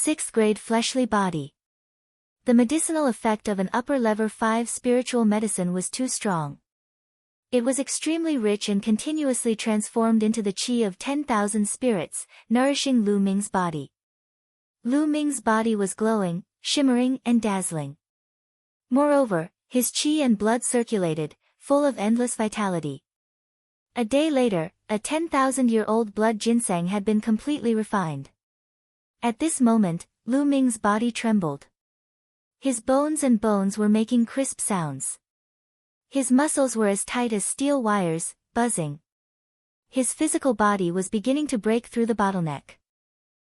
6th grade fleshly body. The medicinal effect of an upper level 5 spiritual medicine was too strong. It was extremely rich and continuously transformed into the qi of 10,000 spirits, nourishing Lu Ming's body. Lu Ming's body was glowing, shimmering and dazzling. Moreover, his qi and blood circulated, full of endless vitality. A day later, a 10,000-year-old blood ginseng had been completely refined. At this moment, Lu Ming's body trembled. His bones were making crisp sounds. His muscles were as tight as steel wires, buzzing. His physical body was beginning to break through the bottleneck.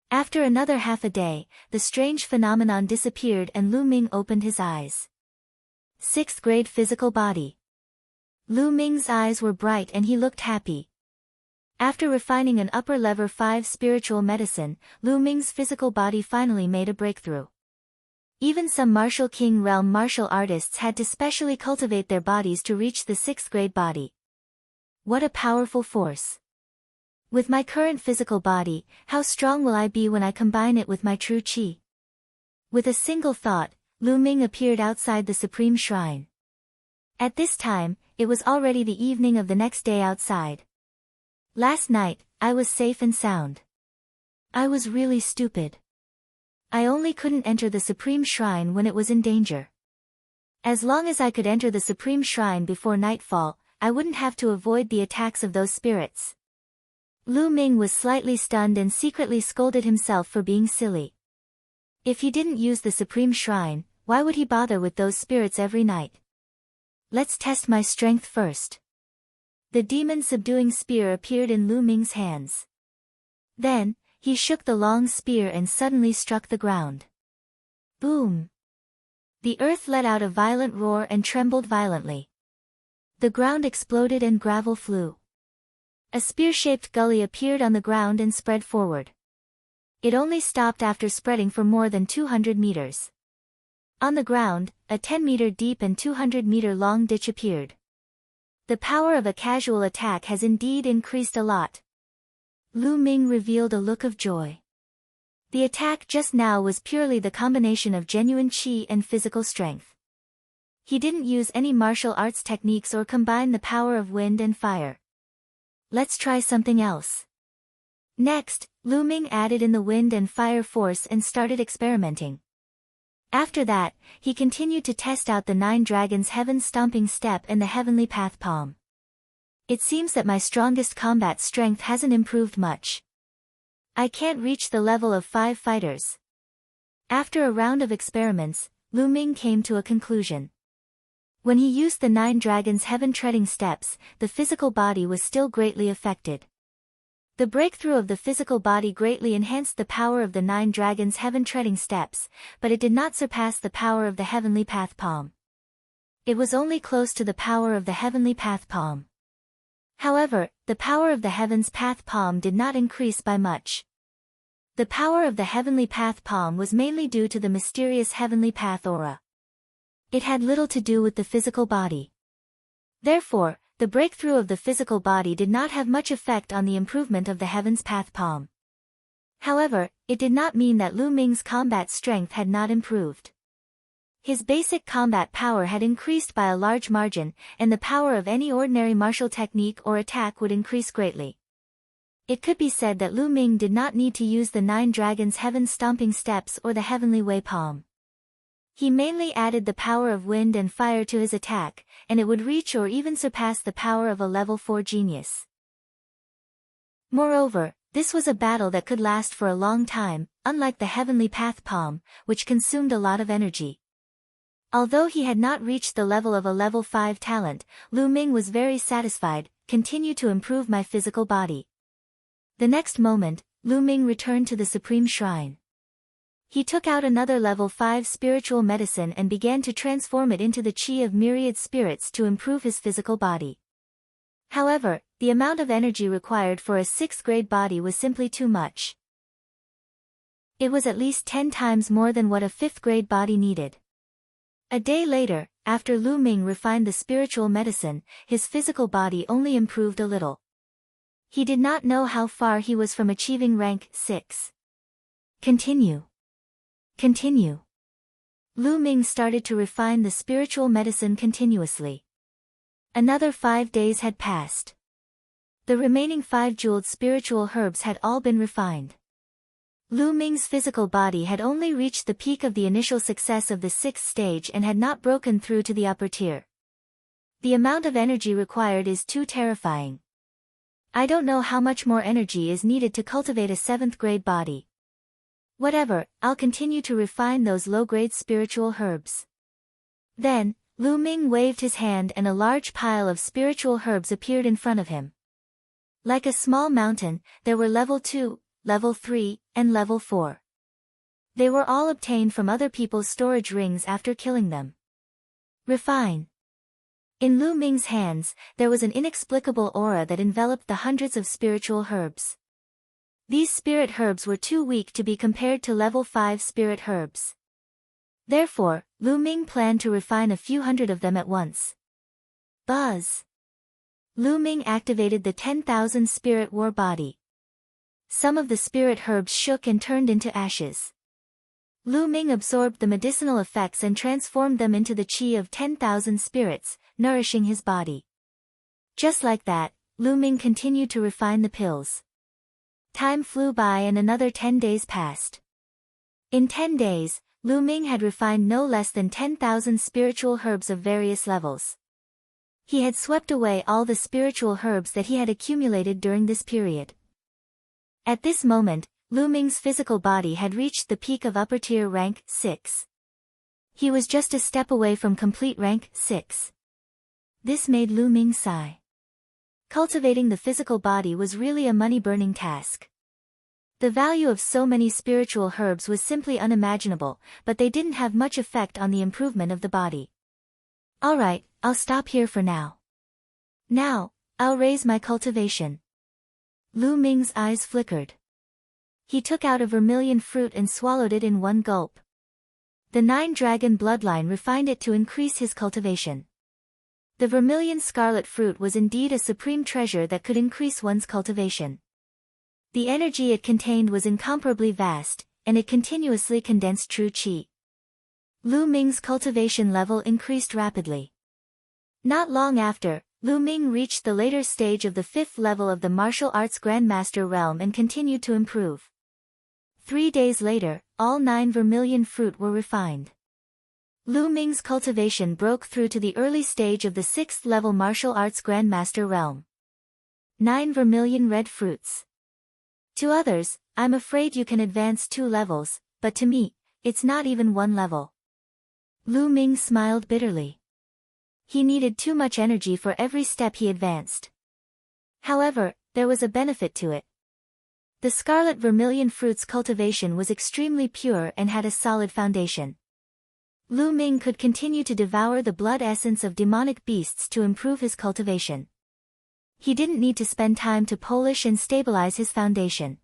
After another half a day, the strange phenomenon disappeared and Lu Ming opened his eyes. 6th grade physical body. Lu Ming's eyes were bright and he looked happy. After refining an upper level 5 spiritual medicine, Lu Ming's physical body finally made a breakthrough. Even some martial king realm martial artists had to specially cultivate their bodies to reach the 6th grade body. What a powerful force! With my current physical body, how strong will I be when I combine it with my true qi? With a single thought, Lu Ming appeared outside the supreme shrine. At this time, it was already the evening of the next day outside. Last night, I was safe and sound. I was really stupid. I only couldn't enter the supreme shrine when it was in danger. As long as I could enter the supreme shrine before nightfall, I wouldn't have to avoid the attacks of those spirits. Lu Ming was slightly stunned and secretly scolded himself for being silly. If he didn't use the supreme shrine, why would he bother with those spirits every night? Let's test my strength first. The demon-subduing spear appeared in Lu Ming's hands. Then, he shook the long spear and suddenly struck the ground. Boom! The earth let out a violent roar and trembled violently. The ground exploded and gravel flew. A spear-shaped gully appeared on the ground and spread forward. It only stopped after spreading for more than 200 meters. On the ground, a 10-meter deep and 200-meter long ditch appeared. The power of a casual attack has indeed increased a lot. Lu Ming revealed a look of joy. The attack just now was purely the combination of genuine qi and physical strength. He didn't use any martial arts techniques or combine the power of wind and fire. Let's try something else. Next, Lu Ming added in the wind and fire force and started experimenting. After that, he continued to test out the 9 dragons heaven stomping step and the heavenly path palm. It seems that my strongest combat strength hasn't improved much. I can't reach the level of 5 fighters. After a round of experiments, Lu Ming came to a conclusion. When he used the 9 dragons heaven treading steps, the physical body was still greatly affected. The breakthrough of the physical body greatly enhanced the power of the 9 dragons heaven treading steps, but it did not surpass the power of the heavenly path palm. It was only close to the power of the heavenly path palm. However, the power of the heaven's path palm did not increase by much. The power of the heavenly path palm was mainly due to the mysterious heavenly path aura. It had little to do with the physical body. Therefore, the breakthrough of the physical body did not have much effect on the improvement of the heaven's path palm. However, it did not mean that Lu Ming's combat strength had not improved. His basic combat power had increased by a large margin, and the power of any ordinary martial technique or attack would increase greatly. It could be said that Lu Ming did not need to use the 9 dragons heaven stomping steps or the heavenly way palm. He mainly added the power of wind and fire to his attack, and it would reach or even surpass the power of a level 4 genius. Moreover, this was a battle that could last for a long time, unlike the heavenly path palm, which consumed a lot of energy. Although he had not reached the level of a level 5 talent, Lu Ming was very satisfied. Continue to improve my physical body. The next moment, Lu Ming returned to the Supreme Shrine. He took out another level 5 spiritual medicine and began to transform it into the qi of myriad spirits to improve his physical body. However, the amount of energy required for a 6th grade body was simply too much. It was at least 10 times more than what a 5th grade body needed. A day later, after Lu Ming refined the spiritual medicine, his physical body only improved a little. He did not know how far he was from achieving rank 6. Continue. Continue. Lu Ming started to refine the spiritual medicine continuously. Another 5 days had passed. The remaining 5 jeweled spiritual herbs had all been refined. Lu Ming's physical body had only reached the peak of the initial success of the 6th stage and had not broken through to the upper tier. The amount of energy required is too terrifying. I don't know how much more energy is needed to cultivate a 7th grade body. Whatever, I'll continue to refine those low-grade spiritual herbs. Then, Lu Ming waved his hand and a large pile of spiritual herbs appeared in front of him. Like a small mountain, there were level 2, level 3, and level 4. They were all obtained from other people's storage rings after killing them. Refine. In Lu Ming's hands, there was an inexplicable aura that enveloped the hundreds of spiritual herbs. These spirit herbs were too weak to be compared to level 5 spirit herbs. Therefore, Lu Ming planned to refine a few hundred of them at once. Buzz! Lu Ming activated the 10,000 spirit war body. Some of the spirit herbs shook and turned into ashes. Lu Ming absorbed the medicinal effects and transformed them into the chi of 10,000 spirits, nourishing his body. Just like that, Lu Ming continued to refine the pills. Time flew by and another 10 days passed. In 10 days, Lu Ming had refined no less than 10,000 spiritual herbs of various levels. He had swept away all the spiritual herbs that he had accumulated during this period. At this moment, Lu Ming's physical body had reached the peak of upper tier rank 6. He was just a step away from complete rank 6. This made Lu Ming sigh. Cultivating the physical body was really a money-burning task. The value of so many spiritual herbs was simply unimaginable, but they didn't have much effect on the improvement of the body. Alright, I'll stop here for now. Now, I'll raise my cultivation. Lu Ming's eyes flickered. He took out a vermilion fruit and swallowed it in one gulp. The 9-dragon bloodline refined it to increase his cultivation. The vermilion scarlet fruit was indeed a supreme treasure that could increase one's cultivation. The energy it contained was incomparably vast, and it continuously condensed true qi. Lu Ming's cultivation level increased rapidly. Not long after, Lu Ming reached the later stage of the 5th level of the martial arts grandmaster realm and continued to improve. 3 days later, all 9 vermilion fruit were refined. Lu Ming's cultivation broke through to the early stage of the 6th level martial arts grandmaster realm. 9 vermilion red fruits. To others, I'm afraid you can advance 2 levels, but to me, it's not even 1 level. Lu Ming smiled bitterly. He needed too much energy for every step he advanced. However, there was a benefit to it. The scarlet vermilion fruit's cultivation was extremely pure and had a solid foundation. Lu Ming could continue to devour the blood essence of demonic beasts to improve his cultivation. He didn't need to spend time to polish and stabilize his foundation.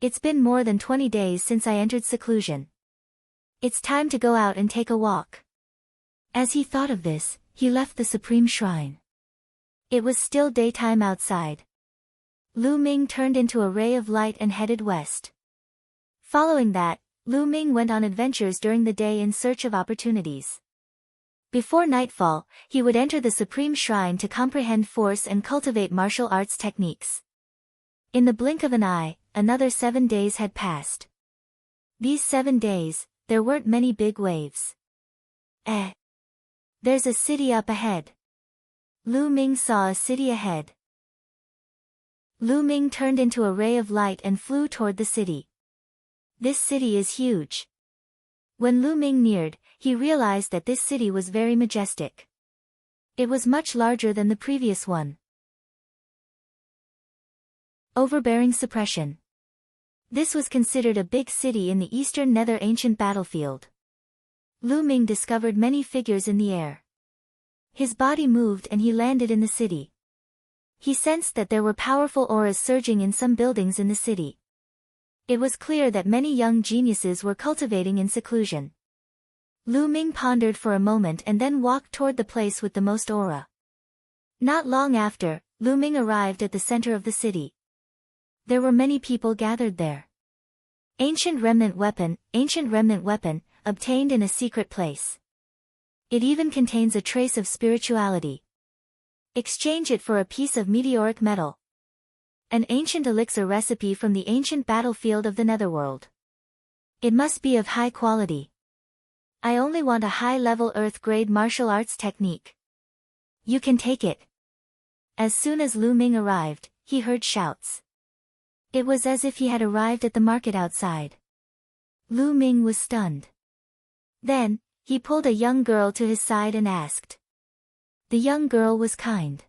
It's been more than 20 days since I entered seclusion. It's time to go out and take a walk. As he thought of this, he left the Supreme Shrine. It was still daytime outside. Lu Ming turned into a ray of light and headed west. Following that, Lu Ming went on adventures during the day in search of opportunities. Before nightfall, he would enter the Supreme Shrine to comprehend force and cultivate martial arts techniques. In the blink of an eye, another 7 days had passed. These 7 days, there weren't many big waves. There's a city up ahead. Lu Ming saw a city ahead. Lu Ming turned into a ray of light and flew toward the city. This city is huge. When Lu Ming neared, he realized that this city was very majestic. It was much larger than the previous one. Overbearing suppression. This was considered a big city in the eastern Nether ancient battlefield. Lu Ming discovered many figures in the air. His body moved and he landed in the city. He sensed that there were powerful auras surging in some buildings in the city. It was clear that many young geniuses were cultivating in seclusion. Lu Ming pondered for a moment and then walked toward the place with the most aura. Not long after, Lu Ming arrived at the center of the city. There were many people gathered there. ancient remnant weapon, obtained in a secret place. It even contains a trace of spirituality. Exchange it for a piece of meteoric metal. An ancient elixir recipe from the ancient battlefield of the netherworld. It must be of high quality. I only want a high-level Earth-grade martial arts technique. You can take it. As soon as Lu Ming arrived, he heard shouts. It was as if he had arrived at the market outside. Lu Ming was stunned. Then, he pulled a young girl to his side and asked. The young girl was kind.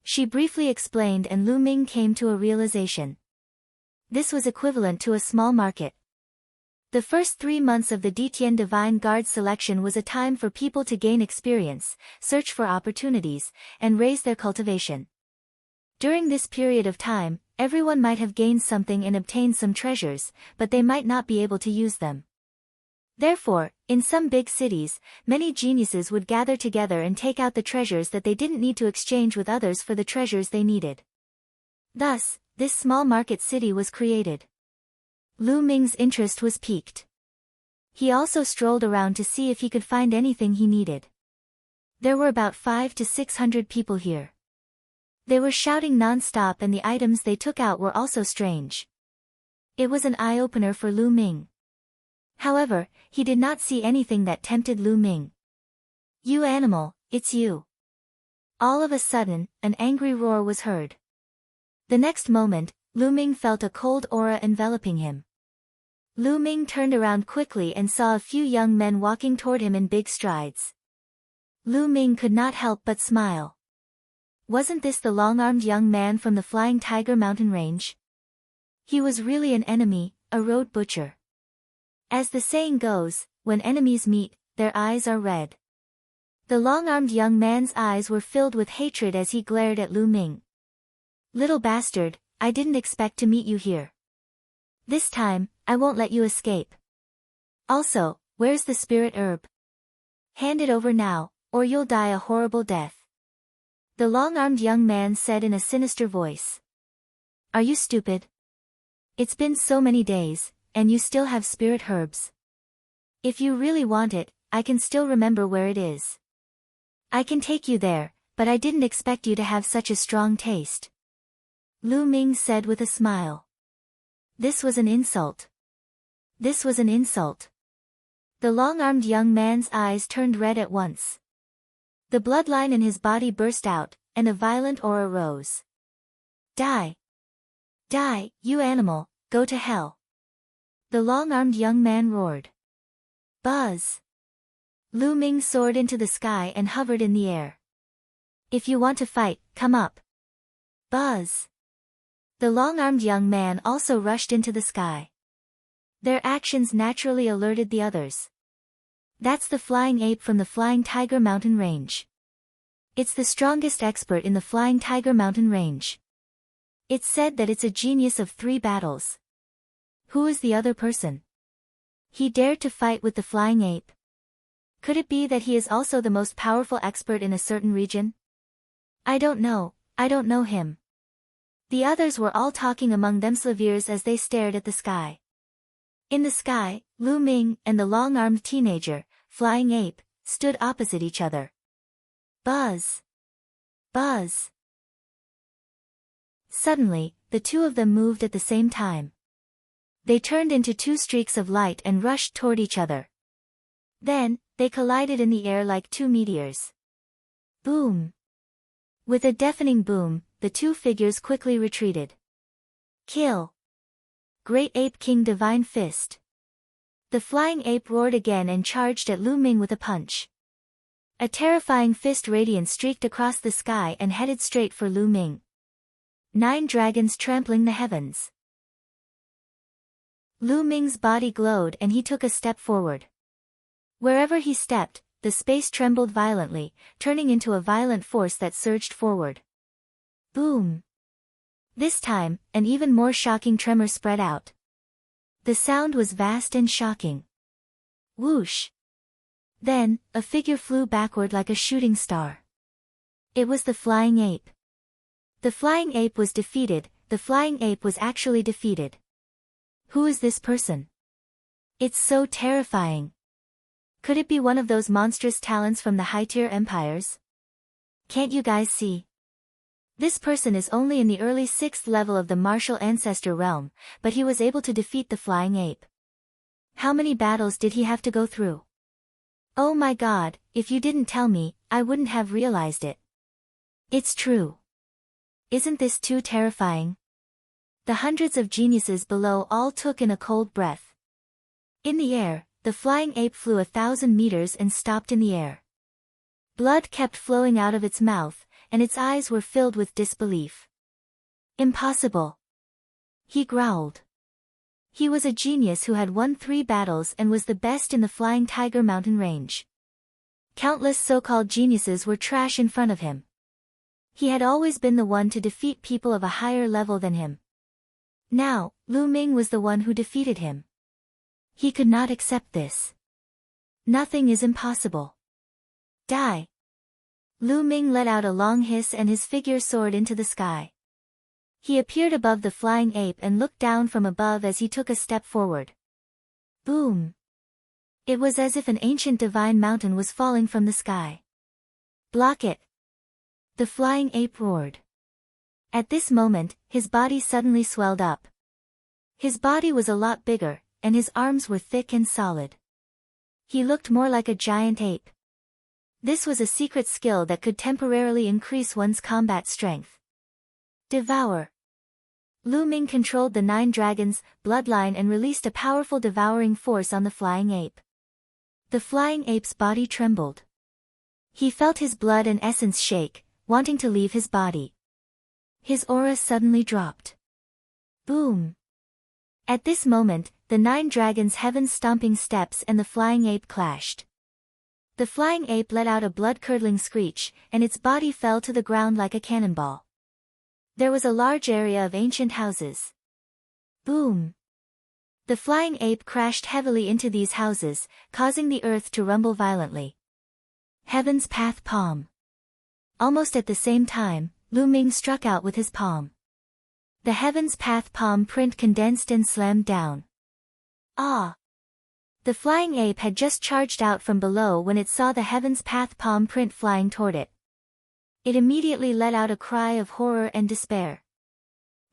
She briefly explained and Lu Ming came to a realization. This was equivalent to a small market. The first 3 months of the Detian Divine Guard selection was a time for people to gain experience, search for opportunities, and raise their cultivation. During this period of time, everyone might have gained something and obtained some treasures, but they might not be able to use them. Therefore, in some big cities, many geniuses would gather together and take out the treasures that they didn't need to exchange with others for the treasures they needed. Thus, this small market city was created. Lu Ming's interest was piqued. He also strolled around to see if he could find anything he needed. There were about 500 to 600 people here. They were shouting non-stop and the items they took out were also strange. It was an eye-opener for Lu Ming. However, he did not see anything that tempted Lu Ming. You animal, it's you. All of a sudden, an angry roar was heard. The next moment, Lu Ming felt a cold aura enveloping him. Lu Ming turned around quickly and saw a few young men walking toward him in big strides. Lu Ming could not help but smile. Wasn't this the long-armed young man from the Flying Tiger mountain range? He was really an enemy, a road butcher. As the saying goes, when enemies meet, their eyes are red. The long-armed young man's eyes were filled with hatred as he glared at Lu Ming. Little bastard, I didn't expect to meet you here. This time, I won't let you escape. Also, where's the spirit herb? Hand it over now, or you'll die a horrible death. The long-armed young man said in a sinister voice. Are you stupid? It's been so many days, and you still have spirit herbs. If you really want it, I can still remember where it is. I can take you there, but I didn't expect you to have such a strong taste. Lu Ming said with a smile. This was an insult. This was an insult. The long-armed young man's eyes turned red at once. The bloodline in his body burst out, and a violent aura rose. Die! Die, you animal, go to hell! The long-armed young man roared. Buzz! Lu Ming soared into the sky and hovered in the air. If you want to fight, come up. Buzz! The long-armed young man also rushed into the sky. Their actions naturally alerted the others. That's the flying ape from the Flying Tiger mountain range. It's the strongest expert in the Flying Tiger mountain range. It's said that it's a genius of 3 battles. Who is the other person? He dared to fight with the flying ape. Could it be that he is also the most powerful expert in a certain region? I don't know him. The others were all talking among themselves as they stared at the sky. In the sky, Lu Ming and the long-armed teenager, Flying Ape, stood opposite each other. Buzz! Buzz! Suddenly, the two of them moved at the same time. They turned into 2 streaks of light and rushed toward each other. Then, they collided in the air like 2 meteors. Boom! With a deafening boom, the 2 figures quickly retreated. Kill! Great Ape King Divine Fist! The flying ape roared again and charged at Lu Ming with a punch. A terrifying fist radiance streaked across the sky and headed straight for Lu Ming. 9 dragons trampling the heavens. Lu Ming's body glowed and he took a step forward. Wherever he stepped, the space trembled violently, turning into a violent force that surged forward. Boom! This time, an even more shocking tremor spread out. The sound was vast and shocking. Whoosh! Then, a figure flew backward like a shooting star. It was the flying ape. The flying ape was defeated, the flying ape was actually defeated. Who is this person? It's so terrifying. Could it be one of those monstrous talents from the high-tier empires? Can't you guys see? This person is only in the early 6th level of the martial ancestor realm, but he was able to defeat the flying ape. How many battles did he have to go through? Oh my god, if you didn't tell me, I wouldn't have realized it. It's true. Isn't this too terrifying? The hundreds of geniuses below all took in a cold breath. In the air, the flying ape flew 1,000 meters and stopped in the air. Blood kept flowing out of its mouth, and its eyes were filled with disbelief. Impossible. He growled. He was a genius who had won 3 battles and was the best in the Flying Tiger mountain range. Countless so-called geniuses were trash in front of him. He had always been the one to defeat people of a higher level than him. Now, Lu Ming was the one who defeated him. He could not accept this. Nothing is impossible. Die. Lu Ming let out a long hiss and his figure soared into the sky. He appeared above the flying ape and looked down from above as he took a step forward. Boom! It was as if an ancient divine mountain was falling from the sky. Block it! The flying ape roared. At this moment, his body suddenly swelled up. His body was a lot bigger, and his arms were thick and solid. He looked more like a giant ape. This was a secret skill that could temporarily increase one's combat strength. Devour. Lu Ming controlled the 9 dragons' bloodline and released a powerful devouring force on the flying ape. The flying ape's body trembled. He felt his blood and essence shake, wanting to leave his body. His aura suddenly dropped. Boom! At this moment, the 9 dragons' heaven-stomping steps and the flying ape clashed. The flying ape let out a blood-curdling screech, and its body fell to the ground like a cannonball. There was a large area of ancient houses. Boom! The flying ape crashed heavily into these houses, causing the earth to rumble violently. Heaven's Path Palm. Almost at the same time, Lu Ming struck out with his palm. The Heaven's Path palm print condensed and slammed down. Ah! The flying ape had just charged out from below when it saw the Heaven's Path palm print flying toward it. It immediately let out a cry of horror and despair.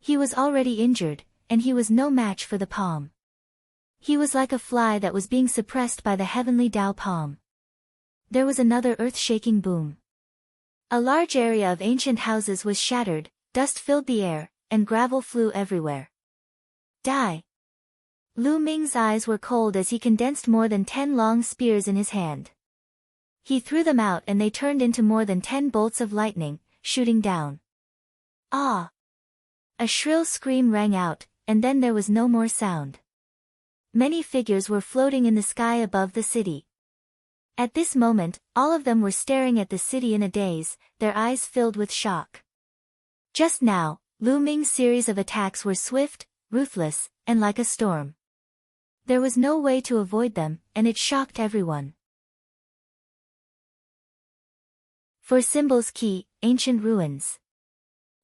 He was already injured, and he was no match for the palm. He was like a fly that was being suppressed by the heavenly Tao palm. There was another earth-shaking boom. A large area of ancient houses was shattered, dust filled the air, and gravel flew everywhere. Die! Lu Ming's eyes were cold as he condensed more than 10 long spears in his hand. He threw them out and they turned into more than 10 bolts of lightning, shooting down. Ah! A shrill scream rang out, and then there was no more sound. Many figures were floating in the sky above the city. At this moment, all of them were staring at the city in a daze, their eyes filled with shock. Just now, Lu Ming's series of attacks were swift, ruthless, and like a storm. There was no way to avoid them, and it shocked everyone. For Symbol's Key, Ancient Ruins.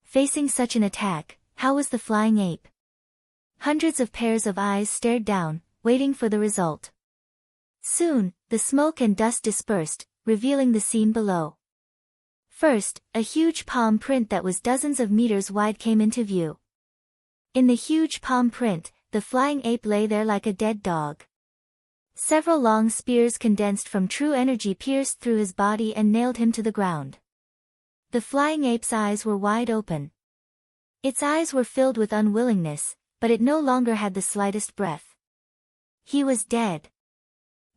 Facing such an attack, how was the flying ape? Hundreds of pairs of eyes stared down, waiting for the result. Soon, the smoke and dust dispersed, revealing the scene below. First, a huge palm print that was dozens of meters wide came into view. In the huge palm print, the flying ape lay there like a dead dog. Several long spears condensed from true energy pierced through his body and nailed him to the ground. The flying ape's eyes were wide open. Its eyes were filled with unwillingness, but it no longer had the slightest breath. He was dead.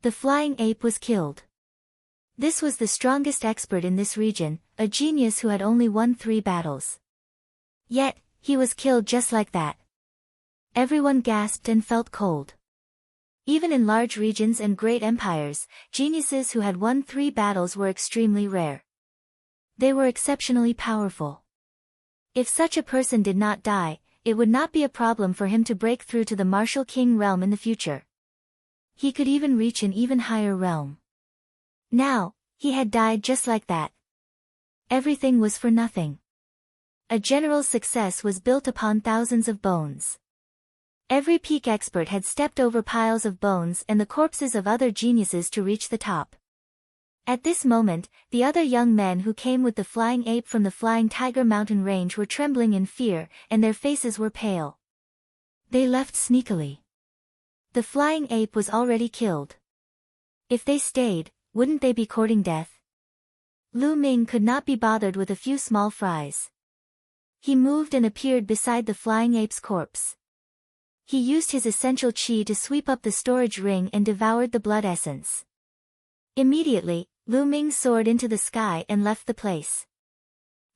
The flying ape was killed. This was the strongest expert in this region, a genius who had only won 3 battles. Yet, he was killed just like that. Everyone gasped and felt cold. Even in large regions and great empires, geniuses who had won 3 battles were extremely rare. They were exceptionally powerful. If such a person did not die, it would not be a problem for him to break through to the martial king realm in the future. He could even reach an even higher realm. Now, he had died just like that. Everything was for nothing. A general's success was built upon thousands of bones. Every peak expert had stepped over piles of bones and the corpses of other geniuses to reach the top. At this moment, the other young men who came with the flying ape from the Flying Tiger mountain range were trembling in fear, and their faces were pale. They left sneakily. The flying ape was already killed. If they stayed, wouldn't they be courting death? Lu Ming could not be bothered with a few small fries. He moved and appeared beside the flying ape's corpse. He used his essential qi to sweep up the storage ring and devoured the blood essence. Immediately, Lu Ming soared into the sky and left the place.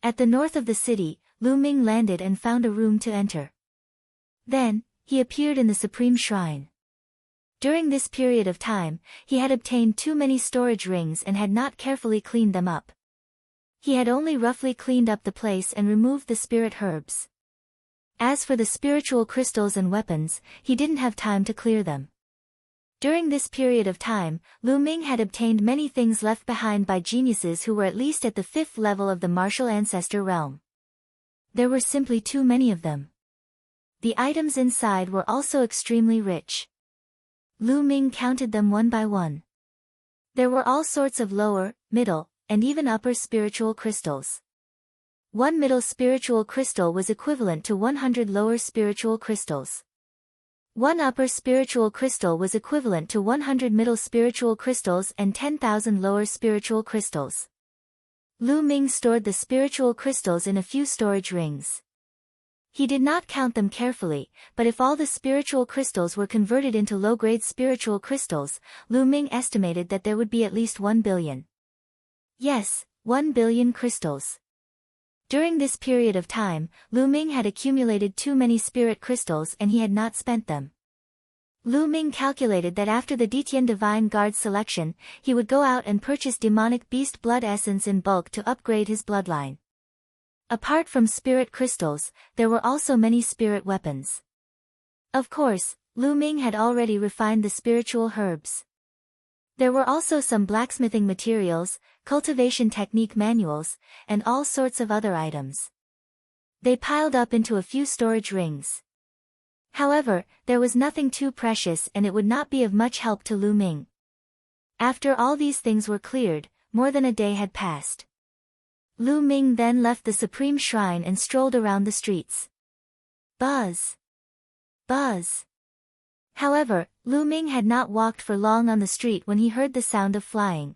At the north of the city, Lu Ming landed and found a room to enter. Then, he appeared in the Supreme Shrine. During this period of time, he had obtained too many storage rings and had not carefully cleaned them up. He had only roughly cleaned up the place and removed the spirit herbs. As for the spiritual crystals and weapons, he didn't have time to clear them. During this period of time, Lu Ming had obtained many things left behind by geniuses who were at least at the 5th level of the martial ancestor realm. There were simply too many of them. The items inside were also extremely rich. Lu Ming counted them one by one. There were all sorts of lower, middle, and even upper spiritual crystals. One middle spiritual crystal was equivalent to 100 lower spiritual crystals. One upper spiritual crystal was equivalent to 100 middle spiritual crystals and 10,000 lower spiritual crystals. Lu Ming stored the spiritual crystals in a few storage rings. He did not count them carefully, but if all the spiritual crystals were converted into low-grade spiritual crystals, Lu Ming estimated that there would be at least 1 billion. Yes, 1 billion crystals. During this period of time, Lu Ming had accumulated too many spirit crystals and he had not spent them. Lu Ming calculated that after the Detian Divine Guard selection, he would go out and purchase demonic beast blood essence in bulk to upgrade his bloodline. Apart from spirit crystals, there were also many spirit weapons. Of course, Lu Ming had already refined the spiritual herbs. There were also some blacksmithing materials, cultivation technique manuals, and all sorts of other items. They piled up into a few storage rings. However, there was nothing too precious and it would not be of much help to Lu Ming. After all these things were cleared, more than a day had passed. Lu Ming then left the Supreme Shrine and strolled around the streets. Buzz! Buzz! However, Lu Ming had not walked for long on the street when he heard the sound of flying.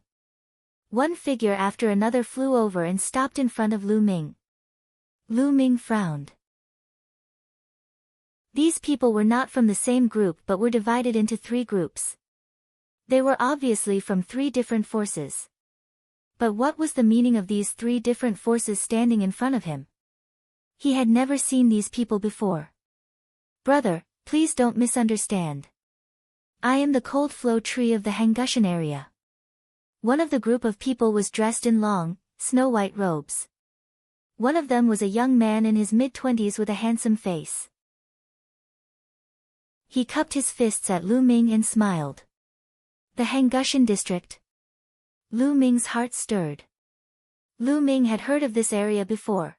One figure after another flew over and stopped in front of Lu Ming. Lu Ming frowned. These people were not from the same group but were divided into 3 groups. They were obviously from 3 different forces. But what was the meaning of these 3 different forces standing in front of him? He had never seen these people before. Brother, please don't misunderstand. I am the cold flow tree of the Hangushan area. One of the group of people was dressed in long, snow-white robes. One of them was a young man in his mid-20s with a handsome face. He cupped his fists at Lu Ming and smiled. The Hangushan district. Lu Ming's heart stirred. Lu Ming had heard of this area before.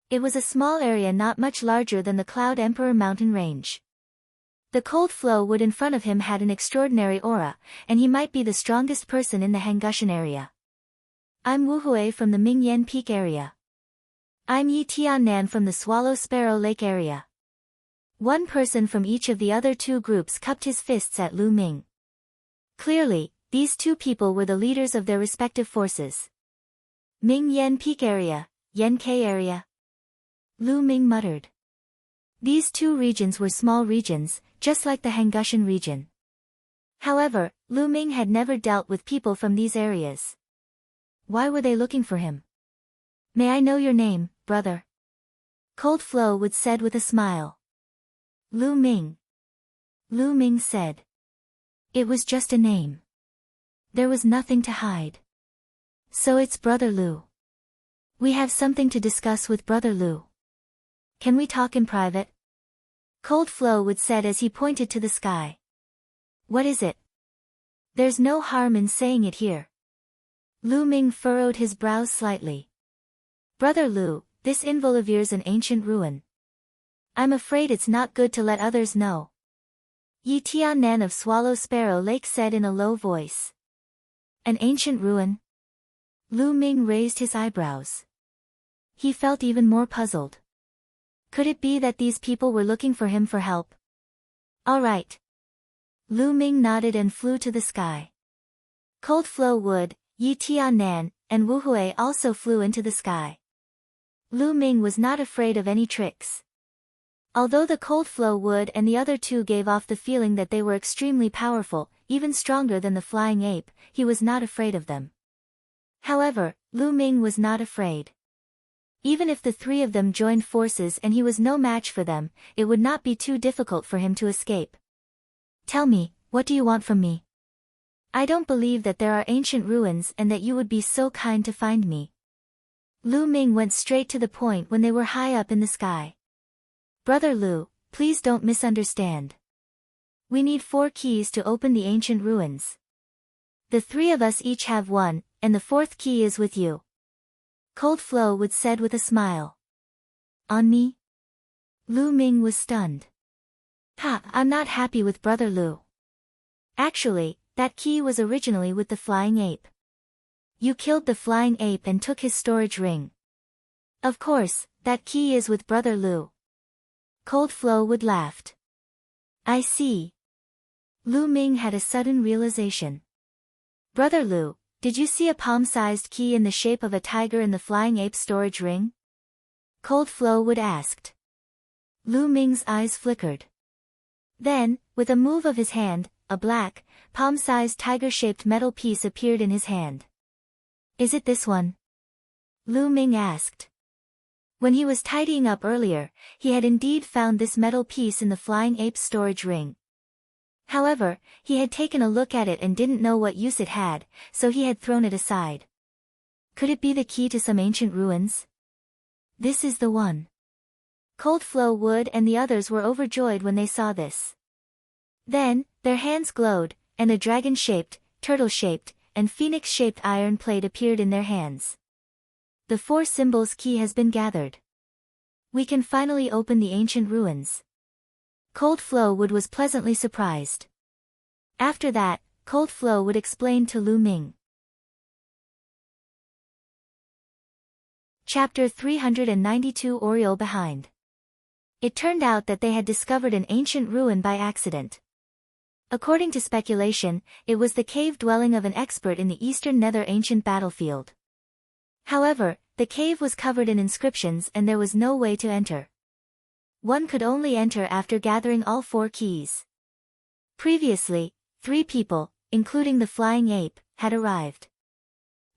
It was a small area not much larger than the Cloud Emperor mountain range. The cold flow wood in front of him had an extraordinary aura, and he might be the strongest person in the Hangushan area. I'm Wu Hui from the Mingyan Peak area. I'm Yi Tiannan from the Swallow Sparrow Lake area. One person from each of the other 2 groups cupped his fists at Lu Ming. Clearly, these 2 people were the leaders of their respective forces. Ming Yan Peak area, Yan K area. Lu Ming muttered. These 2 regions were small regions, just like the Hangushan region. However, Lu Ming had never dealt with people from these areas. Why were they looking for him? May I know your name, brother? Cold Flow would said with a smile. Lu Ming. Lu Ming said. It was just a name. There was nothing to hide. So it's Brother Lu. We have something to discuss with Brother Lu. Can we talk in private? Cold Flow would said as he pointed to the sky. What is it? There's no harm in saying it here. Lu Ming furrowed his brows slightly. Brother Lu, this Involivier's an ancient ruin. I'm afraid it's not good to let others know. Yi Tiannan of Swallow Sparrow Lake said in a low voice. An ancient ruin? Lu Ming raised his eyebrows. He felt even more puzzled. Could it be that these people were looking for him for help? All right. Lu Ming nodded and flew to the sky. Cold Flow Wood, Yi Tiannan, and Wu Hui also flew into the sky. Lu Ming was not afraid of any tricks. Although the Cold Flow Wood and the other two gave off the feeling that they were extremely powerful, even stronger than the flying ape, he was not afraid of them. However, Lu Ming was not afraid. Even if the three of them joined forces and he was no match for them, it would not be too difficult for him to escape. Tell me, what do you want from me? I don't believe that there are ancient ruins and that you would be so kind to find me. Lu Ming went straight to the point when they were high up in the sky. Brother Lu, please don't misunderstand. We need 4 keys to open the ancient ruins. The 3 of us each have 1, and the 4th key is with you. Cold Flow Wood said with a smile. On me? Lu Ming was stunned. I'm not happy with Brother Lu. Actually, that key was originally with the flying ape. You killed the flying ape and took his storage ring. Of course, that key is with Brother Lu. Cold Flow Wood laughed. I see. Lu Ming had a sudden realization. Brother Lu, did you see a palm-sized key in the shape of a tiger in the flying ape storage ring? Cold Flow Wood asked. Lu Ming's eyes flickered. Then, with a move of his hand, a black, palm-sized tiger-shaped metal piece appeared in his hand. Is it this one? Lu Ming asked. When he was tidying up earlier, he had indeed found this metal piece in the flying ape's storage ring. However, he had taken a look at it and didn't know what use it had, so he had thrown it aside. Could it be the key to some ancient ruins? This is the one. Cold Flow Wood and the others were overjoyed when they saw this. Then, their hands glowed, and a dragon-shaped, turtle-shaped, and phoenix-shaped iron plate appeared in their hands. The 4 symbols key has been gathered. We can finally open the ancient ruins. Cold Flow Wood was pleasantly surprised. After that, Cold Flow Wood explained to Lu Ming. Chapter 392 Oriole Behind. It turned out that they had discovered an ancient ruin by accident. According to speculation, it was the cave dwelling of an expert in the Eastern Nether ancient battlefield. However, the cave was covered in inscriptions and there was no way to enter. One could only enter after gathering all 4 keys. Previously, 3 people, including the flying ape, had arrived.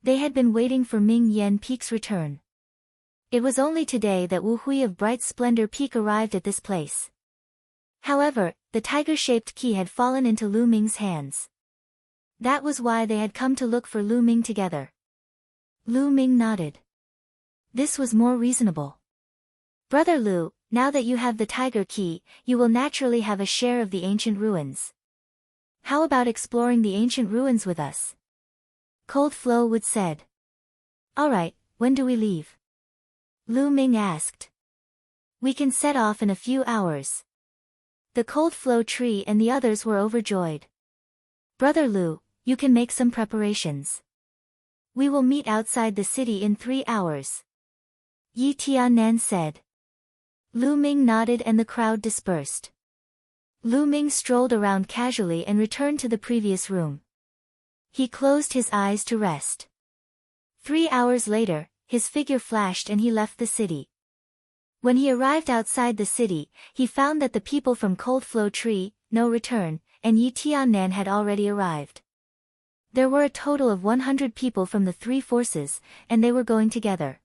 They had been waiting for Ming Yen Peak's return. It was only today that Wu Hui of Bright Splendor Peak arrived at this place. However, the tiger-shaped key had fallen into Lu Ming's hands. That was why they had come to look for Lu Ming together. Lu Ming nodded. This was more reasonable. Brother Lu, now that you have the tiger key, you will naturally have a share of the ancient ruins. How about exploring the ancient ruins with us? Cold Flow Wood said. Alright, when do we leave? Lu Ming asked. We can set off in a few hours. The Cold Flow Tree and the others were overjoyed. Brother Lu, you can make some preparations. We will meet outside the city in 3 hours. Yi Tiannan said. Lu Ming nodded and the crowd dispersed. Lu Ming strolled around casually and returned to the previous room. He closed his eyes to rest. 3 hours later, his figure flashed and he left the city. When he arrived outside the city, he found that the people from Cold Flow Tree, No Return, and Yi Tiannan had already arrived. There were a total of 100 people from the 3 forces, and they were going together.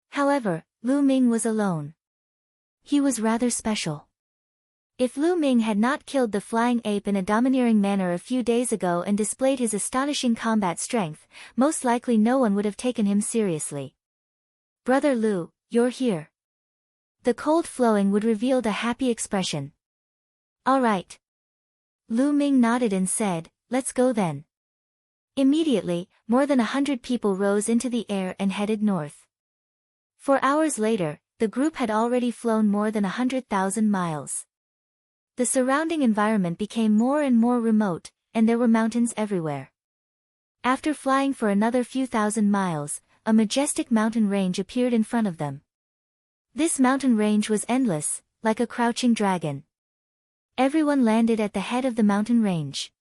However, Lu Ming was alone. He was rather special. If Lu Ming had not killed the flying ape in a domineering manner a few days ago and displayed his astonishing combat strength, most likely no one would have taken him seriously. Brother Lu, you're here. The Cold Flowing Wood revealed a happy expression. All right. Lu Ming nodded and said, let's go then. Immediately, more than 100 people rose into the air and headed north. 4 hours later, the group had already flown more than 100,000 miles. The surrounding environment became more and more remote, and there were mountains everywhere. After flying for another few thousand miles, a majestic mountain range appeared in front of them. This mountain range was endless, like a crouching dragon. Everyone landed at the head of the mountain range.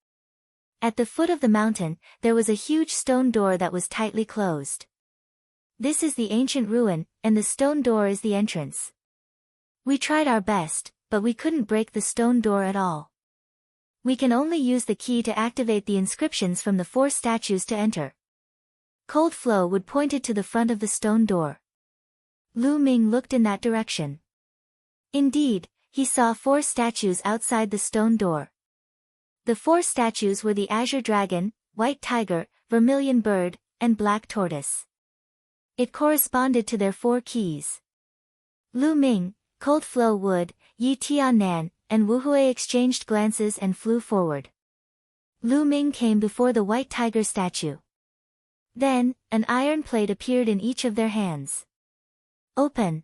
At the foot of the mountain, there was a huge stone door that was tightly closed. This is the ancient ruin, and the stone door is the entrance. We tried our best, but we couldn't break the stone door at all. We can only use the key to activate the inscriptions from the 4 statues to enter. Cold Flow would point it to the front of the stone door. Lu Ming looked in that direction. Indeed, he saw 4 statues outside the stone door. The 4 statues were the Azure Dragon, White Tiger, Vermilion Bird, and Black Tortoise. It corresponded to their 4 keys. Lu Ming, Cold Flow Wood, Yi Tiannan, and Wu Hui exchanged glances and flew forward. Lu Ming came before the White Tiger statue. Then, an iron plate appeared in each of their hands. Open!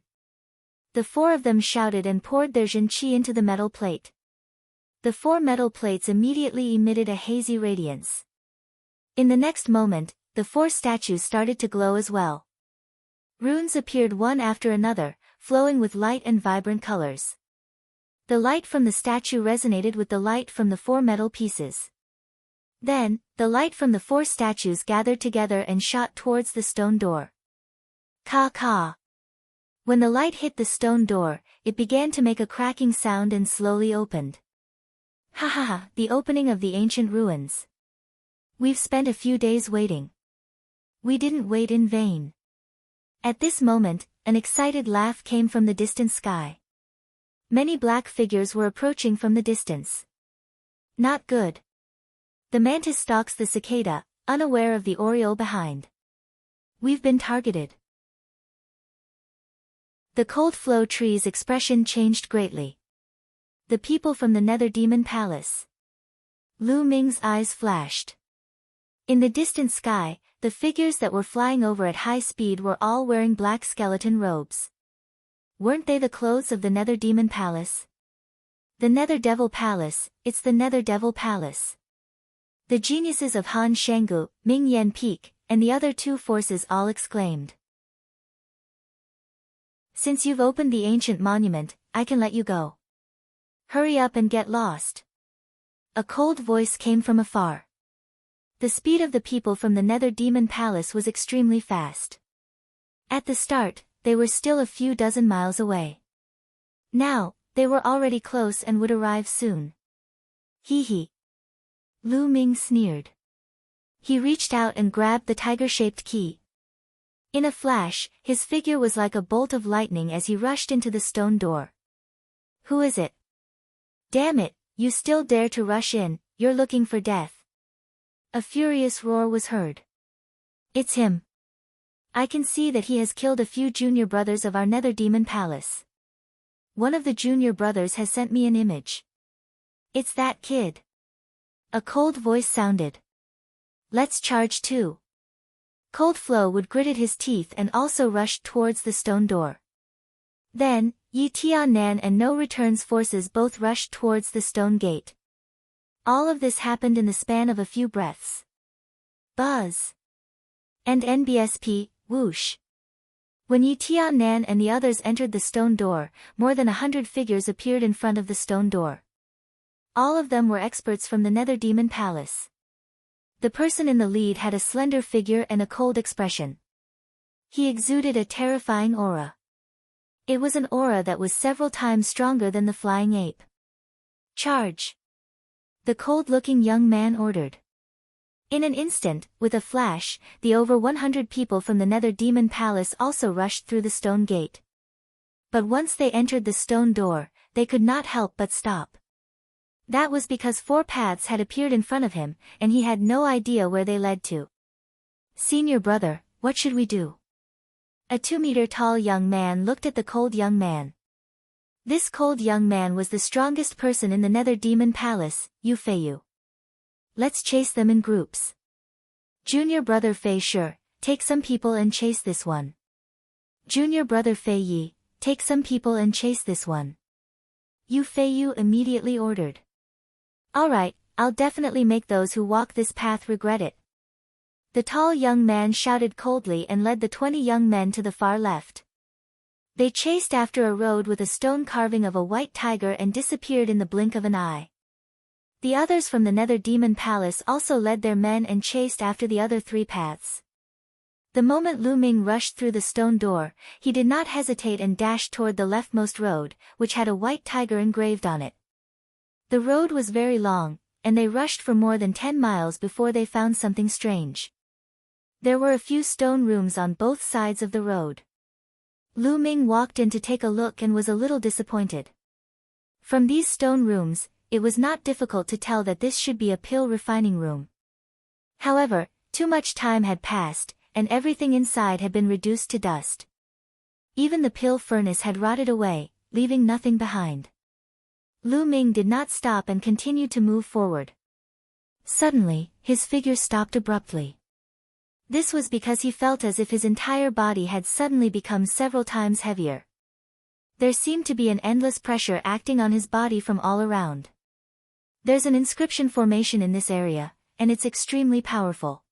The 4 of them shouted and poured their Jin Qi into the metal plate. The 4 metal plates immediately emitted a hazy radiance. In the next moment, the 4 statues started to glow as well. Runes appeared one after another, flowing with light and vibrant colors. The light from the statue resonated with the light from the 4 metal pieces. Then, the light from the 4 statues gathered together and shot towards the stone door. Ka. When the light hit the stone door, it began to make a cracking sound and slowly opened. Ha, the opening of the ancient ruins. We've spent a few days waiting. We didn't wait in vain. At this moment, an excited laugh came from the distant sky. Many black figures were approaching from the distance. Not good. The mantis stalks the cicada, unaware of the oriole behind. We've been targeted. The Cold Flow tree's expression changed greatly. The people from the Nether Demon Palace. Lu Ming's eyes flashed. In the distant sky, the figures that were flying over at high speed were all wearing black skeleton robes. Weren't they the clothes of the Nether Demon Palace? The Nether Devil Palace, it's the Nether Devil Palace. The geniuses of Han Shangu, Ming Yan Peak, and the other 2 forces all exclaimed. Since you've opened the ancient monument, I can let you go. Hurry up and get lost. A cold voice came from afar. The speed of the people from the Nether Demon Palace was extremely fast. At the start, they were still a few dozen miles away. Now, they were already close and would arrive soon. Hee. Lu Ming sneered. He reached out and grabbed the tiger-shaped key. In a flash, his figure was like a bolt of lightning as he rushed into the stone door. Who is it? Damn it, you still dare to rush in, you're looking for death. A furious roar was heard. It's him. I can see that he has killed a few junior brothers of our Nether Demon Palace. One of the junior brothers has sent me an image. It's that kid. A cold voice sounded. Let's charge too. Cold Flow would gritted his teeth and also rushed towards the stone door. Then, Yi Tiannan and No Return's forces both rushed towards the stone gate. All of this happened in the span of a few breaths. Buzz. And NBSP, whoosh. When Yi Tiannan and the others entered the stone door, more than 100 figures appeared in front of the stone door. All of them were experts from the Nether Demon Palace. The person in the lead had a slender figure and a cold expression. He exuded a terrifying aura. It was an aura that was several times stronger than the flying ape. Charge! The cold-looking young man ordered. In an instant, with a flash, the over 100 people from the Nether Demon Palace also rushed through the stone gate. But once they entered the stone door, they could not help but stop. That was because 4 paths had appeared in front of him, and he had no idea where they led to. Senior brother, what should we do? A 2-meter-tall young man looked at the cold young man. This cold young man was the strongest person in the Nether Demon Palace, Yu Feiyu. Let's chase them in groups. Junior brother Fei, sure, take some people and chase this one. Junior brother Fei Yi, Take some people and chase this one. Yu Feiyu immediately ordered. Alright, I'll definitely make those who walk this path regret it. The tall young man shouted coldly and led the 20 young men to the far left. They chased after a road with a stone carving of a white tiger and disappeared in the blink of an eye. The others from the Nether Demon Palace also led their men and chased after the other 3 paths. The moment Lu Ming rushed through the stone door, he did not hesitate and dashed toward the leftmost road, which had a white tiger engraved on it. The road was very long, and they rushed for more than 10 miles before they found something strange. There were a few stone rooms on both sides of the road. Lu Ming walked in to take a look and was a little disappointed. From these stone rooms, it was not difficult to tell that this should be a pill refining room. However, too much time had passed, and everything inside had been reduced to dust. Even the pill furnace had rotted away, leaving nothing behind. Lu Ming did not stop and continued to move forward. Suddenly, his figure stopped abruptly. This was because he felt as if his entire body had suddenly become several times heavier. There seemed to be an endless pressure acting on his body from all around. There's an inscription formation in this area, and it's extremely powerful.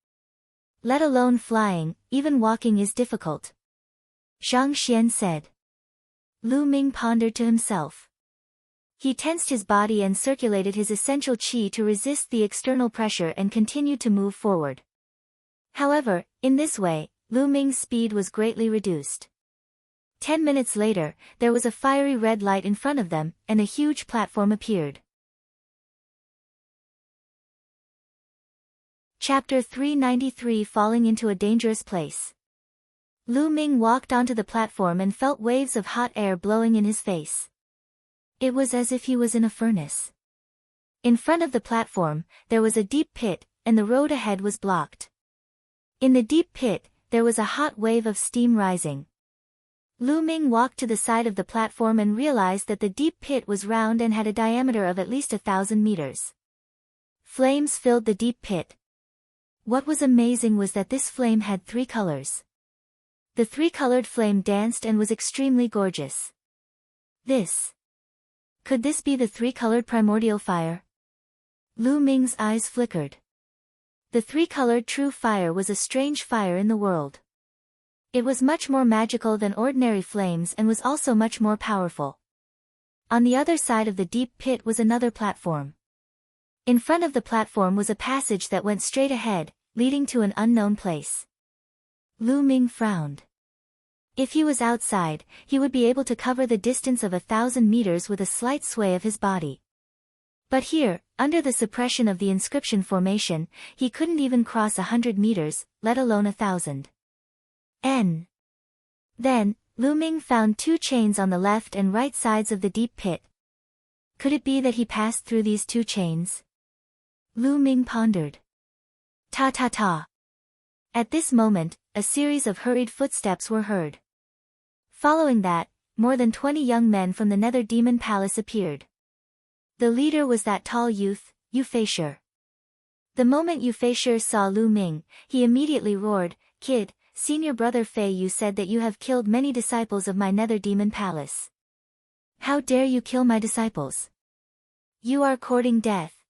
Let alone flying, even walking is difficult. Zhang Xian said. Lu Ming pondered to himself. He tensed his body and circulated his essential qi to resist the external pressure and continued to move forward. However, in this way, Lu Ming's speed was greatly reduced. 10 minutes later, there was a fiery red light in front of them, and a huge platform appeared. Chapter 393 Falling into a Dangerous Place. Lu Ming walked onto the platform and felt waves of hot air blowing in his face. It was as if he was in a furnace. In front of the platform, there was a deep pit, and the road ahead was blocked. In the deep pit, there was a hot wave of steam rising. Lu Ming walked to the side of the platform and realized that the deep pit was round and had a diameter of at least 1,000 meters. Flames filled the deep pit. What was amazing was that this flame had 3 colors. The 3-colored flame danced and was extremely gorgeous. Could this be the 3-colored primordial fire? Lu Ming's eyes flickered. The 3-colored true fire was a strange fire in the world. It was much more magical than ordinary flames and was also much more powerful. On the other side of the deep pit was another platform. In front of the platform was a passage that went straight ahead, leading to an unknown place. Lu Ming frowned. If he was outside, he would be able to cover the distance of 1,000 meters with a slight sway of his body. But here, under the suppression of the inscription formation, he couldn't even cross 100 meters, let alone 1,000. Then, Lu Ming found 2 chains on the left and right sides of the deep pit. Could it be that he passed through these 2 chains? Lu Ming pondered. Ta-ta-ta. At this moment, a series of hurried footsteps were heard. Following that, more than 20 young men from the Nether Demon Palace appeared. The leader was that tall youth, Yu Feisher. The moment Yu Feisher saw Lu Ming, he immediately roared, "Kid, senior brother Fei Yu said that you have killed many disciples of my Nether Demon Palace. How dare you kill my disciples? You are courting death."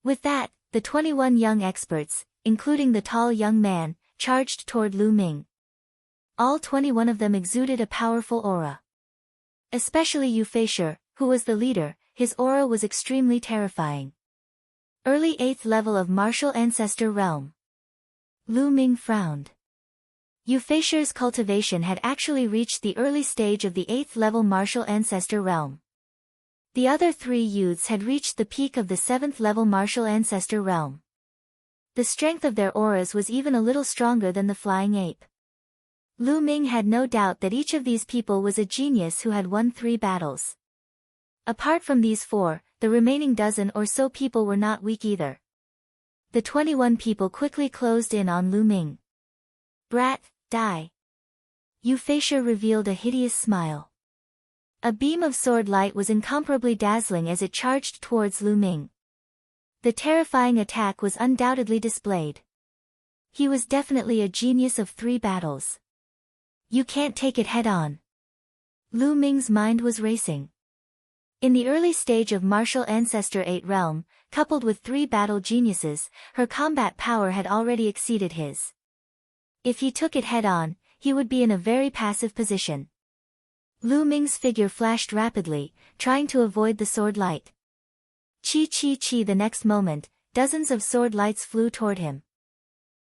With that, the 21 young experts, including the tall young man, charged toward Lu Ming. All 21 of them exuded a powerful aura. Especially Yu Feisher, who was the leader, his aura was extremely terrifying. Early 8th level of Martial Ancestor Realm. Lu Ming frowned. Yu Feisher's cultivation had actually reached the early stage of the 8th level Martial Ancestor Realm. The other 3 youths had reached the peak of the 7th level Martial Ancestor Realm. The strength of their auras was even a little stronger than the flying ape. Lu Ming had no doubt that each of these people was a genius who had won 3 battles. Apart from these 4, the remaining dozen or so people were not weak either. The 21 people quickly closed in on Lu Ming. "Brat, die." Yu Feisher revealed a hideous smile. A beam of sword light was incomparably dazzling as it charged towards Lu Ming. The terrifying attack was undoubtedly displayed. He was definitely a genius of 3 battles. You can't take it head-on. Lu Ming's mind was racing. In the early stage of martial ancestor 8 realm, coupled with 3 battle geniuses, her combat power had already exceeded his. If he took it head-on, he would be in a very passive position. Lu Ming's figure flashed rapidly, trying to avoid the sword light. Chi. The next moment, dozens of sword lights flew toward him.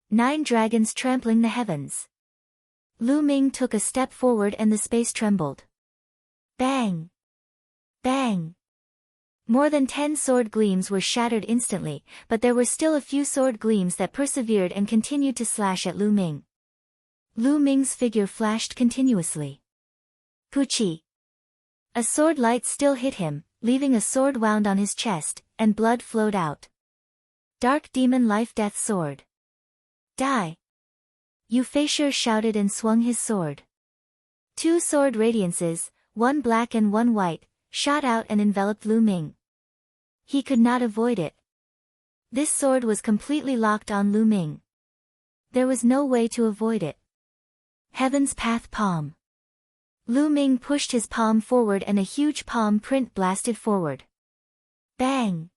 9 dragons trampling the heavens. Lu Ming took a step forward and the space trembled. Bang! Bang! More than 10 sword gleams were shattered instantly, but there were still a few sword gleams that persevered and continued to slash at Lu Ming. Lu Ming's figure flashed continuously. Puchi! A sword light still hit him, leaving a sword wound on his chest, and blood flowed out. Dark Demon Life-Death Sword. Die! Yu Feisher shouted and swung his sword. 2 sword radiances, one black and one white, shot out and enveloped Lu Ming. He could not avoid it. This sword was completely locked on Lu Ming. There was no way to avoid it. Heaven's Path Palm. Lu Ming pushed his palm forward and a huge palm print blasted forward. Bang!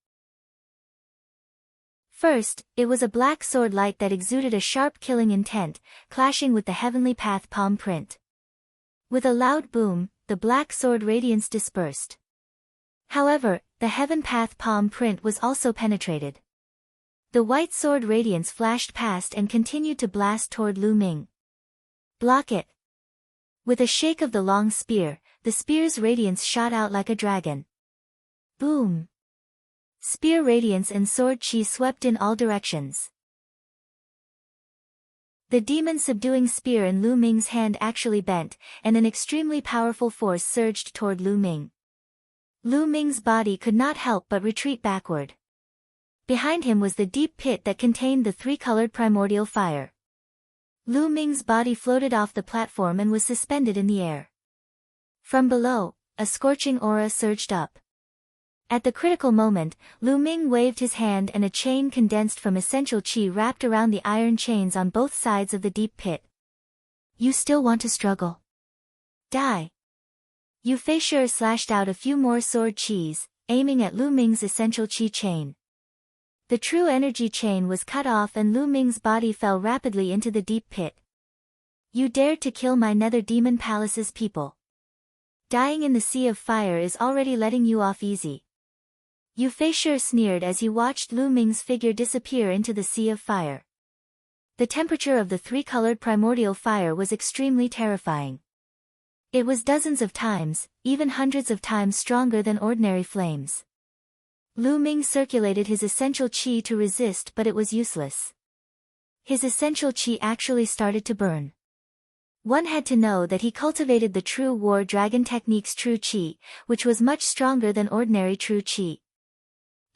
First, it was a black sword light that exuded a sharp killing intent, clashing with the Heavenly Path palm print. With a loud boom, the black sword radiance dispersed. However, the Heaven Path palm print was also penetrated. The white sword radiance flashed past and continued to blast toward Lu Ming. Block it! With a shake of the long spear, the spear's radiance shot out like a dragon. Boom! Spear radiance and sword chi swept in all directions. The demon-subduing spear in Lu Ming's hand actually bent, and an extremely powerful force surged toward Lu Ming. Lu Ming's body could not help but retreat backward. Behind him was the deep pit that contained the 3-colored primordial fire. Lu Ming's body floated off the platform and was suspended in the air. From below, a scorching aura surged up. At the critical moment, Lu Ming waved his hand and a chain condensed from essential chi wrapped around the iron chains on both sides of the deep pit. You still want to struggle? Die! Yu Feisher slashed out a few more sword chis, aiming at Lu Ming's essential chi chain. The true energy chain was cut off and Lu Ming's body fell rapidly into the deep pit. You dared to kill my Nether Demon Palace's people. Dying in the sea of fire is already letting you off easy. Yu Feisher sneered as he watched Lu Ming's figure disappear into the sea of fire. The temperature of the 3-colored primordial fire was extremely terrifying. It was dozens of times, even hundreds of times stronger than ordinary flames. Lu Ming circulated his essential chi to resist, but it was useless. His essential chi actually started to burn. One had to know that he cultivated the true war dragon technique's true chi, which was much stronger than ordinary true chi.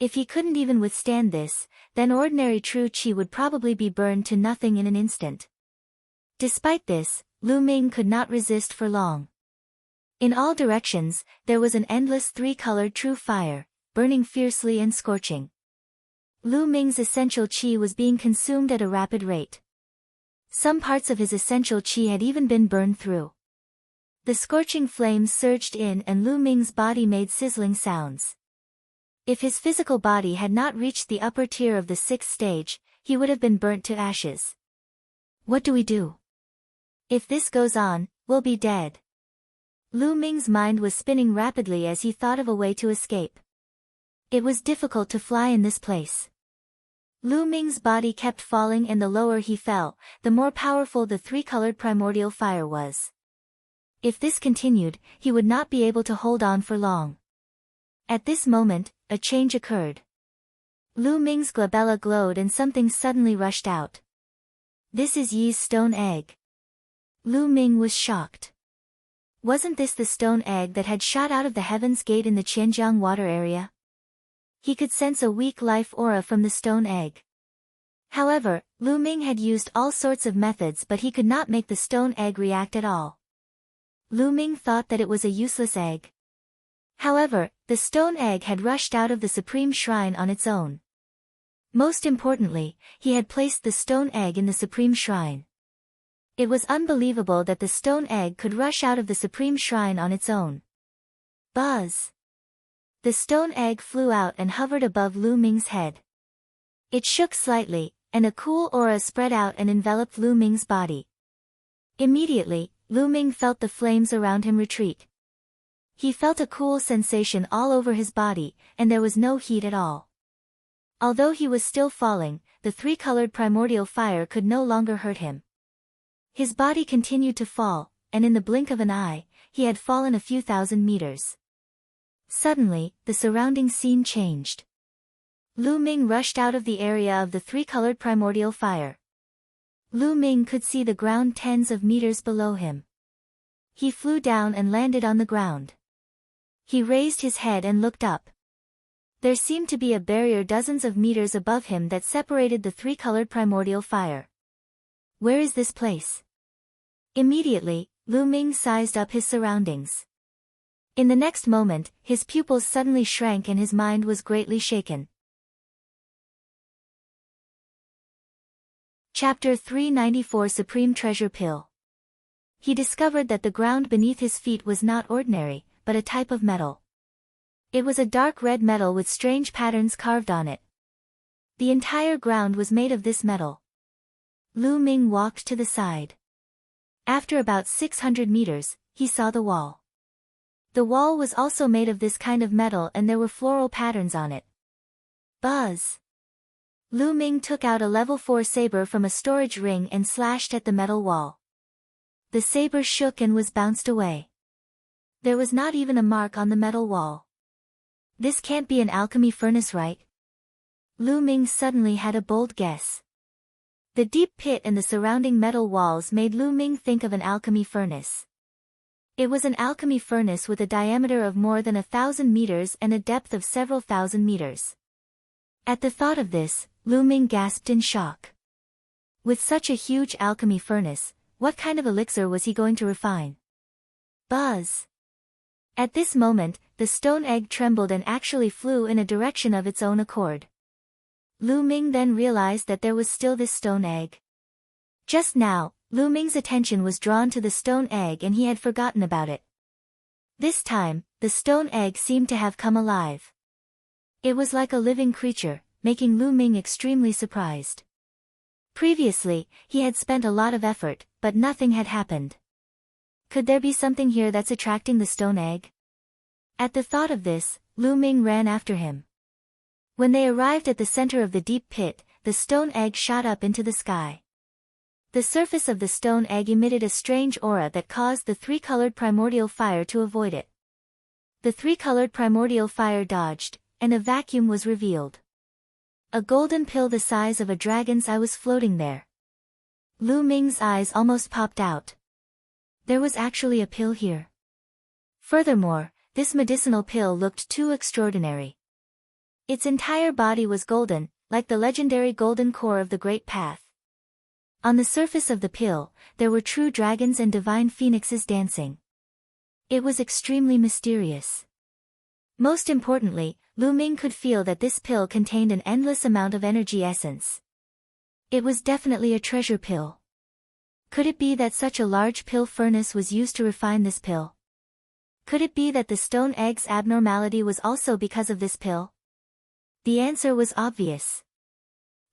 If he couldn't even withstand this, then ordinary true chi would probably be burned to nothing in an instant. Despite this, Lu Ming could not resist for long. In all directions, there was an endless 3-colored true fire, burning fiercely and scorching. Lu Ming's essential chi was being consumed at a rapid rate. Some parts of his essential chi had even been burned through. The scorching flames surged in and Lu Ming's body made sizzling sounds. If his physical body had not reached the upper tier of the 6th stage, he would have been burnt to ashes. What do we do? If this goes on, we'll be dead. Lu Ming's mind was spinning rapidly as he thought of a way to escape. It was difficult to fly in this place. Lu Ming's body kept falling and the lower he fell, the more powerful the 3-colored primordial fire was. If this continued, he would not be able to hold on for long. At this moment, a change occurred. Lu Ming's glabella glowed and something suddenly rushed out. This is Yi's stone egg. Lu Ming was shocked. Wasn't this the stone egg that had shot out of the Heaven's Gate in the Qianjiang water area? He could sense a weak life aura from the stone egg. However, Lu Ming had used all sorts of methods but he could not make the stone egg react at all. Lu Ming thought that it was a useless egg. However, the stone egg had rushed out of the Supreme Shrine on its own. Most importantly, he had placed the stone egg in the Supreme Shrine. It was unbelievable that the stone egg could rush out of the supreme shrine on its own. Buzz! The stone egg flew out and hovered above Lu Ming's head. It shook slightly, and a cool aura spread out and enveloped Lu Ming's body. Immediately, Lu Ming felt the flames around him retreat. He felt a cool sensation all over his body, and there was no heat at all. Although he was still falling, the three-colored primordial fire could no longer hurt him. His body continued to fall, and in the blink of an eye, he had fallen a few thousand meters. Suddenly, the surrounding scene changed. Lu Ming rushed out of the area of the three-colored primordial fire. Lu Ming could see the ground tens of meters below him. He flew down and landed on the ground. He raised his head and looked up. There seemed to be a barrier dozens of meters above him that separated the three-colored primordial fire. Where is this place? Immediately, Lu Ming sized up his surroundings. In the next moment, his pupils suddenly shrank and his mind was greatly shaken. Chapter 394 Supreme Treasure Pill. He discovered that the ground beneath his feet was not ordinary, but a type of metal. It was a dark red metal with strange patterns carved on it. The entire ground was made of this metal. Lu Ming walked to the side. After about 600 meters, he saw the wall. The wall was also made of this kind of metal and there were floral patterns on it. Buzz! Lu Ming took out a level 4 saber from a storage ring and slashed at the metal wall. The saber shook and was bounced away. There was not even a mark on the metal wall. This can't be an alchemy furnace, right? Lu Ming suddenly had a bold guess. The deep pit and the surrounding metal walls made Lu Ming think of an alchemy furnace. It was an alchemy furnace with a diameter of more than 1,000 meters and a depth of several thousand meters. At the thought of this, Lu Ming gasped in shock. With such a huge alchemy furnace, what kind of elixir was he going to refine? Buzz! At this moment, the stone egg trembled and actually flew in a direction of its own accord. Lu Ming then realized that there was still this stone egg. Just now, Lu Ming's attention was drawn to the stone egg and he had forgotten about it. This time, the stone egg seemed to have come alive. It was like a living creature, making Lu Ming extremely surprised. Previously, he had spent a lot of effort, but nothing had happened. Could there be something here that's attracting the stone egg? At the thought of this, Lu Ming ran after him. When they arrived at the center of the deep pit, the stone egg shot up into the sky. The surface of the stone egg emitted a strange aura that caused the three-colored primordial fire to avoid it. The three-colored primordial fire dodged, and a vacuum was revealed. A golden pill the size of a dragon's eye was floating there. Lu Ming's eyes almost popped out. There was actually a pill here. Furthermore, this medicinal pill looked too extraordinary. Its entire body was golden, like the legendary golden core of the Great Path. On the surface of the pill, there were true dragons and divine phoenixes dancing. It was extremely mysterious. Most importantly, Lu Ming could feel that this pill contained an endless amount of energy essence. It was definitely a treasure pill. Could it be that such a large pill furnace was used to refine this pill? Could it be that the stone egg's abnormality was also because of this pill? The answer was obvious.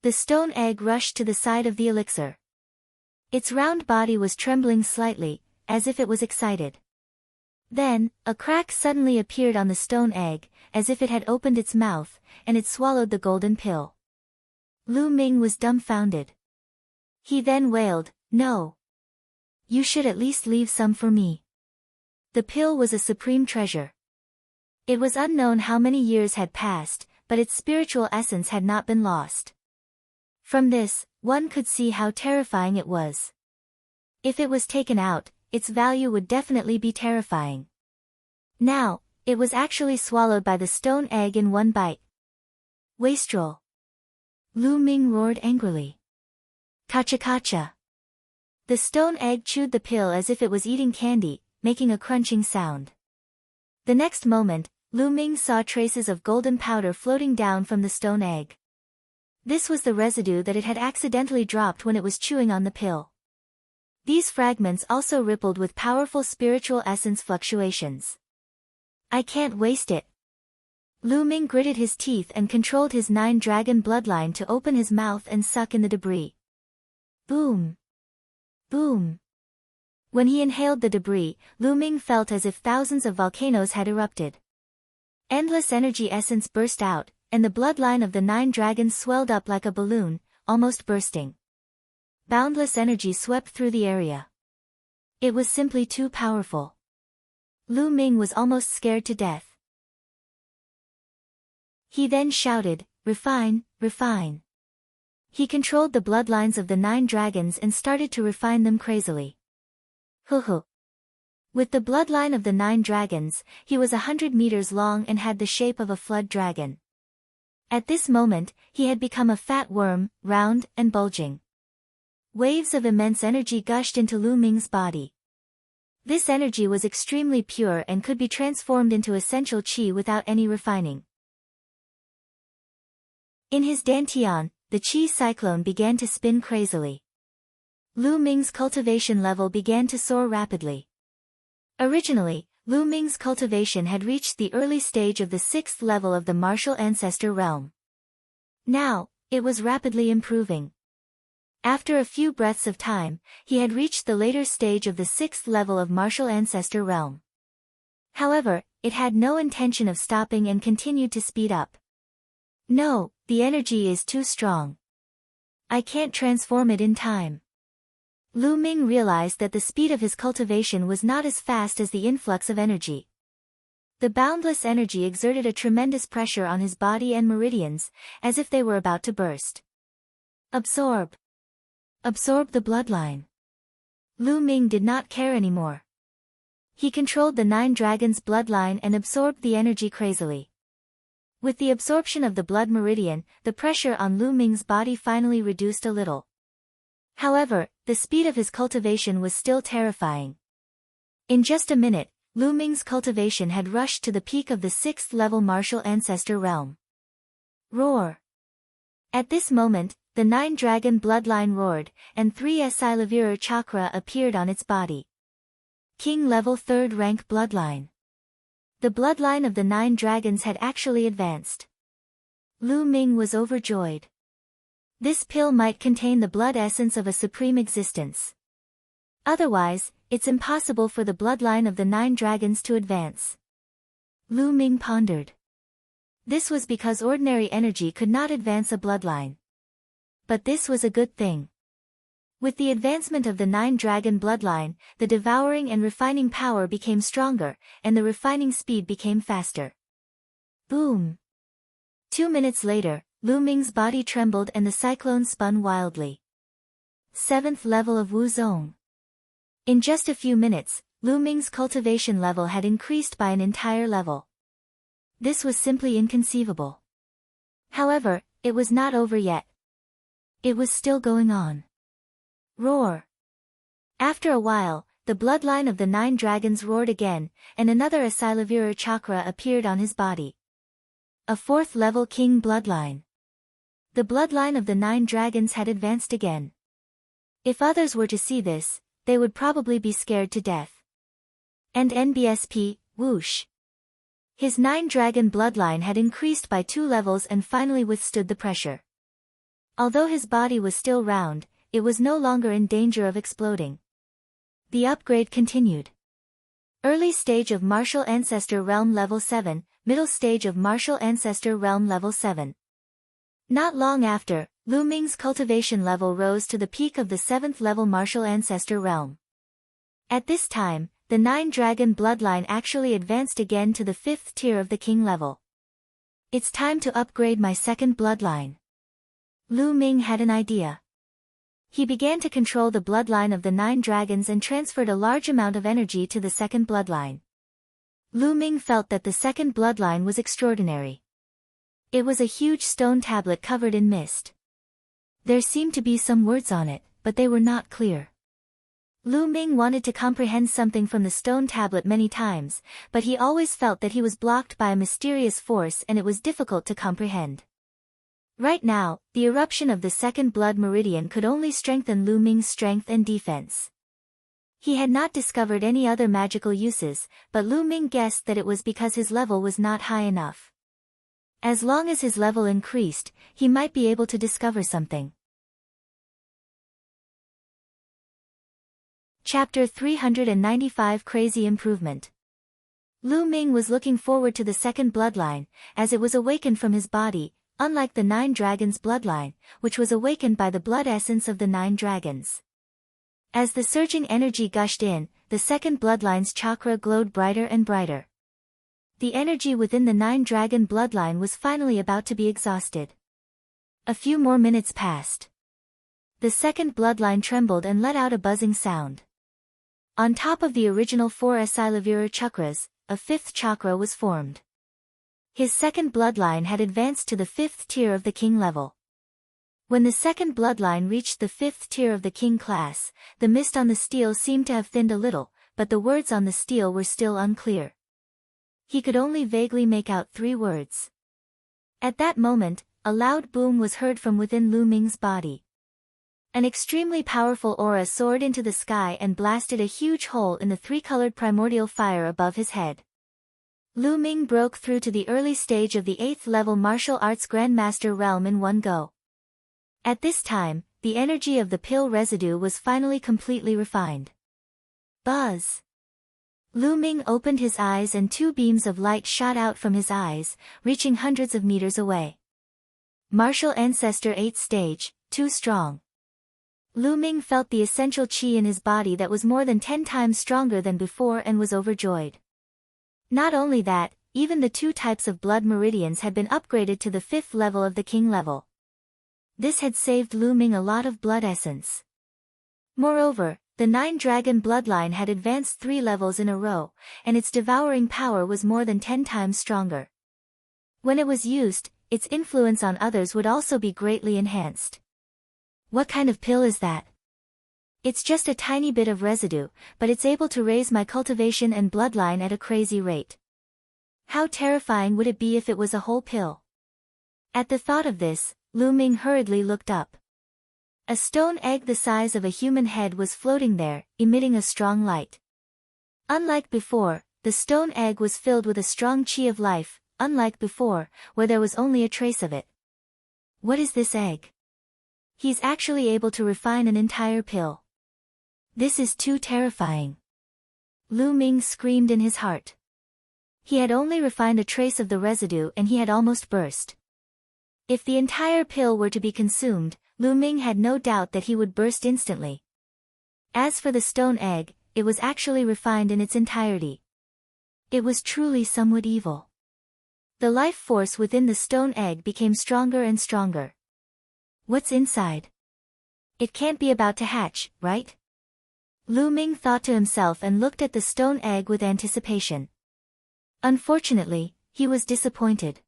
The stone egg rushed to the side of the elixir. Its round body was trembling slightly, as if it was excited. Then, a crack suddenly appeared on the stone egg, as if it had opened its mouth, and it swallowed the golden pill. Lu Ming was dumbfounded. He then wailed, "No! You should at least leave some for me." The pill was a supreme treasure. It was unknown how many years had passed, but its spiritual essence had not been lost. From this, one could see how terrifying it was. If it was taken out, its value would definitely be terrifying. Now, it was actually swallowed by the stone egg in one bite. Wastrel! Lu Ming roared angrily. Kacha-kacha! The stone egg chewed the pill as if it was eating candy, making a crunching sound. The next moment, Lu Ming saw traces of golden powder floating down from the stone egg. This was the residue that it had accidentally dropped when it was chewing on the pill. These fragments also rippled with powerful spiritual essence fluctuations. I can't waste it. Lu Ming gritted his teeth and controlled his 9-dragon bloodline to open his mouth and suck in the debris. Boom! Boom! When he inhaled the debris, Lu Ming felt as if thousands of volcanoes had erupted. Endless energy essence burst out, and the bloodline of the 9 dragons swelled up like a balloon, almost bursting. Boundless energy swept through the area. It was simply too powerful. Lu Ming was almost scared to death. He then shouted, "Refine, refine." He controlled the bloodlines of the 9 dragons and started to refine them crazily. Hoo. With the bloodline of the 9 dragons, he was 100 meters long and had the shape of a flood dragon. At this moment, he had become a fat worm, round and bulging. Waves of immense energy gushed into Lu Ming's body. This energy was extremely pure and could be transformed into essential qi without any refining. In his dantian, the qi cyclone began to spin crazily. Lu Ming's cultivation level began to soar rapidly. Originally, Lu Ming's cultivation had reached the early stage of the 6th level of the martial ancestor realm. Now, it was rapidly improving. After a few breaths of time, he had reached the later stage of the 6th level of martial ancestor realm. However, it had no intention of stopping and continued to speed up. No, the energy is too strong. I can't transform it in time. Lu Ming realized that the speed of his cultivation was not as fast as the influx of energy. The boundless energy exerted a tremendous pressure on his body and meridians, as if they were about to burst. Absorb. Absorb the bloodline. Lu Ming did not care anymore. He controlled the 9 dragons' bloodline and absorbed the energy crazily. With the absorption of the blood meridian, the pressure on Lu Ming's body finally reduced a little. However, the speed of his cultivation was still terrifying. In just a minute, Lu Ming's cultivation had rushed to the peak of the 6th level martial ancestor realm. Roar! At this moment, the 9-dragon bloodline roared, and 3 Silavira chakra appeared on its body. King level 3rd rank bloodline. The bloodline of the 9 dragons had actually advanced. Lu Ming was overjoyed. This pill might contain the blood essence of a supreme existence. Otherwise, it's impossible for the bloodline of the 9 dragons to advance. Lu Ming pondered. This was because ordinary energy could not advance a bloodline. But this was a good thing. With the advancement of the 9-dragon bloodline, the devouring and refining power became stronger, and the refining speed became faster. Boom! 2 minutes later, Lu Ming's body trembled and the cyclone spun wildly. 7th level of Wu Zong. In just a few minutes, Lu Ming's cultivation level had increased by an entire level. This was simply inconceivable. However, it was not over yet. It was still going on. Roar! After a while, the bloodline of the 9 dragons roared again, and another Silavira chakra appeared on his body. A 4th level king bloodline. The bloodline of the 9 dragons had advanced again. If others were to see this, they would probably be scared to death. And NBSP, whoosh! His 9-dragon bloodline had increased by 2 levels and finally withstood the pressure. Although his body was still round, it was no longer in danger of exploding. The upgrade continued. Early stage of martial ancestor realm level 7, middle stage of martial ancestor realm level 7. Not long after, Lu Ming's cultivation level rose to the peak of the 7th level martial ancestor realm. At this time, the 9-dragon bloodline actually advanced again to the 5th tier of the king level. It's time to upgrade my 2nd bloodline. Lu Ming had an idea. He began to control the bloodline of the 9 dragons and transferred a large amount of energy to the 2nd bloodline. Lu Ming felt that the 2nd bloodline was extraordinary. It was a huge stone tablet covered in mist. There seemed to be some words on it, but they were not clear. Lu Ming wanted to comprehend something from the stone tablet many times, but he always felt that he was blocked by a mysterious force and it was difficult to comprehend. Right now, the eruption of the 2nd blood meridian could only strengthen Lu Ming's strength and defense. He had not discovered any other magical uses, but Lu Ming guessed that it was because his level was not high enough. As long as his level increased, he might be able to discover something. Chapter 395 Crazy Improvement. Lu Ming was looking forward to the second bloodline, as it was awakened from his body, unlike the 9 dragons' bloodline, which was awakened by the blood essence of the 9 dragons. As the surging energy gushed in, the second bloodline's chakra glowed brighter and brighter. The energy within the 9 dragon bloodline was finally about to be exhausted. A few more minutes passed. The second bloodline trembled and let out a buzzing sound. On top of the original 4 Asilavira chakras, a 5th chakra was formed. His second bloodline had advanced to the 5th tier of the king level. When the second bloodline reached the 5th tier of the king class, the mist on the steel seemed to have thinned a little, but the words on the steel were still unclear. He could only vaguely make out 3 words. At that moment, a loud boom was heard from within Lu Ming's body. An extremely powerful aura soared into the sky and blasted a huge hole in the 3-colored primordial fire above his head. Lu Ming broke through to the early stage of the 8th level martial arts grandmaster realm in one go. At this time, the energy of the pill residue was finally completely refined. Buzz! Lu Ming opened his eyes and 2 beams of light shot out from his eyes, reaching hundreds of meters away. Martial Ancestor 8th stage, too strong. Lu Ming felt the essential qi in his body that was more than 10 times stronger than before and was overjoyed. Not only that, even the 2 types of blood meridians had been upgraded to the 5th level of the king level. This had saved Lu Ming a lot of blood essence. Moreover, the 9 dragon bloodline had advanced 3 levels in a row, and its devouring power was more than 10 times stronger. When it was used, its influence on others would also be greatly enhanced. What kind of pill is that? It's just a tiny bit of residue, but it's able to raise my cultivation and bloodline at a crazy rate. How terrifying would it be if it was a whole pill? At the thought of this, Lu Ming hurriedly looked up. A stone egg the size of a human head was floating there, emitting a strong light. Unlike before, the stone egg was filled with a strong qi of life, unlike before, where there was only a trace of it. What is this egg? He's actually able to refine an entire pill. This is too terrifying. Lu Ming screamed in his heart. He had only refined a trace of the residue and he had almost burst. If the entire pill were to be consumed, Lu Ming had no doubt that he would burst instantly. As for the stone egg, it was actually refined in its entirety. It was truly somewhat evil. The life force within the stone egg became stronger and stronger. What's inside? It can't be about to hatch, right? Lu Ming thought to himself and looked at the stone egg with anticipation. Unfortunately, he was disappointed.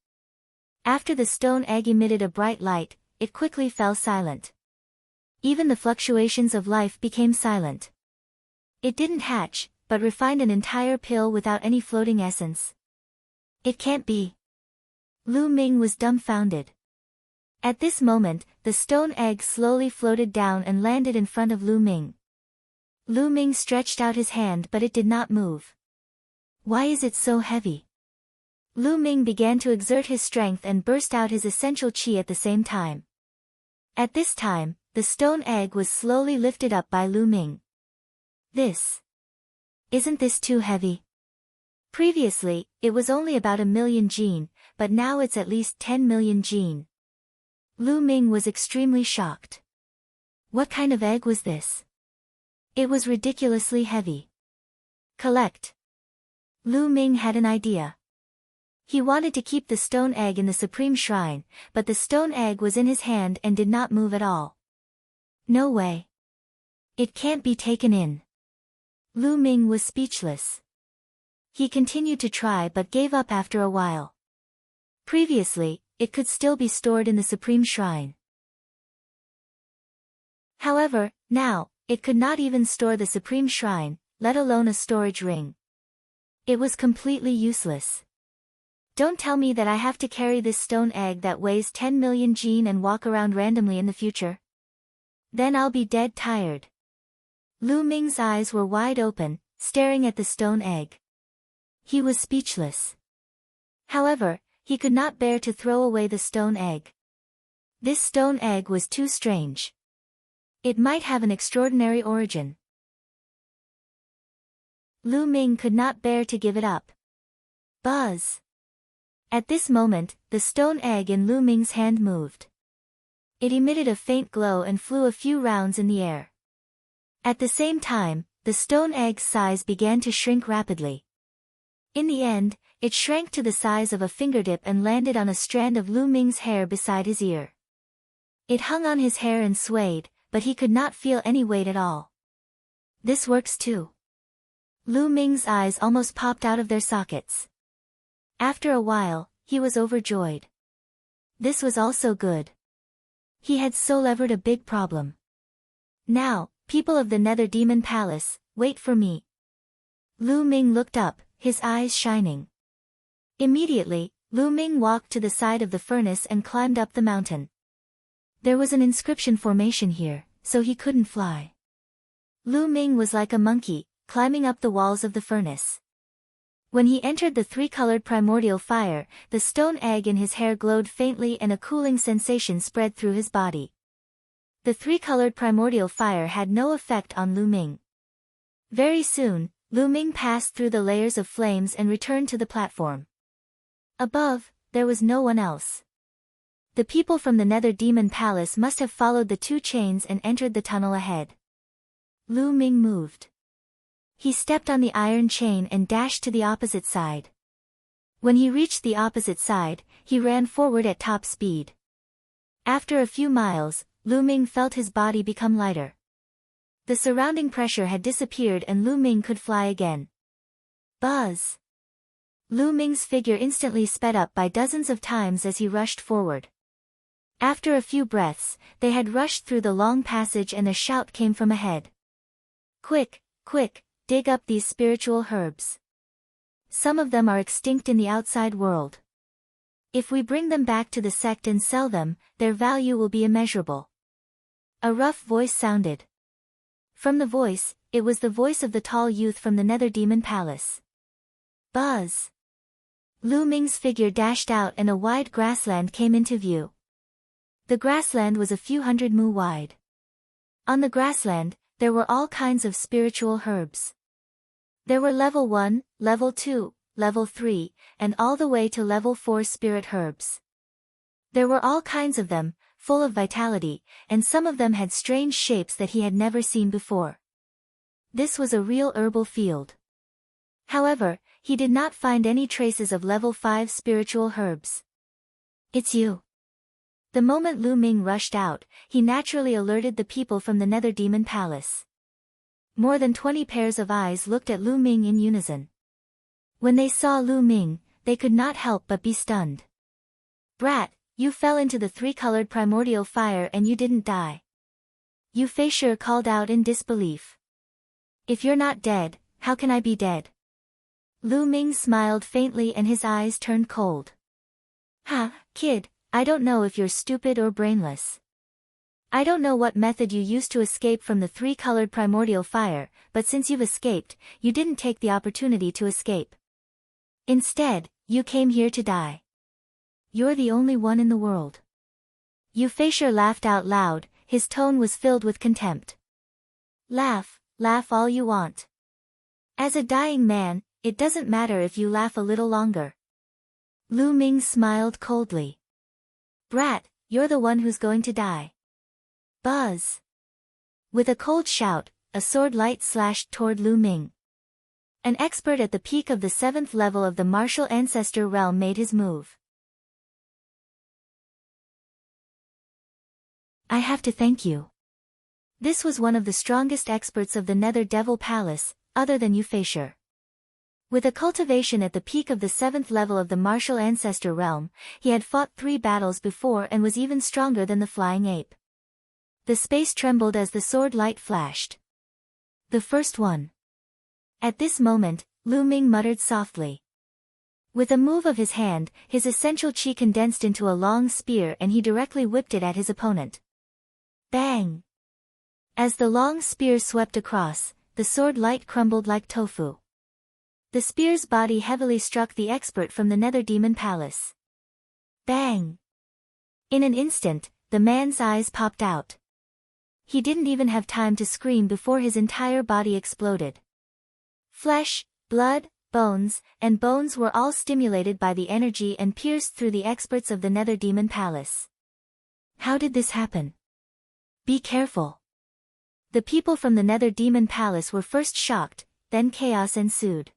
After the stone egg emitted a bright light, it quickly fell silent. Even the fluctuations of life became silent. It didn't hatch, but refined an entire pill without any floating essence. It can't be. Lu Ming was dumbfounded. At this moment, the stone egg slowly floated down and landed in front of Lu Ming. Lu Ming stretched out his hand but it did not move. Why is it so heavy? Lu Ming began to exert his strength and burst out his essential qi at the same time. At this time, the stone egg was slowly lifted up by Lu Ming. Isn't this too heavy? Previously, it was only about 1 million gene, but now it's at least 10 million gene. Lu Ming was extremely shocked. What kind of egg was this? It was ridiculously heavy. Collect. Lu Ming had an idea. He wanted to keep the stone egg in the supreme shrine, but the stone egg was in his hand and did not move at all. No way. It can't be taken in. Lu Ming was speechless. He continued to try but gave up after a while. Previously, it could still be stored in the supreme shrine. However, now, it could not even store the supreme shrine, let alone a storage ring. It was completely useless. Don't tell me that I have to carry this stone egg that weighs 10 million gene and walk around randomly in the future. Then I'll be dead tired. Lu Ming's eyes were wide open, staring at the stone egg. He was speechless. However, he could not bear to throw away the stone egg. This stone egg was too strange. It might have an extraordinary origin. Lu Ming could not bear to give it up. Buzz! At this moment, the stone egg in Lu Ming's hand moved. It emitted a faint glow and flew a few rounds in the air. At the same time, the stone egg's size began to shrink rapidly. In the end, it shrank to the size of a fingertip and landed on a strand of Lu Ming's hair beside his ear. It hung on his hair and swayed, but he could not feel any weight at all. This works too. Lu Ming's eyes almost popped out of their sockets. After a while, he was overjoyed. This was also good. He had solved a big problem. Now, people of the Nether Demon Palace, wait for me. Lu Ming looked up, his eyes shining. Immediately, Lu Ming walked to the side of the furnace and climbed up the mountain. There was an inscription formation here, so he couldn't fly. Lu Ming was like a monkey, climbing up the walls of the furnace. When he entered the three-colored primordial fire, the stone egg in his hair glowed faintly and a cooling sensation spread through his body. The three-colored primordial fire had no effect on Lu Ming. Very soon, Lu Ming passed through the layers of flames and returned to the platform. Above, there was no one else. The people from the Nether Demon Palace must have followed the two chains and entered the tunnel ahead. Lu Ming moved. He stepped on the iron chain and dashed to the opposite side. When he reached the opposite side, he ran forward at top speed. After a few miles, Lu Ming felt his body become lighter. The surrounding pressure had disappeared and Lu Ming could fly again. Buzz! Lu Ming's figure instantly sped up by dozens of times as he rushed forward. After a few breaths, they had rushed through the long passage and a shout came from ahead. Quick, quick, dig up these spiritual herbs. Some of them are extinct in the outside world. If we bring them back to the sect and sell them, their value will be immeasurable. A rough voice sounded. From the voice, it was the voice of the tall youth from the Nether Demon Palace. Buzz! Lu Ming's figure dashed out and a wide grassland came into view. The grassland was a few hundred mu wide. On the grassland, there were all kinds of spiritual herbs. There were level 1, level 2, level 3, and all the way to level 4 spirit herbs. There were all kinds of them, full of vitality, and some of them had strange shapes that he had never seen before. This was a real herbal field. However, he did not find any traces of level 5 spiritual herbs. It's you. The moment Lu Ming rushed out, he naturally alerted the people from the Nether Demon Palace. More than 20 pairs of eyes looked at Lu Ming in unison. When they saw Lu Ming, they could not help but be stunned. Brat, you fell into the three-colored primordial fire and you didn't die. Yu Feisher called out in disbelief. If you're not dead, how can I be dead? Lu Ming smiled faintly and his eyes turned cold. Ha, kid, I don't know if you're stupid or brainless. I don't know what method you used to escape from the three-colored primordial fire, but since you've escaped, you didn't take the opportunity to escape. Instead, you came here to die. You're the only one in the world. Yu Feisher laughed out loud, his tone was filled with contempt. Laugh, laugh all you want. As a dying man, it doesn't matter if you laugh a little longer. Lu Ming smiled coldly. Brat, you're the one who's going to die. Buzz! With a cold shout, a sword light slashed toward Lu Ming. An expert at the peak of the 7th level of the martial ancestor realm made his move. I have to thank you. This was one of the strongest experts of the Nether Devil Palace, other than Yu Feisher. With a cultivation at the peak of the 7th level of the martial ancestor realm, he had fought 3 battles before and was even stronger than the flying ape. The space trembled as the sword light flashed. The first one. At this moment, Lu Ming muttered softly. With a move of his hand, his essential chi condensed into a long spear and he directly whipped it at his opponent. Bang! As the long spear swept across, the sword light crumbled like tofu. The spear's body heavily struck the expert from the Nether Demon Palace. Bang! In an instant, the man's eyes popped out. He didn't even have time to scream before his entire body exploded. Flesh, blood, bones, and bones were all stimulated by the energy and pierced through the experts of the Nether Demon Palace. How did this happen? Be careful. The people from the Nether Demon Palace were first shocked, then chaos ensued.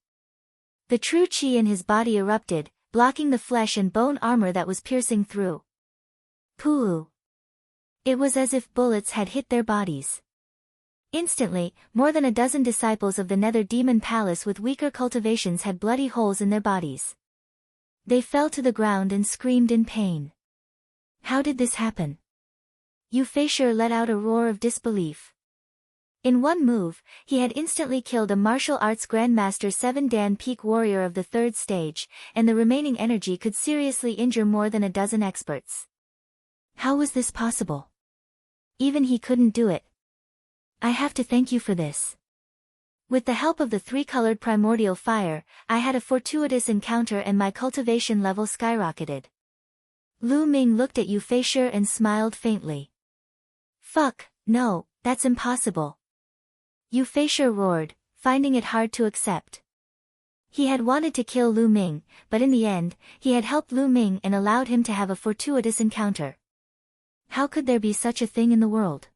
The true chi in his body erupted, blocking the flesh and bone armor that was piercing through. Pooh! It was as if bullets had hit their bodies. Instantly, more than a dozen disciples of the Nether Demon Palace with weaker cultivations had bloody holes in their bodies. They fell to the ground and screamed in pain. How did this happen? Euphasure let out a roar of disbelief. In one move, he had instantly killed a martial arts grandmaster 7-dan peak warrior of the 3rd stage, and the remaining energy could seriously injure more than a dozen experts. How was this possible? Even he couldn't do it. I have to thank you for this. With the help of the 3-colored primordial fire, I had a fortuitous encounter and my cultivation level skyrocketed. Lu Ming looked at Euphasure and smiled faintly. Fuck, no, that's impossible. Euphasure roared, finding it hard to accept. He had wanted to kill Lu Ming, but in the end, he had helped Lu Ming and allowed him to have a fortuitous encounter. How could there be such a thing in the world?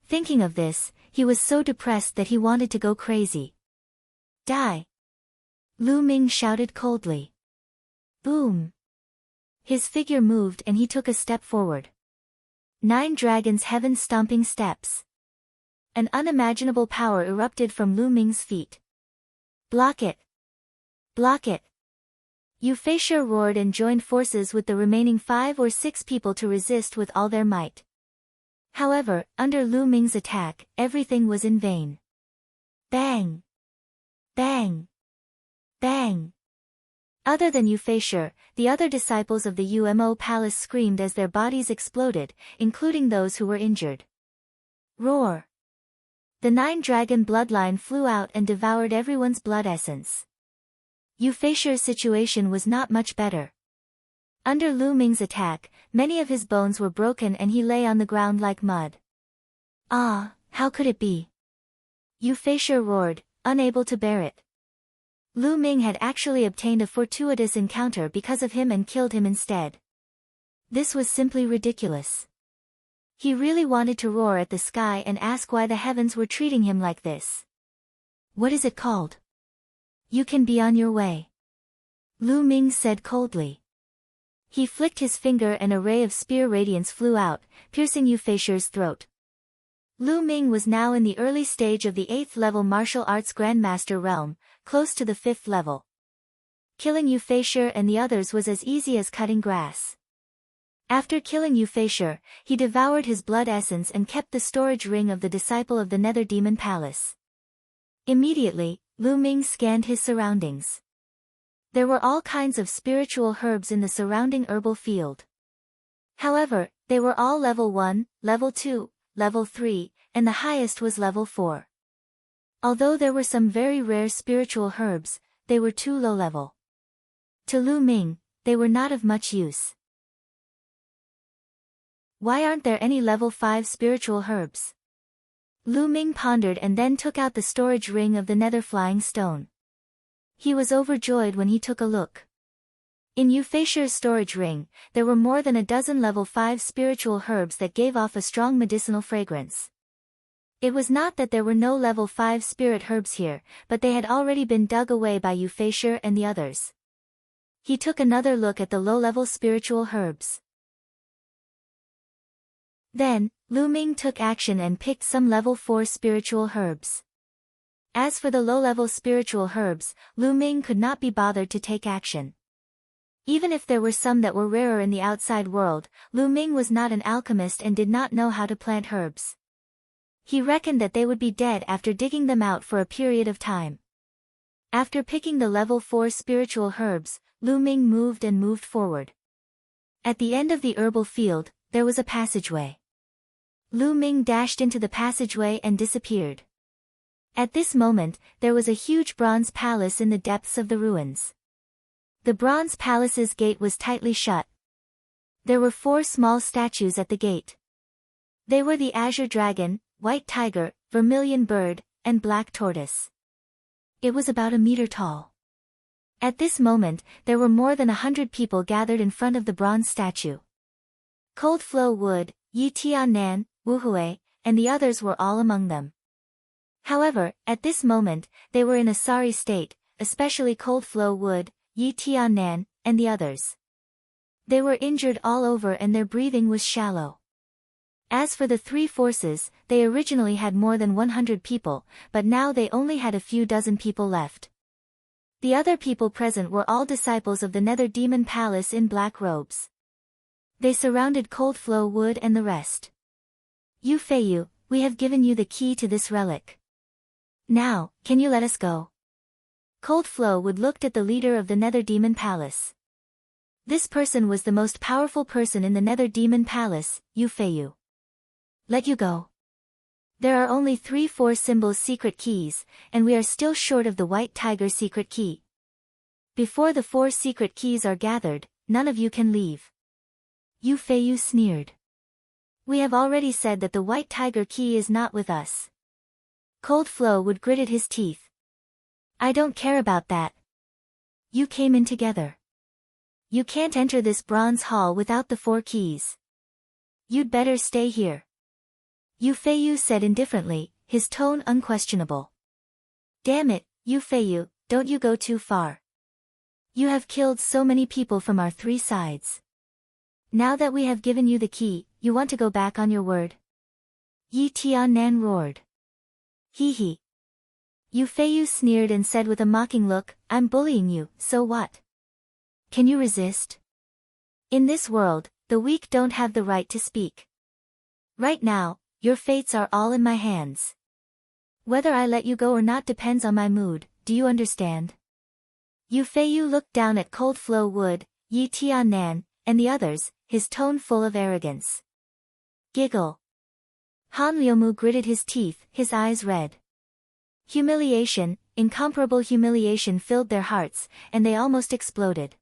Thinking of this, he was so depressed that he wanted to go crazy. Die! Lu Ming shouted coldly. Boom! His figure moved and he took a step forward. 9 dragons heaven-stomping steps. An unimaginable power erupted from Lu Ming's feet. Block it! Block it! Euphasure roared and joined forces with the remaining 5 or 6 people to resist with all their might. However, under Lu Ming's attack, everything was in vain. Bang! Bang! Bang! Other than Euphasure, the other disciples of the UMO Palace screamed as their bodies exploded, including those who were injured. Roar! The 9-dragon bloodline flew out and devoured everyone's blood essence. Euphasure's situation was not much better. Under Lu Ming's attack, many of his bones were broken and he lay on the ground like mud. Ah, how could it be? Euphasure roared, unable to bear it. Lu Ming had actually obtained a fortuitous encounter because of him and killed him instead. This was simply ridiculous. He really wanted to roar at the sky and ask why the heavens were treating him like this. What is it called? You can be on your way. Lu Ming said coldly. He flicked his finger and a ray of spear radiance flew out, piercing Euphasure's throat. Lu Ming was now in the early stage of the 8th level martial arts grandmaster realm, close to the 5th level. Killing Euphasure and the others was as easy as cutting grass. After killing Euphasure, he devoured his blood essence and kept the storage ring of the disciple of the Nether Demon Palace. Immediately, Lu Ming scanned his surroundings. There were all kinds of spiritual herbs in the surrounding herbal field. However, they were all level 1, level 2, level 3, and the highest was level 4. Although there were some very rare spiritual herbs, they were too low level. To Lu Ming, they were not of much use. Why aren't there any level 5 spiritual herbs? Lu Ming pondered and then took out the storage ring of the nether flying stone. He was overjoyed when he took a look. In Euphasure's storage ring, there were more than a dozen level 5 spiritual herbs that gave off a strong medicinal fragrance. It was not that there were no level 5 spirit herbs here, but they had already been dug away by Euphasure and the others. He took another look at the low-level spiritual herbs. Then, Lu Ming took action and picked some level 4 spiritual herbs. As for the low-level spiritual herbs, Lu Ming could not be bothered to take action. Even if there were some that were rarer in the outside world, Lu Ming was not an alchemist and did not know how to plant herbs. He reckoned that they would be dead after digging them out for a period of time. After picking the level 4 spiritual herbs, Lu Ming moved and moved forward. At the end of the herbal field, there was a passageway. Lu Ming dashed into the passageway and disappeared. At this moment, there was a huge bronze palace in the depths of the ruins. The bronze palace's gate was tightly shut. There were 4 small statues at the gate. They were the azure dragon, white tiger, vermilion bird, and black tortoise. It was about a meter tall. At this moment, there were more than 100 people gathered in front of the bronze statue. Cold Flow Wood, Yi Tiannan, Wu Hui, and the others were all among them. However, at this moment, they were in a sorry state, especially Cold Flow Wood, Yi Tiannan, and the others. They were injured all over and their breathing was shallow. As for the 3 forces, they originally had more than 100 people, but now they only had a few dozen people left. The other people present were all disciples of the Nether Demon Palace in black robes. They surrounded Cold Flow Wood and the rest. Yu Feiyu, we have given you the key to this relic. Now, can you let us go? Cold Flow Wood looked at the leader of the Nether Demon Palace. This person was the most powerful person in the Nether Demon Palace, Yu Feiyu. Let you go. There are only 3 4 symbols secret keys, and we are still short of the White Tiger secret key. Before the 4 secret keys are gathered, none of you can leave. Yu Feiyu sneered. We have already said that the White Tiger key is not with us. Cold Flow Wood gritted his teeth. I don't care about that. You came in together. You can't enter this bronze hall without the 4 keys. You'd better stay here. Yu Feiyu said indifferently, his tone unquestionable. Damn it, Yu Feiyu, don't you go too far. You have killed so many people from our 3 sides. Now that we have given you the key, you want to go back on your word? Yi Tiannan roared. Hee hee. Yu Feiyu sneered and said with a mocking look, I'm bullying you, so what? Can you resist? In this world, the weak don't have the right to speak. Right now, your fates are all in my hands. Whether I let you go or not depends on my mood, do you understand? Yu Feiyu looked down at Cold Flow Wood, Yi Tiannan, and the others, his tone full of arrogance. Giggle. Han Liumu gritted his teeth, his eyes red. Humiliation, incomparable humiliation filled their hearts, and they almost exploded.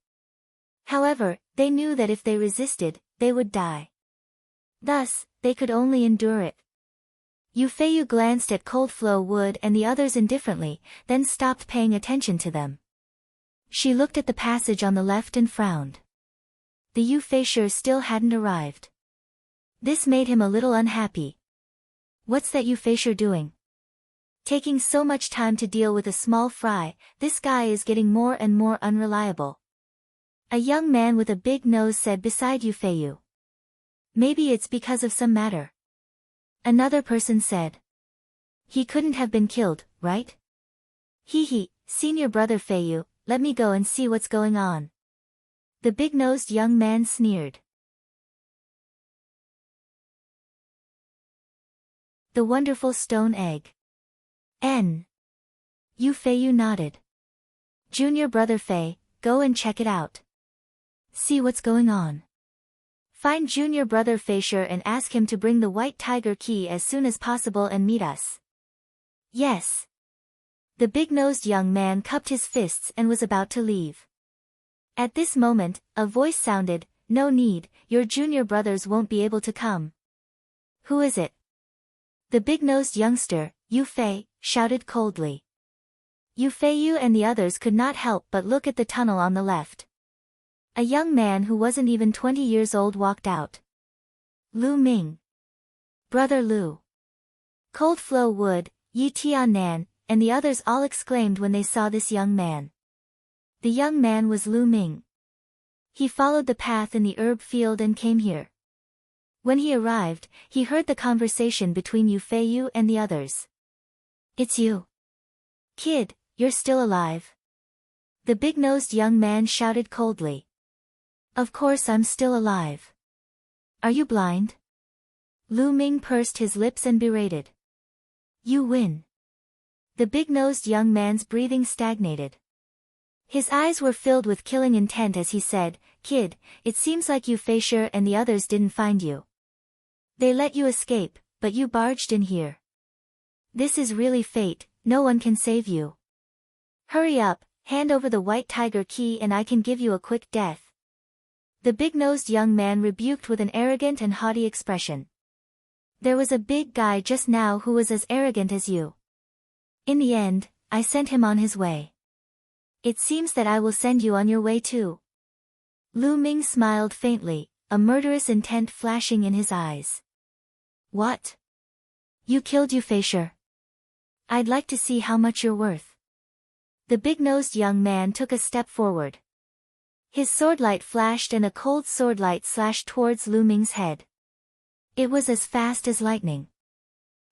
However, they knew that if they resisted, they would die. Thus, they could only endure it. Yu Feiyu glanced at Cold Flow Wood and the others indifferently, then stopped paying attention to them. She looked at the passage on the left and frowned. The Yu Feisher still hadn't arrived. This made him a little unhappy. What's that Yu Feisher doing? Taking so much time to deal with a small fry, this guy is getting more and more unreliable. A young man with a big nose said beside Yu Feiyu. Maybe it's because of some matter. Another person said. He couldn't have been killed, right? Hee hee, senior brother Feiyu, let me go and see what's going on. The big-nosed young man sneered. The Wonderful Stone Egg. N. Yu Feiyu nodded. Junior brother Fei, go and check it out. See what's going on. Find junior brother Feisher and ask him to bring the White Tiger key as soon as possible and meet us. Yes. The big-nosed young man cupped his fists and was about to leave. At this moment, a voice sounded, no need, your junior brothers won't be able to come. Who is it? The big-nosed youngster, Yu Fei, shouted coldly. Yu Feiyu and the others could not help but look at the tunnel on the left. A young man who wasn't even 20 years old walked out. Lu Ming. Brother Lu. Cold Flow Wood, Yi Tiannan, and the others all exclaimed when they saw this young man. The young man was Lu Ming. He followed the path in the herb field and came here. When he arrived, he heard the conversation between Yu Feiyu and the others. It's you. Kid, you're still alive. The big-nosed young man shouted coldly. Of course I'm still alive. Are you blind? Lu Ming pursed his lips and berated. You win. The big-nosed young man's breathing stagnated. His eyes were filled with killing intent as he said, Kid, it seems like Yu Feisher and the others didn't find you. They let you escape, but you barged in here. This is really fate, no one can save you. Hurry up, hand over the white tiger key and I can give you a quick death. The big-nosed young man rebuked with an arrogant and haughty expression. There was a big guy just now who was as arrogant as you. In the end, I sent him on his way. It seems that I will send you on your way too. Lu Ming smiled faintly, a murderous intent flashing in his eyes. What? You killed Yufei? I'd like to see how much you're worth. The big-nosed young man took a step forward. His swordlight flashed and a cold swordlight slashed towards Lu Ming's head. It was as fast as lightning.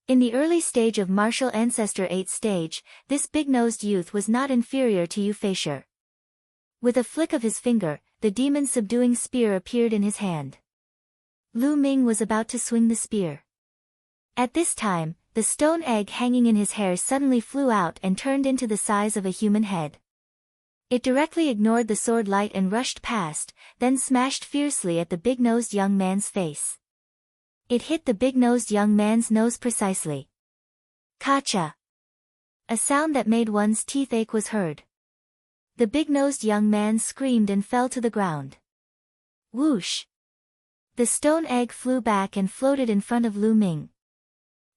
In the early stage of martial ancestor 8th stage, this big-nosed youth was not inferior to Yufei. With a flick of his finger, the demon-subduing spear appeared in his hand. Lu Ming was about to swing the spear. At this time, the stone egg hanging in his hair suddenly flew out and turned into the size of a human head. It directly ignored the sword light and rushed past, then smashed fiercely at the big-nosed young man's face. It hit the big-nosed young man's nose precisely. Kacha! A sound that made one's teeth ache was heard. The big-nosed young man screamed and fell to the ground. Whoosh! The stone egg flew back and floated in front of Lu Ming.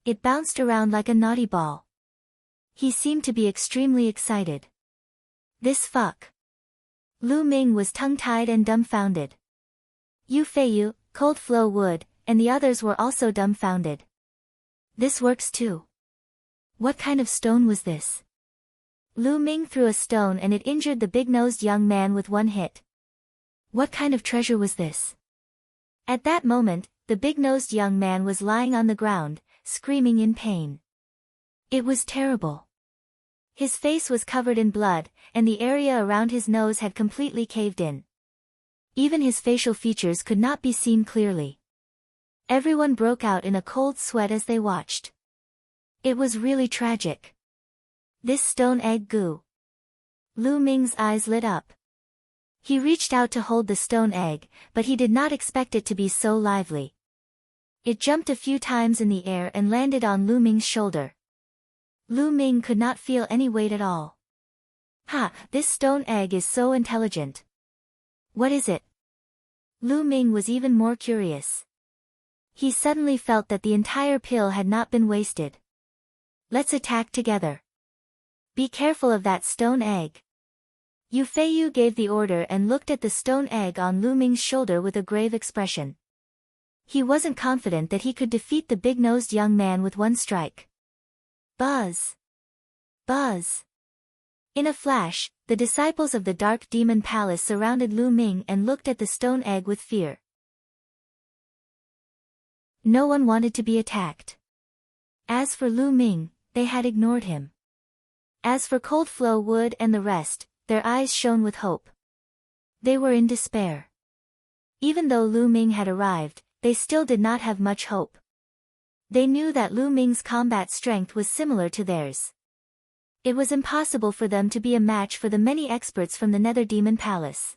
It bounced around like a naughty ball. He seemed to be extremely excited. This fuck. Lu Ming was tongue-tied and dumbfounded. Yufei, Cold Flow Wood, and the others were also dumbfounded. This works too. What kind of stone was this? Lu Ming threw a stone and it injured the big-nosed young man with one hit. What kind of treasure was this? At that moment, the big-nosed young man was lying on the ground, screaming in pain. It was terrible. His face was covered in blood, and the area around his nose had completely caved in. Even his facial features could not be seen clearly. Everyone broke out in a cold sweat as they watched. It was really tragic. This stone egg goo. Lu Ming's eyes lit up. He reached out to hold the stone egg, but he did not expect it to be so lively. It jumped a few times in the air and landed on Lu Ming's shoulder. Lu Ming could not feel any weight at all. Ha, this stone egg is so intelligent. What is it? Lu Ming was even more curious. He suddenly felt that the entire pill had not been wasted. Let's attack together. Be careful of that stone egg. Yufei gave the order and looked at the stone egg on Lu Ming's shoulder with a grave expression. He wasn't confident that he could defeat the big-nosed young man with one strike. Buzz! Buzz! In a flash, the disciples of the Dark Demon Palace surrounded Lu Ming and looked at the stone egg with fear. No one wanted to be attacked. As for Lu Ming, they had ignored him. As for Cold Flow Wood and the rest, their eyes shone with hope. They were in despair. Even though Lu Ming had arrived, they still did not have much hope. They knew that Lu Ming's combat strength was similar to theirs. It was impossible for them to be a match for the many experts from the Nether Demon Palace.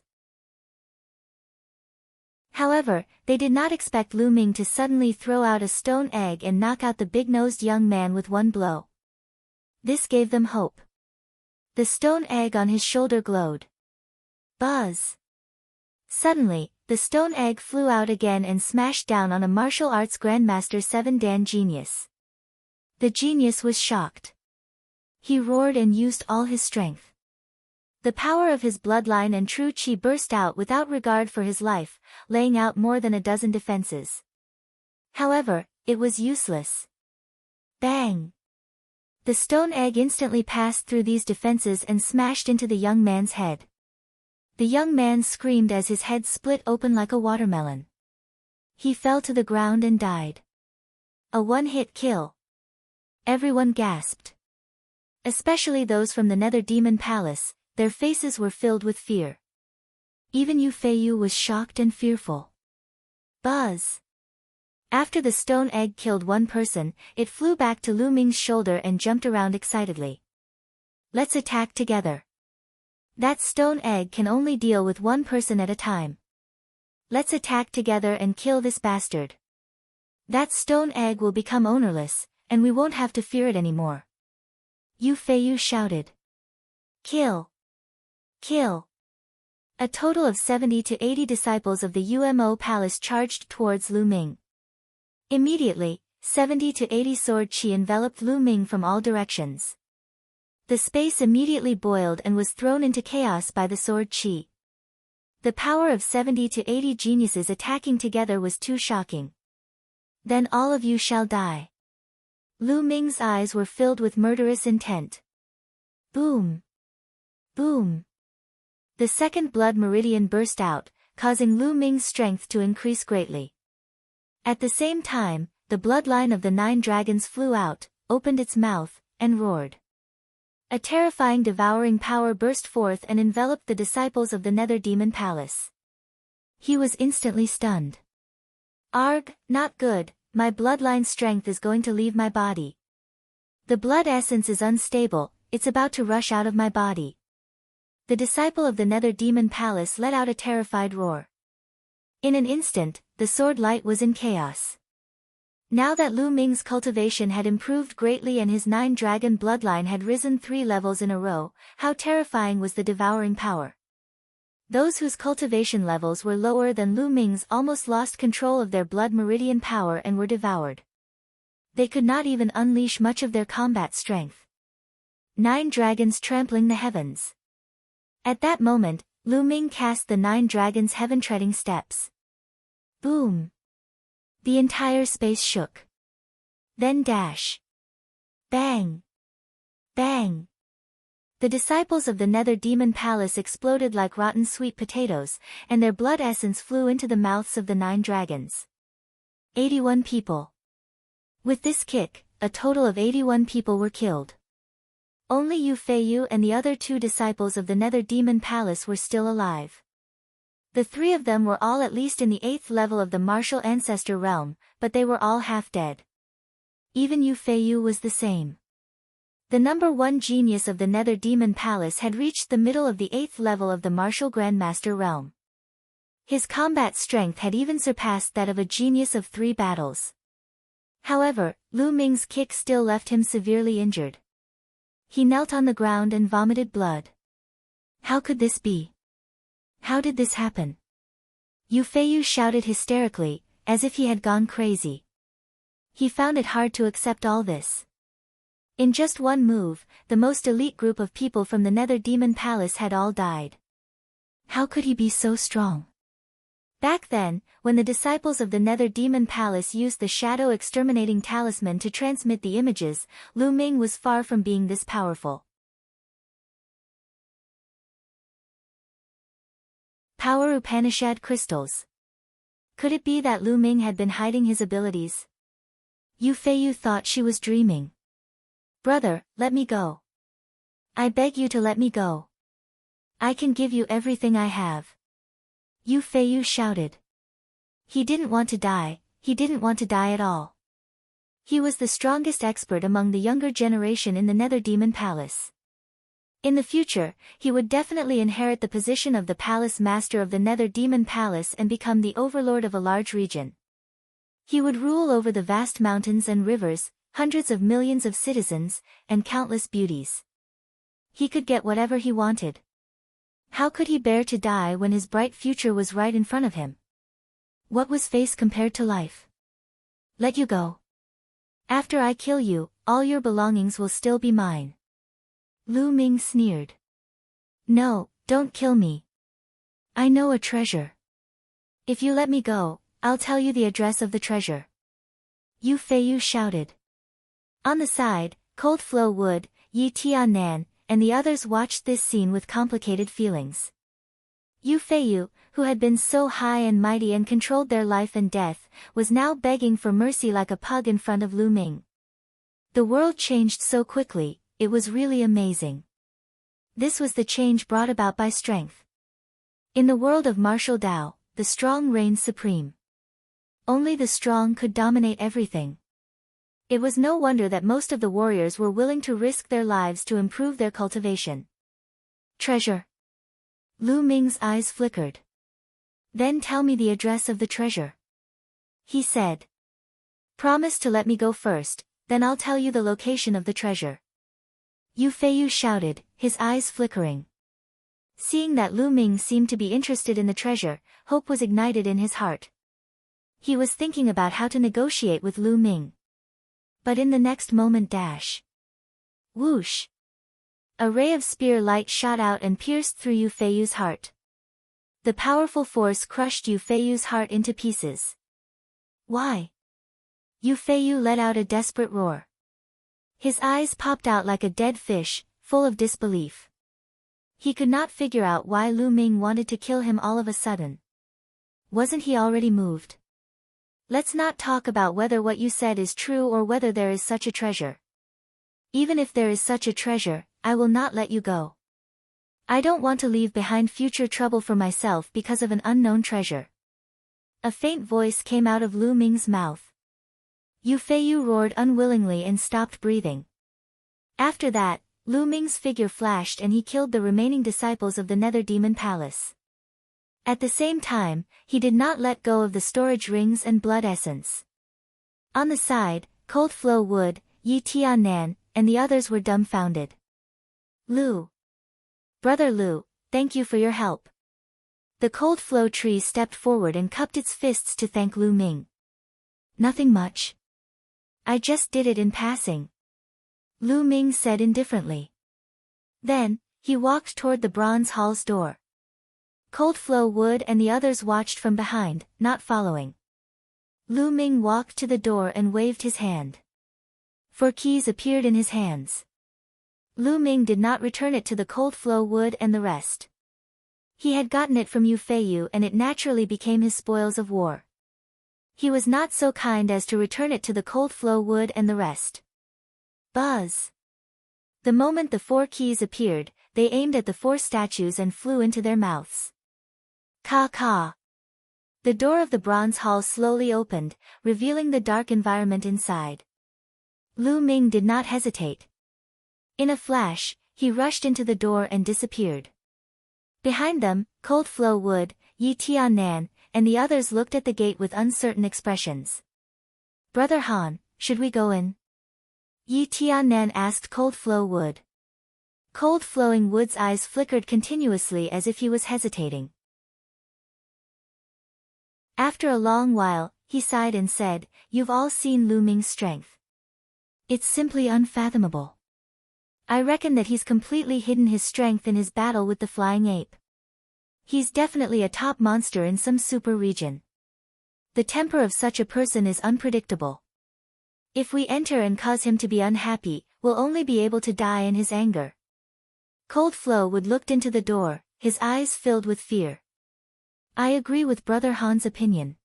However, they did not expect Lu Ming to suddenly throw out a stone egg and knock out the big-nosed young man with one blow. This gave them hope. The stone egg on his shoulder glowed. Buzz! Suddenly, the stone egg flew out again and smashed down on a martial arts grandmaster 7 Dan genius. The genius was shocked. He roared and used all his strength. The power of his bloodline and true chi burst out without regard for his life, laying out more than a dozen defenses. However, it was useless. Bang! The stone egg instantly passed through these defenses and smashed into the young man's head. The young man screamed as his head split open like a watermelon. He fell to the ground and died. A one-hit kill. Everyone gasped. Especially those from the Nether Demon Palace, their faces were filled with fear. Even Yufei was shocked and fearful. Buzz! After the stone egg killed one person, it flew back to Lu Ming's shoulder and jumped around excitedly. Let's attack together. That stone egg can only deal with one person at a time. Let's attack together and kill this bastard. That stone egg will become ownerless, and we won't have to fear it anymore. Yu Feiyu shouted. Kill! Kill! A total of 70 to 80 disciples of the UMO palace charged towards Lu Ming. Immediately, 70 to 80 sword chi enveloped Lu Ming from all directions. The space immediately boiled and was thrown into chaos by the sword chi. The power of 70 to 80 geniuses attacking together was too shocking. Then all of you shall die. Lu Ming's eyes were filled with murderous intent. Boom! Boom! The second blood meridian burst out, causing Lu Ming's strength to increase greatly. At the same time, the bloodline of the 9 dragons flew out, opened its mouth, and roared. A terrifying devouring power burst forth and enveloped the disciples of the Nether Demon Palace. He was instantly stunned. Arg, not good, my bloodline strength is going to leave my body. The blood essence is unstable, it's about to rush out of my body. The disciple of the Nether Demon Palace let out a terrified roar. In an instant, the sword light was in chaos. Now that Lu Ming's cultivation had improved greatly and his 9-dragon bloodline had risen 3 levels in a row, how terrifying was the devouring power. Those whose cultivation levels were lower than Lu Ming's almost lost control of their blood meridian power and were devoured. They could not even unleash much of their combat strength. 9 dragons trampling the heavens. At that moment, Lu Ming cast the 9 dragons' heaven-treading steps. Boom! The entire space shook. Then dash. Bang! Bang! The disciples of the Nether Demon Palace exploded like rotten sweet potatoes, and their blood essence flew into the mouths of the 9 dragons. 81 people. With this kick, a total of 81 people were killed. Only Yu Feiyu and the other 2 disciples of the Nether Demon Palace were still alive. The 3 of them were all at least in the 8th level of the martial ancestor realm, but they were all half dead. Even Yu Feiyu was the same. The number 1 genius of the Nether Demon Palace had reached the middle of the 8th level of the martial grandmaster realm. His combat strength had even surpassed that of a genius of 3 battles. However, Lu Ming's kick still left him severely injured. He knelt on the ground and vomited blood. How could this be? How did this happen? Yu Feiyu shouted hysterically, as if he had gone crazy. He found it hard to accept all this. In just one move, the most elite group of people from the Nether Demon Palace had all died. How could he be so strong? Back then, when the disciples of the Nether Demon Palace used the Shadow Exterminating Talisman to transmit the images, Lu Ming was far from being this powerful. Power Upanishad Crystals. Could it be that Lu Ming had been hiding his abilities? Yu Feiyu thought she was dreaming. Brother, let me go. I beg you to let me go. I can give you everything I have. Yu Feiyu shouted. He didn't want to die, he didn't want to die at all. He was the strongest expert among the younger generation in the Nether Demon Palace. In the future, he would definitely inherit the position of the Palace Master of the Nether Demon Palace and become the overlord of a large region. He would rule over the vast mountains and rivers, hundreds of millions of citizens, and countless beauties. He could get whatever he wanted. How could he bear to die when his bright future was right in front of him? What was face compared to life? Let you go. After I kill you, all your belongings will still be mine. Lu Ming sneered. No, don't kill me. I know a treasure. If you let me go, I'll tell you the address of the treasure. Yu Feiyu shouted. On the side, Cold Flow Wood, Yi Tianan, and the others watched this scene with complicated feelings. Yu Feiyu, who had been so high and mighty and controlled their life and death, was now begging for mercy like a pug in front of Lu Ming. The world changed so quickly, it was really amazing. This was the change brought about by strength. In the world of martial Tao, the strong reigned supreme. Only the strong could dominate everything. It was no wonder that most of the warriors were willing to risk their lives to improve their cultivation. Treasure. Lu Ming's eyes flickered. Then tell me the address of the treasure. He said. Promise to let me go first, then I'll tell you the location of the treasure. Yu Feiyu shouted, his eyes flickering. Seeing that Lu Ming seemed to be interested in the treasure, hope was ignited in his heart. He was thinking about how to negotiate with Lu Ming. But in the next moment whoosh! A ray of spear light shot out and pierced through Yu Feiyu's heart. The powerful force crushed Yu Feiyu's heart into pieces. Why? Yu Feiyu let out a desperate roar. His eyes popped out like a dead fish, full of disbelief. He could not figure out why Lu Ming wanted to kill him all of a sudden. Wasn't he already moved? Let's not talk about whether what you said is true or whether there is such a treasure. Even if there is such a treasure, I will not let you go. I don't want to leave behind future trouble for myself because of an unknown treasure. A faint voice came out of Lu Ming's mouth. Yu Feiyu roared unwillingly and stopped breathing. After that, Lu Ming's figure flashed and he killed the remaining disciples of the Nether Demon Palace. At the same time, he did not let go of the storage rings and blood essence. On the side, Cold Flow Wood, Yi Tiannan, and the others were dumbfounded. Lu. Brother Lu, thank you for your help. The Cold Flow tree stepped forward and cupped its fists to thank Lu Ming. Nothing much. I just did it in passing. Lu Ming said indifferently. Then, he walked toward the bronze hall's door. Cold Flow Wood and the others watched from behind, not following. Lu Ming walked to the door and waved his hand. 4 keys appeared in his hands. Lu Ming did not return it to the Cold Flow Wood and the rest. He had gotten it from Yu Feiyu and it naturally became his spoils of war. He was not so kind as to return it to the Cold Flow Wood and the rest. Buzz! The moment the 4 keys appeared, they aimed at the 4 statues and flew into their mouths. Caw. The door of the bronze hall slowly opened, revealing the dark environment inside. Lu Ming did not hesitate. In a flash, he rushed into the door and disappeared. Behind them, Cold Flow Wood, Yi Tiannan, and the others looked at the gate with uncertain expressions. Brother Han, should we go in? Yi Tiannan asked Cold Flow Wood. Cold Flowing Wood's eyes flickered continuously as if he was hesitating. After a long while, he sighed and said, "You've all seen Lu Ming's strength. It's simply unfathomable. I reckon that he's completely hidden his strength in his battle with the flying ape. He's definitely a top monster in some super region. The temper of such a person is unpredictable. If we enter and cause him to be unhappy, we'll only be able to die in his anger." Cold Flow Wood looked into the door, his eyes filled with fear. I agree with Brother Han's opinion.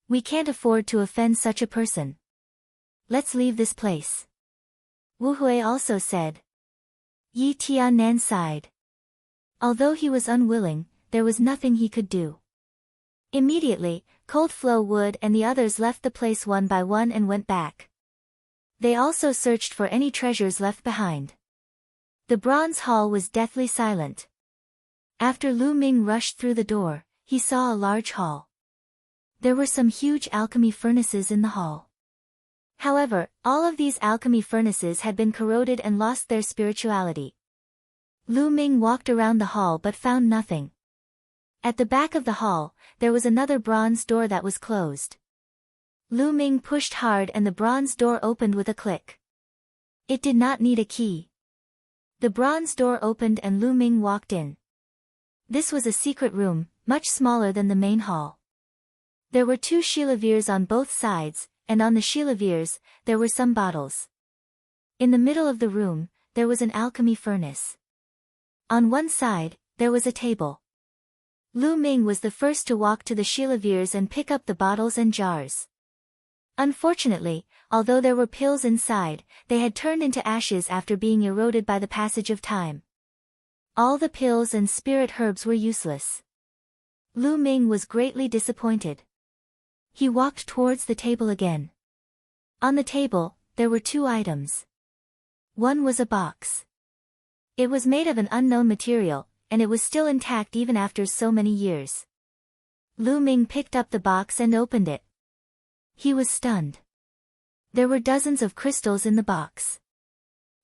We can't afford to offend such a person. Let's leave this place. Wu Hui also said. Yi Tiannan sighed. Although he was unwilling, there was nothing he could do. Immediately, Cold Flow Wood and the others left the place one by one and went back. They also searched for any treasures left behind. The bronze hall was deathly silent. After Lu Ming rushed through the door, he saw a large hall. There were some huge alchemy furnaces in the hall. However, all of these alchemy furnaces had been corroded and lost their spirituality. Lu Ming walked around the hall but found nothing. At the back of the hall, there was another bronze door that was closed. Lu Ming pushed hard and the bronze door opened with a click. It did not need a key. The bronze door opened and Lu Ming walked in. This was a secret room, much smaller than the main hall. There were 2 chilavers on both sides, and on the chilavers, there were some bottles. In the middle of the room, there was an alchemy furnace. On one side, there was a table. Lu Ming was the first to walk to the chilavers and pick up the bottles and jars. Unfortunately, although there were pills inside, they had turned into ashes after being eroded by the passage of time. All the pills and spirit herbs were useless. Lu Ming was greatly disappointed. He walked towards the table again. On the table, there were 2 items. One was a box. It was made of an unknown material, and it was still intact even after so many years. Lu Ming picked up the box and opened it. He was stunned. There were dozens of crystals in the box.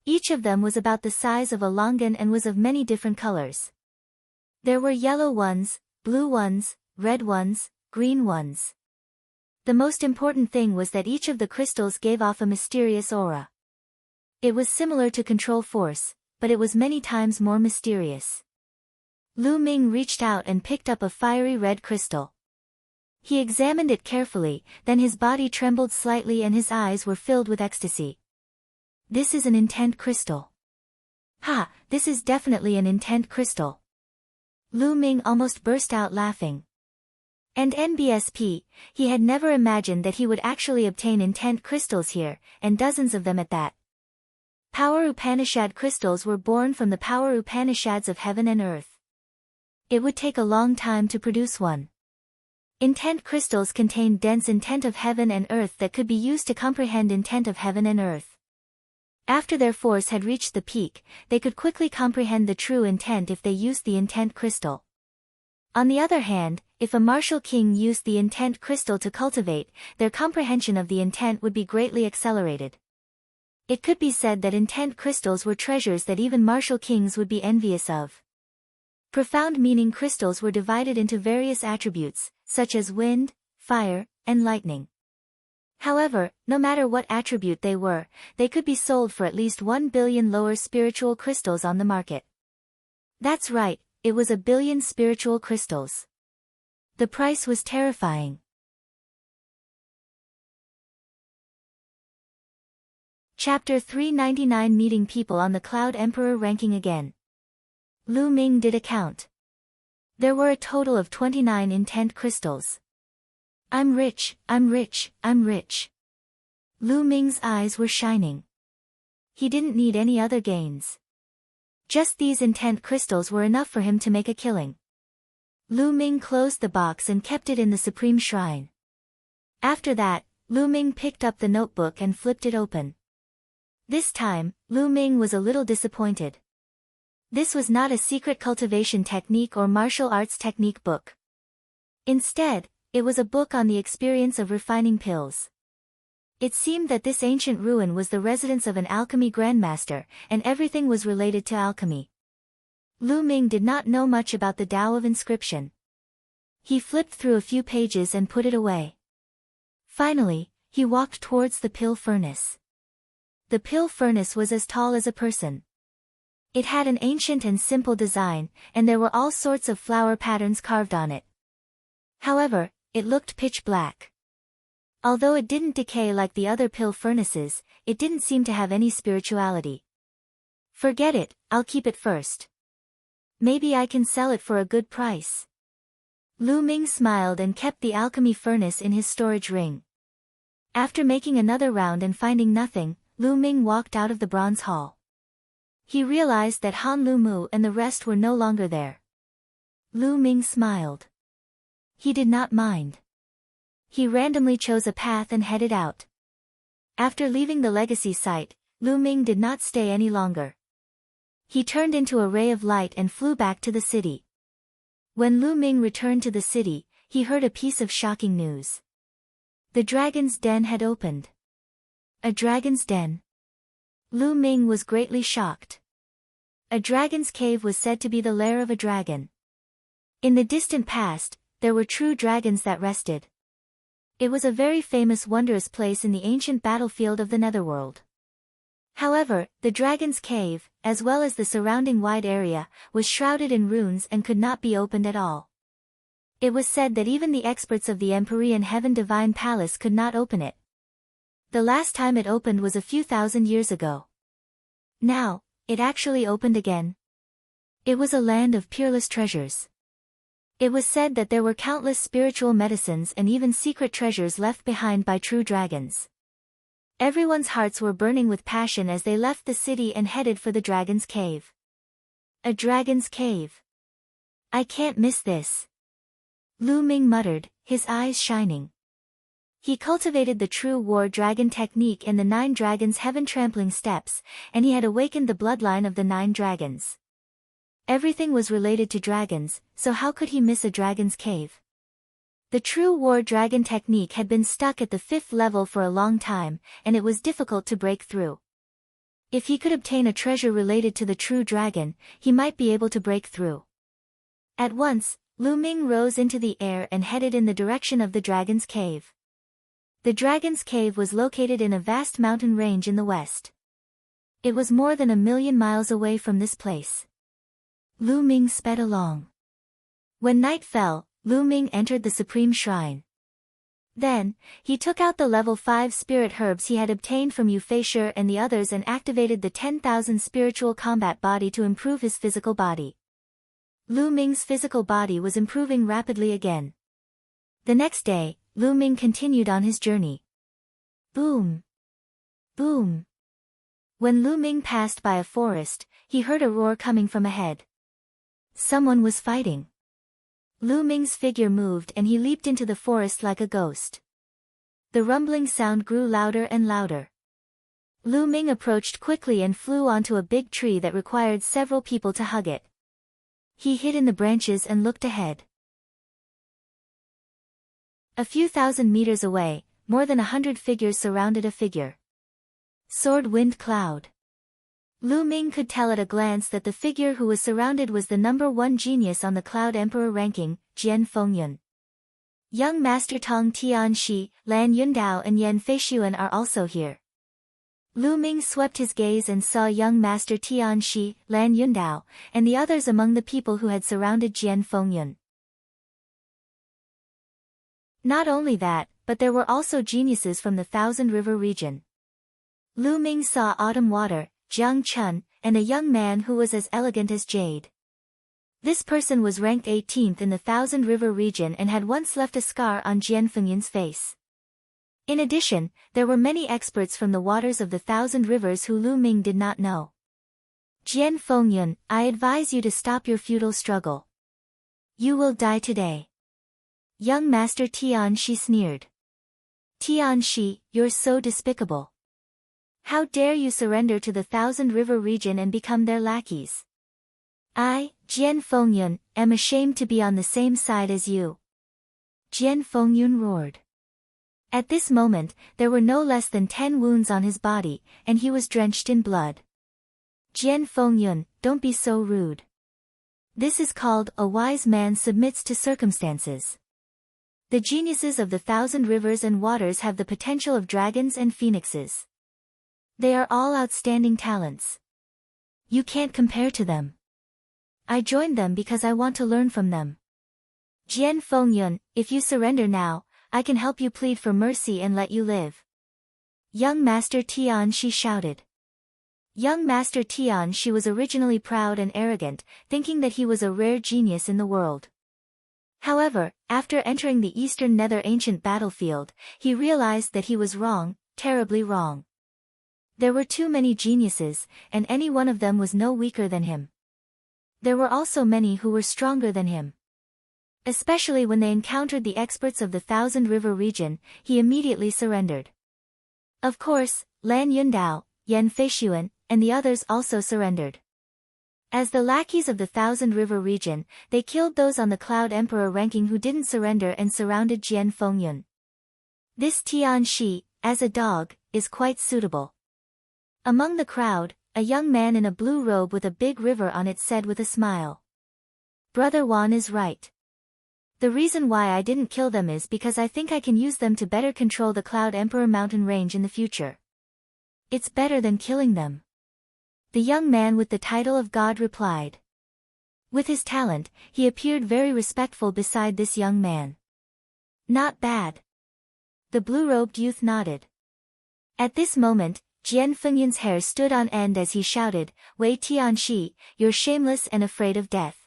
Each of them was about the size of a longan and was of many different colors. There were yellow ones, blue ones, red ones, green ones. The most important thing was that each of the crystals gave off a mysterious aura. It was similar to control force, but it was many times more mysterious. Lu Ming reached out and picked up a fiery red crystal. He examined it carefully, then his body trembled slightly and his eyes were filled with ecstasy. This is an intent crystal. Ha, this is definitely an intent crystal. Lu Ming almost burst out laughing. And NBSP, he had never imagined that he would actually obtain intent crystals here, and dozens of them at that. Power Upanishad crystals were born from the power Upanishads of heaven and earth. It would take a long time to produce one. Intent crystals contain dense intent of heaven and earth that could be used to comprehend intent of heaven and earth. After their force had reached the peak, they could quickly comprehend the true intent if they used the intent crystal. On the other hand, if a martial king used the intent crystal to cultivate, their comprehension of the intent would be greatly accelerated. It could be said that intent crystals were treasures that even martial kings would be envious of. Profound meaning crystals were divided into various attributes, such as wind, fire, and lightning. However, no matter what attribute they were, they could be sold for at least 1 billion lower spiritual crystals on the market. That's right, it was 1 billion spiritual crystals. The price was terrifying. Chapter 399 Meeting People on the Cloud Emperor ranking again. Lu Ming did a count. There were a total of 29 intent crystals. I'm rich, I'm rich, I'm rich. Lu Ming's eyes were shining. He didn't need any other gains. Just these intent crystals were enough for him to make a killing. Lu Ming closed the box and kept it in the Supreme Shrine. After that, Lu Ming picked up the notebook and flipped it open. This time, Lu Ming was a little disappointed. This was not a secret cultivation technique or martial arts technique book. Instead, it was a book on the experience of refining pills. It seemed that this ancient ruin was the residence of an alchemy grandmaster, and everything was related to alchemy. Lu Ming did not know much about the Tao of inscription. He flipped through a few pages and put it away. Finally, he walked towards the pill furnace. The pill furnace was as tall as a person. It had an ancient and simple design, and there were all sorts of flower patterns carved on it. However, it looked pitch black. Although it didn't decay like the other pill furnaces, it didn't seem to have any spirituality. Forget it, I'll keep it first. Maybe I can sell it for a good price. Lu Ming smiled and kept the alchemy furnace in his storage ring. After making another round and finding nothing, Lu Ming walked out of the bronze hall. He realized that Han Lu Mu and the rest were no longer there. Lu Ming smiled. He did not mind. He randomly chose a path and headed out. After leaving the legacy site, Lu Ming did not stay any longer. He turned into a ray of light and flew back to the city. When Lu Ming returned to the city, he heard a piece of shocking news. The dragon's den had opened. A dragon's den? Lu Ming was greatly shocked. A dragon's cave was said to be the lair of a dragon. In the distant past, there were true dragons that rested. It was a very famous wondrous place in the ancient battlefield of the Netherworld. However, the dragon's cave, as well as the surrounding wide area, was shrouded in runes and could not be opened at all. It was said that even the experts of the Empyrean Heaven Divine Palace could not open it. The last time it opened was a few thousand years ago. Now, it actually opened again. It was a land of peerless treasures. It was said that there were countless spiritual medicines and even secret treasures left behind by true dragons. Everyone's hearts were burning with passion as they left the city and headed for the dragon's cave. A dragon's cave. I can't miss this. Lu Ming muttered, his eyes shining. He cultivated the true war dragon technique in the 9 dragons heaven trampling steps, and he had awakened the bloodline of the 9 dragons. Everything was related to dragons, so how could he miss a dragon's cave? The true war dragon technique had been stuck at the 5th level for a long time, and it was difficult to break through. If he could obtain a treasure related to the true dragon, he might be able to break through. At once, Lu Ming rose into the air and headed in the direction of the dragon's cave. The dragon's cave was located in a vast mountain range in the west. It was more than 1,000,000 miles away from this place. Lu Ming sped along. When night fell, Lu Ming entered the supreme shrine. Then, he took out the level 5 spirit herbs he had obtained from Yu Feisher and the others and activated the 10,000 spiritual combat body to improve his physical body. Lu Ming's physical body was improving rapidly again. The next day, Lu Ming continued on his journey. Boom! Boom! When Lu Ming passed by a forest, he heard a roar coming from ahead. Someone was fighting. Lu Ming's figure moved and he leaped into the forest like a ghost. The rumbling sound grew louder and louder. Lu Ming approached quickly and flew onto a big tree that required several people to hug it. He hid in the branches and looked ahead. A few thousand meters away, more than 100 figures surrounded a figure. Sword Wind Cloud. Lu Ming could tell at a glance that the figure who was surrounded was the number 1 genius on the Cloud Emperor ranking, Jian Fengyun. Young Master Tong Tianxi, Lan Yundao and Yan Feishuan are also here. Lu Ming swept his gaze and saw young Master Tianxi, Lan Yundao, and the others among the people who had surrounded Jian Fengyun. Not only that, but there were also geniuses from the Thousand River region. Lu Ming saw Autumn Water, Jiang Chun, and a young man who was as elegant as jade. This person was ranked 18th in the Thousand River region and had once left a scar on Jian Fengyun's face. In addition, there were many experts from the waters of the Thousand Rivers who Lu Ming did not know. Jian Fengyun, I advise you to stop your futile struggle. You will die today. Young Master Tianxi sneered. Tianxi, you're so despicable. How dare you surrender to the Thousand River region and become their lackeys? I, Jian Fengyun, am ashamed to be on the same side as you. Jian Fengyun roared. At this moment, there were no less than 10 wounds on his body, and he was drenched in blood. Jian Fengyun, don't be so rude. This is called a wise man submits to circumstances. The geniuses of the Thousand Rivers and Waters have the potential of dragons and phoenixes. They are all outstanding talents. You can't compare to them. I joined them because I want to learn from them. Jian Fengyun, if you surrender now, I can help you plead for mercy and let you live. Young Master Tianxi shouted. Young Master Tianxi was originally proud and arrogant, thinking that he was a rare genius in the world. However, after entering the Eastern Nether Ancient battlefield, he realized that he was wrong, terribly wrong. There were too many geniuses, and any one of them was no weaker than him. There were also many who were stronger than him. Especially when they encountered the experts of the Thousand River region, he immediately surrendered. Of course, Lan Yundao, Yan Feishuan, and the others also surrendered. As the lackeys of the Thousand River region, they killed those on the Cloud Emperor ranking who didn't surrender and surrounded Jian Fengyun. This Tianxi, as a dog, is quite suitable. Among the crowd, a young man in a blue robe with a big river on it said with a smile. Brother Wan is right. The reason why I didn't kill them is because I think I can use them to better control the Cloud Emperor mountain range in the future. It's better than killing them. The young man with the title of God replied. With his talent, he appeared very respectful beside this young man. Not bad. The blue-robed youth nodded. At this moment, Jian Fengyun's hair stood on end as he shouted, Wei Tianxi, you're shameless and afraid of death.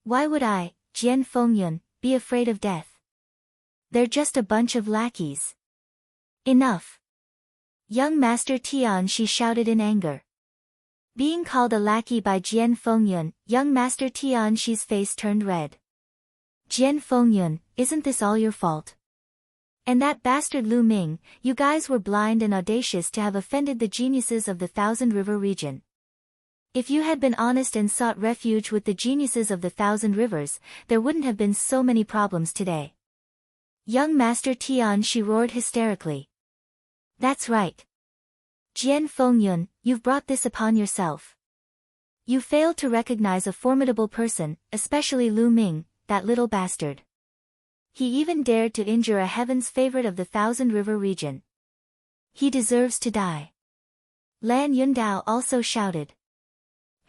Why would I, Jian Fengyun, be afraid of death? They're just a bunch of lackeys. Enough. Young Master Tianxi shouted in anger. Being called a lackey by Jian Fengyun, young Master Tianxi's face turned red. Jian Fengyun, isn't this all your fault? And that bastard Lu Ming, you guys were blind and audacious to have offended the geniuses of the Thousand River region. If you had been honest and sought refuge with the geniuses of the Thousand Rivers, there wouldn't have been so many problems today. Young Master Tian, she roared hysterically. That's right. Jian Fengyun, you've brought this upon yourself. You failed to recognize a formidable person, especially Lu Ming, that little bastard. He even dared to injure a heaven's favorite of the Thousand River region. He deserves to die. Lan Yundao also shouted.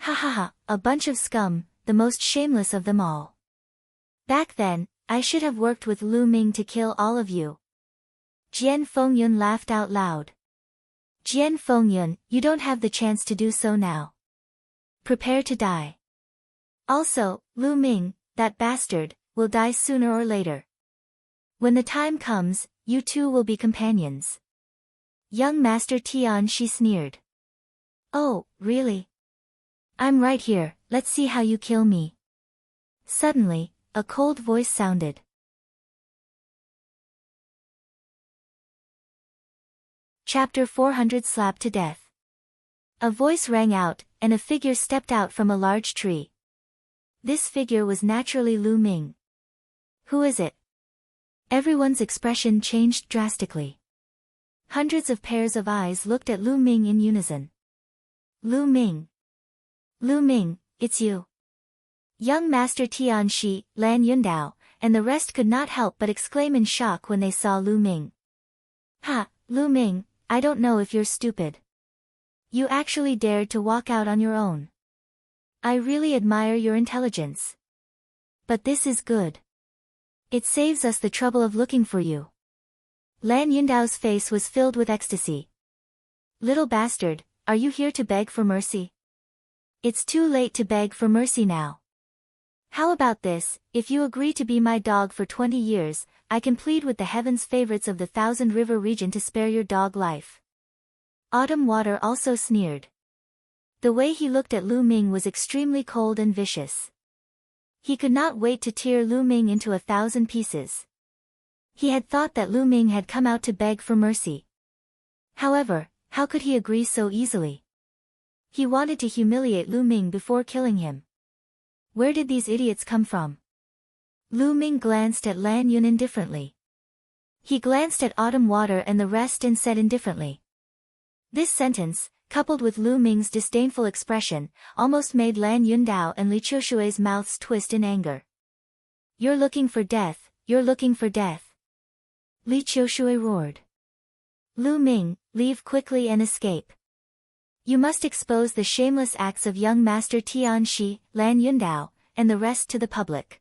Ha ha ha, a bunch of scum, the most shameless of them all. Back then, I should have worked with Lu Ming to kill all of you. Jian Fengyun laughed out loud. Jian Fengyun, you don't have the chance to do so now. Prepare to die. Also, Lu Ming, that bastard, will die sooner or later. When the time comes, you two will be companions. Young Master Tian, she sneered. Oh, really? I'm right here, let's see how you kill me. Suddenly, a cold voice sounded. Chapter 400 Slapped to Death. A voice rang out, and a figure stepped out from a large tree. This figure was naturally Lu Ming. Who is it? Everyone's expression changed drastically. Hundreds of pairs of eyes looked at Lu Ming in unison. Lu Ming. Lu Ming, it's you. Young Master Tian Shi, Lan Yundao, and the rest could not help but exclaim in shock when they saw Lu Ming. Ha, Lu Ming, I don't know if you're stupid. You actually dared to walk out on your own. I really admire your intelligence. But this is good. It saves us the trouble of looking for you. Lan Yundao's face was filled with ecstasy. Little bastard, are you here to beg for mercy? It's too late to beg for mercy now. How about this, if you agree to be my dog for 20 years, I can plead with the heavens favorites of the Thousand River region to spare your dog life. Autumn Water also sneered. The way he looked at Lu Ming was extremely cold and vicious. He could not wait to tear Lu Ming into 1,000 pieces. He had thought that Lu Ming had come out to beg for mercy. However, how could he agree so easily? He wanted to humiliate Lu Ming before killing him. Where did these idiots come from? Lu Ming glanced at Lan Yun indifferently. He glanced at Autumn Water and the rest and said indifferently. This sentence, coupled with Lu Ming's disdainful expression, almost made Lan Yundao and Li Qiushui's mouths twist in anger. You're looking for death, you're looking for death. Li Qiushui roared. Lu Ming, leave quickly and escape. You must expose the shameless acts of young Master Tian Shi, Lan Yundao, and the rest to the public.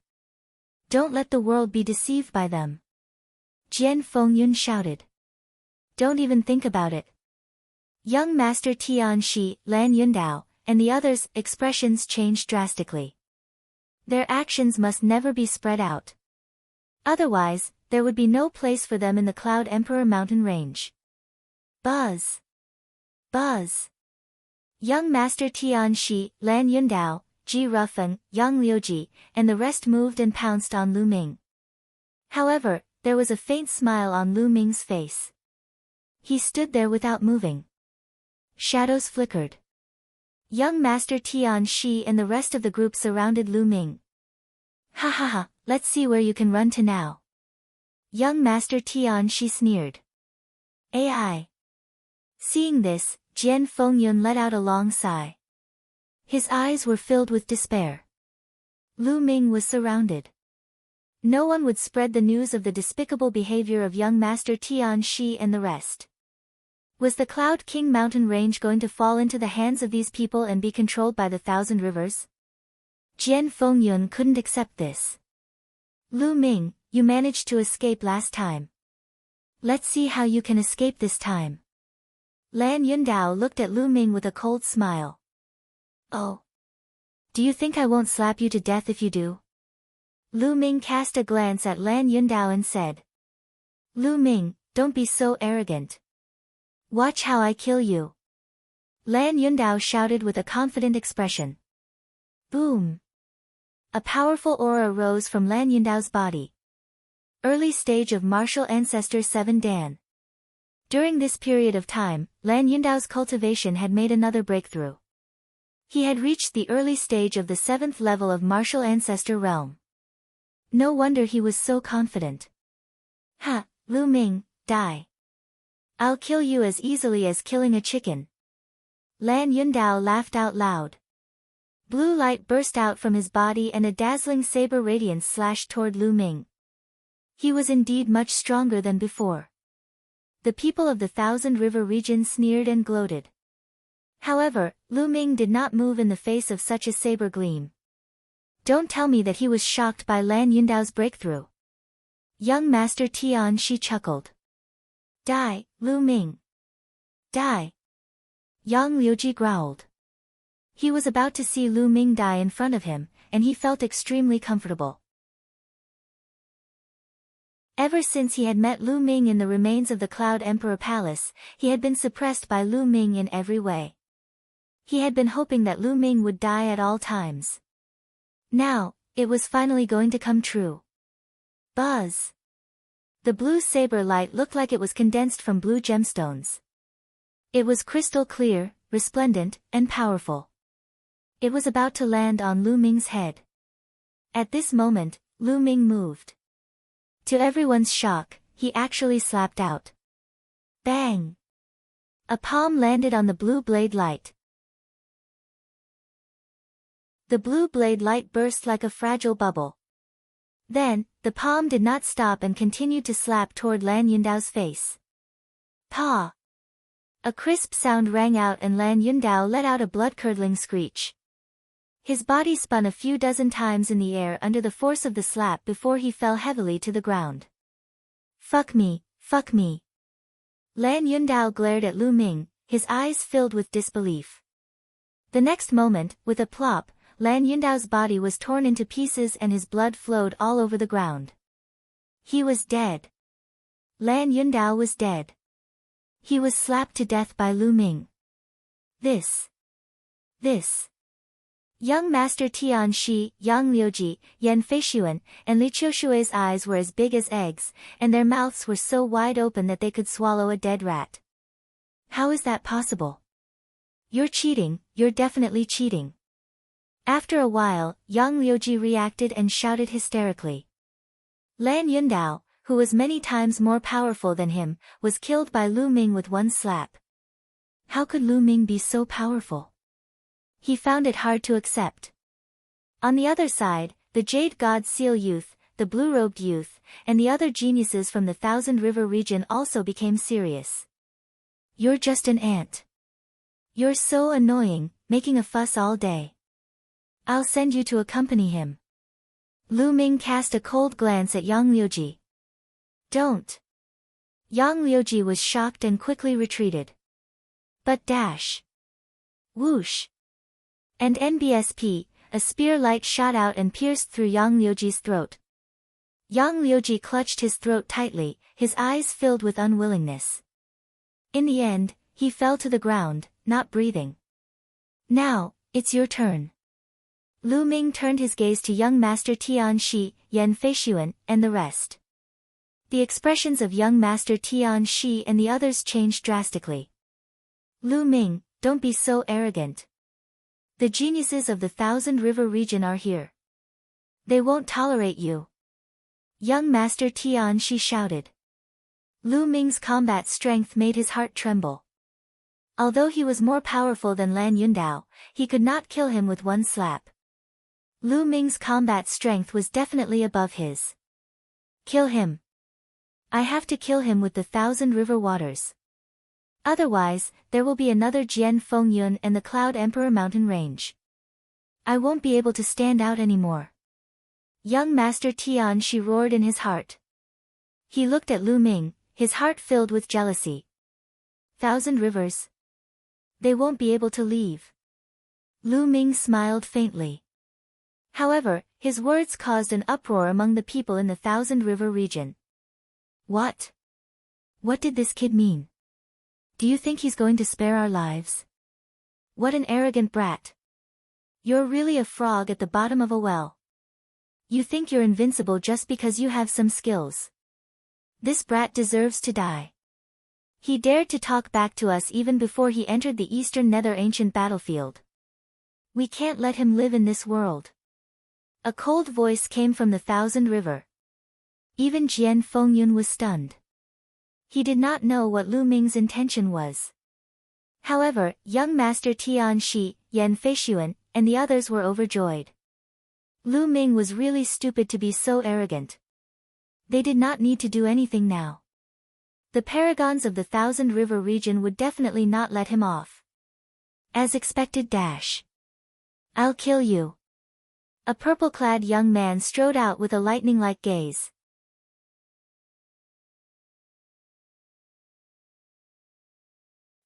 Don't let the world be deceived by them. Jian Fengyun shouted. Don't even think about it. Young Master Tian Shi, Lan Yundao, and the others' expressions changed drastically. Their actions must never be spread out. Otherwise, there would be no place for them in the Cloud Emperor mountain range. Buzz! Buzz! Young Master Tian Shi, Lan Yundao, Ji Rufeng, Yang Liuji, and the rest moved and pounced on Lu Ming. However, there was a faint smile on Lu Ming's face. He stood there without moving. Shadows flickered. Young Master Tian Shi and the rest of the group surrounded Lu Ming. Ha ha ha, let's see where you can run to now. Young Master Tian Shi sneered. AI. Seeing this, Jian Fengyun let out a long sigh. His eyes were filled with despair. Lu Ming was surrounded. No one would spread the news of the despicable behavior of young Master Tian Shi and the rest. Was the Cloud King mountain range going to fall into the hands of these people and be controlled by the Thousand Rivers? Jian Fengyun couldn't accept this. Lu Ming, you managed to escape last time. Let's see how you can escape this time. Lan Yundao looked at Lu Ming with a cold smile. Oh. Do you think I won't slap you to death if you do? Lu Ming cast a glance at Lan Yundao and said. Lu Ming, don't be so arrogant. Watch how I kill you. Lan Yundao shouted with a confident expression. Boom. A powerful aura rose from Lan Yundao's body. Early stage of martial ancestor 7 Dan. During this period of time, Lan Yundao's cultivation had made another breakthrough. He had reached the early stage of the 7th level of martial ancestor realm. No wonder he was so confident. Ha, Lu Ming, die. I'll kill you as easily as killing a chicken. Lan Yundao laughed out loud. Blue light burst out from his body and a dazzling saber radiance slashed toward Lu Ming. He was indeed much stronger than before. The people of the Thousand River region sneered and gloated. However, Lu Ming did not move in the face of such a saber gleam. Don't tell me that he was shocked by Lan Yundao's breakthrough. Young Master Tian Shi chuckled. Die, Lu Ming. Die. Yang Liuji growled. He was about to see Lu Ming die in front of him, and he felt extremely comfortable. Ever since he had met Lu Ming in the remains of the Cloud Emperor Palace, he had been suppressed by Lu Ming in every way. He had been hoping that Lu Ming would die at all times. Now, it was finally going to come true. Buzz! The blue saber light looked like it was condensed from blue gemstones. It was crystal clear, resplendent, and powerful. It was about to land on Lu Ming's head. At this moment, Lu Ming moved. To everyone's shock, he actually slapped out. Bang! A palm landed on the blue blade light. The blue blade light burst like a fragile bubble. Then, the palm did not stop and continued to slap toward Lan Yundao's face. Pa! A crisp sound rang out and Lan Yundao let out a blood-curdling screech. His body spun a few dozen times in the air under the force of the slap before he fell heavily to the ground. Fuck me, fuck me. Lan Yundao glared at Lu Ming, his eyes filled with disbelief. The next moment, with a plop, Lan Yundao's body was torn into pieces and his blood flowed all over the ground. He was dead. Lan Yundao was dead. He was slapped to death by Lu Ming. This. Young Master Tian Shi, Yang Liuji, Yan Feishuan, and Li Qiushui's eyes were as big as eggs, and their mouths were so wide open that they could swallow a dead rat. How is that possible? You're cheating, you're definitely cheating. After a while, Yang Liuji reacted and shouted hysterically. Lan Yundao, who was many times more powerful than him, was killed by Lu Ming with one slap. How could Lu Ming be so powerful? He found it hard to accept. On the other side, the Jade God Seal Youth, the Blue-Robed Youth, and the other geniuses from the Thousand River region also became serious. You're just an ant. You're so annoying, making a fuss all day. I'll send you to accompany him. Lu Ming cast a cold glance at Yang Liuji. Don't. Yang Liuji was shocked and quickly retreated. But dash. Whoosh. And NBSP, a spear light shot out and pierced through Yang Liuji's throat. Yang Liuji clutched his throat tightly, his eyes filled with unwillingness. In the end, he fell to the ground, not breathing. Now, it's your turn. Lu Ming turned his gaze to young Master Tian Shi, Yan Feishuan, and the rest. The expressions of young Master Tian Shi and the others changed drastically. Lu Ming, don't be so arrogant. The geniuses of the Thousand River region are here. They won't tolerate you. Young Master Tian Shi shouted. Lu Ming's combat strength made his heart tremble. Although he was more powerful than Lan Yundao, he could not kill him with one slap. Lu Ming's combat strength was definitely above his. Kill him. I have to kill him with the Thousand River waters. Otherwise, there will be another Jian Fengyun and the Cloud Emperor mountain range. I won't be able to stand out anymore. Young Master Tian Shi roared in his heart. He looked at Lu Ming, his heart filled with jealousy. Thousand Rivers. They won't be able to leave. Lu Ming smiled faintly. However, his words caused an uproar among the people in the Thousand River region. What? What did this kid mean? Do you think he's going to spare our lives? What an arrogant brat. You're really a frog at the bottom of a well. You think you're invincible just because you have some skills. This brat deserves to die. He dared to talk back to us even before he entered the Eastern Nether Ancient battlefield. We can't let him live in this world. A cold voice came from the Thousand River. Even Jian Fengyun was stunned. He did not know what Lu Ming's intention was. However, young Master Tian Shi, Yan Feishuan, and the others were overjoyed. Lu Ming was really stupid to be so arrogant. They did not need to do anything now. The paragons of the Thousand River region would definitely not let him off. As expected. I'll kill you. A purple-clad young man strode out with a lightning-like gaze.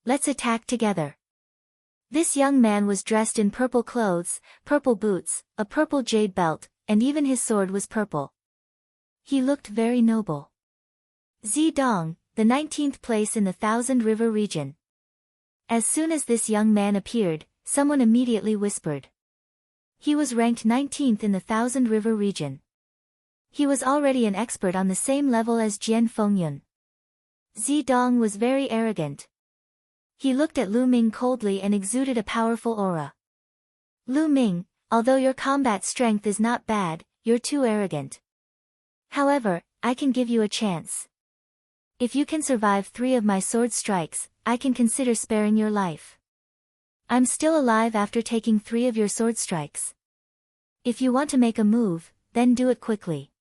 Let's attack together. This young man was dressed in purple clothes, purple boots, a purple jade belt, and even his sword was purple. He looked very noble. Zidong, the 19th place in the Thousand River region. As soon as this young man appeared, someone immediately whispered. He was ranked 19th in the Thousand River region. He was already an expert on the same level as Jian Fengyun. Zidong was very arrogant. He looked at Lu Ming coldly and exuded a powerful aura. Lu Ming, although your combat strength is not bad, you're too arrogant. However, I can give you a chance. If you can survive 3 of my sword strikes, I can consider sparing your life. I'm still alive after taking 3 of your sword strikes. If you want to make a move, then do it quickly.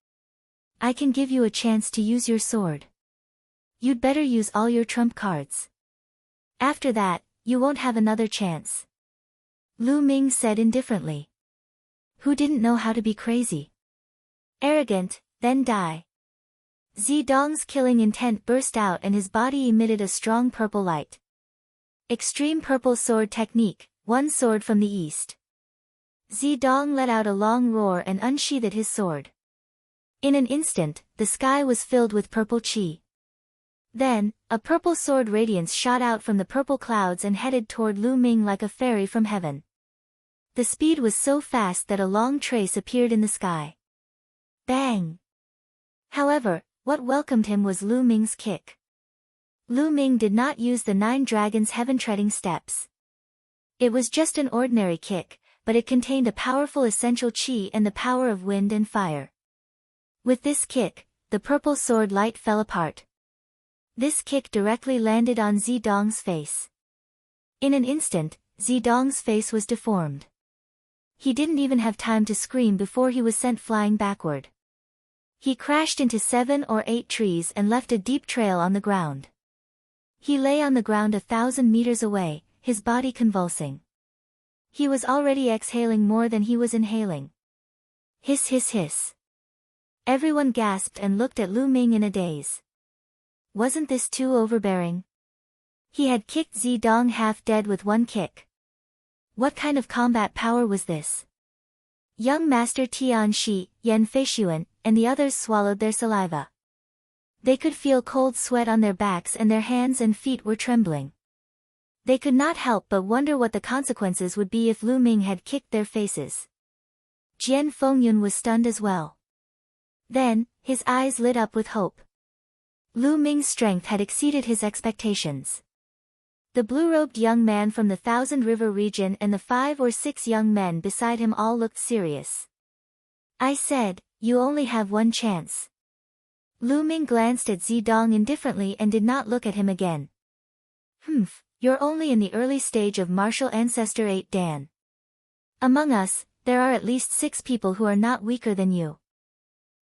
I can give you a chance to use your sword. You'd better use all your trump cards. After that, you won't have another chance. Lu Ming said indifferently. Who didn't know how to be crazy? Arrogant, then die. Zidong's killing intent burst out and his body emitted a strong purple light. Extreme purple sword technique, one sword from the east. Zidong let out a long roar and unsheathed his sword. In an instant, the sky was filled with purple chi. Then, a purple sword radiance shot out from the purple clouds and headed toward Lu Ming like a fairy from heaven. The speed was so fast that a long trace appeared in the sky. Bang! However, what welcomed him was Lu Ming's kick. Lu Ming did not use the 9 dragons' heaven-treading steps. It was just an ordinary kick, but it contained a powerful essential chi and the power of wind and fire. With this kick, the purple sword light fell apart. This kick directly landed on Zidong's face. In an instant, Zidong's face was deformed. He didn't even have time to scream before he was sent flying backward. He crashed into 7 or 8 trees and left a deep trail on the ground. He lay on the ground 1,000 meters away, his body convulsing. He was already exhaling more than he was inhaling. Hiss hiss hiss. Everyone gasped and looked at Lu Ming in a daze. Wasn't this too overbearing? He had kicked Zidong half dead with one kick. What kind of combat power was this? Young Master Tian Shi, Yan Feishuan, and the others swallowed their saliva. They could feel cold sweat on their backs and their hands and feet were trembling. They could not help but wonder what the consequences would be if Lu Ming had kicked their faces. Jian Fengyun was stunned as well. Then, his eyes lit up with hope. Lu Ming's strength had exceeded his expectations. The blue-robed young man from the Thousand River region and the 5 or 6 young men beside him all looked serious. I said, you only have one chance. Lu Ming glanced at Zidong indifferently and did not look at him again. You're only in the early stage of martial ancestor 8 Dan. Among us, there are at least 6 people who are not weaker than you.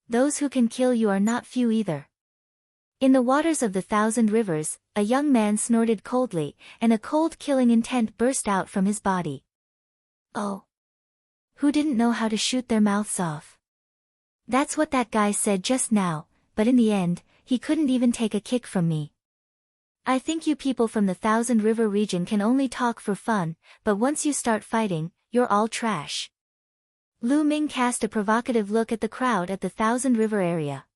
Those who can kill you are not few either. In the waters of the 1,000 rivers, a young man snorted coldly, and a cold killing intent burst out from his body. Oh! Who didn't know how to shoot their mouths off? That's what that guy said just now, but in the end, he couldn't even take a kick from me. I think you people from the 1,000 River region can only talk for fun, but once you start fighting, you're all trash. Lu Ming cast a provocative look at the crowd at the 1,000 River area.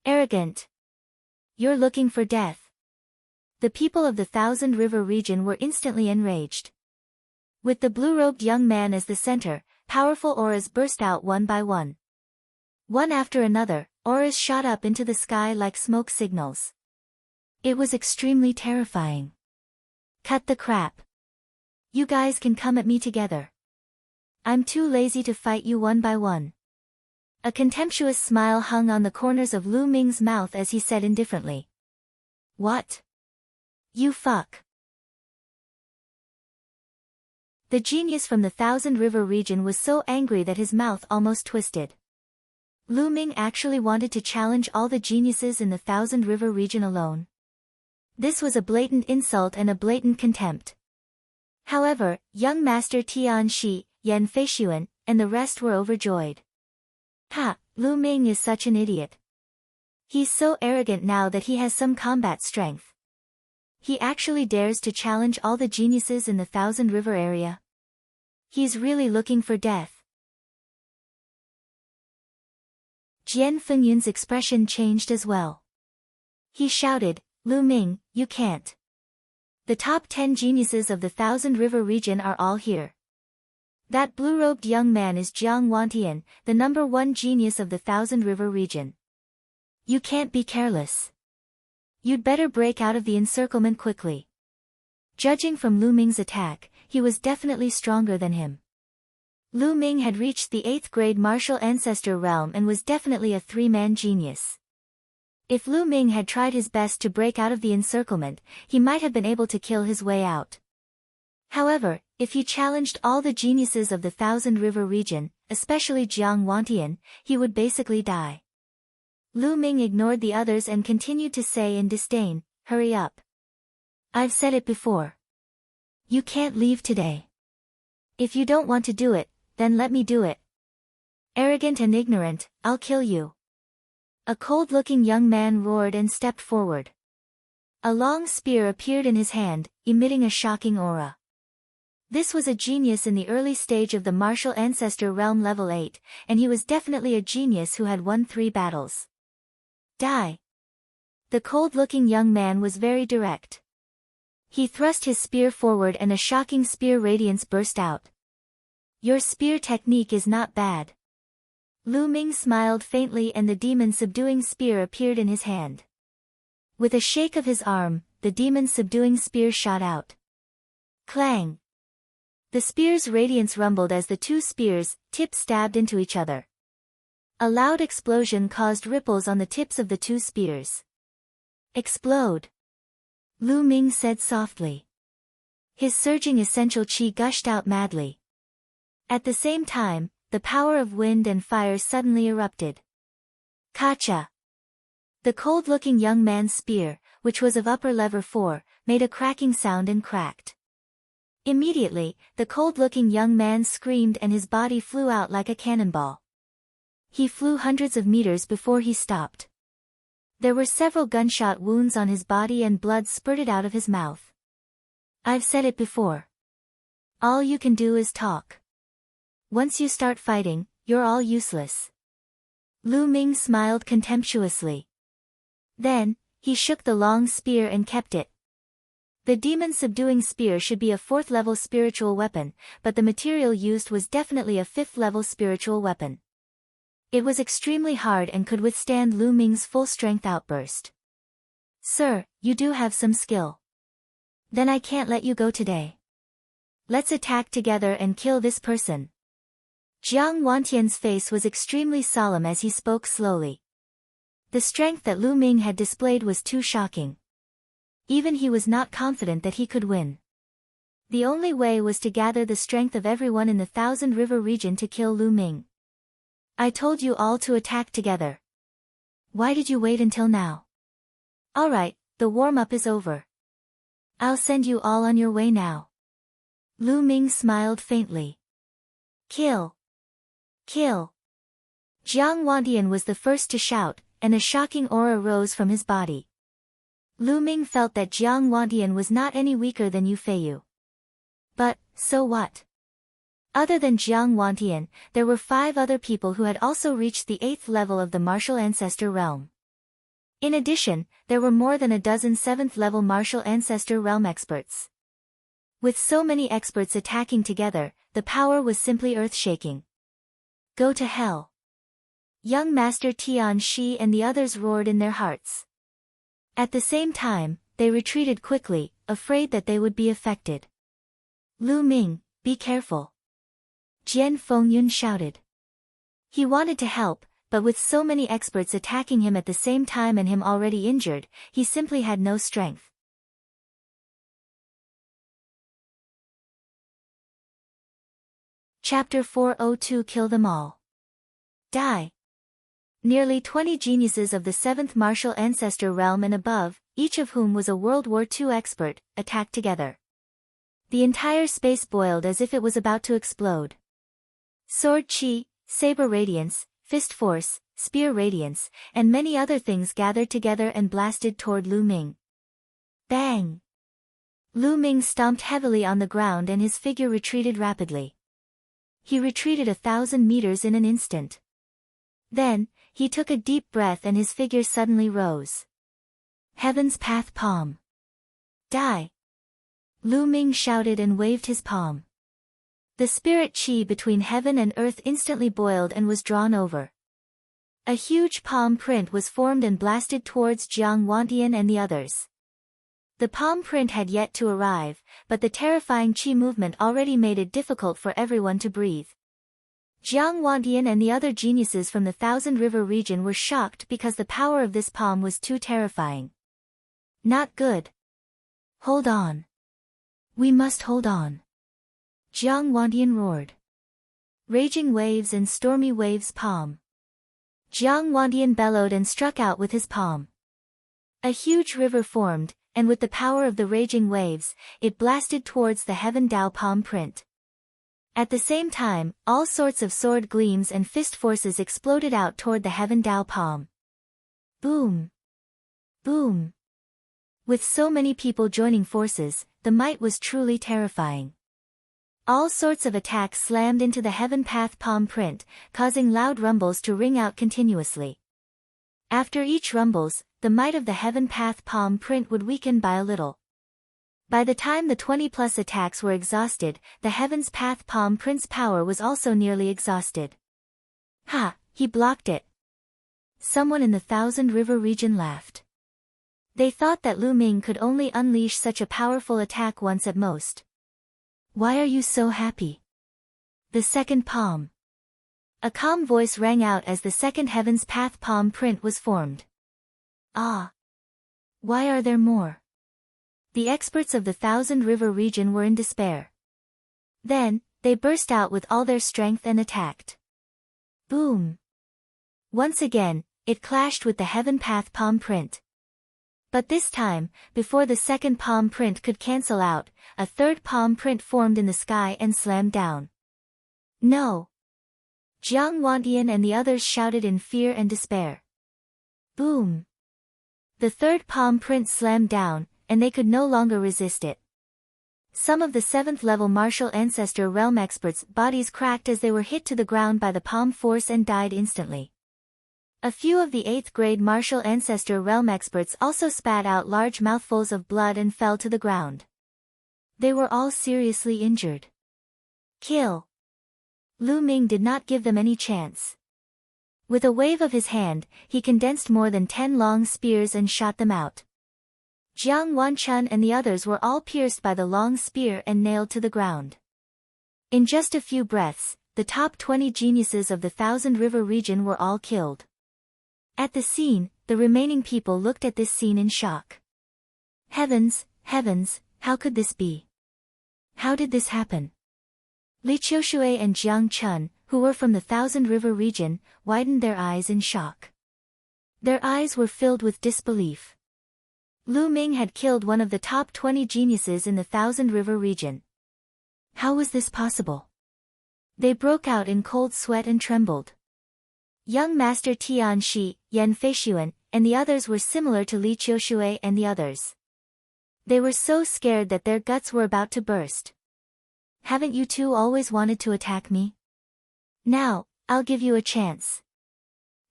Arrogant. You're looking for death. The people of the 1,000 River region were instantly enraged. With the blue-robed young man as the center, powerful auras burst out one by one. One after another, auras shot up into the sky like smoke signals. It was extremely terrifying. Cut the crap. You guys can come at me together. I'm too lazy to fight you one by one. A contemptuous smile hung on the corners of Lu Ming's mouth as he said indifferently. What? You fuck. The genius from the Thousand River region was so angry that his mouth almost twisted. Lu Ming actually wanted to challenge all the geniuses in the Thousand River region alone. This was a blatant insult and a blatant contempt. However, young Master Tian Shi, Yan Feishuan, and the rest were overjoyed. Ha, Lu Ming is such an idiot. He's so arrogant now that he has some combat strength. He actually dares to challenge all the geniuses in the Thousand River area. He's really looking for death. Jian Fengyun's expression changed as well. He shouted, Lu Ming, you can't. The top 10 geniuses of the Thousand River region are all here. That blue-robed young man is Jiang Wantian, the number 1 genius of the Thousand River region. You can't be careless. You'd better break out of the encirclement quickly. Judging from Lu Ming's attack, he was definitely stronger than him. Lu Ming had reached the 8th grade martial ancestor realm and was definitely a 3-man genius. If Lu Ming had tried his best to break out of the encirclement, he might have been able to kill his way out. However, if he challenged all the geniuses of the Thousand River region, especially Jiang Wantian, he would basically die. Lu Ming ignored the others and continued to say in disdain, hurry up. I've said it before. You can't leave today. If you don't want to do it, then let me do it. Arrogant and ignorant, I'll kill you. A cold-looking young man roared and stepped forward. A long spear appeared in his hand, emitting a shocking aura. This was a genius in the early stage of the martial ancestor realm level 8, and he was definitely a genius who had won 3 battles. Die. The cold-looking young man was very direct. He thrust his spear forward and a shocking spear radiance burst out. Your spear technique is not bad. Lu Ming smiled faintly and the demon-subduing spear appeared in his hand. With a shake of his arm, the demon-subduing spear shot out. Clang! The spear's radiance rumbled as the 2 spears' tips stabbed into each other. A loud explosion caused ripples on the tips of the 2 spears. Explode! Lu Ming said softly. His surging essential chi gushed out madly. At the same time, the power of wind and fire suddenly erupted. Kacha! The cold-looking young man's spear, which was of upper level 4, made a cracking sound and cracked. Immediately, the cold-looking young man screamed and his body flew out like a cannonball. He flew hundreds of meters before he stopped. There were several gunshot wounds on his body and blood spurted out of his mouth. I've said it before. All you can do is talk. Once you start fighting, you're all useless. Lu Ming smiled contemptuously. Then, he shook the long spear and kept it. The demon-subduing spear should be a 4th-level spiritual weapon, but the material used was definitely a 5th-level spiritual weapon. It was extremely hard and could withstand Lu Ming's full-strength outburst. Sir, you do have some skill. Then I can't let you go today. Let's attack together and kill this person. Jiang Wantian's face was extremely solemn as he spoke slowly. The strength that Lu Ming had displayed was too shocking. Even he was not confident that he could win. The only way was to gather the strength of everyone in the Thousand River region to kill Lu Ming. I told you all to attack together. Why did you wait until now? Alright, the warm-up is over. I'll send you all on your way now. Lu Ming smiled faintly. Kill! Kill! Jiang Wantian was the first to shout, and a shocking aura rose from his body. Lu Ming felt that Jiang Wantian was not any weaker than Yu Feiyu. But, so what? Other than Jiang Wantian, there were 5 other people who had also reached the 8th level of the martial ancestor realm. In addition, there were more than a dozen 7th-level martial ancestor realm experts. With so many experts attacking together, the power was simply earth-shaking. Go to hell! Young Master Tian Shi and the others roared in their hearts. At the same time, they retreated quickly, afraid that they would be affected. Lu Ming, be careful! Jian Fengyun shouted. He wanted to help, but with so many experts attacking him at the same time and him already injured, he simply had no strength. Chapter 402 Kill Them All. Die. Nearly 20 geniuses of the 7th martial ancestor realm and above, each of whom was a World War II expert, attacked together. The entire space boiled as if it was about to explode. Sword chi, saber radiance, fist force, spear radiance, and many other things gathered together and blasted toward Lu Ming. Bang! Lu Ming stomped heavily on the ground and his figure retreated rapidly. He retreated 1,000 meters in an instant. Then, he took a deep breath and his figure suddenly rose. Heaven's Path Palm. Die! Lu Ming shouted and waved his palm. The spirit chi between heaven and earth instantly boiled and was drawn over. A huge palm print was formed and blasted towards Jiang Wantian and the others. The palm print had yet to arrive, but the terrifying chi movement already made it difficult for everyone to breathe. Jiang Wantian and the other geniuses from the Thousand River region were shocked because the power of this palm was too terrifying. Not good. Hold on. We must hold on. Jiang Wantian roared. Raging waves and stormy waves palm. Jiang Wantian bellowed and struck out with his palm. A huge river formed, and with the power of the raging waves, it blasted towards the Heaven Dao palm print. At the same time, all sorts of sword gleams and fist forces exploded out toward the Heaven Dao palm. Boom! Boom! With so many people joining forces, the might was truly terrifying. All sorts of attacks slammed into the Heaven Path palm print, causing loud rumbles to ring out continuously. After each rumbles, the might of the Heaven Path palm print would weaken by a little. By the time the 20-plus attacks were exhausted, the Heaven's Path palm print's power was also nearly exhausted. Ha! He blocked it. Someone in the Thousand River region laughed. They thought that Lu Ming could only unleash such a powerful attack once at most. Why are you so happy? The second palm. A calm voice rang out as the second Heaven's Path palm print was formed. Ah! Why are there more? The experts of the Thousand River region were in despair. Then, they burst out with all their strength and attacked. Boom! Once again, it clashed with the Heaven Path palm print. But this time, before the second palm print could cancel out, a third palm print formed in the sky and slammed down. No! Jiang Wantian and the others shouted in fear and despair. Boom! The third palm print slammed down, and they could no longer resist it. Some of the 7th-level martial ancestor realm experts' bodies cracked as they were hit to the ground by the palm force and died instantly. A few of the 8th-grade martial ancestor realm experts also spat out large mouthfuls of blood and fell to the ground. They were all seriously injured. Kill! Lu Ming did not give them any chance. With a wave of his hand, he condensed more than 10 long spears and shot them out. Jiang Wanchun and the others were all pierced by the long spear and nailed to the ground. In just a few breaths, the top 20 geniuses of the Thousand River region were all killed. At the scene, the remaining people looked at this scene in shock. Heavens, heavens, how could this be? How did this happen? Li Qiushui and Jiang Chun, who were from the Thousand River region, widened their eyes in shock. Their eyes were filled with disbelief. Lu Ming had killed one of the top 20 geniuses in the Thousand River region. How was this possible? They broke out in cold sweat and trembled. Young Master Tian Shi, Yan Feishuan, and the others were similar to Li Qiushui and the others. They were so scared that their guts were about to burst. Haven't you two always wanted to attack me? Now, I'll give you a chance.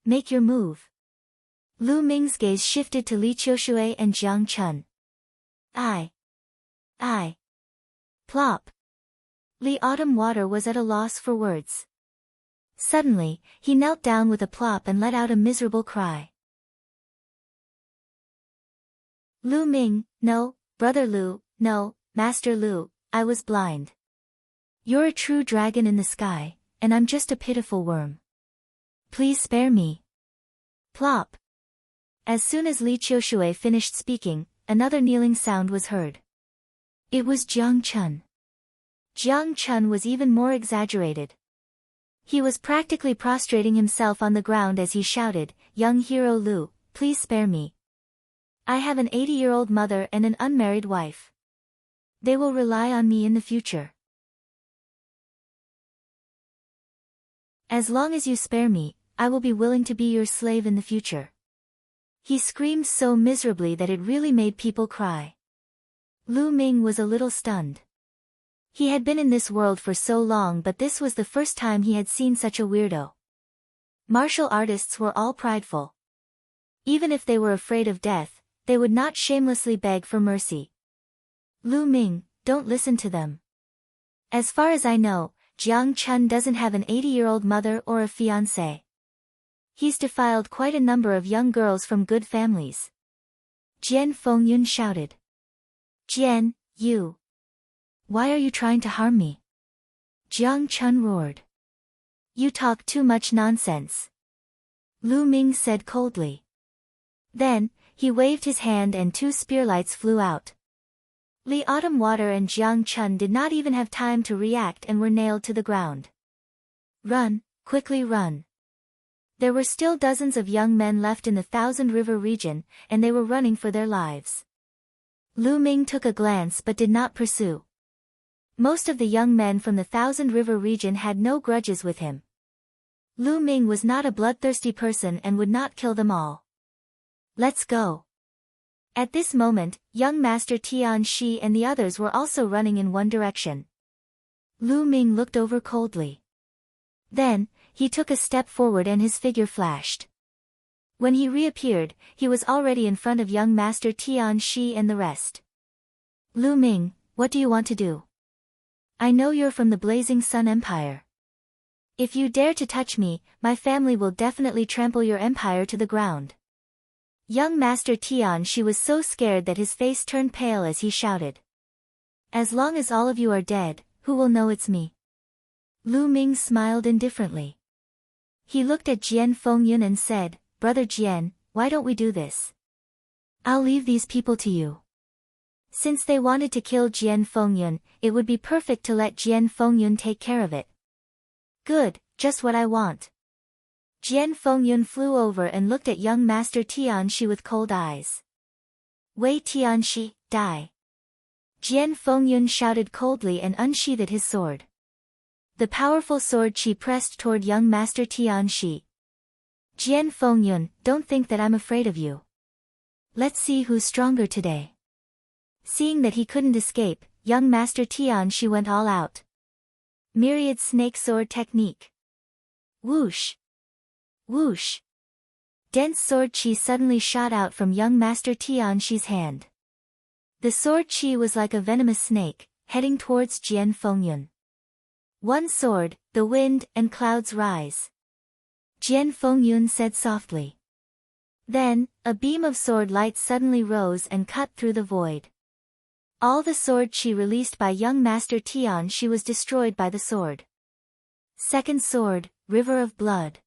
Make your move. Lu Ming's gaze shifted to Li Qiushui and Jiang Chun. I. Plop. Li Autumn Water was at a loss for words. Suddenly, he knelt down with a plop and let out a miserable cry. Lu Ming, no, Brother Lu, no, Master Lu, I was blind. You're a true dragon in the sky, and I'm just a pitiful worm. Please spare me. Plop. As soon as Li Qiushui finished speaking, another kneeling sound was heard. It was Jiang Chun. Jiang Chun was even more exaggerated. He was practically prostrating himself on the ground as he shouted, "Young hero Lu, please spare me. I have an 80-year-old mother and an unmarried wife. They will rely on me in the future. As long as you spare me, I will be willing to be your slave in the future." He screamed so miserably that it really made people cry. Lu Ming was a little stunned. He had been in this world for so long, but this was the first time he had seen such a weirdo. Martial artists were all prideful. Even if they were afraid of death, they would not shamelessly beg for mercy. Lu Ming, don't listen to them. As far as I know, Jiang Chun doesn't have an 80-year-old mother or a fiancé. He's defiled quite a number of young girls from good families. Jian Fengyun shouted. Jian, you. Why are you trying to harm me? Jiang Chun roared. You talk too much nonsense. Lu Ming said coldly. Then, he waved his hand and 2 spearlights flew out. Li Autumn Water and Jiang Chun did not even have time to react and were nailed to the ground. Run, quickly run. There were still dozens of young men left in the Thousand River region, and they were running for their lives. Lu Ming took a glance but did not pursue. Most of the young men from the Thousand River region had no grudges with him. Lu Ming was not a bloodthirsty person and would not kill them all. Let's go. At this moment, young Master Tian Shi and the others were also running in one direction. Lu Ming looked over coldly. Then, he took a step forward and his figure flashed. When he reappeared, he was already in front of young Master Tian Shi and the rest. Lu Ming, what do you want to do? I know you're from the Blazing Sun Empire. If you dare to touch me, my family will definitely trample your empire to the ground. Young Master Tian Shi was so scared that his face turned pale as he shouted. As long as all of you are dead, who will know it's me? Lu Ming smiled indifferently. He looked at Jian Fengyun and said, Brother Jian, why don't we do this? I'll leave these people to you. Since they wanted to kill Jian Fengyun, it would be perfect to let Jian Fengyun take care of it. Good, just what I want. Jian Fengyun flew over and looked at young Master Tian Shi with cold eyes. Wei Tian Shi, die. Jian Fengyun shouted coldly and unsheathed his sword. The powerful sword Qi pressed toward young Master Tian Shi. Jian Fengyun, don't think that I'm afraid of you. Let's see who's stronger today. Seeing that he couldn't escape, young Master Tian Shi went all out. Myriad snake sword technique. Whoosh! Whoosh! Dense sword Qi suddenly shot out from young Master Tian Shi's hand. The sword Qi was like a venomous snake, heading towards Jian Fengyun. One sword, the wind and clouds rise. Jian Fengyun said softly. Then, a beam of sword light suddenly rose and cut through the void. All the sword Qi released by young Master Tian Shi was destroyed by the sword. Second sword, River of Blood.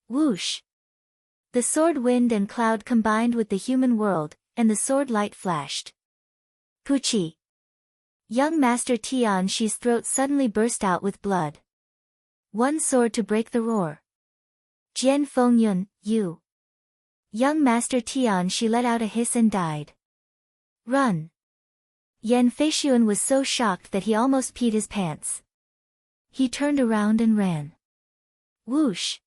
Whoosh! The sword wind and cloud combined with the human world, and the sword light flashed. Puchi! Young Master Tian Shi's throat suddenly burst out with blood. One sword to break the roar. Jian Fengyun, you! Young Master Tian Shi let out a hiss and died. Run! Yan Feishuan was so shocked that he almost peed his pants. He turned around and ran. Whoosh!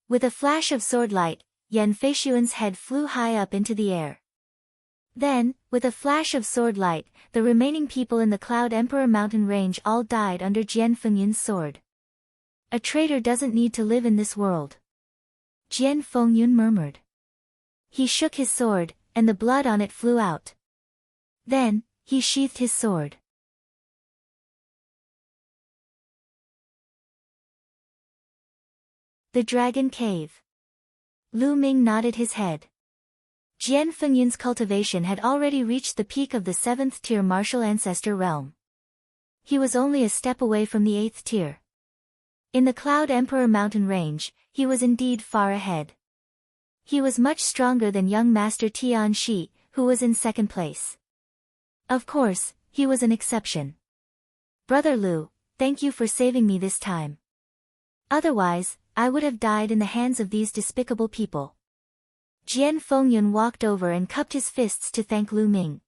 With a flash of sword light, Yan Feishuan's head flew high up into the air. Then, with a flash of sword light, the remaining people in the Cloud Emperor mountain range all died under Jian Fengyun's sword. A traitor doesn't need to live in this world. Jian Fengyun murmured. He shook his sword, and the blood on it flew out. Then, he sheathed his sword. The Dragon Cave. Lu Ming nodded his head. Jian Fengyun's cultivation had already reached the peak of the 7th tier martial ancestor realm. He was only a step away from the 8th tier. In the Cloud Emperor mountain range, he was indeed far ahead. He was much stronger than young Master Tian Shi, who was in second place. Of course, he was an exception. Brother Lu, thank you for saving me this time. Otherwise, I would have died in the hands of these despicable people. Jian Fengyun walked over and cupped his fists to thank Lu Ming.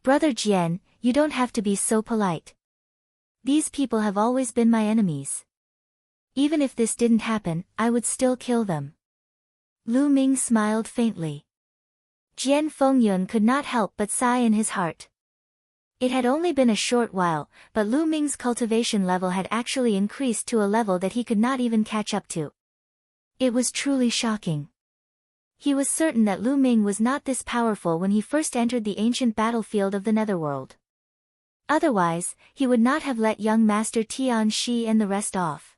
Brother Jian, you don't have to be so polite. These people have always been my enemies. Even if this didn't happen, I would still kill them. Lu Ming smiled faintly. Jian Fengyun could not help but sigh in his heart. It had only been a short while, but Lu Ming's cultivation level had actually increased to a level that he could not even catch up to. It was truly shocking. He was certain that Lu Ming was not this powerful when he first entered the ancient battlefield of the Netherworld. Otherwise, he would not have let young Master Tian Shi and the rest off.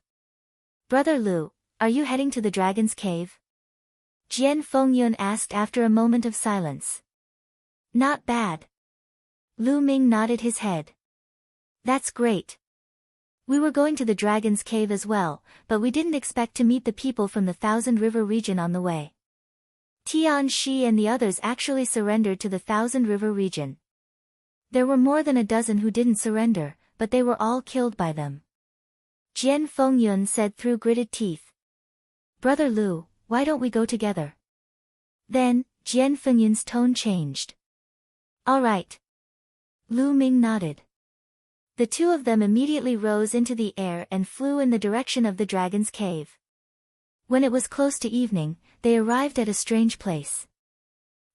Brother Lu, are you heading to the Dragon's Cave? Jian Fengyun asked after a moment of silence. Not bad. Lu Ming nodded his head. That's great. We were going to the Dragon's Cave as well, but we didn't expect to meet the people from the Thousand River region on the way. Tian Shi and the others actually surrendered to the Thousand River region. There were more than a dozen who didn't surrender, but they were all killed by them. Jian Fengyun said through gritted teeth. Brother Lu, why don't we go together? Then, Jian Fengyun's tone changed. All right. Lu Ming nodded. The two of them immediately rose into the air and flew in the direction of the Dragon's Cave. When it was close to evening, they arrived at a strange place.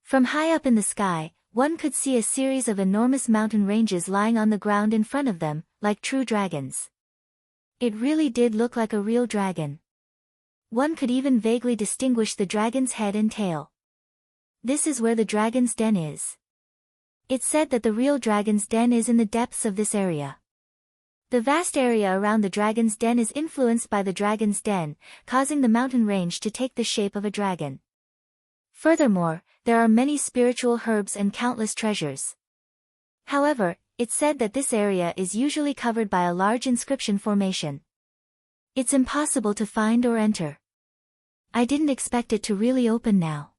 From high up in the sky, one could see a series of enormous mountain ranges lying on the ground in front of them, like true dragons. It really did look like a real dragon. One could even vaguely distinguish the dragon's head and tail. This is where the dragon's den is. It's said that the real dragon's den is in the depths of this area. The vast area around the dragon's den is influenced by the dragon's den, causing the mountain range to take the shape of a dragon. Furthermore, there are many spiritual herbs and countless treasures. However, it's said that this area is usually covered by a large inscription formation. It's impossible to find or enter. I didn't expect it to really open now.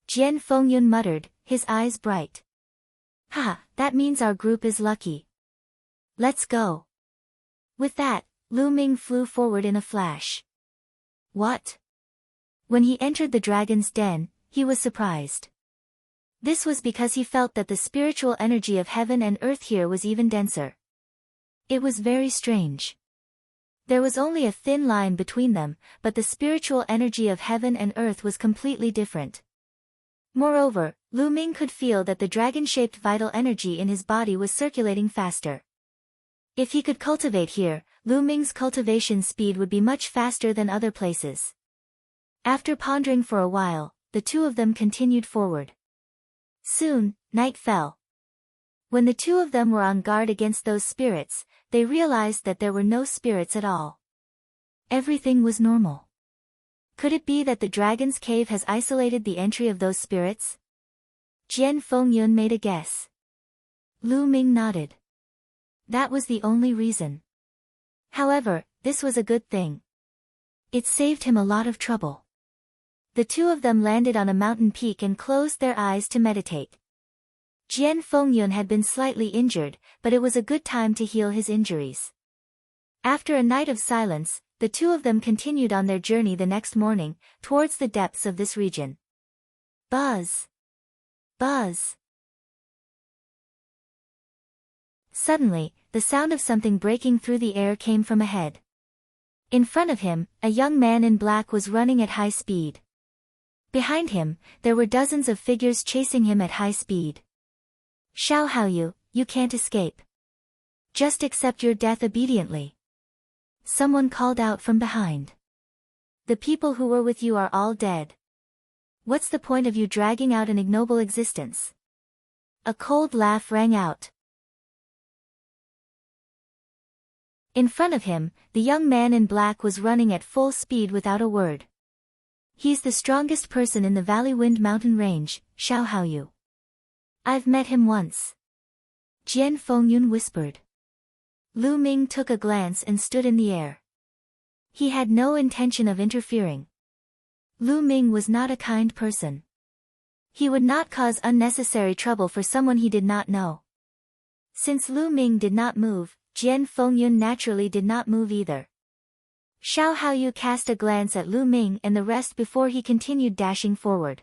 Jian Fengyun muttered, his eyes bright. Ha, that means our group is lucky. Let's go. With that, Lu Ming flew forward in a flash. What? When he entered the dragon's den, he was surprised. This was because he felt that the spiritual energy of heaven and earth here was even denser. It was very strange. There was only a thin line between them, but the spiritual energy of heaven and earth was completely different. Moreover, Lu Ming could feel that the dragon-shaped vital energy in his body was circulating faster. If he could cultivate here, Lu Ming's cultivation speed would be much faster than other places. After pondering for a while, the two of them continued forward. Soon, night fell. When the two of them were on guard against those spirits, they realized that there were no spirits at all. Everything was normal. Could it be that the dragon's cave has isolated the entry of those spirits? Jian Fengyun made a guess. Lu Ming nodded. That was the only reason. However, this was a good thing. It saved him a lot of trouble. The two of them landed on a mountain peak and closed their eyes to meditate. Jian Fengyun had been slightly injured, but it was a good time to heal his injuries. After a night of silence, the two of them continued on their journey the next morning, towards the depths of this region. Buzz! Buzz! Suddenly, the sound of something breaking through the air came from ahead. In front of him, a young man in black was running at high speed. Behind him, there were dozens of figures chasing him at high speed. Xiao Haoyu, you can't escape. Just accept your death obediently. Someone called out from behind. The people who were with you are all dead. What's the point of you dragging out an ignoble existence? A cold laugh rang out. In front of him, the young man in black was running at full speed without a word. He's the strongest person in the Valley Wind Mountain Range, Xiao Haoyu. I've met him once. Jian Fengyun whispered. Lu Ming took a glance and stood in the air. He had no intention of interfering. Lu Ming was not a kind person. He would not cause unnecessary trouble for someone he did not know. Since Lu Ming did not move, Jian Fengyun naturally did not move either. Xiao Haoyu cast a glance at Lu Ming and the rest before he continued dashing forward.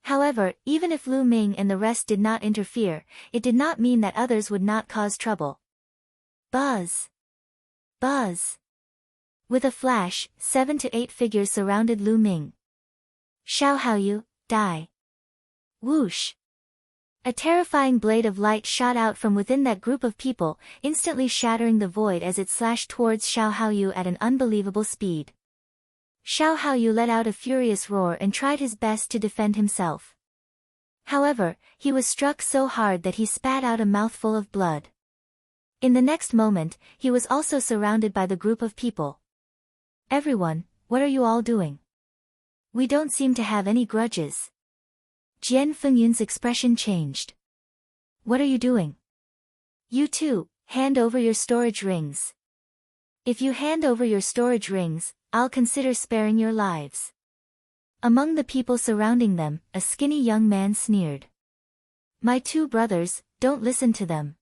However, even if Lu Ming and the rest did not interfere, it did not mean that others would not cause trouble. Buzz! Buzz! With a flash, 7 to 8 figures surrounded Lu Ming. Xiao Haoyu, die! Whoosh! A terrifying blade of light shot out from within that group of people, instantly shattering the void as it slashed towards Xiao Haoyu at an unbelievable speed. Xiao Haoyu let out a furious roar and tried his best to defend himself. However, he was struck so hard that he spat out a mouthful of blood. In the next moment, he was also surrounded by the group of people. Everyone, what are you all doing? We don't seem to have any grudges. Jian Fengyun's expression changed. What are you doing? You too, hand over your storage rings. If you hand over your storage rings, I'll consider sparing your lives. Among the people surrounding them, a skinny young man sneered. My two brothers, don't listen to them.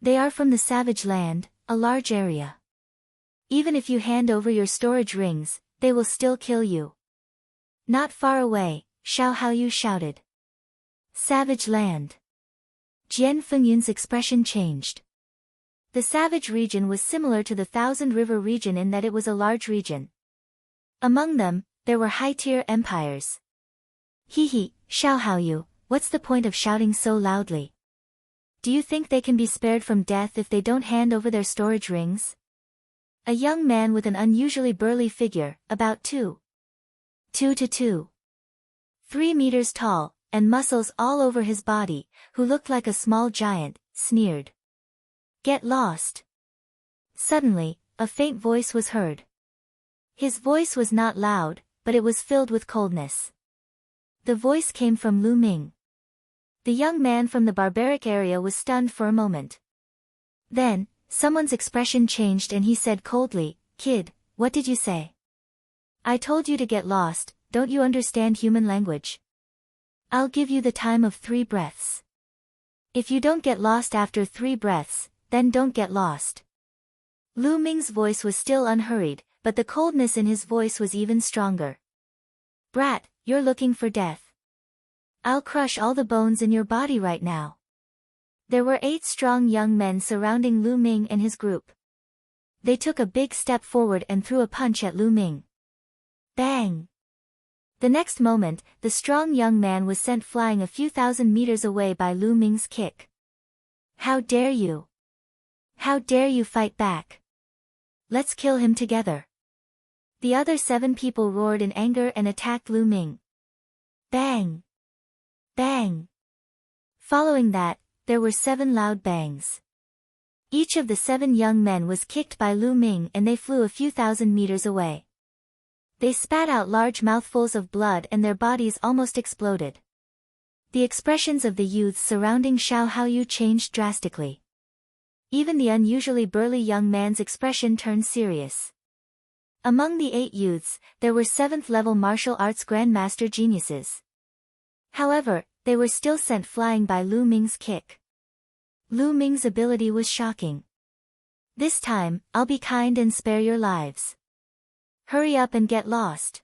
They are from the savage land, a large area. Even if you hand over your storage rings, they will still kill you. Not far away, Xiao Haoyu shouted. Savage land. Jian Fengyun's expression changed. The savage region was similar to the Thousand River region in that it was a large region. Among them, there were high-tier empires. Xiao Haoyu, what's the point of shouting so loudly? Do you think they can be spared from death if they don't hand over their storage rings? A young man with an unusually burly figure, about 3 meters tall, and muscles all over his body, who looked like a small giant, sneered. Get lost. Suddenly, a faint voice was heard. His voice was not loud, but it was filled with coldness. The voice came from Lu Ming. The young man from the barbaric area was stunned for a moment. Then, someone's expression changed and he said coldly, Kid, what did you say? I told you to get lost, don't you understand human language? I'll give you the time of 3 breaths. If you don't get lost after 3 breaths, then don't get lost. Lu Ming's voice was still unhurried, but the coldness in his voice was even stronger. Brat, you're looking for death. I'll crush all the bones in your body right now. There were 8 strong young men surrounding Lu Ming and his group. They took a big step forward and threw a punch at Lu Ming. Bang! The next moment, the strong young man was sent flying a few thousand meters away by Lu Ming's kick. How dare you! How dare you fight back? Let's kill him together. The other 7 people roared in anger and attacked Lu Ming. Bang! Bang! Following that, there were 7 loud bangs. Each of the 7 young men was kicked by Lu Ming and they flew a few thousand meters away. They spat out large mouthfuls of blood and their bodies almost exploded. The expressions of the youths surrounding Xiao Haoyu changed drastically. Even the unusually burly young man's expression turned serious. Among the 8 youths, there were 7th-level martial arts grandmaster geniuses. However, they were still sent flying by Lu Ming's kick. Lu Ming's ability was shocking. This time, I'll be kind and spare your lives. Hurry up and get lost.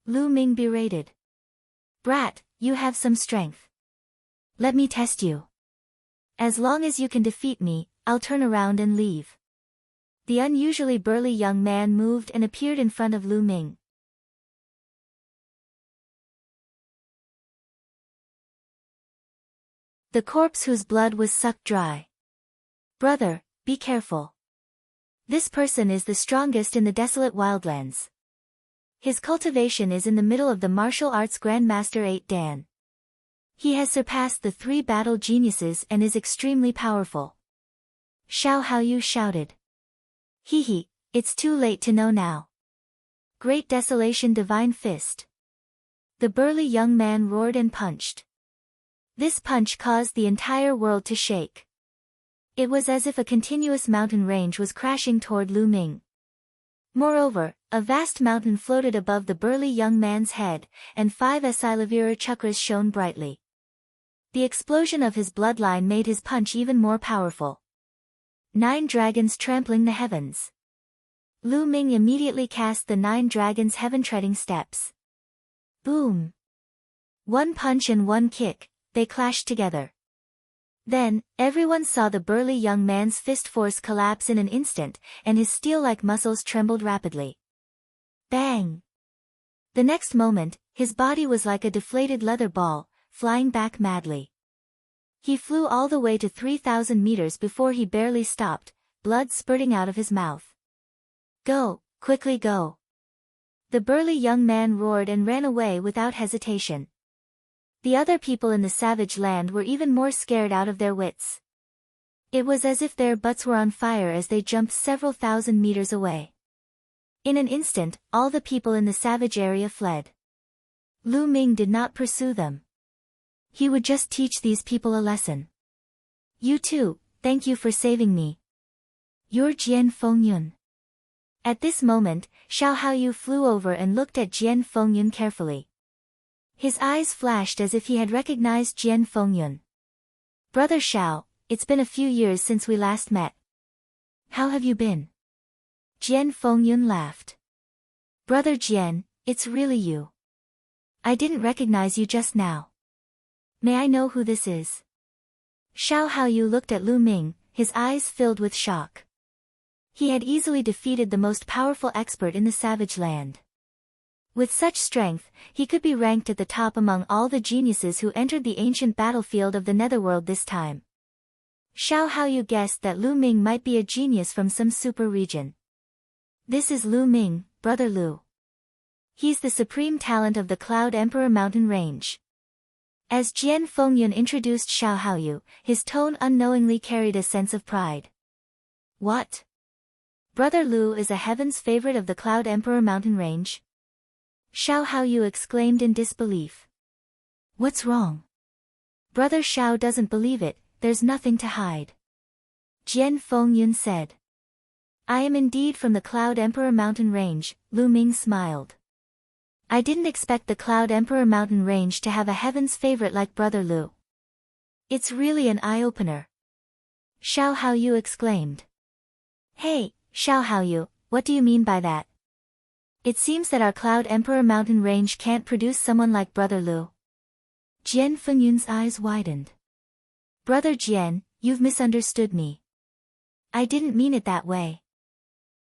Lu Ming berated. Brat, you have some strength. Let me test you. As long as you can defeat me, I'll turn around and leave. The unusually burly young man moved and appeared in front of Lu Ming. The corpse whose blood was sucked dry. Brother, be careful. This person is the strongest in the desolate wildlands. His cultivation is in the middle of the martial arts Grandmaster 8 Dan. He has surpassed the 3 battle geniuses and is extremely powerful. Xiao Haoyu shouted. It's too late to know now. Great Desolation Divine Fist. The burly young man roared and punched. This punch caused the entire world to shake. It was as if a continuous mountain range was crashing toward Lu Ming. Moreover, a vast mountain floated above the burly young man's head, and 5 Asilavira chakras shone brightly. The explosion of his bloodline made his punch even more powerful. 9 dragons trampling the heavens. Lu Ming immediately cast the 9 dragons' heaven-treading steps. Boom! One punch and one kick, they clashed together. Then, everyone saw the burly young man's fist force collapse in an instant, and his steel-like muscles trembled rapidly. Bang! The next moment, his body was like a deflated leather ball, flying back madly. He flew all the way to 3,000 meters before he barely stopped, blood spurting out of his mouth. Go, quickly go! The burly young man roared and ran away without hesitation. The other people in the savage land were even more scared out of their wits. It was as if their butts were on fire as they jumped several thousand meters away. In an instant, all the people in the savage area fled. Lu Ming did not pursue them. He would just teach these people a lesson. You too, thank you for saving me. You're Jian Fengyun. At this moment, Xiao Haoyu flew over and looked at Jian Fengyun carefully. His eyes flashed as if he had recognized Jian Fengyun. Brother Xiao, it's been a few years since we last met. How have you been? Jian Fengyun laughed. Brother Jian, it's really you. I didn't recognize you just now. May I know who this is? Xiao Haoyu looked at Lu Ming, his eyes filled with shock. He had easily defeated the most powerful expert in the savage land. With such strength, he could be ranked at the top among all the geniuses who entered the ancient battlefield of the Netherworld this time. Xiao Haoyu guessed that Lu Ming might be a genius from some super region. This is Lu Ming, Brother Lu. He's the supreme talent of the Cloud Emperor mountain range. As Jian Fengyun introduced Xiao Haoyu, his tone unknowingly carried a sense of pride. What? Brother Lu is a heaven's favorite of the Cloud Emperor mountain range? Xiao Haoyu exclaimed in disbelief. What's wrong? Brother Xiao doesn't believe it, there's nothing to hide. Jian Fengyun said. I am indeed from the Cloud Emperor mountain range, Lu Ming smiled. I didn't expect the Cloud Emperor mountain range to have a heaven's favorite like Brother Lu. It's really an eye-opener. Xiao Haoyu exclaimed. Hey, Xiao Haoyu, what do you mean by that? It seems that our Cloud Emperor mountain range can't produce someone like Brother Lu. Jian Fengyun's eyes widened. Brother Jian, you've misunderstood me. I didn't mean it that way.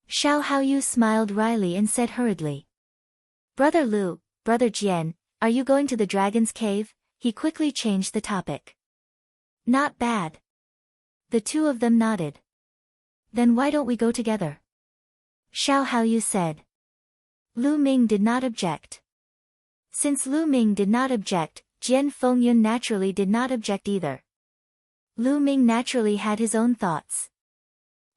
Xiao Haoyu smiled wryly and said hurriedly. Brother Lu, Brother Jian, are you going to the Dragon's Cave? He quickly changed the topic. Not bad. The two of them nodded. Then why don't we go together? Xiao Haoyu said. Lu Ming did not object. Since Lu Ming did not object, Jian Fengyun naturally did not object either. Lu Ming naturally had his own thoughts.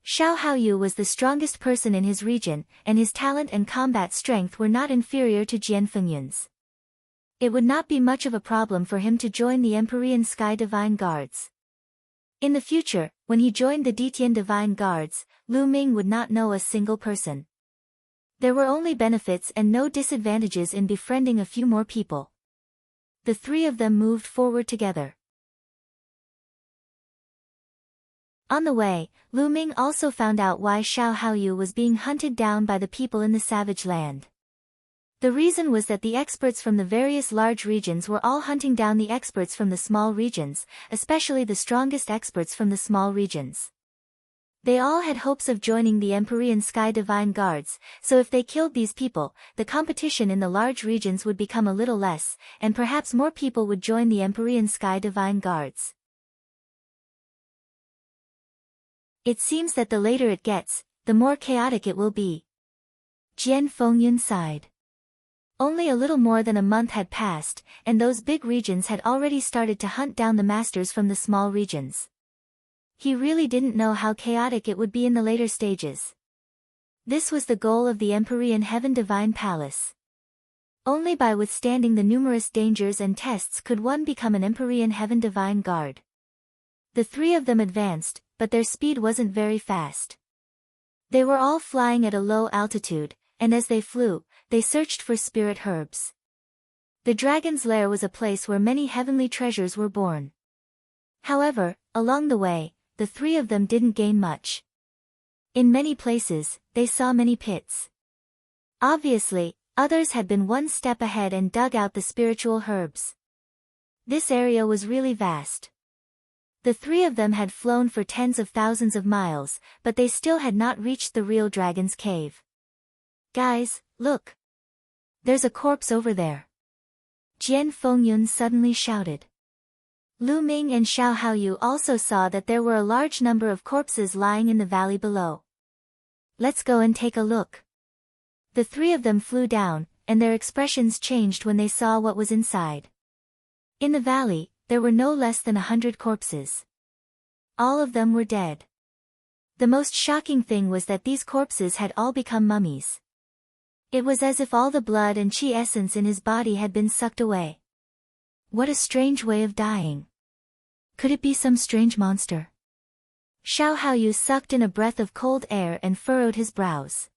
Xiao Haoyu was the strongest person in his region, and his talent and combat strength were not inferior to Jian Fengyun's. It would not be much of a problem for him to join the Empyrean Sky Divine Guards. In the future, when he joined the Detian Divine Guards, Lu Ming would not know a single person. There were only benefits and no disadvantages in befriending a few more people. The three of them moved forward together. On the way, Lu Ming also found out why Xiao Haoyu was being hunted down by the people in the savage land. The reason was that the experts from the various large regions were all hunting down the experts from the small regions, especially the strongest experts from the small regions. They all had hopes of joining the Empyrean Sky Divine Guards, so if they killed these people, the competition in the large regions would become a little less, and perhaps more people would join the Empyrean Sky Divine Guards. It seems that the later it gets, the more chaotic it will be. Jian Fengyun sighed. Only a little more than a month had passed, and those big regions had already started to hunt down the masters from the small regions. He really didn't know how chaotic it would be in the later stages. This was the goal of the Empyrean Heaven Divine Palace. Only by withstanding the numerous dangers and tests could one become an Empyrean Heaven Divine Guard. The three of them advanced, but their speed wasn't very fast. They were all flying at a low altitude, and as they flew, they searched for spirit herbs. The dragon's lair was a place where many heavenly treasures were born. However, along the way, the three of them didn't gain much. In many places, they saw many pits. Obviously, others had been one step ahead and dug out the spiritual herbs. This area was really vast. The three of them had flown for tens of thousands of miles, but they still had not reached the real dragon's cave. Guys, look! There's a corpse over there. Jian Fengyun suddenly shouted. Lu Ming and Xiao Haoyu also saw that there were a large number of corpses lying in the valley below. Let's go and take a look. The three of them flew down, and their expressions changed when they saw what was inside. In the valley, there were no less than 100 corpses. All of them were dead. The most shocking thing was that these corpses had all become mummies. It was as if all the blood and qi essence in his body had been sucked away. What a strange way of dying. Could it be some strange monster? Xiao Haoyu sucked in a breath of cold air and furrowed his brows.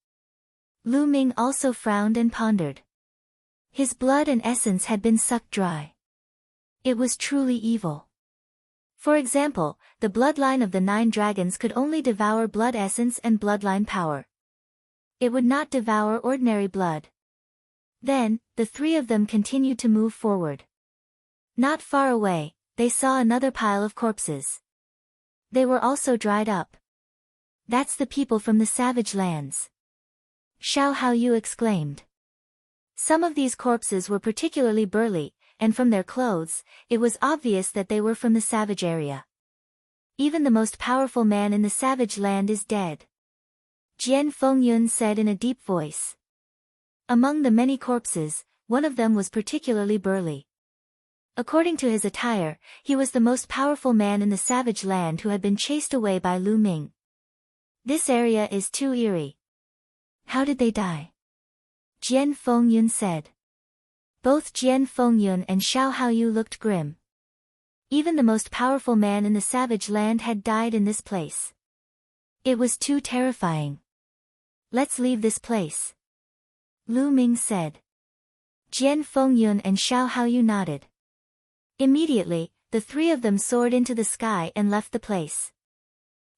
Lu Ming also frowned and pondered. His blood and essence had been sucked dry. It was truly evil. For example, the bloodline of the 9 dragons could only devour blood essence and bloodline power. It would not devour ordinary blood. Then, the three of them continued to move forward. Not far away, they saw another pile of corpses. They were also dried up. That's the people from the savage lands. Xiao Haoyu exclaimed. Some of these corpses were particularly burly, and from their clothes, it was obvious that they were from the savage area. Even the most powerful man in the savage land is dead. Jian Fengyun said in a deep voice. Among the many corpses, one of them was particularly burly. According to his attire, he was the most powerful man in the savage land who had been chased away by Lu Ming. This area is too eerie. How did they die? Jian Fengyun said. Both Jian Fengyun and Xiao Haoyu looked grim. Even the most powerful man in the savage land had died in this place. It was too terrifying. Let's leave this place. Lu Ming said. Jian Fengyun and Xiao Haoyu nodded. Immediately, the three of them soared into the sky and left the place.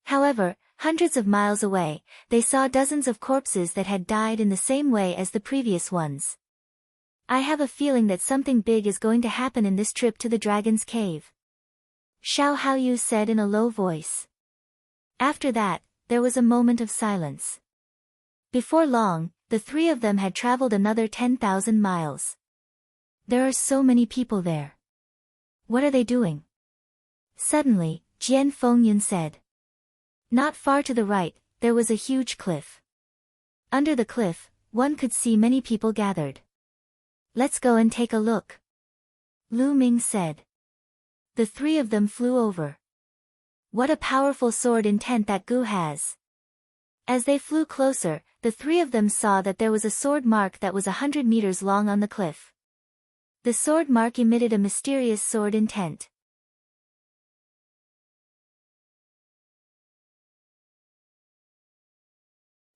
However, hundreds of miles away, they saw dozens of corpses that had died in the same way as the previous ones. I have a feeling that something big is going to happen in this trip to the dragon's cave. Xiao Haoyu said in a low voice. After that, there was a moment of silence. Before long, the three of them had traveled another 10,000 miles. There are so many people there. What are they doing? Suddenly, Jian Fengyun said. Not far to the right, there was a huge cliff. Under the cliff, one could see many people gathered. Let's go and take a look. Lu Ming said. The three of them flew over. What a powerful sword intent that Gu has. As they flew closer, the three of them saw that there was a sword mark that was 100 meters long on the cliff. The sword mark emitted a mysterious sword intent.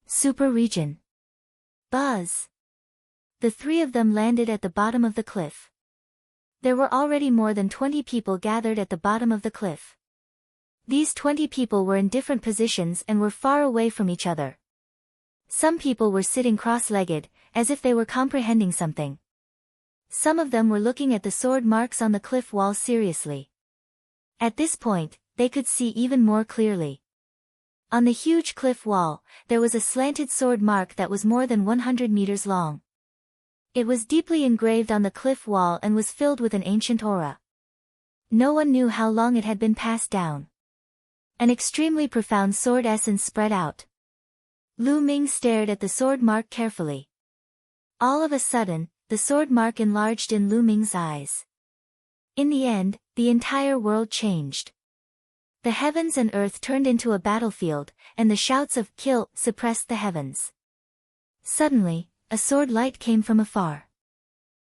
Super region. Buzz. The three of them landed at the bottom of the cliff. There were already more than 20 people gathered at the bottom of the cliff. These 20 people were in different positions and were far away from each other. Some people were sitting cross-legged, as if they were comprehending something. Some of them were looking at the sword marks on the cliff wall seriously. At this point, they could see even more clearly. On the huge cliff wall, there was a slanted sword mark that was more than 100 meters long. It was deeply engraved on the cliff wall and was filled with an ancient aura. No one knew how long it had been passed down. An extremely profound sword essence spread out. Lu Ming stared at the sword mark carefully. All of a sudden, the sword mark enlarged in Lu Ming's eyes. In the end, the entire world changed. The heavens and earth turned into a battlefield, and the shouts of "Kill" suppressed the heavens. Suddenly, a sword light came from afar.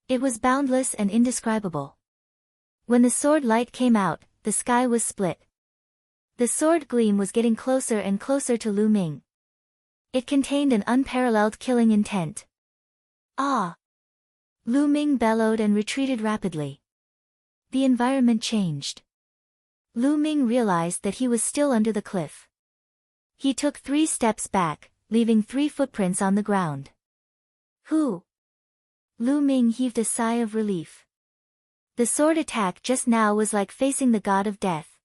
It was boundless and indescribable. When the sword light came out, the sky was split. The sword gleam was getting closer and closer to Lu Ming. It contained an unparalleled killing intent. Ah! Lu Ming bellowed and retreated rapidly. The environment changed. Lu Ming realized that he was still under the cliff. He took 3 steps back, leaving 3 footprints on the ground. Who? Lu Ming heaved a sigh of relief. The sword attack just now was like facing the god of death.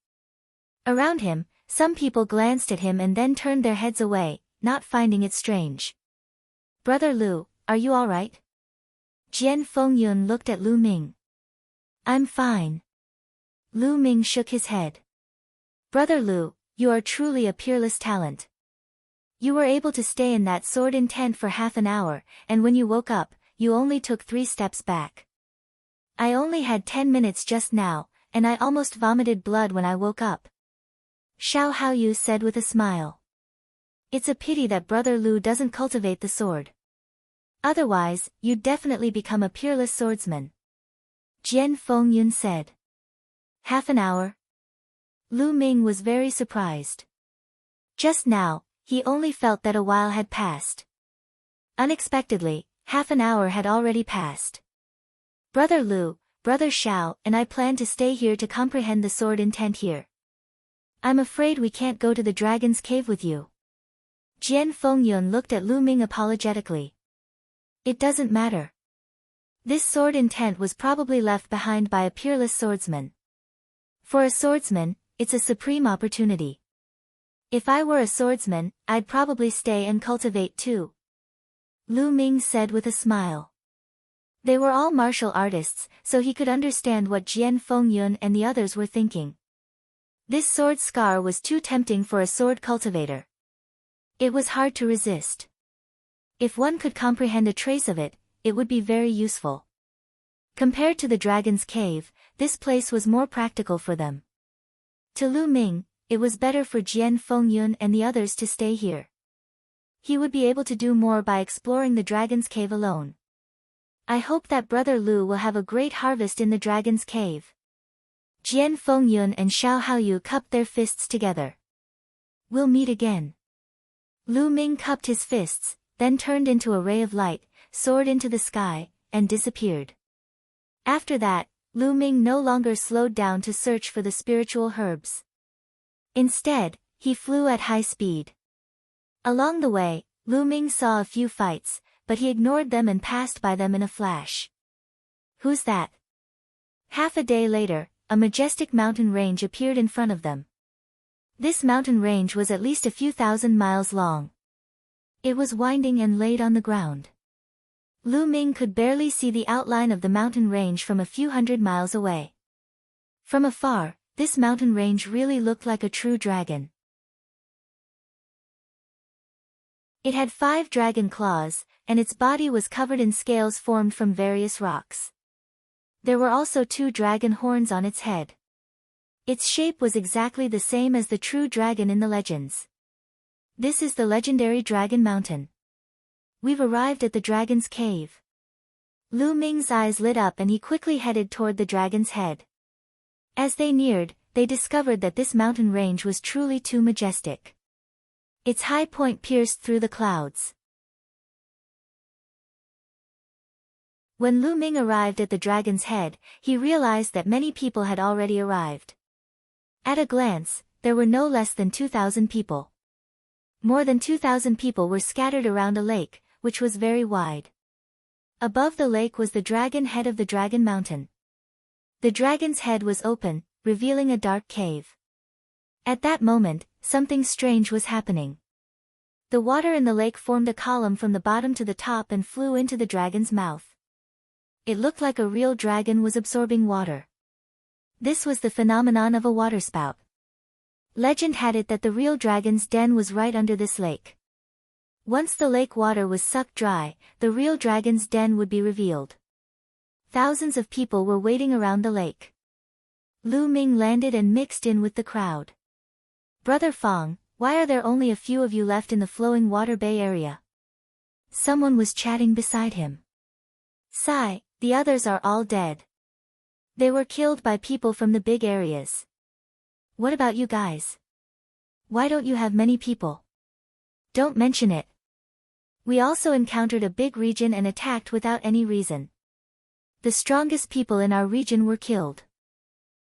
Around him, some people glanced at him and then turned their heads away, not finding it strange. Brother Lu, are you all right? Jian Fengyun looked at Lu Ming. I'm fine. Lu Ming shook his head. Brother Lu, you are truly a peerless talent. You were able to stay in that sword intent for half an hour, and when you woke up, you only took 3 steps back. I only had 10 minutes just now, and I almost vomited blood when I woke up. Xiao Haoyu said with a smile. It's a pity that Brother Lu doesn't cultivate the sword. Otherwise, you'd definitely become a peerless swordsman. Jian Fengyun said. Half an hour? Lu Ming was very surprised. Just now, he only felt that a while had passed. Unexpectedly, half an hour had already passed. Brother Lu, Brother Xiao and I plan to stay here to comprehend the sword intent here. I'm afraid we can't go to the dragon's cave with you. Jian Fengyun looked at Lu Ming apologetically. It doesn't matter. This sword intent was probably left behind by a peerless swordsman. For a swordsman, it's a supreme opportunity. If I were a swordsman, I'd probably stay and cultivate too. Lu Ming said with a smile. They were all martial artists, so he could understand what Jian Fengyun and the others were thinking. This sword scar was too tempting for a sword cultivator. It was hard to resist. If one could comprehend a trace of it, it would be very useful. Compared to the dragon's cave, this place was more practical for them. To Lu Ming, it was better for Jian Fengyun and the others to stay here. He would be able to do more by exploring the dragon's cave alone. I hope that Brother Lu will have a great harvest in the dragon's cave. Jian Fengyun and Xiao Haoyu cupped their fists together. We'll meet again. Lu Ming cupped his fists, then turned into a ray of light, soared into the sky, and disappeared. After that, Lu Ming no longer slowed down to search for the spiritual herbs. Instead, he flew at high speed. Along the way, Lu Ming saw a few fights, but he ignored them and passed by them in a flash. Who's that? Half a day later, a majestic mountain range appeared in front of them. This mountain range was at least a few thousand miles long. It was winding and laid on the ground. Lu Ming could barely see the outline of the mountain range from a few hundred miles away. From afar, this mountain range really looked like a true dragon. It had 5 dragon claws, and its body was covered in scales formed from various rocks. There were also 2 dragon horns on its head. Its shape was exactly the same as the true dragon in the legends. This is the legendary Dragon Mountain. We've arrived at the dragon's cave. Lu Ming's eyes lit up and he quickly headed toward the dragon's head. As they neared, they discovered that this mountain range was truly too majestic. Its high point pierced through the clouds. When Lu Ming arrived at the dragon's head, he realized that many people had already arrived. At a glance, there were no less than 2,000 people. More than 2,000 people were scattered around a lake, which was very wide. Above the lake was the dragon head of the Dragon Mountain. The dragon's head was open, revealing a dark cave. At that moment, something strange was happening. The water in the lake formed a column from the bottom to the top and flew into the dragon's mouth. It looked like a real dragon was absorbing water. This was the phenomenon of a waterspout. Legend had it that the real dragon's den was right under this lake. Once the lake water was sucked dry, the real dragon's den would be revealed. Thousands of people were waiting around the lake. Lu Ming landed and mixed in with the crowd. Brother Fong, why are there only a few of you left in the flowing water bay area? Someone was chatting beside him. Sigh, the others are all dead. They were killed by people from the big areas. What about you guys? Why don't you have many people? Don't mention it, We also encountered a big region and attacked without any reason. The strongest people in our region were killed.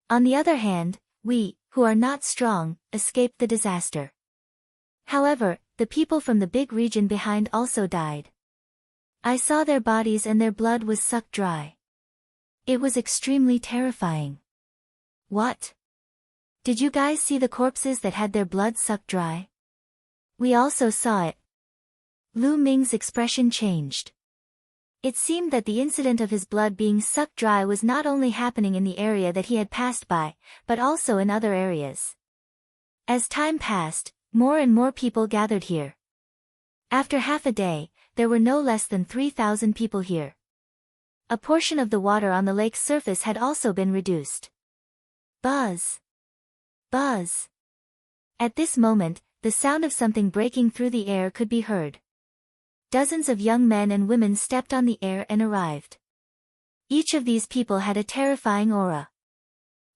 On the other hand, we, who are not strong, escaped the disaster. However, the people from the big region behind also died. I saw their bodies and their blood was sucked dry. It was extremely terrifying. What? Did you guys see the corpses that had their blood sucked dry? We also saw it. Lu Ming's expression changed. It seemed that the incident of his blood being sucked dry was not only happening in the area that he had passed by, but also in other areas. As time passed, more and more people gathered here. After half a day, there were no less than 3,000 people here. A portion of the water on the lake's surface had also been reduced. Buzz! Buzz! At this moment, the sound of something breaking through the air could be heard. Dozens of young men and women stepped on the air and arrived. Each of these people had a terrifying aura.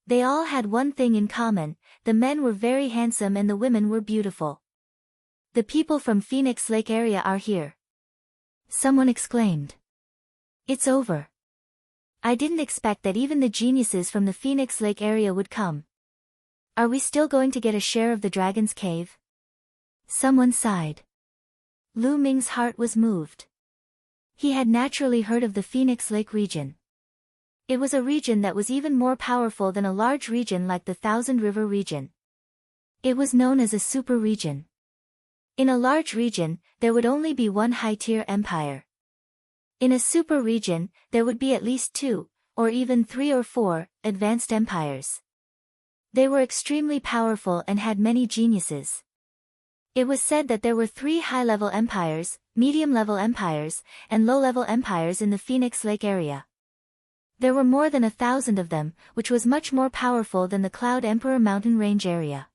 They all had one thing in common: the men were very handsome and the women were beautiful. The people from Phoenix Lake area are here. Someone exclaimed. It's over. I didn't expect that even the geniuses from the Phoenix Lake area would come. Are we still going to get a share of the dragon's cave? Someone sighed. Lu Ming's heart was moved. He had naturally heard of the Phoenix Lake region. It was a region that was even more powerful than a large region like the Thousand River region. It was known as a super region. In a large region, there would only be one high-tier empire. In a super region, there would be at least 2, or even 3 or 4, advanced empires. They were extremely powerful and had many geniuses. It was said that there were 3 high-level empires, medium-level empires, and low-level empires in the Phoenix Lake area. There were more than 1,000 of them, which was much more powerful than the Cloud Emperor mountain range area.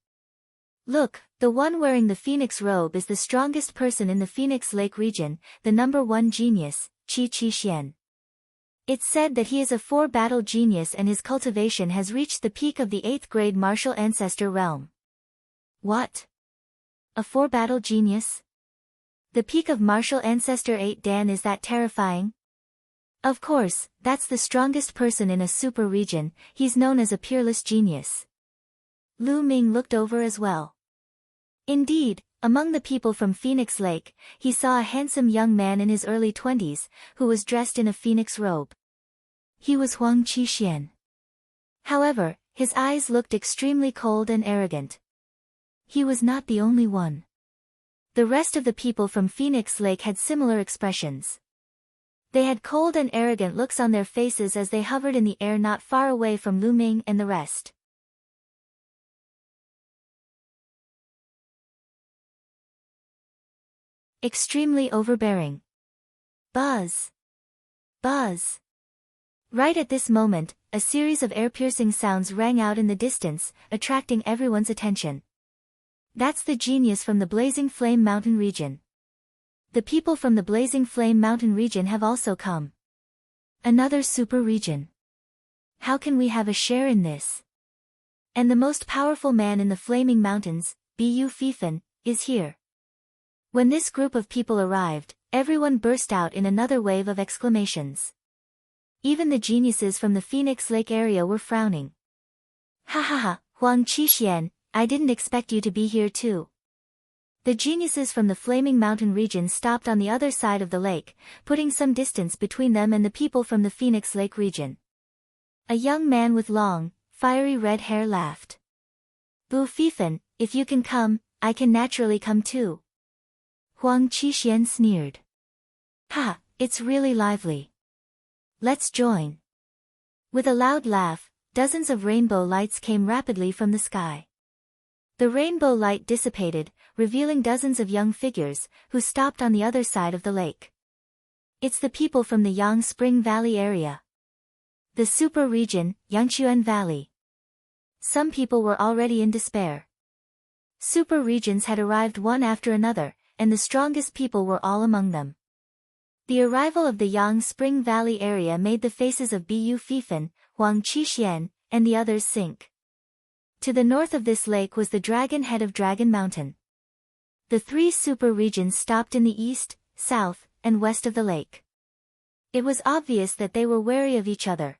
Look, the one wearing the Phoenix robe is the strongest person in the Phoenix Lake region, the number 1 genius, Qi Xian. It's said that he is a 4-battle genius and his cultivation has reached the peak of the 8th grade martial ancestor realm. What? A 4-battle genius? The peak of martial ancestor 8 Dan, is that terrifying? Of course, that's the strongest person in a super region. He's known as a peerless genius. Lu Ming looked over as well. Indeed, among the people from Phoenix Lake, he saw a handsome young man in his early 20s, who was dressed in a phoenix robe. He was Huang Qixian. However, his eyes looked extremely cold and arrogant. He was not the only one. The rest of the people from Phoenix Lake had similar expressions. They had cold and arrogant looks on their faces as they hovered in the air not far away from Lu Ming and the rest. Extremely overbearing. Buzz! Buzz! Right at this moment, a series of air-piercing sounds rang out in the distance, attracting everyone's attention. That's the genius from the Blazing Flame Mountain region. The people from the Blazing Flame Mountain region have also come. Another super region. How can we have a share in this? And the most powerful man in the Flaming Mountains, Bu Fifan, is here. When this group of people arrived, everyone burst out in another wave of exclamations. Even the geniuses from the Phoenix Lake area were frowning. Ha ha ha, Huang Qixian, I didn't expect you to be here too. The geniuses from the Flaming Mountain region stopped on the other side of the lake, putting some distance between them and the people from the Phoenix Lake region. A young man with long, fiery red hair laughed. Bu Fifan, if you can come, I can naturally come too. Huang Qixian sneered. Ha, it's really lively. Let's join. With a loud laugh, dozens of rainbow lights came rapidly from the sky. The rainbow light dissipated, revealing dozens of young figures, who stopped on the other side of the lake. It's the people from the Yang Spring Valley area. The super region, Yangchuan Valley. Some people were already in despair. Super regions had arrived one after another, and the strongest people were all among them. The arrival of the Yang Spring Valley area made the faces of Bu Fifan, Huang Qixian, and the others sink. To the north of this lake was the dragon head of Dragon Mountain. The 3 super regions stopped in the east, south, and west of the lake. It was obvious that they were wary of each other.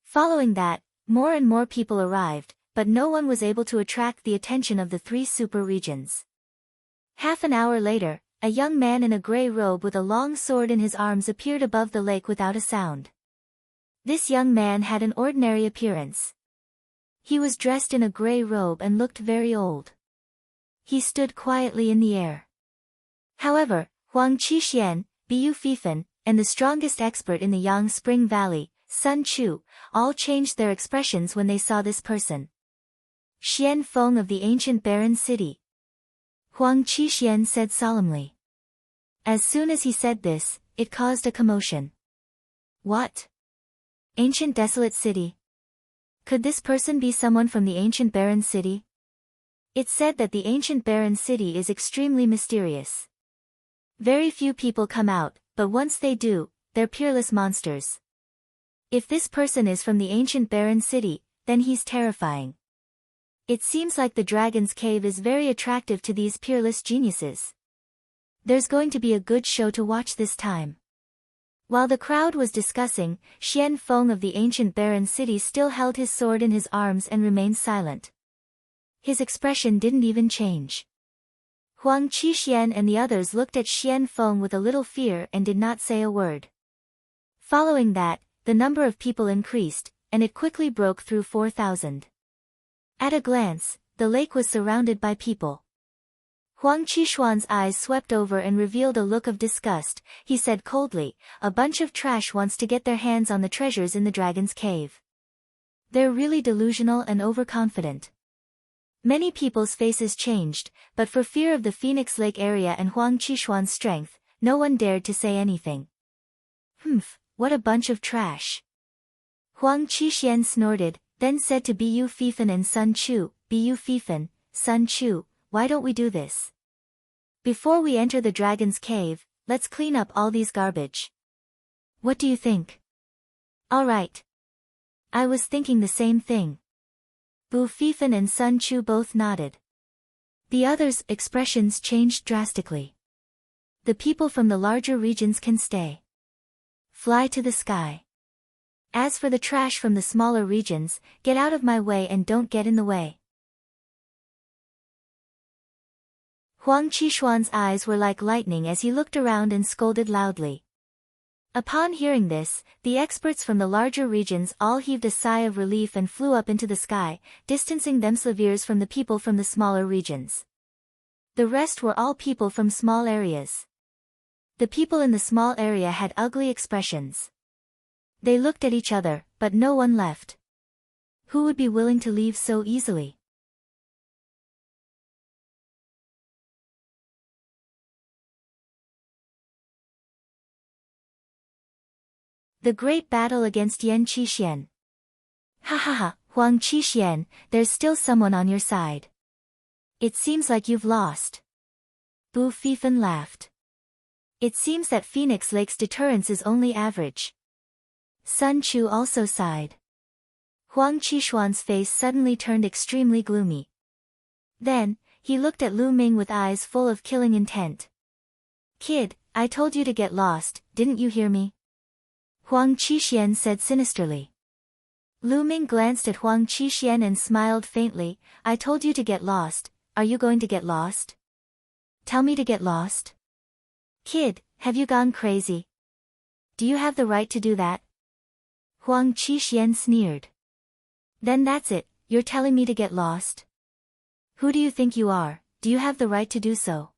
Following that, more and more people arrived, but no one was able to attract the attention of the three super regions. Half an hour later, a young man in a gray robe with a long sword in his arms appeared above the lake without a sound. This young man had an ordinary appearance. He was dressed in a gray robe and looked very old. He stood quietly in the air. However, Huang Qixuan, Bu Fifan, and the strongest expert in the Yang Spring Valley, Sun Chu, all changed their expressions when they saw this person. Xian Feng of the ancient barren city. Huang Qixuan said solemnly. As soon as he said this, it caused a commotion. What? Ancient desolate city? Could this person be someone from the ancient barren city? It's said that the ancient barren city is extremely mysterious. Very few people come out, but once they do, they're peerless monsters. If this person is from the ancient barren city, then he's terrifying. It seems like the dragon's cave is very attractive to these peerless geniuses. There's going to be a good show to watch this time. While the crowd was discussing, Xian Feng of the ancient barren city still held his sword in his arms and remained silent. His expression didn't even change. Huang Qixuan and the others looked at Xian Feng with a little fear and did not say a word. Following that, the number of people increased, and it quickly broke through 4,000. At a glance, the lake was surrounded by people. Huang Qixuan's eyes swept over and revealed a look of disgust. He said coldly, "A bunch of trash wants to get their hands on the treasures in the dragon's cave. They're really delusional and overconfident." Many people's faces changed, but for fear of the Phoenix Lake area and Huang Qixuan's strength, no one dared to say anything. "Humph, what a bunch of trash." Huang Qixuan snorted, then said to Bu Fifan and Sun Chu, "Bu Fifan, Sun Chu, why don't we do this? Before we enter the dragon's cave, let's clean up all these garbage. What do you think?" "All right. I was thinking the same thing." Bu Fifan and Sun Chu both nodded. The others' expressions changed drastically. "The people from the larger regions can stay. Fly to the sky. As for the trash from the smaller regions, get out of my way and don't get in the way." Huang Qixuan's eyes were like lightning as he looked around and scolded loudly. Upon hearing this, the experts from the larger regions all heaved a sigh of relief and flew up into the sky, distancing themselves from the people from the smaller regions. The rest were all people from small areas. The people in the small area had ugly expressions. They looked at each other, but no one left. Who would be willing to leave so easily? The Great Battle Against Yan Qixuan. "Ha ha ha, Huang Qixuan, there's still someone on your side. It seems like you've lost." Bu Fifan laughed. "It seems that Phoenix Lake's deterrence is only average." Sun Chu also sighed. Huang Qixuan's face suddenly turned extremely gloomy. Then, he looked at Lu Ming with eyes full of killing intent. "Kid, I told you to get lost, didn't you hear me?" Huang Qixuan said sinisterly. Lu Ming glanced at Huang Qixuan and smiled faintly. "I told you to get lost, are you going to get lost? Tell me to get lost? Kid, have you gone crazy? Do you have the right to do that?" Huang Qixuan sneered. "Then that's it, you're telling me to get lost? Who do you think you are, do you have the right to do so?"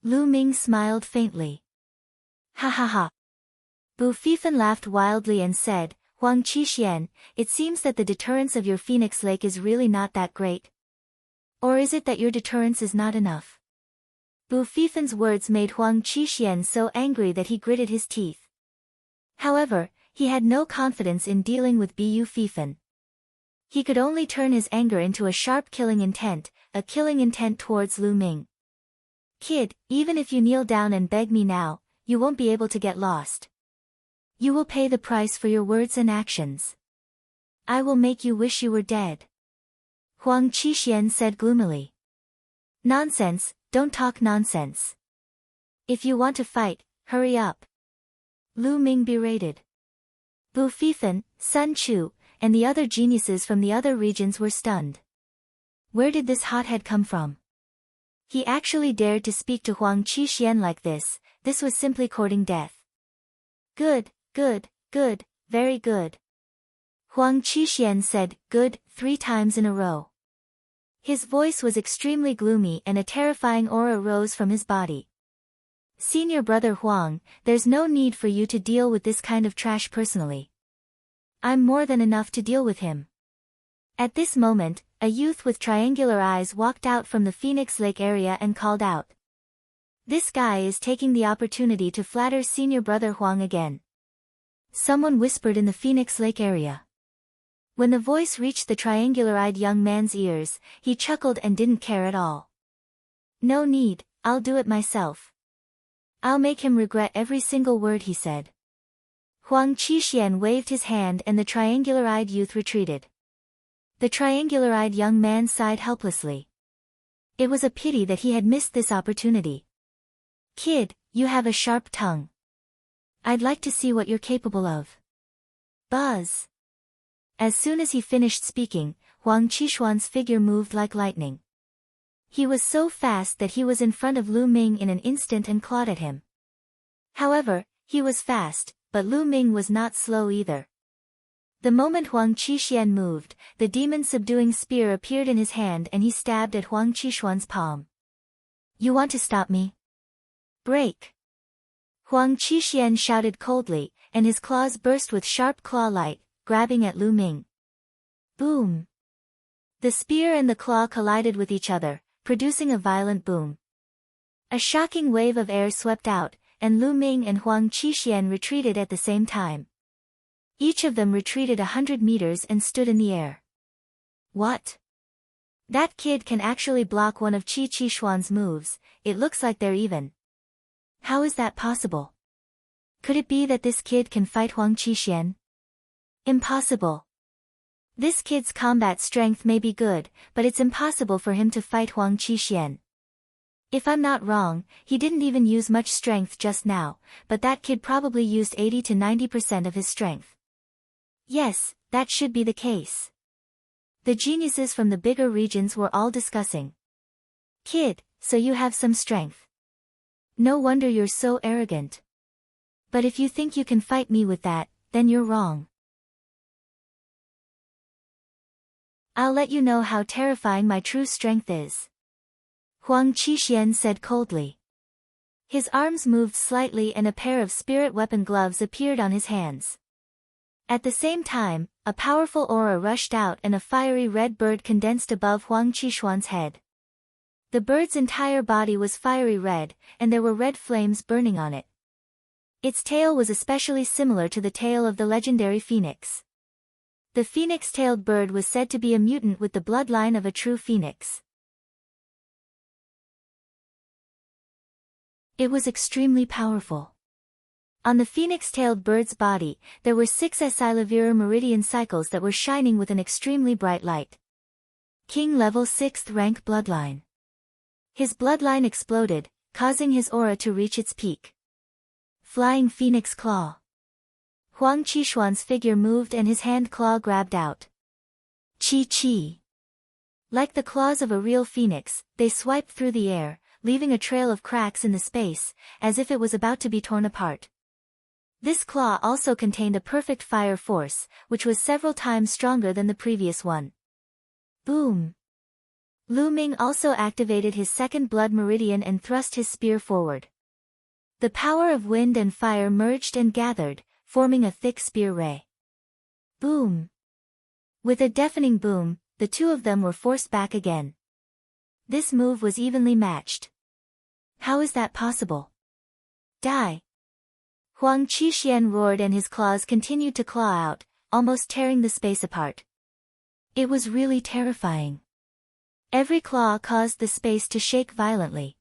Lu Ming smiled faintly. "Ha ha ha." Bu Fifan laughed wildly and said, "Huang Qixuan, it seems that the deterrence of your Phoenix Lake is really not that great. Or is it that your deterrence is not enough?" Bu Fifan's words made Huang Qixuan so angry that he gritted his teeth. However, he had no confidence in dealing with Bu Fifan. He could only turn his anger into a sharp killing intent towards Lu Ming. "Kid, even if you kneel down and beg me now, you won't be able to get lost. You will pay the price for your words and actions. I will make you wish you were dead." Huang Qixuan said gloomily. "Nonsense, don't talk nonsense. If you want to fight, hurry up. Lu Ming berated. Bu Fifan, Sun Chu, and the other geniuses from the other regions were stunned. Where did this hothead come from? He actually dared to speak to Huang Qixuan like this. This was simply courting death. Good, good, good, very good. Huang Qixuan said, good, 3 times in a row. His voice was extremely gloomy and a terrifying aura rose from his body. Senior brother Huang, there's no need for you to deal with this kind of trash personally. I'm more than enough to deal with him. At this moment, a youth with triangular eyes walked out from the Phoenix Lake area and called out. This guy is taking the opportunity to flatter senior brother Huang again. Someone whispered in the Phoenix Lake area. When the voice reached the triangular-eyed young man's ears, he chuckled and didn't care at all. No need, I'll do it myself. I'll make him regret every single word he said. Huang Qixuan waved his hand and the triangular-eyed youth retreated. The triangular-eyed young man sighed helplessly. It was a pity that he had missed this opportunity. Kid, you have a sharp tongue. I'd like to see what you're capable of. Buzz. As soon as he finished speaking, Huang Qixuan's figure moved like lightning. He was so fast that he was in front of Lu Ming in an instant and clawed at him. However, he was fast, but Lu Ming was not slow either. The moment Huang Qixuan moved, the demon-subduing spear appeared in his hand and he stabbed at Huang Qixuan's palm. You want to stop me? Break! Huang Qixuan shouted coldly, and his claws burst with sharp claw light, grabbing at Lu Ming. Boom! The spear and the claw collided with each other, producing a violent boom. A shocking wave of air swept out, and Lu Ming and Huang Qixuan retreated at the same time. Each of them retreated 100 meters and stood in the air. What? That kid can actually block one of Qi Qixuan's moves, it looks like they're even. How is that possible? Could it be that this kid can fight Huang Qixuan? Impossible. This kid's combat strength may be good, but it's impossible for him to fight Huang Qixuan. If I'm not wrong, he didn't even use much strength just now, but that kid probably used 80 to 90% of his strength. Yes, that should be the case. The geniuses from the bigger regions were all discussing. Kid, so you have some strength. No wonder you're so arrogant. But if you think you can fight me with that, then you're wrong. I'll let you know how terrifying my true strength is. Huang Qixuan said coldly. His arms moved slightly and a pair of spirit weapon gloves appeared on his hands. At the same time, a powerful aura rushed out and a fiery red bird condensed above Huang Qixuan's head. The bird's entire body was fiery red, and there were red flames burning on it. Its tail was especially similar to the tail of the legendary phoenix. The phoenix-tailed bird was said to be a mutant with the bloodline of a true phoenix. It was extremely powerful. On the phoenix-tailed bird's body, there were 6 Asilavirar meridian cycles that were shining with an extremely bright light. King level 6th rank bloodline. His bloodline exploded, causing his aura to reach its peak. Flying Phoenix Claw. Huang Qixuan's figure moved and his hand claw grabbed out. Chi. Like the claws of a real phoenix, they swiped through the air, leaving a trail of cracks in the space, as if it was about to be torn apart. This claw also contained a perfect fire force, which was several times stronger than the previous one. Boom! Lu Ming also activated his second blood meridian and thrust his spear forward. The power of wind and fire merged and gathered, forming a thick spear ray. Boom! With a deafening boom, the two of them were forced back again. This move was evenly matched. How is that possible? Die! Huang Qixuan roared and his claws continued to claw out, almost tearing the space apart. It was really terrifying. Every claw caused the space to shake violently.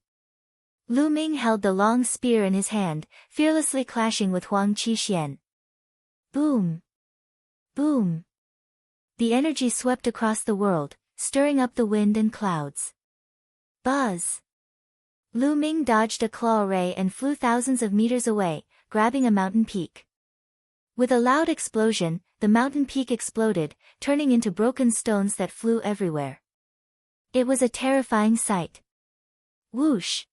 Lu Ming held the long spear in his hand, fearlessly clashing with Huang Qixuan. Boom! Boom! The energy swept across the world, stirring up the wind and clouds. Buzz! Lu Ming dodged a claw ray and flew thousands of meters away, grabbing a mountain peak. With a loud explosion, the mountain peak exploded, turning into broken stones that flew everywhere. It was a terrifying sight. Whoosh!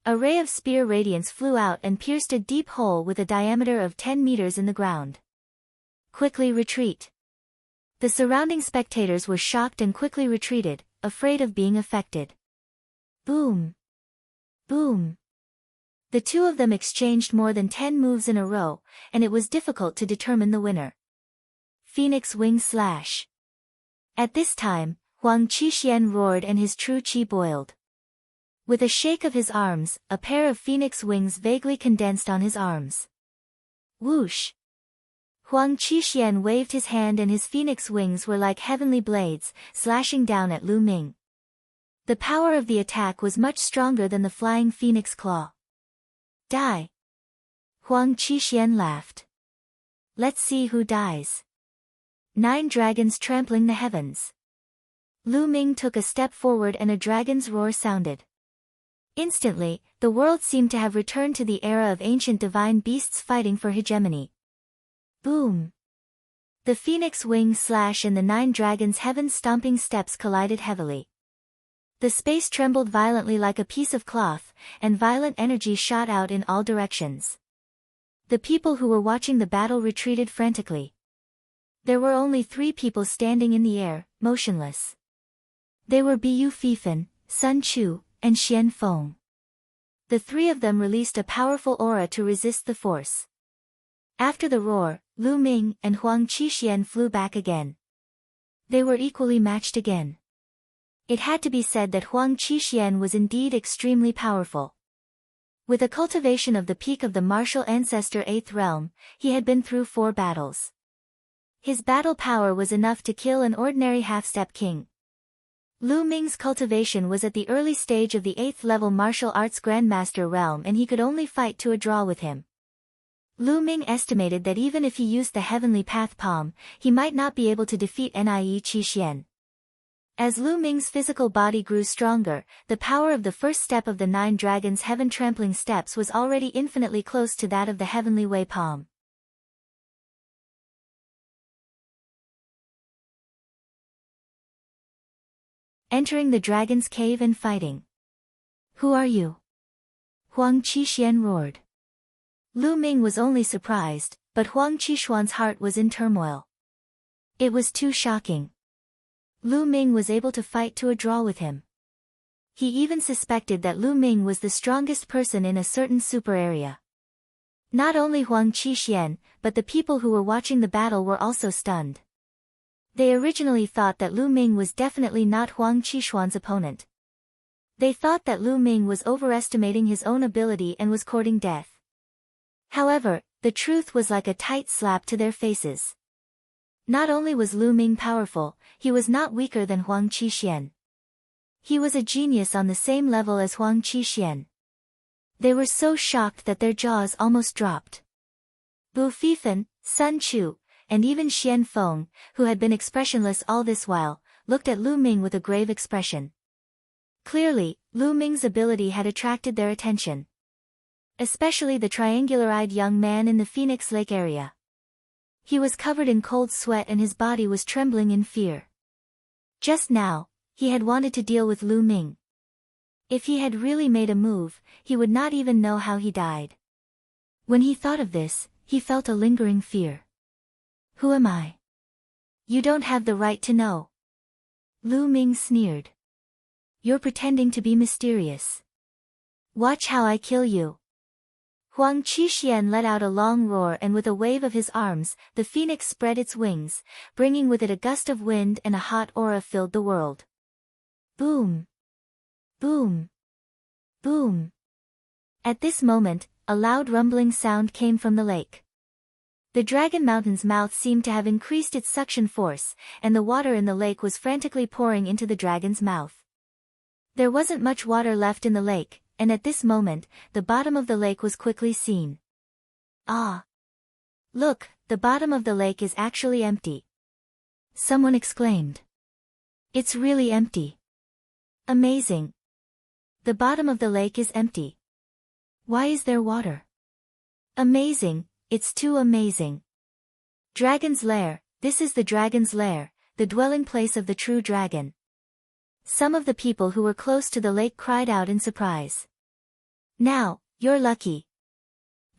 A ray of spear radiance flew out and pierced a deep hole with a diameter of 10 meters in the ground. Quickly retreat. The surrounding spectators were shocked and quickly retreated, afraid of being affected. Boom! Boom! The two of them exchanged more than 10 moves in a row, and it was difficult to determine the winner. Phoenix Wing Slash. At this time, Huang Qixuan roared and his true qi boiled. With a shake of his arms, a pair of phoenix wings vaguely condensed on his arms. Whoosh! Huang Qixuan waved his hand and his phoenix wings were like heavenly blades, slashing down at Lu Ming. The power of the attack was much stronger than the flying phoenix claw. Die! Huang Qixuan laughed. Let's see who dies. 9 dragons trampling the heavens. Lu Ming took a step forward and a dragon's roar sounded. Instantly, the world seemed to have returned to the era of ancient divine beasts fighting for hegemony. Boom! The phoenix wing slash and the 9 dragons' heaven-stomping steps collided heavily. The space trembled violently like a piece of cloth, and violent energy shot out in all directions. The people who were watching the battle retreated frantically. There were only 3 people standing in the air, motionless. They were Bu Fifan, Sun Chu, and Xian Feng. The 3 of them released a powerful aura to resist the force. After the roar, Lu Ming and Huang Qixuan flew back again. They were equally matched again. It had to be said that Huang Qixuan was indeed extremely powerful. With a cultivation of the peak of the martial ancestor 8th realm, he had been through 4 battles. His battle power was enough to kill an ordinary half-step king. Lu Ming's cultivation was at the early stage of the 8th level martial arts grandmaster realm and he could only fight to a draw with him. Lu Ming estimated that even if he used the heavenly path palm, he might not be able to defeat Nie Qixuan. As Lu Ming's physical body grew stronger, the power of the first step of the 9 dragons' heaven-trampling steps was already infinitely close to that of the heavenly way palm. Entering the dragon's cave and fighting. Who are you? Huang Qixuan roared. Lu Ming was only surprised, but Huang Qixuan's heart was in turmoil. It was too shocking. Lu Ming was able to fight to a draw with him. He even suspected that Lu Ming was the strongest person in a certain super area. Not only Huang Qixuan, but the people who were watching the battle were also stunned. They originally thought that Lu Ming was definitely not Huang Qixuan's opponent. They thought that Lu Ming was overestimating his own ability and was courting death. However, the truth was like a tight slap to their faces. Not only was Lu Ming powerful, he was not weaker than Huang Qixuan. He was a genius on the same level as Huang Qixuan. They were so shocked that their jaws almost dropped. Bu Fifan, Sun Chu, and even Xian Feng, who had been expressionless all this while, looked at Lu Ming with a grave expression. Clearly, Lu Ming's ability had attracted their attention. Especially the triangular-eyed young man in the Phoenix Lake area. He was covered in cold sweat and his body was trembling in fear. Just now, he had wanted to deal with Lu Ming. If he had really made a move, he would not even know how he died. When he thought of this, he felt a lingering fear. Who am I? You don't have the right to know. Lu Ming sneered. You're pretending to be mysterious. Watch how I kill you. Huang Qixuan let out a long roar and with a wave of his arms, the phoenix spread its wings, bringing with it a gust of wind and a hot aura filled the world. Boom! Boom! Boom! At this moment, a loud rumbling sound came from the lake. The Dragon Mountain's mouth seemed to have increased its suction force, and the water in the lake was frantically pouring into the dragon's mouth. There wasn't much water left in the lake, and at this moment, the bottom of the lake was quickly seen. Ah! Look, the bottom of the lake is actually empty. Someone exclaimed. It's really empty. Amazing. The bottom of the lake is empty. Why is there water? Amazing, it's too amazing. Dragon's Lair, this is the dragon's lair, the dwelling place of the true dragon. Some of the people who were close to the lake cried out in surprise. Now, you're lucky.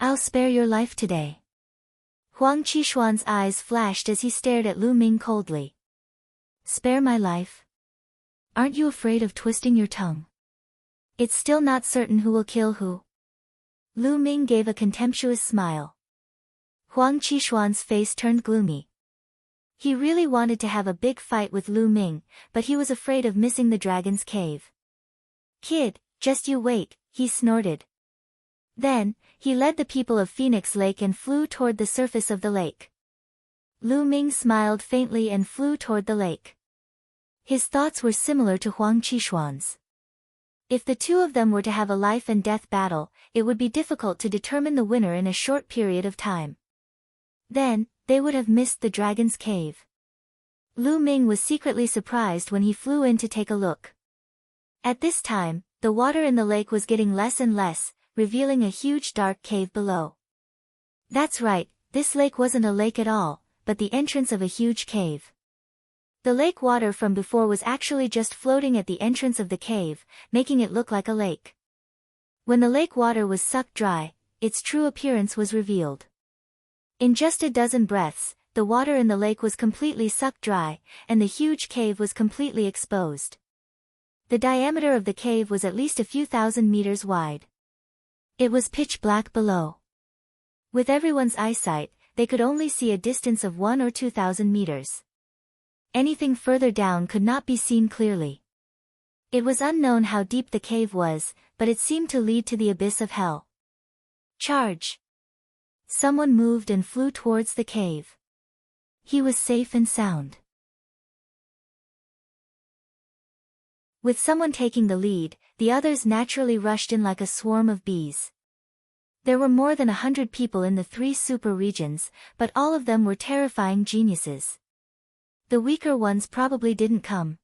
I'll spare your life today. Huang Qishuan's eyes flashed as he stared at Lu Ming coldly. Spare my life? Aren't you afraid of twisting your tongue? It's still not certain who will kill who. Lu Ming gave a contemptuous smile. Huang Qishuan's face turned gloomy. He really wanted to have a big fight with Lu Ming, but he was afraid of missing the dragon's cave. Kid, just you wait, he snorted. Then, he led the people of Phoenix Lake and flew toward the surface of the lake. Lu Ming smiled faintly and flew toward the lake. His thoughts were similar to Huang Qishuan's. If the two of them were to have a life and death battle, it would be difficult to determine the winner in a short period of time. Then, they would have missed the dragon's cave. Lu Ming was secretly surprised when he flew in to take a look. At this time, the water in the lake was getting less and less, revealing a huge dark cave below. That's right, this lake wasn't a lake at all, but the entrance of a huge cave. The lake water from before was actually just floating at the entrance of the cave, making it look like a lake. When the lake water was sucked dry, its true appearance was revealed. In just a dozen breaths, the water in the lake was completely sucked dry, and the huge cave was completely exposed. The diameter of the cave was at least a few thousand meters wide. It was pitch black below. With everyone's eyesight, they could only see a distance of 1,000 or 2,000 meters. Anything further down could not be seen clearly. It was unknown how deep the cave was, but it seemed to lead to the abyss of hell. Charge! Someone moved and flew towards the cave. He was safe and sound. With someone taking the lead, the others naturally rushed in like a swarm of bees. There were more than 100 people in the 3 super regions, but all of them were terrifying geniuses. The weaker ones probably didn't come.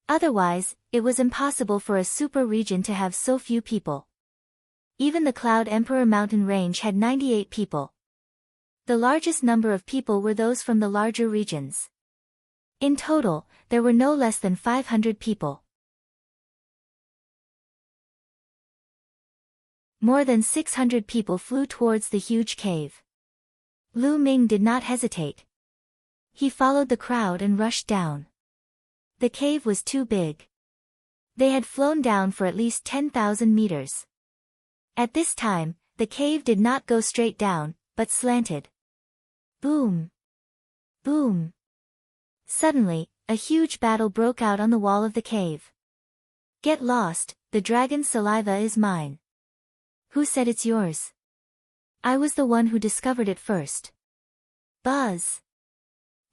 Otherwise, it was impossible for a super region to have so few people. Even the Cloud Emperor mountain range had 98 people. The largest number of people were those from the larger regions. In total, there were no less than 500 people. More than 600 people flew towards the huge cave. Lu Ming did not hesitate. He followed the crowd and rushed down. The cave was too big. They had flown down for at least 10,000 meters. At this time, the cave did not go straight down, but slanted. Boom! Boom! Suddenly, a huge battle broke out on the wall of the cave. Get lost, the dragon's saliva is mine. Who said it's yours? I was the one who discovered it first. Buzz!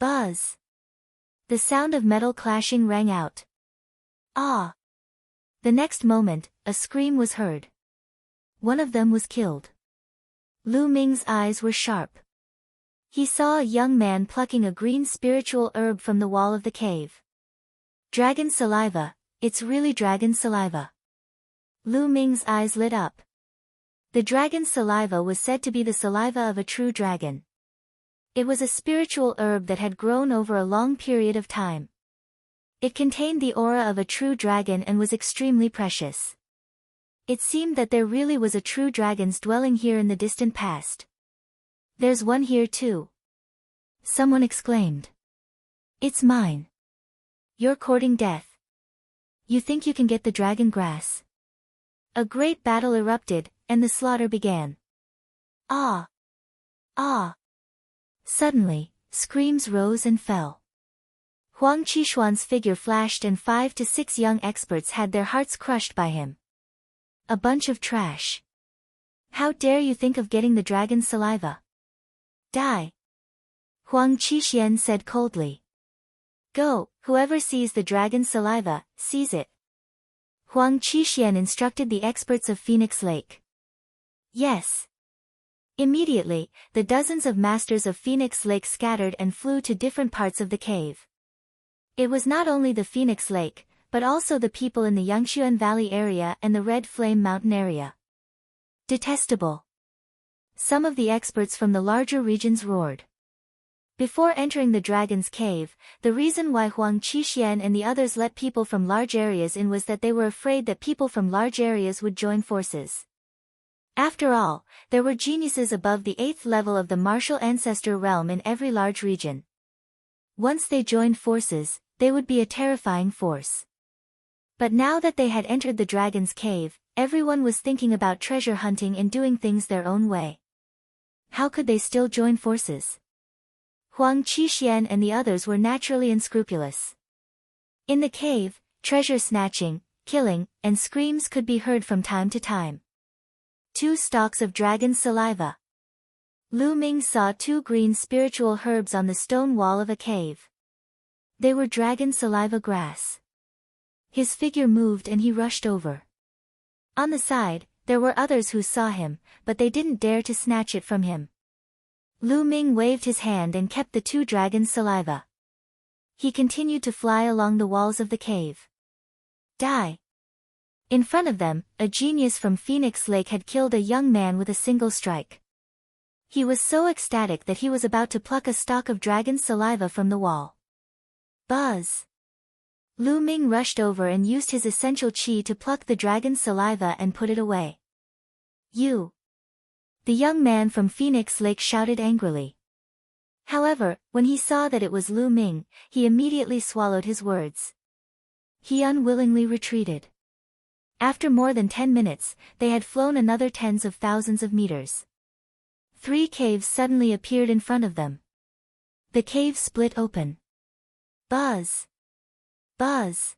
Buzz! The sound of metal clashing rang out. Ah! The next moment, a scream was heard. One of them was killed. Lu Ming's eyes were sharp. He saw a young man plucking a green spiritual herb from the wall of the cave. Dragon saliva, it's really dragon saliva. Lu Ming's eyes lit up. The dragon's saliva was said to be the saliva of a true dragon. It was a spiritual herb that had grown over a long period of time. It contained the aura of a true dragon and was extremely precious. It seemed that there really was a true dragon's dwelling here in the distant past. There's one here too. Someone exclaimed. It's mine. You're courting death. You think you can get the dragon grass? A great battle erupted, and the slaughter began. Ah! Ah! Suddenly, screams rose and fell. Huang Qishuan's figure flashed and 5 to 6 young experts had their hearts crushed by him. A bunch of trash. How dare you think of getting the dragon's saliva? Die! Huang Qishuan said coldly. Go, whoever sees the dragon's saliva, seize it. Huang Qishuan instructed the experts of Phoenix Lake. Yes. Immediately, the dozens of masters of Phoenix Lake scattered and flew to different parts of the cave. It was not only the Phoenix Lake, but also the people in the Yangchuan Valley area and the Red Flame Mountain area. Detestable. Some of the experts from the larger regions roared. Before entering the dragon's cave, the reason why Huang Qixuan and the others let people from large areas in was that they were afraid that people from large areas would join forces. After all, there were geniuses above the 8th level of the martial ancestor realm in every large region. Once they joined forces, they would be a terrifying force. But now that they had entered the dragon's cave, everyone was thinking about treasure hunting and doing things their own way. How could they still join forces? Huang Qixuan and the others were naturally unscrupulous. In the cave, treasure snatching, killing, and screams could be heard from time to time. 2 stalks of dragon saliva. Lu Ming saw 2 green spiritual herbs on the stone wall of a cave. They were dragon saliva grass. His figure moved and he rushed over. On the side, there were others who saw him, but they didn't dare to snatch it from him. Lu Ming waved his hand and kept the 2 dragon saliva. He continued to fly along the walls of the cave. Die! In front of them, a genius from Phoenix Lake had killed a young man with a single strike. He was so ecstatic that he was about to pluck a stalk of dragon saliva from the wall. Buzz! Lu Ming rushed over and used his essential qi to pluck the dragon saliva and put it away. You! The young man from Phoenix Lake shouted angrily. However, when he saw that it was Lu Ming, he immediately swallowed his words. He unwillingly retreated. After more than 10 minutes, they had flown another tens of thousands of meters. 3 caves suddenly appeared in front of them. The cave split open. Buzz! Buzz!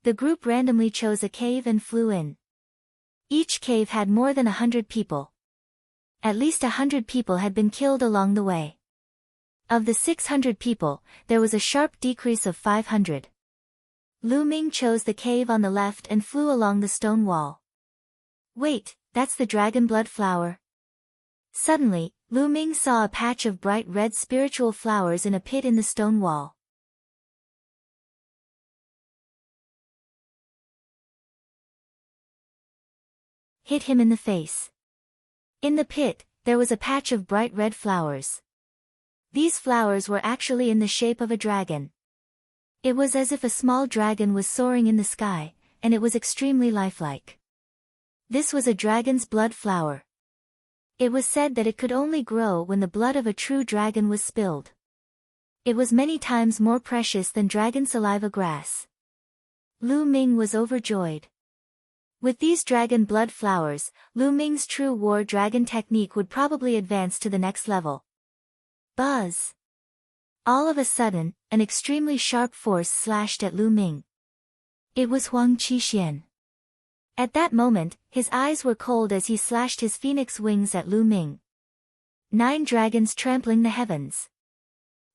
The group randomly chose a cave and flew in. Each cave had more than 100 people. At least 100 people had been killed along the way. Of the 600 people, there was a sharp decrease of 500. Lu Ming chose the cave on the left and flew along the stone wall. Wait, that's the dragon blood flower. Suddenly, Lu Ming saw a patch of bright red spiritual flowers in a pit in the stone wall. Hit him in the face. In the pit, there was a patch of bright red flowers. These flowers were actually in the shape of a dragon. It was as if a small dragon was soaring in the sky, and it was extremely lifelike. This was a dragon's blood flower. It was said that it could only grow when the blood of a true dragon was spilled. It was many times more precious than dragon saliva grass. Lu Ming was overjoyed. With these dragon blood flowers, Lu Ming's true war dragon technique would probably advance to the next level. Buzz! All of a sudden, an extremely sharp force slashed at Lu Ming. It was Huang Qixuan. At that moment, his eyes were cold as he slashed his phoenix wings at Lu Ming. 9 dragons trampling the heavens.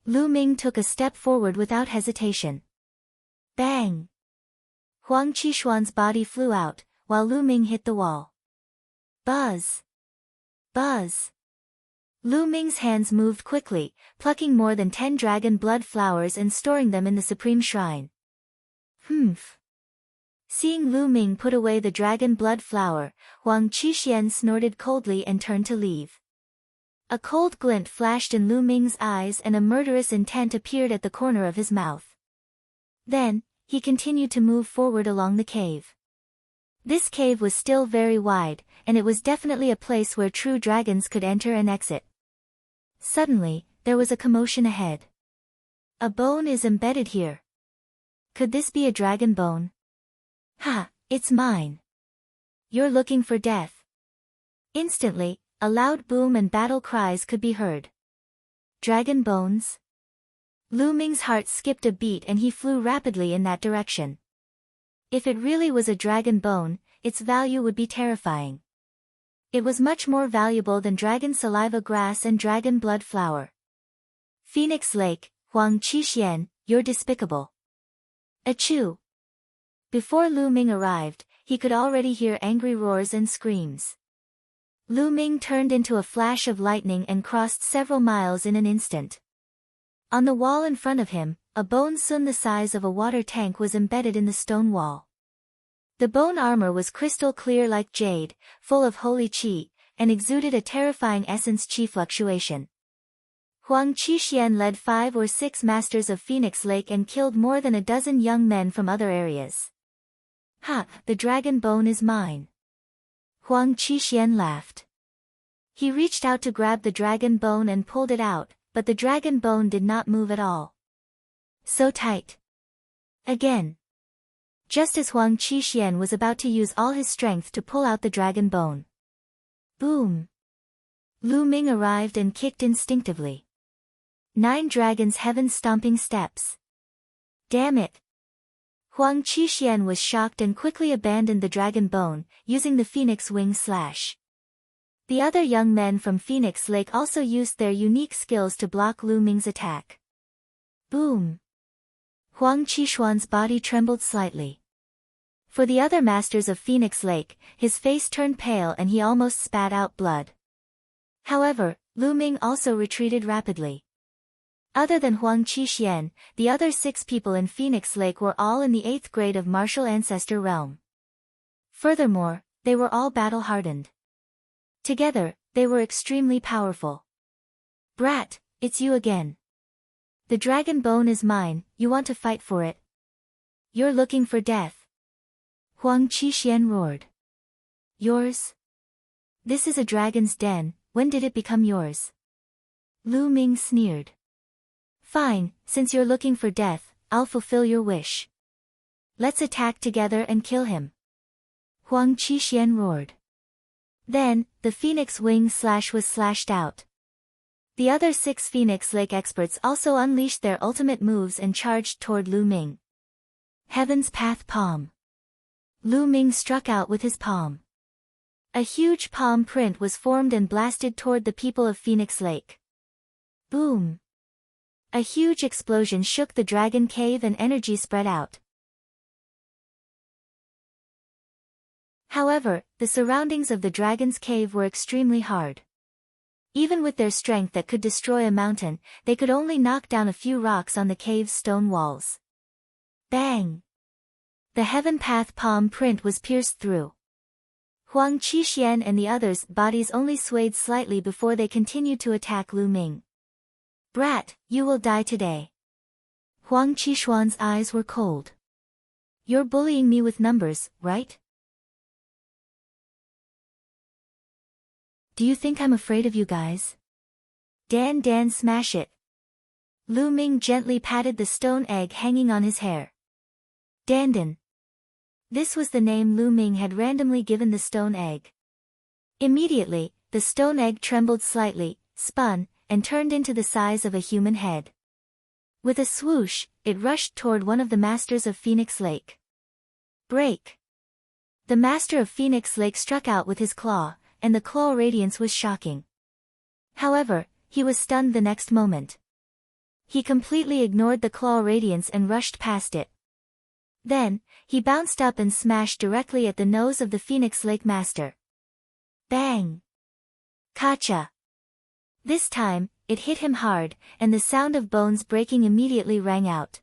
Lu Ming took a step forward without hesitation. Bang! Huang Qixuan's body flew out, while Lu Ming hit the wall. Buzz! Buzz! Lu Ming's hands moved quickly, plucking more than 10 dragon blood flowers and storing them in the supreme shrine. Humph! Seeing Lu Ming put away the dragon blood flower, Huang Qixuan snorted coldly and turned to leave. A cold glint flashed in Lu Ming's eyes and a murderous intent appeared at the corner of his mouth. Then, he continued to move forward along the cave. This cave was still very wide, and it was definitely a place where true dragons could enter and exit. Suddenly, there was a commotion ahead. A bone is embedded here. Could this be a dragon bone? Ha, it's mine. You're looking for death. Instantly, a loud boom and battle cries could be heard. Dragon bones? Lu Ming's heart skipped a beat and he flew rapidly in that direction. If it really was a dragon bone, its value would be terrifying. It was much more valuable than dragon saliva grass and dragon blood flower. Phoenix Lake, Huang Qixuan, you're despicable. Achoo! Before Lu Ming arrived, he could already hear angry roars and screams. Lu Ming turned into a flash of lightning and crossed several miles in an instant. On the wall in front of him, a bone sun the size of a water tank was embedded in the stone wall. The bone armor was crystal clear like jade, full of holy qi, and exuded a terrifying essence qi fluctuation. Huang Qixuan led 5 or 6 masters of Phoenix Lake and killed more than a dozen young men from other areas. Ha, the dragon bone is mine. Huang Qixuan laughed. He reached out to grab the dragon bone and pulled it out, but the dragon bone did not move at all. So tight. Again. Just as Huang Qixuan was about to use all his strength to pull out the dragon bone. Boom! Lu Ming arrived and kicked instinctively. 9 dragons heaven-stomping steps. Damn it! Huang Qixuan was shocked and quickly abandoned the dragon bone, using the phoenix wing slash. The other young men from Phoenix Lake also used their unique skills to block Lu Ming's attack. Boom! Huang Qixuan's body trembled slightly. For the other masters of Phoenix Lake, his face turned pale and he almost spat out blood. However, Lu Ming also retreated rapidly. Other than Huang Qixuan, the other 6 people in Phoenix Lake were all in the 8th grade of martial ancestor realm. Furthermore, they were all battle-hardened. Together, they were extremely powerful. Brat, it's you again. The dragon bone is mine, you want to fight for it? You're looking for death. Huang Qixuan roared. Yours? This is a dragon's den, when did it become yours? Lu Ming sneered. Fine, since you're looking for death, I'll fulfill your wish. Let's attack together and kill him. Huang Qixuan roared. Then, the phoenix wing slash was slashed out. The other 6 Phoenix Lake experts also unleashed their ultimate moves and charged toward Lu Ming. Heaven's Path Palm. Lu Ming struck out with his palm. A huge palm print was formed and blasted toward the people of Phoenix Lake. Boom! A huge explosion shook the dragon cave and energy spread out. However, the surroundings of the dragon's cave were extremely hard. Even with their strength that could destroy a mountain, they could only knock down a few rocks on the cave's stone walls. Bang! The Heaven Path palm print was pierced through. Huang Qixuan and the others' bodies only swayed slightly before they continued to attack Lu Ming. Brat, you will die today. Huang Qixuan's eyes were cold. You're bullying me with numbers, right? Do you think I'm afraid of you guys? Dan smash it. Lu Ming gently patted the stone egg hanging on his hair. Dan. This was the name Lu Ming had randomly given the stone egg. Immediately, the stone egg trembled slightly, spun, and turned into the size of a human head. With a swoosh, it rushed toward one of the masters of Phoenix Lake. Break! The master of Phoenix Lake struck out with his claw, and the claw radiance was shocking. However, he was stunned the next moment. He completely ignored the claw radiance and rushed past it. Then, he bounced up and smashed directly at the nose of the Phoenix Lake master. Bang! Kacha! This time, it hit him hard, and the sound of bones breaking immediately rang out.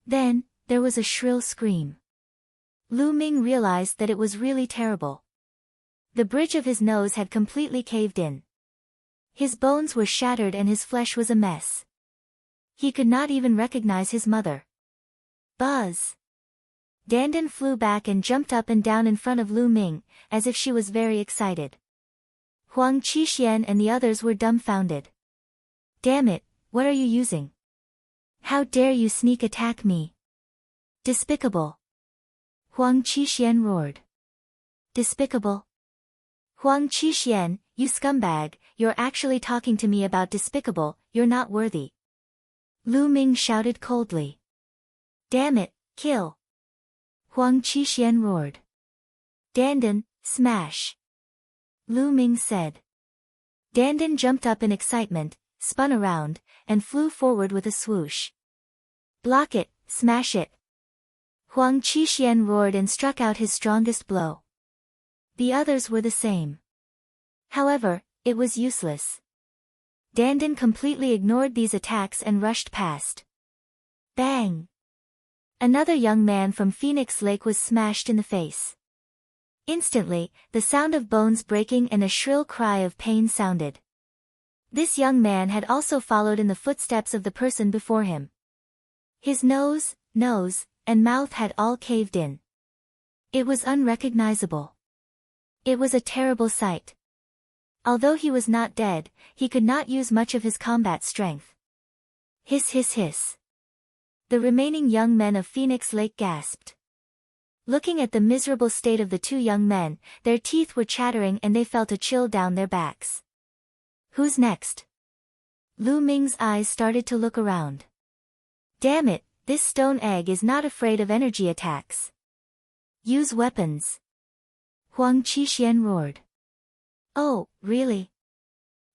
Then, there was a shrill scream. Lu Ming realized that it was really terrible. The bridge of his nose had completely caved in. His bones were shattered and his flesh was a mess. He could not even recognize his mother. Buzz! Dan flew back and jumped up and down in front of Lu Ming, as if she was very excited. Huang Qixuan and the others were dumbfounded. Damn it, what are you using? How dare you sneak attack me? Despicable! Huang Qixuan roared. Despicable? Huang Qixuan, you scumbag, you're actually talking to me about despicable, you're not worthy. Lu Ming shouted coldly. Damn it, kill! Huang Qixuan roared. Dan, smash! Lu Ming said. Dan jumped up in excitement, spun around, and flew forward with a swoosh. Block it, smash it! Huang Qixuan roared and struck out his strongest blow. The others were the same. However, it was useless. Dandan completely ignored these attacks and rushed past. Bang! Another young man from Phoenix Lake was smashed in the face. Instantly, the sound of bones breaking and a shrill cry of pain sounded. This young man had also followed in the footsteps of the person before him. His nose, and mouth had all caved in. It was unrecognizable. It was a terrible sight. Although he was not dead, he could not use much of his combat strength. Hiss hiss hiss. The remaining young men of Phoenix Lake gasped. Looking at the miserable state of the two young men, their teeth were chattering and they felt a chill down their backs. Who's next? Lu Ming's eyes started to look around. Damn it, this stone egg is not afraid of energy attacks. Use weapons. Huang Qixuan roared. Oh, really?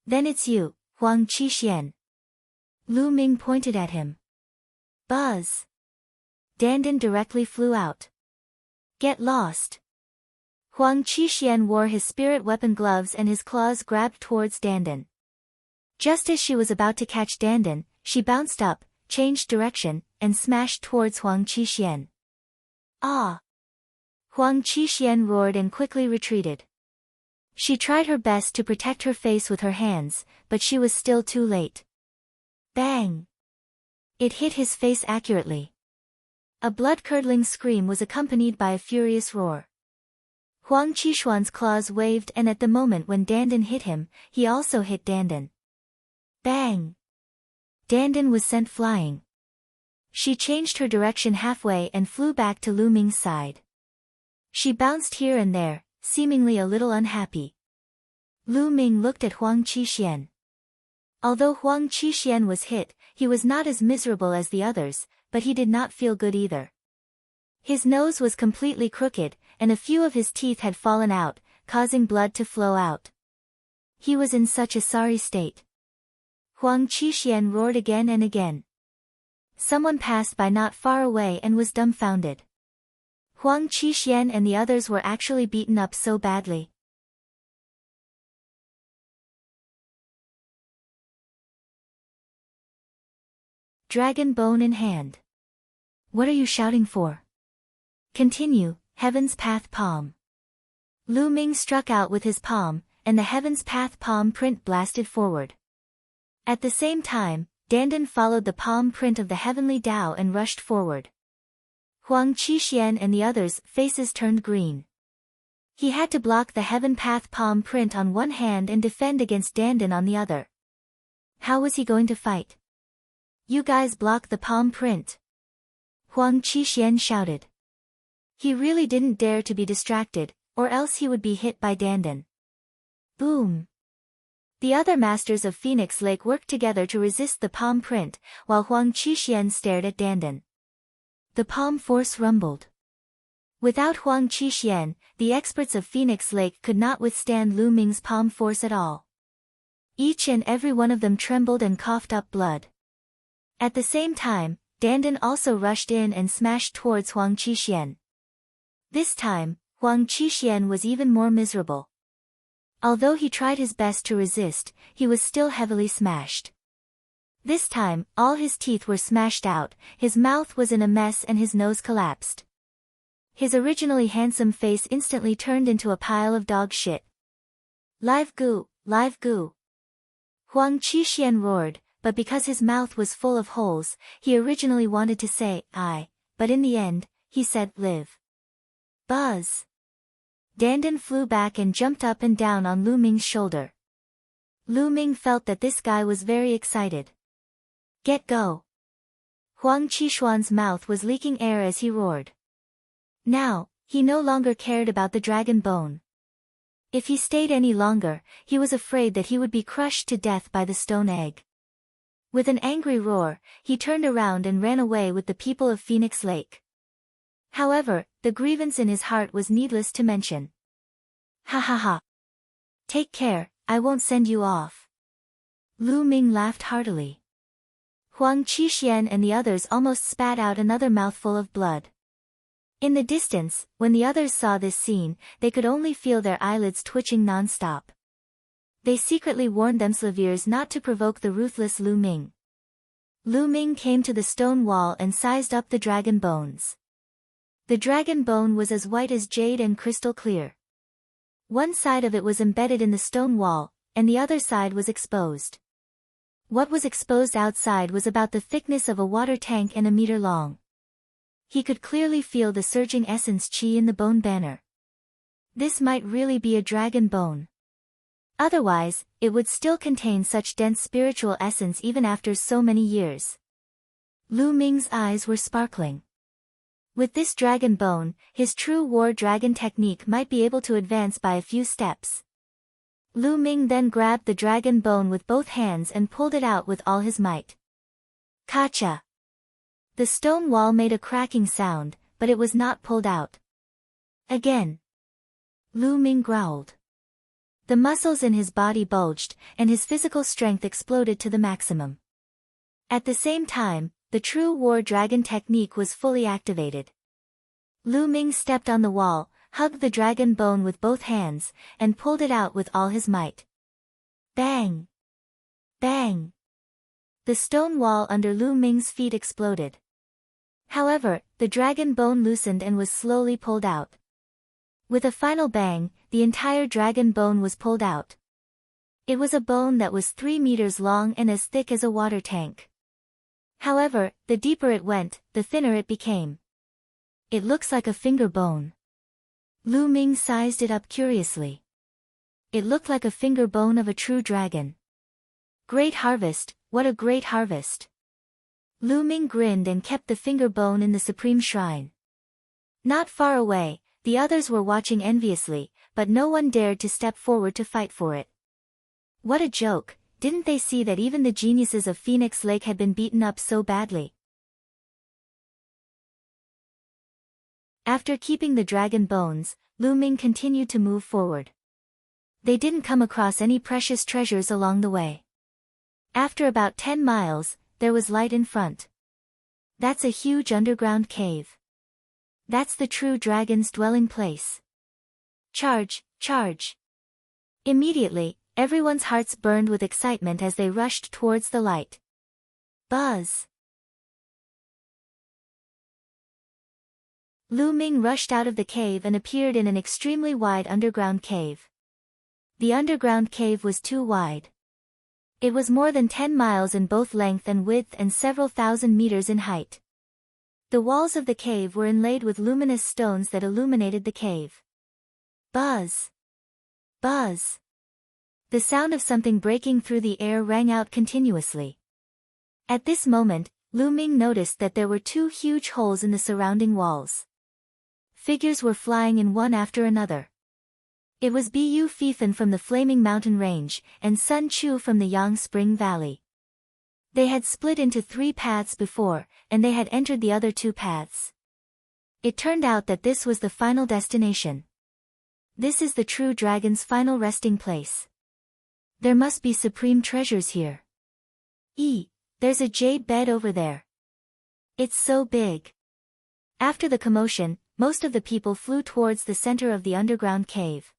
Then it's you, Huang Qixuan. Lu Ming pointed at him. Buzz. Dandan directly flew out. Get lost. Huang Qixuan wore his spirit weapon gloves and his claws grabbed towards Dandan. Just as she was about to catch Dandan, she bounced up, changed direction, and smashed towards Huang Qixuan. Ah! Huang Qixuan roared and quickly retreated. She tried her best to protect her face with her hands, but she was still too late. Bang! It hit his face accurately. A blood-curdling scream was accompanied by a furious roar. Huang Qixuan's claws waved and at the moment when Dandan hit him, he also hit Dandan. Bang! Dandan was sent flying. She changed her direction halfway and flew back to Lu Ming's side. She bounced here and there, seemingly a little unhappy. Lu Ming looked at Huang Qixuan. Although Huang Qixuan was hit, he was not as miserable as the others, but he did not feel good either. His nose was completely crooked, and a few of his teeth had fallen out, causing blood to flow out. He was in such a sorry state. Huang Qixuan roared again and again. Someone passed by not far away and was dumbfounded. Huang Qixuan and the others were actually beaten up so badly. Dragon bone in hand. What are you shouting for? Continue, Heaven's Path palm. Lu Ming struck out with his palm, and the Heaven's Path palm print blasted forward. At the same time, Dandan followed the palm print of the heavenly Tao and rushed forward. Huang Qixuan and the others' faces turned green. He had to block the Heaven Path palm print on one hand and defend against Dandan on the other. How was he going to fight? You guys block the palm print. Huang Qixuan shouted. He really didn't dare to be distracted, or else he would be hit by Dandan. Boom! The other masters of Phoenix Lake worked together to resist the palm print, while Huang Qixuan stared at Dandan. The palm force rumbled. Without Huang Qixuan, the experts of Phoenix Lake could not withstand Lu Ming's palm force at all. Each and every one of them trembled and coughed up blood. At the same time, Dandan also rushed in and smashed towards Huang Qixuan. This time, Huang Qixuan was even more miserable. Although he tried his best to resist, he was still heavily smashed. This time, all his teeth were smashed out, his mouth was in a mess and his nose collapsed. His originally handsome face instantly turned into a pile of dog shit. Live goo, live goo. Huang Qixuan roared, but because his mouth was full of holes, he originally wanted to say, I, but in the end, he said, live. Buzz. Dandan flew back and jumped up and down on Lu Ming's shoulder. Lu Ming felt that this guy was very excited. Get go. Huang Qixuan's mouth was leaking air as he roared. Now, he no longer cared about the dragon bone. If he stayed any longer, he was afraid that he would be crushed to death by the stone egg. With an angry roar, he turned around and ran away with the people of Phoenix Lake. However, the grievance in his heart was needless to mention. Ha ha ha. Take care, I won't send you off. Lu Ming laughed heartily. Huang Qixuan and the others almost spat out another mouthful of blood. In the distance, when the others saw this scene, they could only feel their eyelids twitching non-stop. They secretly warned them slaviers not to provoke the ruthless Lu Ming. Lu Ming came to the stone wall and sized up the dragon bones. The dragon bone was as white as jade and crystal clear. One side of it was embedded in the stone wall, and the other side was exposed. What was exposed outside was about the thickness of a water tank and a meter long. He could clearly feel the surging essence qi in the bone banner. This might really be a dragon bone. Otherwise, it would still contain such dense spiritual essence even after so many years. Lu Ming's eyes were sparkling. With this dragon bone, his true war dragon technique might be able to advance by a few steps. Lu Ming then grabbed the dragon bone with both hands and pulled it out with all his might. Kacha! The stone wall made a cracking sound, but it was not pulled out. Again. Lu Ming growled. The muscles in his body bulged, and his physical strength exploded to the maximum. At the same time, the true war dragon technique was fully activated. Lu Ming stepped on the wall, hugged the dragon bone with both hands, and pulled it out with all his might. Bang! Bang! The stone wall under Lu Ming's feet exploded. However, the dragon bone loosened and was slowly pulled out. With a final bang, the entire dragon bone was pulled out. It was a bone that was 3 meters long and as thick as a water tank. However, the deeper it went, the thinner it became. It looks like a finger bone. Lu Ming sized it up curiously. It looked like a finger bone of a true dragon. Great harvest, what a great harvest! Lu Ming grinned and kept the finger bone in the supreme shrine. Not far away, the others were watching enviously, but no one dared to step forward to fight for it. What a joke, didn't they see that even the geniuses of Phoenix Lake had been beaten up so badly? After keeping the dragon bones, Lu Ming continued to move forward. They didn't come across any precious treasures along the way. After about 10 miles, there was light in front. That's a huge underground cave. That's the true dragon's dwelling place. Charge, charge! Immediately, everyone's hearts burned with excitement as they rushed towards the light. Buzz! Lu Ming rushed out of the cave and appeared in an extremely wide underground cave. The underground cave was too wide. It was more than 10 miles in both length and width and several thousand meters in height. The walls of the cave were inlaid with luminous stones that illuminated the cave. Buzz! Buzz! The sound of something breaking through the air rang out continuously. At this moment, Lu Ming noticed that there were 2 huge holes in the surrounding walls. Figures were flying in one after another. It was Bu Fifan from the Flaming Mountain Range, and Sun Chu from the Yang Spring Valley. They had split into 3 paths before, and they had entered the other 2 paths. It turned out that this was the final destination. This is the true dragon's final resting place. There must be supreme treasures here. There's a jade bed over there. It's so big. After the commotion, most of the people flew towards the center of the underground cave.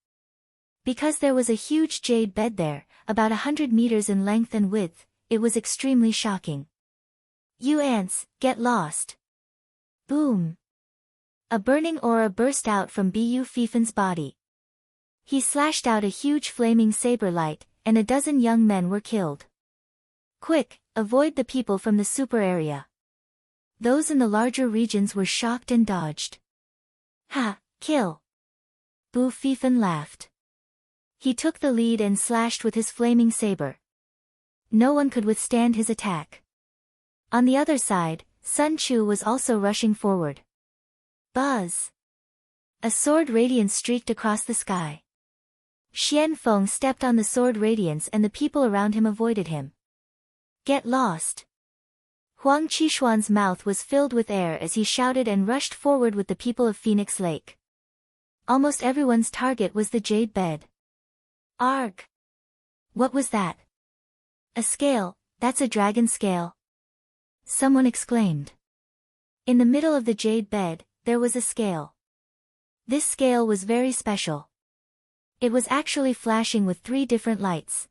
Because there was a huge jade bed there, about 100 meters in length and width, it was extremely shocking. You ants, get lost. Boom! A burning aura burst out from Bu Fifan's body. He slashed out a huge flaming saber light, and a dozen young men were killed. Quick, avoid the people from the super area. Those in the larger regions were shocked and dodged. Ha, kill! Bu Fifan laughed. He took the lead and slashed with his flaming saber. No one could withstand his attack. On the other side, Sun Chu was also rushing forward. Buzz! A sword radiance streaked across the sky. Xian Feng stepped on the sword radiance and the people around him avoided him. Get lost! Huang Qishuan's mouth was filled with air as he shouted and rushed forward with the people of Phoenix Lake. Almost everyone's target was the jade bed. Arg! What was that? A scale, that's a dragon scale. Someone exclaimed. In the middle of the jade bed, there was a scale. This scale was very special. It was actually flashing with 3 different lights.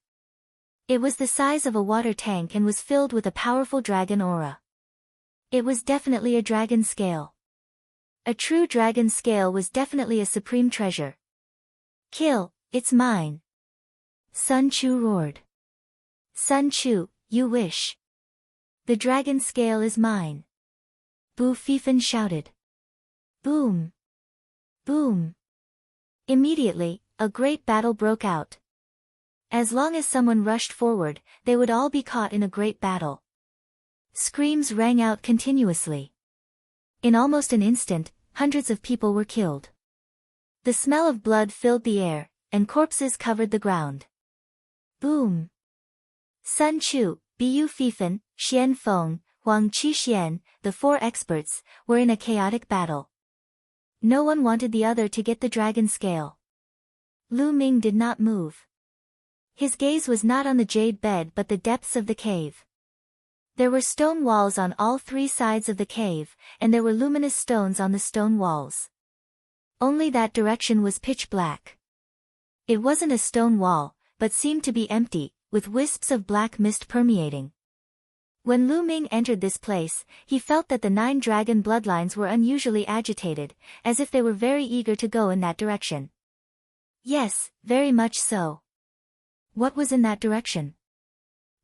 It was the size of a water tank and was filled with a powerful dragon aura. It was definitely a dragon scale. A true dragon scale was definitely a supreme treasure. Kill, it's mine. Sun Chu roared. Sun Chu, you wish. The dragon scale is mine. Bu Fifan shouted. Boom. Boom. Immediately, a great battle broke out. As long as someone rushed forward, they would all be caught in a great battle. Screams rang out continuously. In almost an instant, hundreds of people were killed. The smell of blood filled the air, and corpses covered the ground. Boom. Sun Chu, Bu Fifan, Xian Feng, Huang Qi, the 4 experts, were in a chaotic battle. No one wanted the other to get the dragon scale. Lu Ming did not move. His gaze was not on the jade bed but the depths of the cave. There were stone walls on all 3 sides of the cave, and there were luminous stones on the stone walls. Only that direction was pitch black. It wasn't a stone wall, but seemed to be empty, with wisps of black mist permeating. When Lu Ming entered this place, he felt that the 9 dragon bloodlines were unusually agitated, as if they were very eager to go in that direction. Yes, very much so. What was in that direction?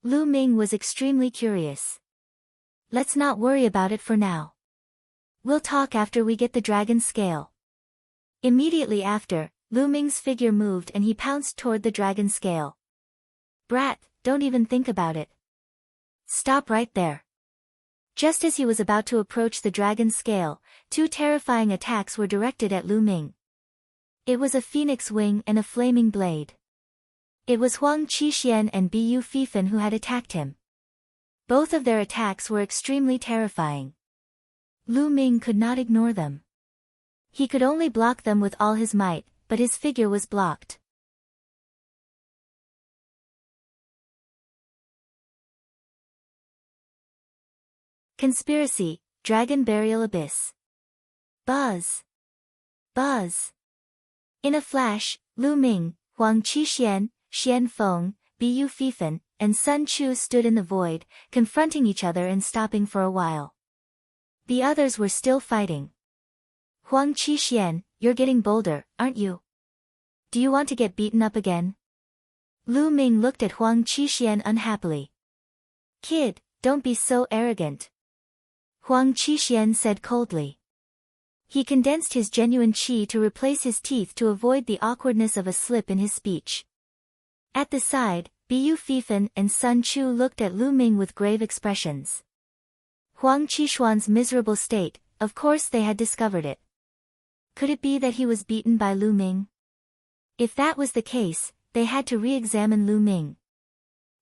Lu Ming was extremely curious. Let's not worry about it for now. We'll talk after we get the dragon scale. Immediately after, Lu Ming's figure moved and he pounced toward the dragon scale. Brat, don't even think about it. Stop right there. Just as he was about to approach the dragon scale, 2 terrifying attacks were directed at Lu Ming. It was a phoenix wing and a flaming blade. It was Huang Qi and Bu Fifan who had attacked him. Both of their attacks were extremely terrifying. Lu Ming could not ignore them. He could only block them with all his might, but his figure was blocked. Conspiracy, Dragon Burial Abyss. Buzz. Buzz. In a flash, Lu Ming, Huang Qi, Xian Feng, Bu Fifan, and Sun Chu stood in the void, confronting each other and stopping for a while. The others were still fighting. Huang Qi, you're getting bolder, aren't you? Do you want to get beaten up again? Lu Ming looked at Huang Qi unhappily. Kid, don't be so arrogant. Huang Qi said coldly. He condensed his genuine qi to replace his teeth to avoid the awkwardness of a slip in his speech. At the side, Bu Fifan and Sun Chu looked at Lu Ming with grave expressions. Huang Qishuan's miserable state, of course they had discovered it. Could it be that he was beaten by Lu Ming? If that was the case, they had to re-examine Lu Ming.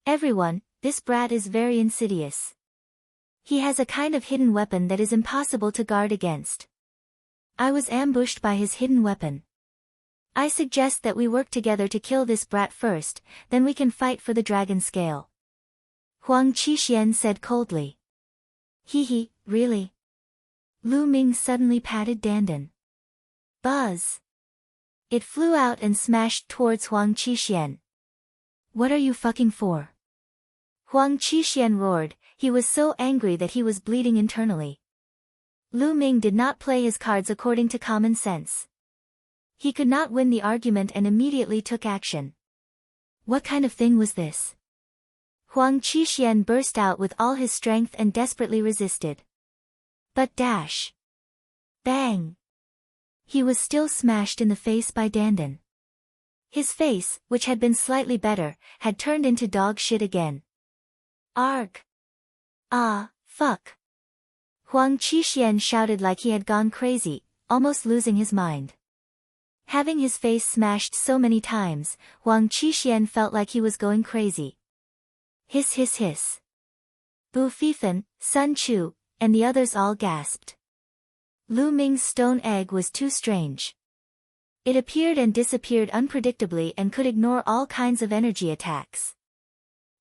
Everyone, this brat is very insidious. He has a kind of hidden weapon that is impossible to guard against. I was ambushed by his hidden weapon. I suggest that we work together to kill this brat first, then we can fight for the dragon scale. Huang Qi said coldly. Hee, really? Lu Ming suddenly patted Dandan. Buzz. It flew out and smashed towards Huang Qi. What are you fucking for? Huang Qi roared, he was so angry that he was bleeding internally. Lu Ming did not play his cards according to common sense. He could not win the argument and immediately took action. What kind of thing was this? Huang Qi burst out with all his strength and desperately resisted. But dash. Bang. He was still smashed in the face by Dandan. His face, which had been slightly better, had turned into dog shit again. Arg. Ah, fuck. Huang Qi shouted like he had gone crazy, almost losing his mind. Having his face smashed so many times, Huang Qi felt like he was going crazy. Hiss hiss hiss. Bu Fifan, Sun Chu, and the others all gasped. Lu Ming's stone egg was too strange. It appeared and disappeared unpredictably and could ignore all kinds of energy attacks.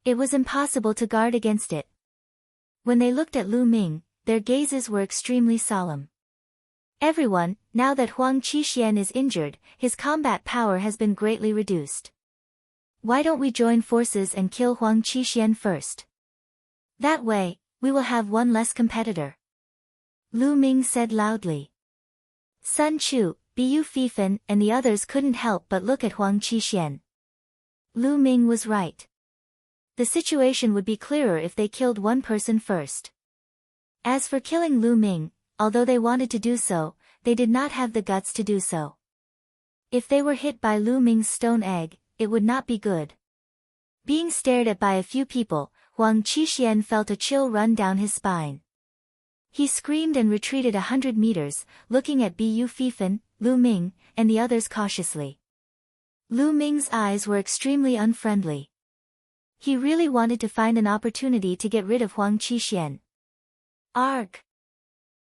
It was impossible to guard against it. When they looked at Lu Ming, their gazes were extremely solemn. Everyone, Now that Huang Qixuan is injured, his combat power has been greatly reduced. Why don't we join forces and kill Huang Qixuan first? That way, we will have one less competitor. Lu Ming said loudly. Sun Chu, Bu Fifan, and the others couldn't help but look at Huang Qixuan. Lu Ming was right. The situation would be clearer if they killed one person first. As for killing Lu Ming, although they wanted to do so, they did not have the guts to do so. If they were hit by Lu Ming's stone egg, it would not be good. Being stared at by a few people, Huang Qixuan felt a chill run down his spine. He screamed and retreated 100 meters, looking at Bu Fifan, Lu Ming, and the others cautiously. Lu Ming's eyes were extremely unfriendly. He really wanted to find an opportunity to get rid of Huang Qixuan. Arg!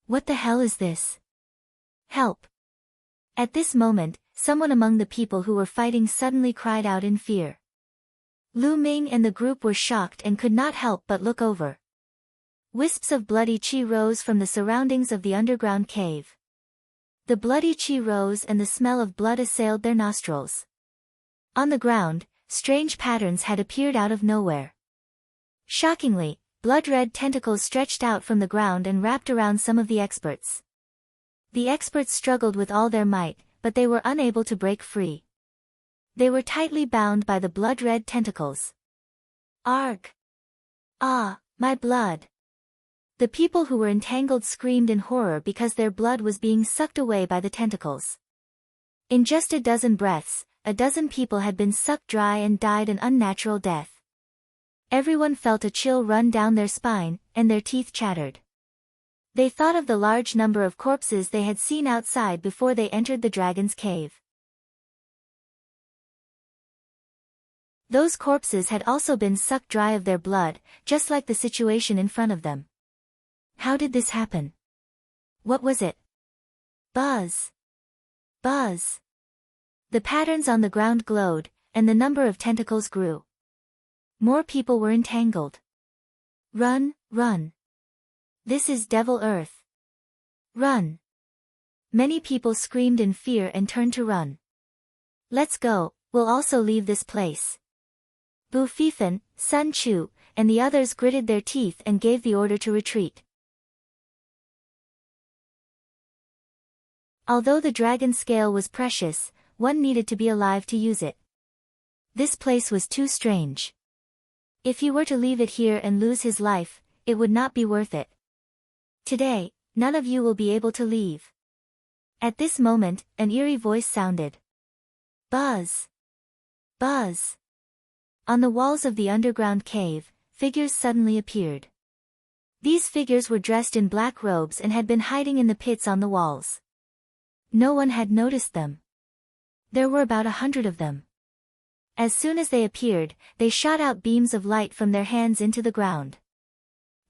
What the hell is this? Help! At this moment, someone among the people who were fighting suddenly cried out in fear. Lu Ming and the group were shocked and could not help but look over. Wisps of bloody qi rose from the surroundings of the underground cave. The bloody qi rose and the smell of blood assailed their nostrils. On the ground, strange patterns had appeared out of nowhere. Shockingly, blood-red tentacles stretched out from the ground and wrapped around some of the experts. The experts struggled with all their might, but they were unable to break free. They were tightly bound by the blood-red tentacles. Arg! Ah, my blood! The people who were entangled screamed in horror because their blood was being sucked away by the tentacles. In just a dozen breaths, a dozen people had been sucked dry and died an unnatural death. Everyone felt a chill run down their spine, and their teeth chattered. They thought of the large number of corpses they had seen outside before they entered the dragon's cave. Those corpses had also been sucked dry of their blood, just like the situation in front of them. How did this happen? What was it? Buzz! Buzz! The patterns on the ground glowed, and the number of tentacles grew. More people were entangled. Run, run! This is Devil Earth. Run! Many people screamed in fear and turned to run. Let's go, we'll also leave this place. Bu Fifan, Sun Chu, and the others gritted their teeth and gave the order to retreat. Although the dragon scale was precious, one needed to be alive to use it. This place was too strange. If he were to leave it here and lose his life, it would not be worth it. Today, none of you will be able to leave. At this moment, an eerie voice sounded. Buzz! Buzz! On the walls of the underground cave, figures suddenly appeared. These figures were dressed in black robes and had been hiding in the pits on the walls. No one had noticed them. There were about 100 of them. As soon as they appeared, they shot out beams of light from their hands into the ground.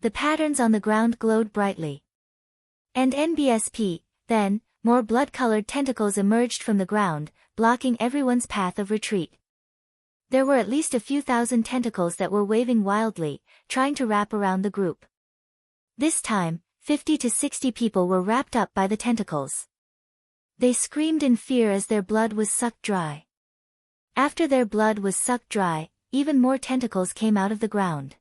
The patterns on the ground glowed brightly. And NBSP, then, more blood-colored tentacles emerged from the ground, blocking everyone's path of retreat. There were at least a few thousand tentacles that were waving wildly, trying to wrap around the group. This time, 50 to 60 people were wrapped up by the tentacles. They screamed in fear as their blood was sucked dry. After their blood was sucked dry, even more tentacles came out of the ground.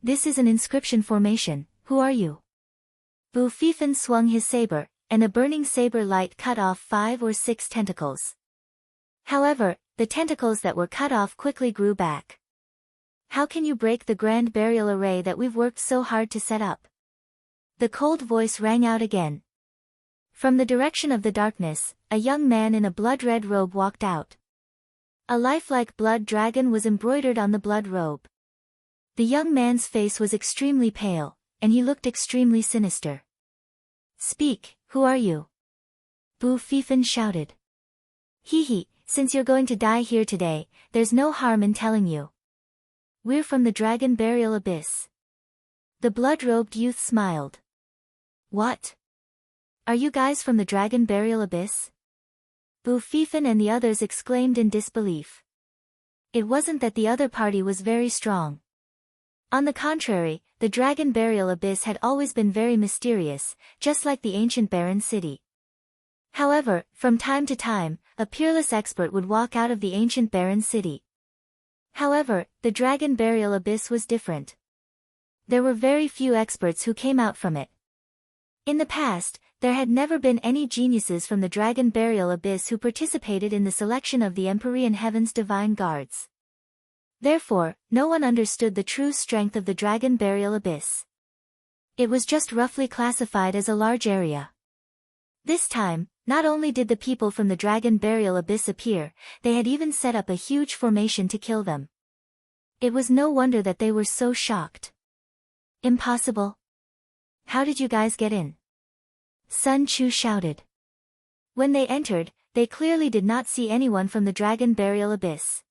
This is an inscription formation, who are you? Bu Fifan swung his saber, and a burning saber light cut off 5 or 6 tentacles. However, the tentacles that were cut off quickly grew back. How can you break the grand burial array that we've worked so hard to set up? The cold voice rang out again. From the direction of the darkness, a young man in a blood-red robe walked out. A lifelike blood dragon was embroidered on the blood robe. The young man's face was extremely pale, and he looked extremely sinister. Speak, who are you? Bu Fifan shouted. Hee, since you're going to die here today, there's no harm in telling you. We're from the Dragon Burial Abyss. The blood-robed youth smiled. What? Are you guys from the Dragon Burial Abyss? Bu Fifan and the others exclaimed in disbelief. It wasn't that the other party was very strong. On the contrary, the Dragon Burial Abyss had always been very mysterious, just like the ancient barren city. However, from time to time, a peerless expert would walk out of the ancient barren city. However, the dragon burial abyss was different. There were very few experts who came out from it. In the past, there had never been any geniuses from the dragon burial abyss who participated in the selection of the Empyrean Heaven's divine guards. Therefore, no one understood the true strength of the dragon burial abyss. It was just roughly classified as a large area. This time, not only did the people from the dragon burial abyss appear, they had even set up a huge formation to kill them. It was no wonder that they were so shocked. Impossible. How did you guys get in? Sun Chu shouted. When they entered, they clearly did not see anyone from the dragon burial abyss.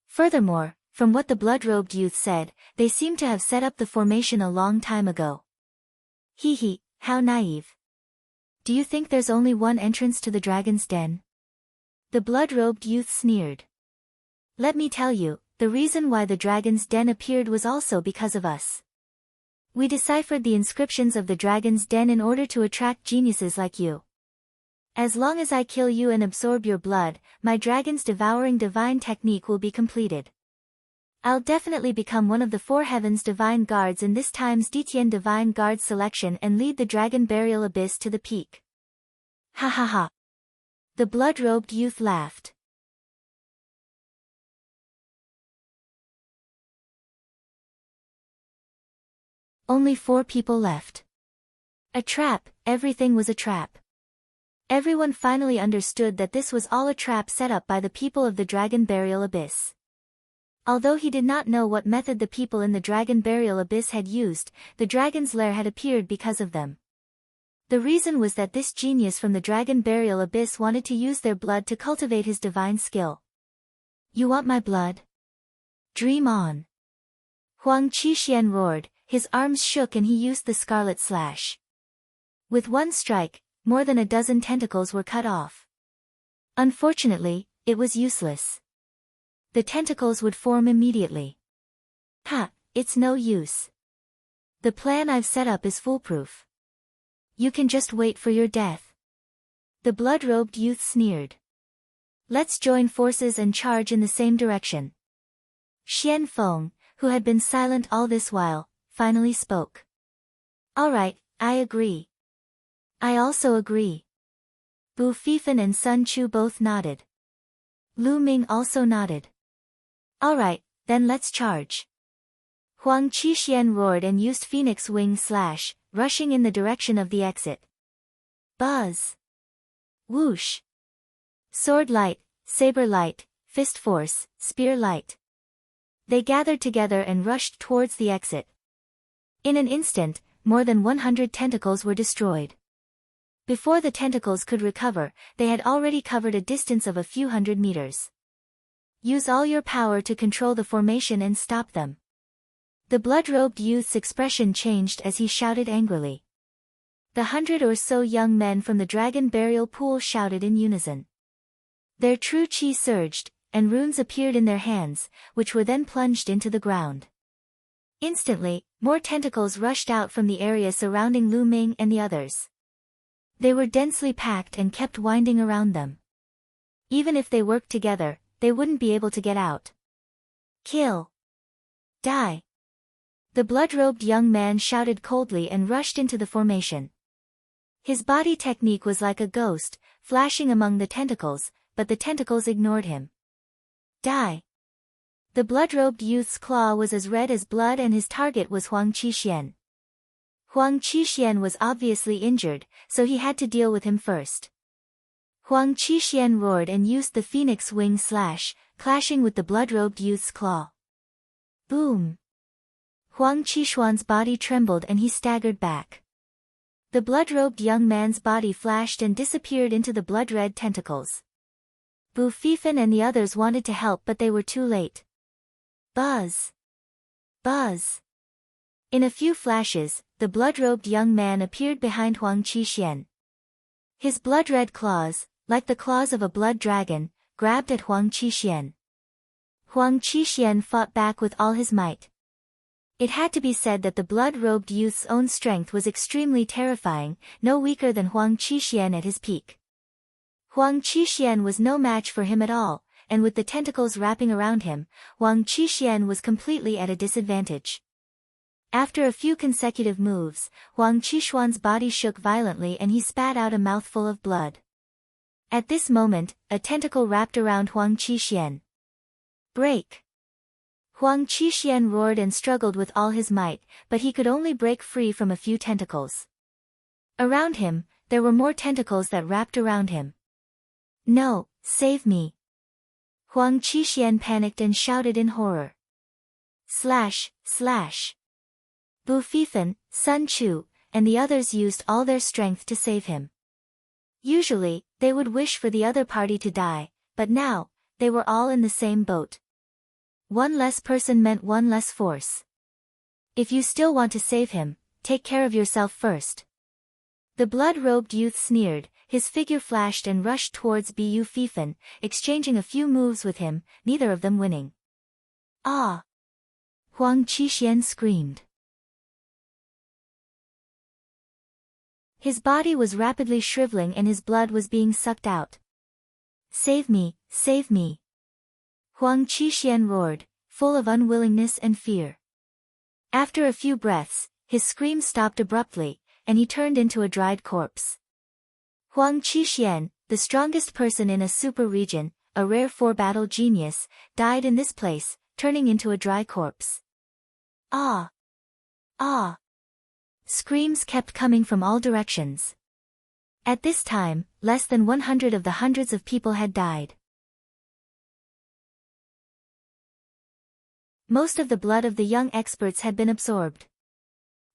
Furthermore, from what the blood-robed youth said, they seemed to have set up the formation a long time ago. Hee hee, how naive. Do you think there's only one entrance to the dragon's den? The blood-robed youth sneered. Let me tell you, the reason why the dragon's den appeared was also because of us. We deciphered the inscriptions of the dragon's den in order to attract geniuses like you. As long as I kill you and absorb your blood, my dragon's devouring divine technique will be completed. I'll definitely become one of the four heavens divine guards in this time's Ditian divine guard selection and lead the dragon burial abyss to the peak. Ha ha ha. The blood-robed youth laughed. Only 4 people left. A trap, everything was a trap. Everyone finally understood that this was all a trap set up by the people of the dragon burial abyss. Although he did not know what method the people in the dragon burial abyss had used, the dragon's lair had appeared because of them. The reason was that this genius from the dragon burial abyss wanted to use their blood to cultivate his divine skill. You want my blood? Dream on. Huang Qixuan roared, his arms shook and he used the scarlet slash. With one strike, more than a dozen tentacles were cut off. Unfortunately, it was useless. The tentacles would form immediately. Ha, it's no use. The plan I've set up is foolproof. You can just wait for your death. The blood-robed youth sneered. Let's join forces and charge in the same direction. Xian Feng, who had been silent all this while, finally spoke. All right, I agree. I also agree. Bu Fifan and Sun Chu both nodded. Lu Ming also nodded. All right, then let's charge. Huang Qixuan roared and used Phoenix Wing Slash, rushing in the direction of the exit. Buzz. Whoosh. Sword light, saber light, fist force, spear light. They gathered together and rushed towards the exit. In an instant, more than 100 tentacles were destroyed. Before the tentacles could recover, they had already covered a distance of a few hundred meters. Use all your power to control the formation and stop them. The blood-robed youth's expression changed as he shouted angrily. The 100 or so young men from the dragon burial pool shouted in unison. Their true chi surged, and runes appeared in their hands, which were then plunged into the ground. Instantly, more tentacles rushed out from the area surrounding Lu Ming and the others. They were densely packed and kept winding around them. Even if they worked together, they wouldn't be able to get out. Kill. Die. The blood-robed young man shouted coldly and rushed into the formation. His body technique was like a ghost, flashing among the tentacles, but the tentacles ignored him. Die. The blood-robed youth's claw was as red as blood and his target was Huang Qixuan. Huang Qixuan was obviously injured, so he had to deal with him first. Huang Qixuan roared and used the Phoenix Wing Slash, clashing with the blood-robed youth's claw. Boom! Huang Qixuan's body trembled and he staggered back. The blood-robed young man's body flashed and disappeared into the blood-red tentacles. Bu Fifan and the others wanted to help but they were too late. Buzz! Buzz! In a few flashes, the blood-robed young man appeared behind Huang Qixuan. His blood-red claws, like the claws of a blood dragon, grabbed at Huang Qixuan. Huang Qixuan fought back with all his might. It had to be said that the blood-robed youth's own strength was extremely terrifying, no weaker than Huang Qixuan at his peak. Huang Qixuan was no match for him at all, and with the tentacles wrapping around him, Huang Qixuan was completely at a disadvantage. After a few consecutive moves, Huang Qixuan's body shook violently and he spat out a mouthful of blood. At this moment, a tentacle wrapped around Huang Qixuan. Break! Huang Qixuan roared and struggled with all his might, but he could only break free from a few tentacles. Around him, there were more tentacles that wrapped around him. No, save me! Huang Qixuan panicked and shouted in horror. Slash, slash! Bu Fifan, Sun Chu, and the others used all their strength to save him. Usually, they would wish for the other party to die, but now, they were all in the same boat. One less person meant one less force. If you still want to save him, take care of yourself first. The blood-robed youth sneered, his figure flashed and rushed towards Bu Fifan, exchanging a few moves with him, neither of them winning. Ah! Huang Qixuan screamed. His body was rapidly shriveling and his blood was being sucked out. Save me, save me! Huang Qixuan roared, full of unwillingness and fear. After a few breaths, his scream stopped abruptly, and he turned into a dried corpse. Huang Qixuan, the strongest person in a super region, a rare 4-battle genius, died in this place, turning into a dry corpse. Ah! Ah! Screams kept coming from all directions. At this time, less than 100 of the hundreds of people had died. Most of the blood of the young experts had been absorbed.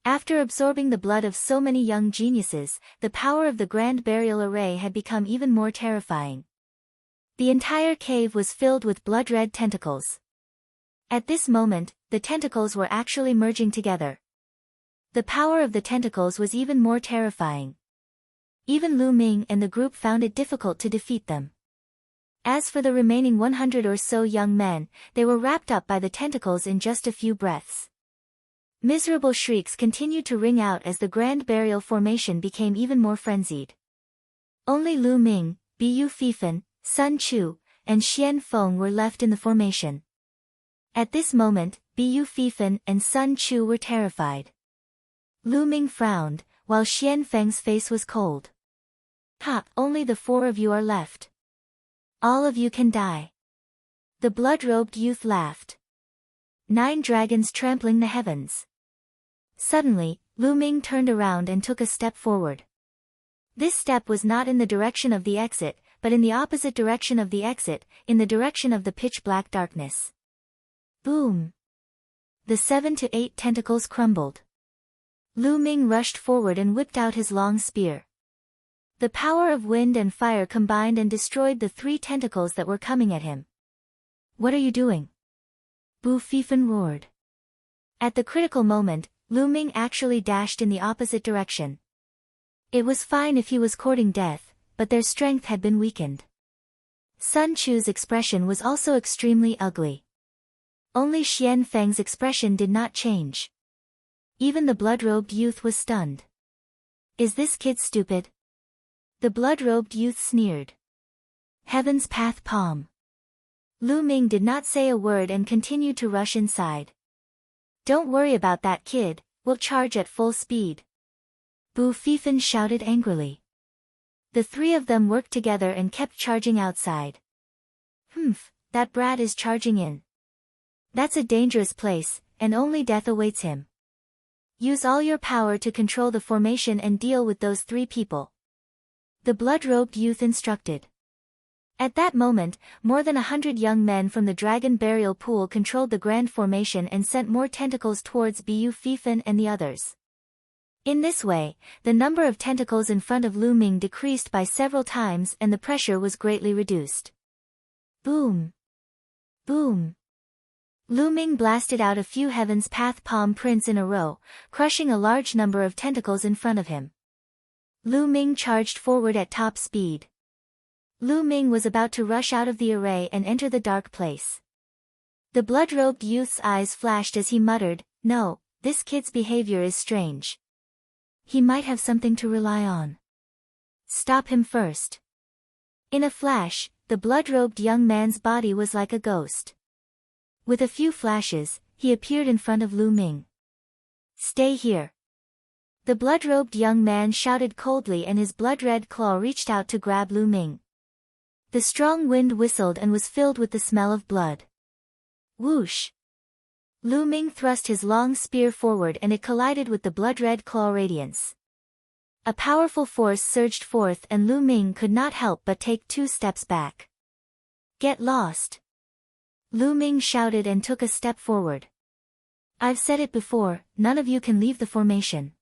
After absorbing the blood of so many young geniuses, the power of the Grand Burial Array had become even more terrifying. The entire cave was filled with blood-red tentacles. At this moment, the tentacles were actually merging together. The power of the tentacles was even more terrifying. Even Lu Ming and the group found it difficult to defeat them. As for the remaining 100 or so young men, they were wrapped up by the tentacles in just a few breaths. Miserable shrieks continued to ring out as the Grand Burial Formation became even more frenzied. Only Lu Ming, Bu Fifan, Sun Chu, and Xian Feng were left in the formation. At this moment, Bu Fifan and Sun Chu were terrified. Lu Ming frowned, while Xian Feng's face was cold. Ha! Only the 4 of you are left. All of you can die. The blood-robed youth laughed. 9 dragons trampling the heavens. Suddenly, Lu Ming turned around and took a step forward. This step was not in the direction of the exit, but in the opposite direction of the exit, in the direction of the pitch-black darkness. Boom! The 7 to 8 tentacles crumbled. Lu Ming rushed forward and whipped out his long spear. The power of wind and fire combined and destroyed the 3 tentacles that were coming at him. What are you doing? Bu Fifan roared. At the critical moment, Lu Ming actually dashed in the opposite direction. It was fine if he was courting death, but their strength had been weakened. Sun Chu's expression was also extremely ugly. Only Xian Feng's expression did not change. Even the blood-robed youth was stunned. Is this kid stupid? The blood-robed youth sneered. Heaven's Path Palm. Lu Ming did not say a word and continued to rush inside. Don't worry about that kid, we'll charge at full speed. Bu Fifan shouted angrily. The 3 of them worked together and kept charging outside. Humph, that brat is charging in. That's a dangerous place, and only death awaits him. Use all your power to control the formation and deal with those 3 people. The blood-robed youth instructed. At that moment, more than 100 young men from the Dragon Burial Pool controlled the Grand Formation and sent more tentacles towards Bu Fifan and the others. In this way, the number of tentacles in front of Lu Ming decreased by several times and the pressure was greatly reduced. Boom! Boom! Lu Ming blasted out a few Heaven's Path palm prints in a row, crushing a large number of tentacles in front of him. Lu Ming charged forward at top speed. Lu Ming was about to rush out of the array and enter the dark place. The blood-robed youth's eyes flashed as he muttered, "No, this kid's behavior is strange. He might have something to rely on. Stop him first." In a flash, the blood-robed young man's body was like a ghost. With a few flashes, he appeared in front of Lu Ming. "Stay here." The blood-robed young man shouted coldly, and his blood-red claw reached out to grab Lu Ming. The strong wind whistled and was filled with the smell of blood. Whoosh! Lu Ming thrust his long spear forward and it collided with the blood-red claw radiance. A powerful force surged forth and Lu Ming could not help but take 2 steps back. "Get lost!" Lu Ming shouted and took a step forward. "I've said it before, none of you can leave the formation.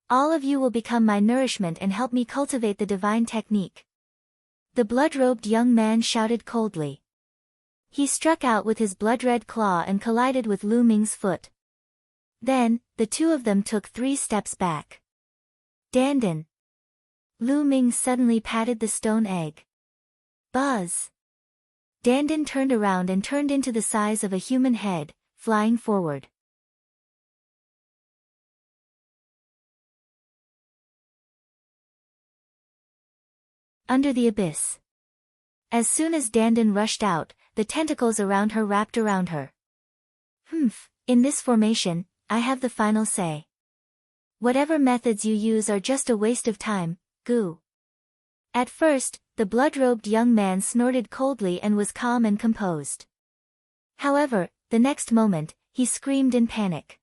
All of you will become my nourishment and help me cultivate the divine technique." The blood-robed young man shouted coldly. He struck out with his blood-red claw and collided with Lu Ming's foot. Then, the two of them took 3 steps back. "Dandan!" Lu Ming suddenly patted the stone egg. Buzz! Dandan turned around and turned into the size of a human head, flying forward. Under the abyss. As soon as Dandan rushed out, the tentacles around her wrapped around her. In this formation, I have the final say. Whatever methods you use are just a waste of time, goo. At first, the blood-robed young man snorted coldly and was calm and composed. However, the next moment, he screamed in panic.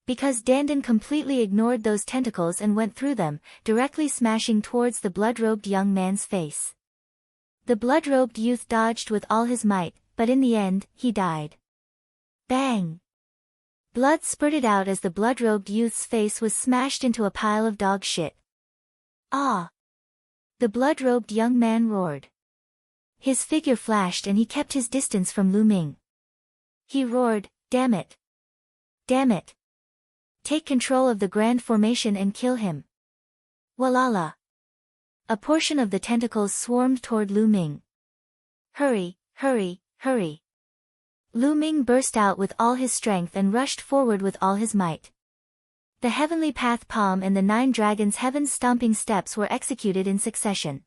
Because Dandan completely ignored those tentacles and went through them, directly smashing towards the blood-robed young man's face. The blood-robed youth dodged with all his might, but in the end, he died. Bang! Blood spurted out as the blood-robed youth's face was smashed into a pile of dog shit. Ah! The blood-robed young man roared. His figure flashed and he kept his distance from Lu Ming. He roared, "Damn it! Damn it! Take control of the grand formation and kill him." Walala! A portion of the tentacles swarmed toward Lu Ming. "Hurry, hurry, hurry!" Lu Ming burst out with all his strength and rushed forward with all his might. The Heavenly Path Palm and the 9 Dragons' Heaven Stomping Steps were executed in succession.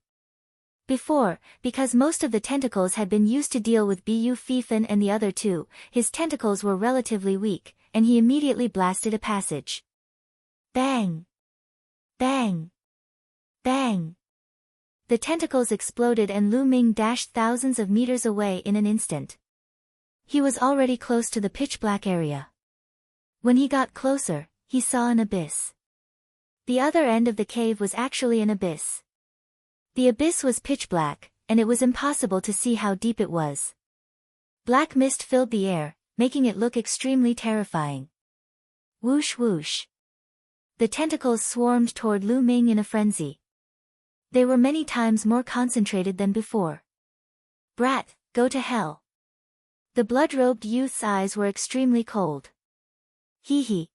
Before, because most of the tentacles had been used to deal with Bu Fifan and the other 2, his tentacles were relatively weak, and he immediately blasted a passage. Bang! Bang! Bang! The tentacles exploded and Lu Ming dashed thousands of meters away in an instant. He was already close to the pitch-black area. When he got closer, he saw an abyss. The other end of the cave was actually an abyss. The abyss was pitch-black, and it was impossible to see how deep it was. Black mist filled the air, making it look extremely terrifying. Whoosh whoosh. The tentacles swarmed toward Lu Ming in a frenzy. They were many times more concentrated than before. "Brat, go to hell." The blood-robed youth's eyes were extremely cold. "Hee hee."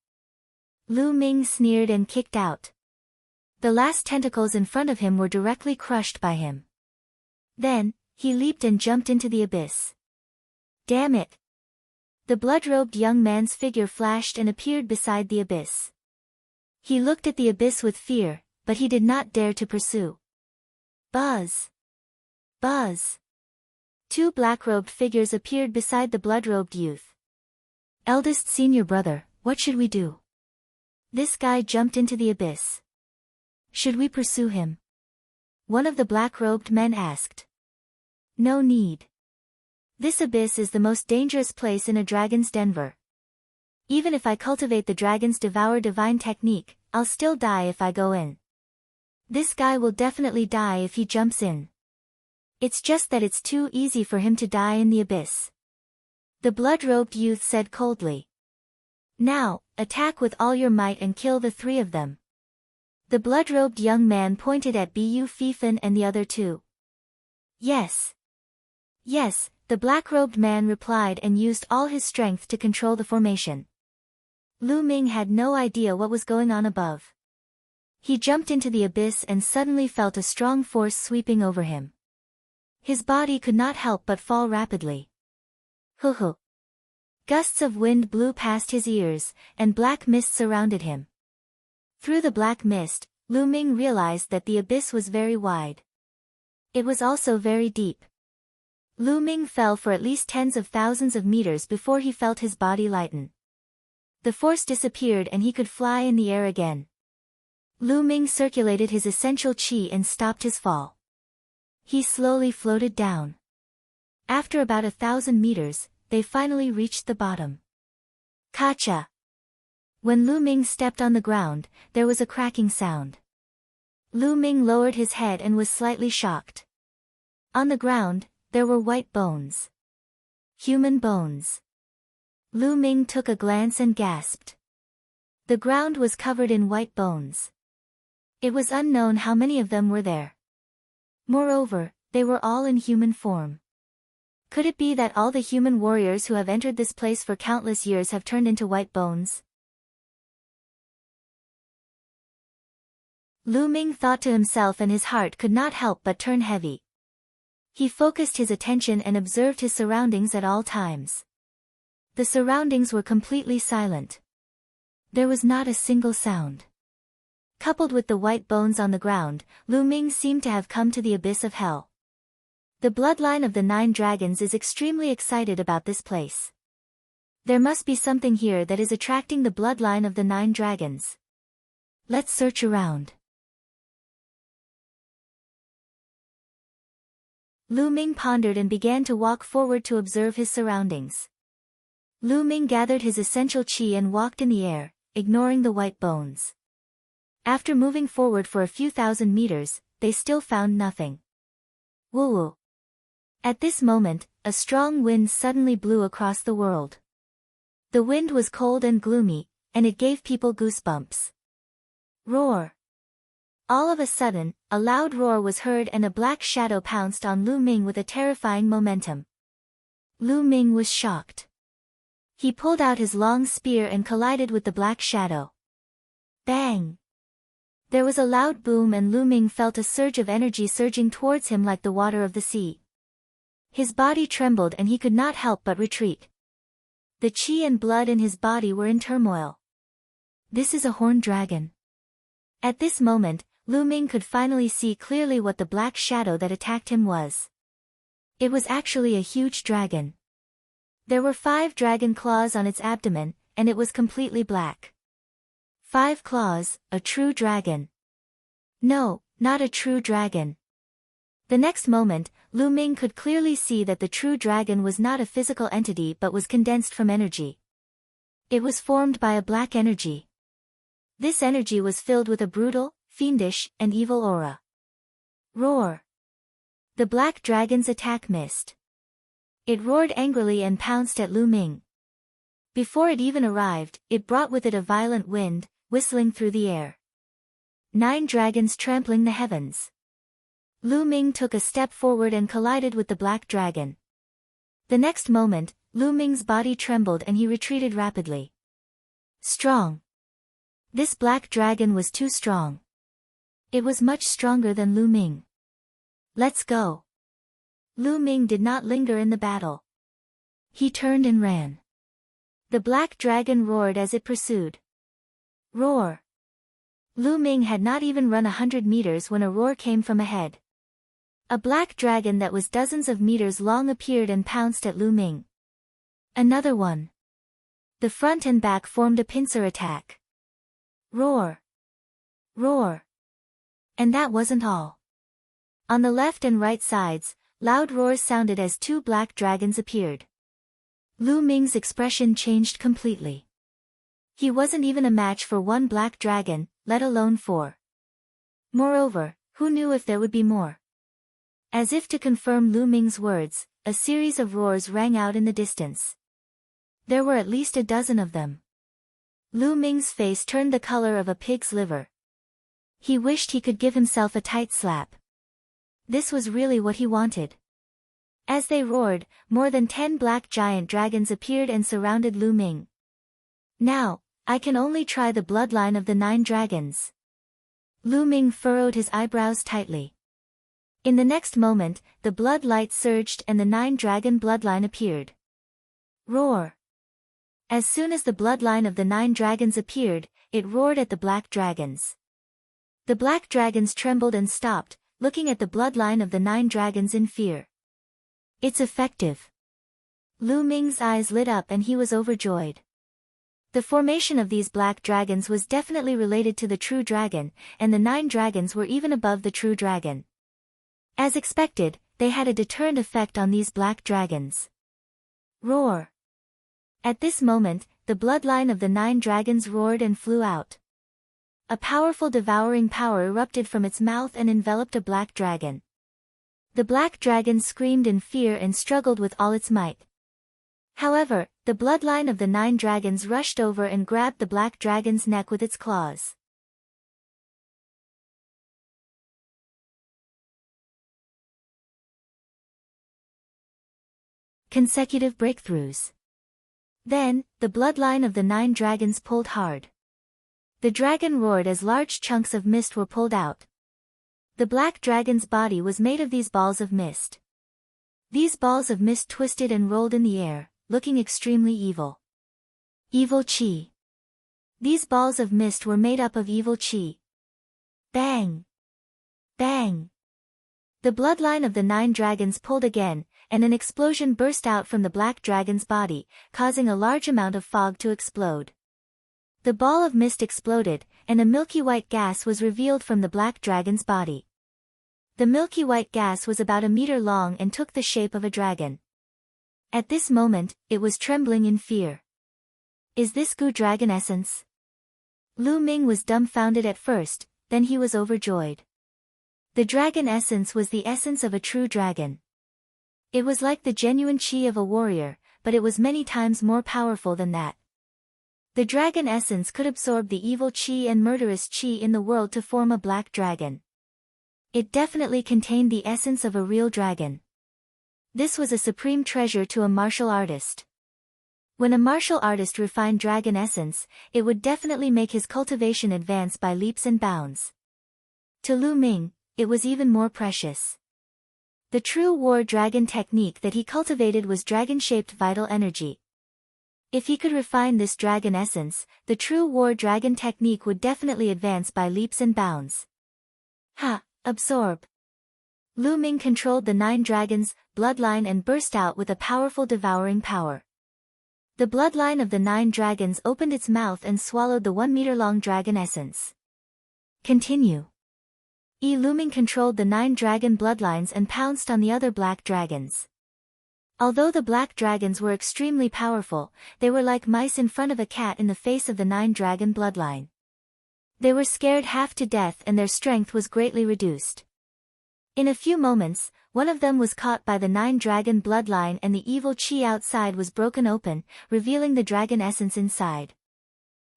Lu Ming sneered and kicked out. The last tentacles in front of him were directly crushed by him. Then, he leaped and jumped into the abyss. "Damn it!" The blood-robed young man's figure flashed and appeared beside the abyss. He looked at the abyss with fear, but he did not dare to pursue. Buzz! Buzz! 2 black-robed figures appeared beside the blood-robed youth. "Eldest senior brother, what should we do?" "This guy jumped into the abyss. Should we pursue him?" one of the black-robed men asked. "No need. This abyss is the most dangerous place in a dragon's denver. Even if I cultivate the dragon's devour divine technique, I'll still die if I go in. This guy will definitely die if he jumps in. It's just that it's too easy for him to die in the abyss." The blood-robed youth said coldly. "Now, attack with all your might and kill the 3 of them." The blood-robed young man pointed at Bu Fifan and the other 2. "Yes. Yes," the black-robed man replied and used all his strength to control the formation. Lu Ming had no idea what was going on above. He jumped into the abyss and suddenly felt a strong force sweeping over him. His body could not help but fall rapidly. Hoo-hoo. Gusts of wind blew past his ears, and black mist surrounded him. Through the black mist, Lu Ming realized that the abyss was very wide. It was also very deep. Lu Ming fell for at least tens of thousands of meters before he felt his body lighten. The force disappeared and he could fly in the air again. Lu Ming circulated his essential qi and stopped his fall. He slowly floated down. After about 1,000 meters, they finally reached the bottom. Kacha! When Lu Ming stepped on the ground, there was a cracking sound. Lu Ming lowered his head and was slightly shocked. On the ground, there were white bones. Human bones. Lu Ming took a glance and gasped. The ground was covered in white bones. It was unknown how many of them were there. Moreover, they were all in human form. Could it be that all the human warriors who have entered this place for countless years have turned into white bones? Lu Ming thought to himself, and his heart could not help but turn heavy. He focused his attention and observed his surroundings at all times. The surroundings were completely silent. There was not a single sound. Coupled with the white bones on the ground, Lu Ming seemed to have come to the abyss of hell. The bloodline of the 9 dragons is extremely excited about this place. There must be something here that is attracting the bloodline of the 9 dragons. Let's search around. Lu Ming pondered and began to walk forward to observe his surroundings. Lu Ming gathered his essential qi and walked in the air, ignoring the white bones. After moving forward for a few thousand meters, they still found nothing. Woo-woo. At this moment, a strong wind suddenly blew across the world. The wind was cold and gloomy, and it gave people goosebumps. Roar! All of a sudden, a loud roar was heard and a black shadow pounced on Lu Ming with a terrifying momentum. Lu Ming was shocked. He pulled out his long spear and collided with the black shadow. Bang! There was a loud boom and Lu Ming felt a surge of energy surging towards him like the water of the sea. His body trembled and he could not help but retreat. The qi and blood in his body were in turmoil. This is a horned dragon. At this moment, Lu Ming could finally see clearly what the black shadow that attacked him was. It was actually a huge dragon. There were 5 dragon claws on its abdomen, and it was completely black. 5 claws, a true dragon. No, not a true dragon. The next moment, Lu Ming could clearly see that the true dragon was not a physical entity but was condensed from energy. It was formed by a black energy. This energy was filled with a brutal, fiendish, and evil aura. Roar! The black dragon's attack missed. It roared angrily and pounced at Lu Ming. Before it even arrived, it brought with it a violent wind, whistling through the air. 9 dragons trampling the heavens. Lu Ming took a step forward and collided with the black dragon. The next moment, Lu Ming's body trembled and he retreated rapidly. Strong. This black dragon was too strong. It was much stronger than Lu Ming. Let's go. Lu Ming did not linger in the battle. He turned and ran. The black dragon roared as it pursued. Roar! Lu Ming had not even run 100 meters when a roar came from ahead. A black dragon that was dozens of meters long appeared and pounced at Lu Ming. Another one. The front and back formed a pincer attack. Roar! Roar! And that wasn't all. On the left and right sides, loud roars sounded as 2 black dragons appeared. Lu Ming's expression changed completely. He wasn't even a match for 1 black dragon, let alone 4. Moreover, who knew if there would be more? As if to confirm Lu Ming's words, a series of roars rang out in the distance. There were at least a dozen of them. Lu Ming's face turned the color of a pig's liver. He wished he could give himself a tight slap. This was really what he wanted. As they roared, more than 10 black giant dragons appeared and surrounded Lu Ming. Now, I can only try the bloodline of the 9 dragons. Lu Ming furrowed his eyebrows tightly. In the next moment, the blood light surged and the 9 dragon bloodline appeared. Roar! As soon as the bloodline of the 9 dragons appeared, it roared at the black dragons. The black dragons trembled and stopped, looking at the bloodline of the 9 dragons in fear. It's effective. Lu Ming's eyes lit up and he was overjoyed. The formation of these black dragons was definitely related to the true dragon, and the 9 dragons were even above the true dragon. As expected, they had a deterrent effect on these black dragons. Roar! At this moment, the bloodline of the 9 dragons roared and flew out. A powerful devouring power erupted from its mouth and enveloped a black dragon. The black dragon screamed in fear and struggled with all its might. However, the bloodline of the 9 dragons rushed over and grabbed the black dragon's neck with its claws. Consecutive breakthroughs. Then, the bloodline of the 9 dragons pulled hard. The dragon roared as large chunks of mist were pulled out. The black dragon's body was made of these balls of mist. These balls of mist twisted and rolled in the air, looking extremely evil. Evil Qi. These balls of mist were made up of evil Qi. Bang! Bang! The bloodline of the 9 dragons pulled again, and an explosion burst out from the black dragon's body, causing a large amount of fog to explode. The ball of mist exploded, and a milky white gas was revealed from the black dragon's body. The milky white gas was about a meter long and took the shape of a dragon. At this moment, it was trembling in fear. Is this Gu dragon essence? Lu Ming was dumbfounded at first, then he was overjoyed. The dragon essence was the essence of a true dragon. It was like the genuine qi of a warrior, but it was many times more powerful than that. The dragon essence could absorb the evil qi and murderous qi in the world to form a black dragon. It definitely contained the essence of a real dragon. This was a supreme treasure to a martial artist. When a martial artist refined dragon essence, it would definitely make his cultivation advance by leaps and bounds. To Lu Ming, it was even more precious. The true war dragon technique that he cultivated was dragon-shaped vital energy. If he could refine this dragon essence, the true war dragon technique would definitely advance by leaps and bounds. Absorb. Lu Ming controlled the 9 dragons' bloodline and burst out with a powerful devouring power. The bloodline of the 9 dragons opened its mouth and swallowed the 1-meter-long dragon essence. Continue. Lu Ming controlled the 9 dragon bloodlines and pounced on the other black dragons. Although the black dragons were extremely powerful, they were like mice in front of a cat in the face of the 9 dragon bloodline. They were scared half to death and their strength was greatly reduced. In a few moments, one of them was caught by the 9 dragon bloodline and the evil qi outside was broken open, revealing the dragon essence inside.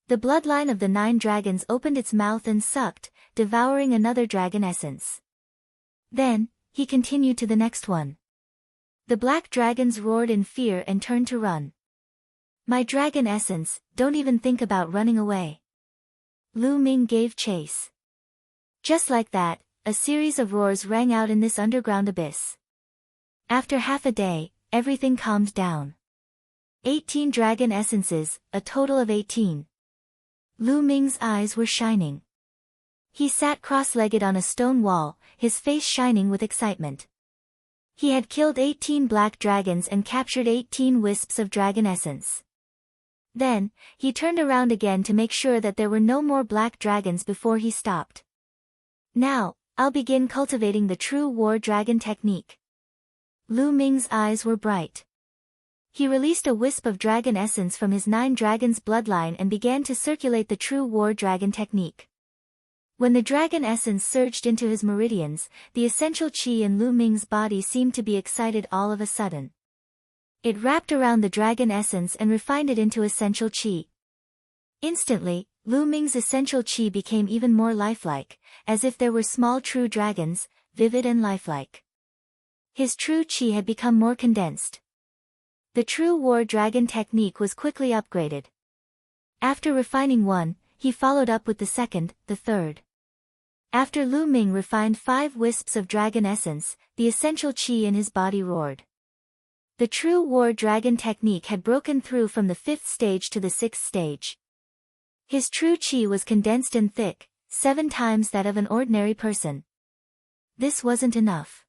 The bloodline of the 9 dragons opened its mouth and sucked, devouring another dragon essence. Then, he continued to the next one. The black dragons roared in fear and turned to run. My dragon essence, don't even think about running away. Lu Ming gave chase. Just like that, a series of roars rang out in this underground abyss. After half a day, everything calmed down. 18 dragon essences, a total of 18. Lu Ming's eyes were shining. He sat cross-legged on a stone wall, his face shining with excitement. He had killed 18 black dragons and captured 18 wisps of dragon essence. Then, he turned around again to make sure that there were no more black dragons before he stopped. Now, I'll begin cultivating the true war dragon technique. Lu Ming's eyes were bright. He released a wisp of dragon essence from his 9 dragons bloodline and began to circulate the true war dragon technique. When the dragon essence surged into his meridians, the essential qi in Lu Ming's body seemed to be excited all of a sudden. It wrapped around the dragon essence and refined it into essential qi. Instantly, Lu Ming's essential qi became even more lifelike, as if there were small true dragons, vivid and lifelike. His true qi had become more condensed. The true war dragon technique was quickly upgraded. After refining one, he followed up with the second, the third. After Lu Ming refined 5 wisps of dragon essence, the essential qi in his body roared. The true war dragon technique had broken through from the 5th stage to the 6th stage. His true qi was condensed and thick, 7 times that of an ordinary person. This wasn't enough.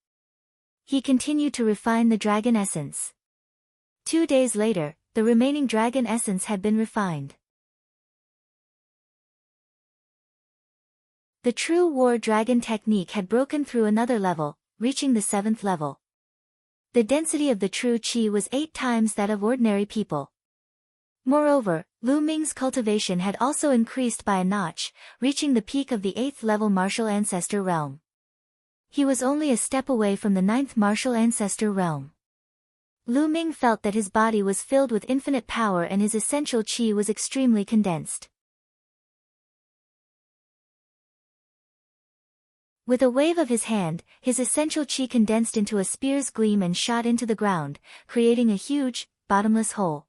He continued to refine the dragon essence. 2 days later, the remaining dragon essence had been refined. The true war dragon technique had broken through another level, reaching the 7th level. The density of the true qi was 8 times that of ordinary people. Moreover, Lu Ming's cultivation had also increased by a notch, reaching the peak of the 8th level martial ancestor realm. He was only a step away from the 9th martial ancestor realm. Lu Ming felt that his body was filled with infinite power and his essential qi was extremely condensed. With a wave of his hand, his essential qi condensed into a spear's gleam and shot into the ground, creating a huge, bottomless hole.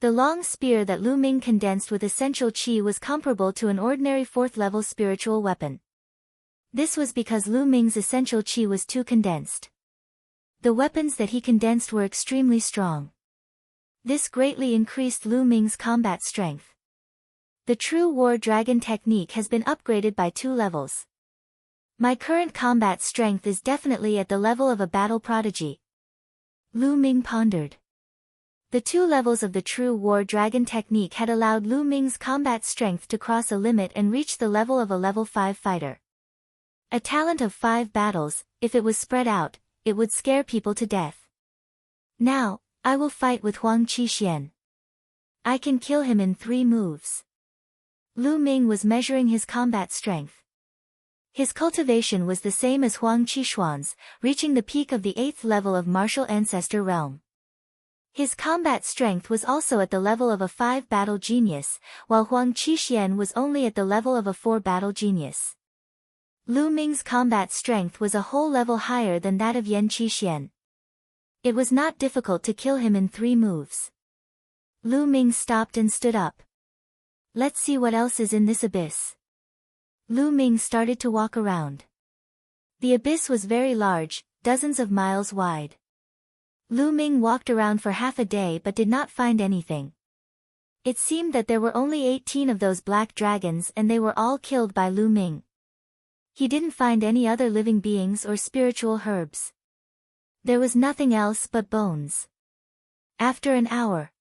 The long spear that Lu Ming condensed with essential qi was comparable to an ordinary 4th-level spiritual weapon. This was because Lu Ming's essential qi was too condensed. The weapons that he condensed were extremely strong. This greatly increased Lu Ming's combat strength. The true war dragon technique has been upgraded by 2 levels. My current combat strength is definitely at the level of a battle prodigy. Lu Ming pondered. The 2 levels of the true war dragon technique had allowed Lu Ming's combat strength to cross a limit and reach the level of a level 5 fighter. A talent of 5 battles, if it was spread out, it would scare people to death. Now, I will fight with Huang Qixuan. I can kill him in 3 moves. Lu Ming was measuring his combat strength. His cultivation was the same as Huang Qixuan's, reaching the peak of the 8th level of martial ancestor realm. His combat strength was also at the level of a 5 battle genius, while Huang Qixuan was only at the level of a 4 battle genius. Lu Ming's combat strength was a whole level higher than that of Yan Qixuan. It was not difficult to kill him in 3 moves. Lu Ming stopped and stood up. Let's see what else is in this abyss. Lu Ming started to walk around. The abyss was very large, dozens of miles wide. Lu Ming walked around for half a day but did not find anything. It seemed that there were only 18 of those black dragons and they were all killed by Lu Ming. He didn't find any other living beings or spiritual herbs. There was nothing else but bones. After an hour.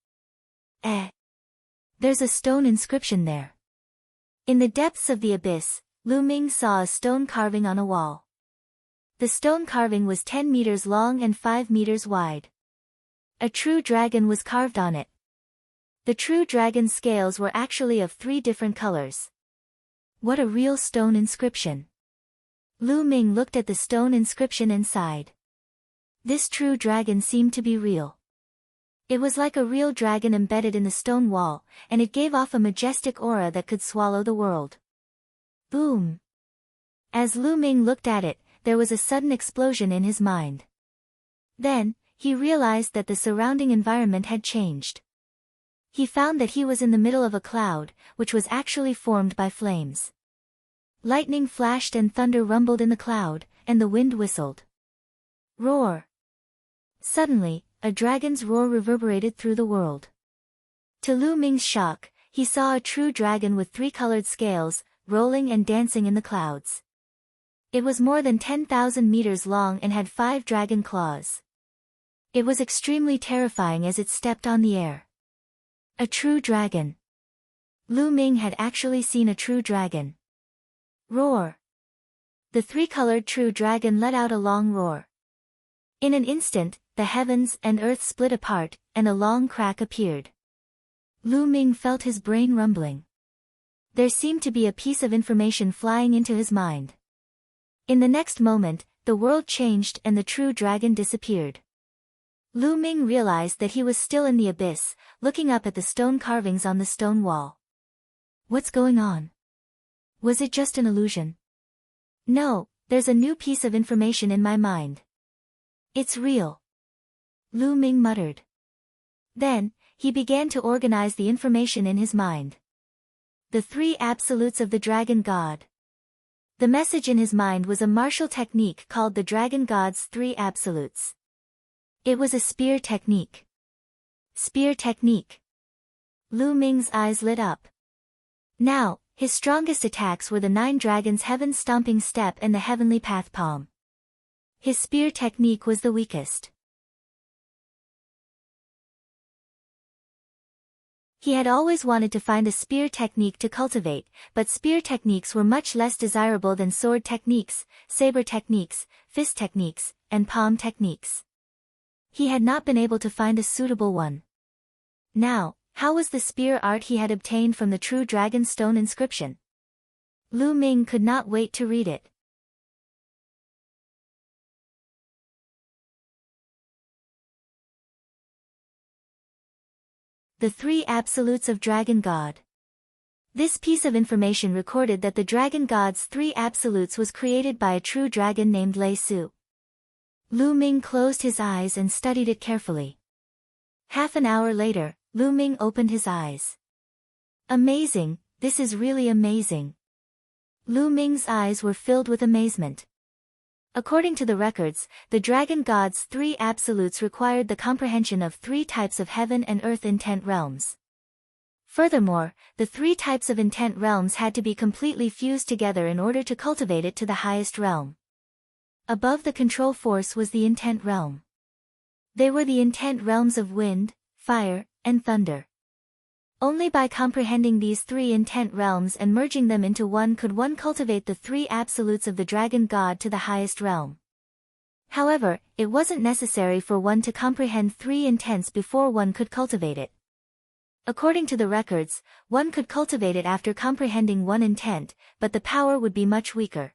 There's a stone inscription there. In the depths of the abyss, Lu Ming saw a stone carving on a wall. The stone carving was 10 meters long and 5 meters wide. A true dragon was carved on it. The true dragon's scales were actually of 3 different colors. What a real stone inscription. Lu Ming looked at the stone inscription and sighed. This true dragon seemed to be real. It was like a real dragon embedded in the stone wall, and it gave off a majestic aura that could swallow the world. Boom! As Lu Ming looked at it, there was a sudden explosion in his mind. Then, he realized that the surrounding environment had changed. He found that he was in the middle of a cloud, which was actually formed by flames. Lightning flashed and thunder rumbled in the cloud, and the wind whistled. Roar! Suddenly, a dragon's roar reverberated through the world. To Lu Ming's shock, he saw a true dragon with 3 colored scales, rolling and dancing in the clouds. It was more than 10,000 meters long and had 5 dragon claws. It was extremely terrifying as it stepped on the air. A true dragon. Lu Ming had actually seen a true dragon. Roar! The 3-colored true dragon let out a long roar. In an instant, the heavens and earth split apart, and a long crack appeared. Lu Ming felt his brain rumbling. There seemed to be a piece of information flying into his mind. In the next moment, the world changed and the true dragon disappeared. Lu Ming realized that he was still in the abyss, looking up at the stone carvings on the stone wall. What's going on? Was it just an illusion? No, there's a new piece of information in my mind. It's real. Lu Ming muttered. Then, he began to organize the information in his mind. The 3 absolutes of the dragon god. The message in his mind was a martial technique called the dragon god's 3 absolutes. It was a spear technique. Spear technique. Lu Ming's eyes lit up. Now, His strongest attacks were the 9 dragons' heaven-stomping step and the heavenly path palm. His spear technique was the weakest. He had always wanted to find a spear technique to cultivate, but spear techniques were much less desirable than sword techniques, saber techniques, fist techniques, and palm techniques. He had not been able to find a suitable one. Now, how was the spear art he had obtained from the true dragon stone inscription? Lu Ming could not wait to read it. The 3 Absolutes of Dragon God. This piece of information recorded that the Dragon God's 3 Absolutes was created by a true dragon named Lei Su. Lu Ming closed his eyes and studied it carefully. Half an hour later, Lu Ming opened his eyes. Amazing, this is really amazing. Lu Ming's eyes were filled with amazement. According to the records, the Dragon God's 3 Absolutes required the comprehension of 3 types of heaven and earth intent realms. Furthermore, the 3 types of intent realms had to be completely fused together in order to cultivate it to the highest realm. Above the control force was the intent realm. They were the intent realms of wind, fire, and thunder. Only by comprehending these 3 intent realms and merging them into one could one cultivate the 3 Absolutes of the Dragon God to the highest realm. However, it wasn't necessary for one to comprehend 3 intents before one could cultivate it. According to the records, one could cultivate it after comprehending 1 intent, but the power would be much weaker.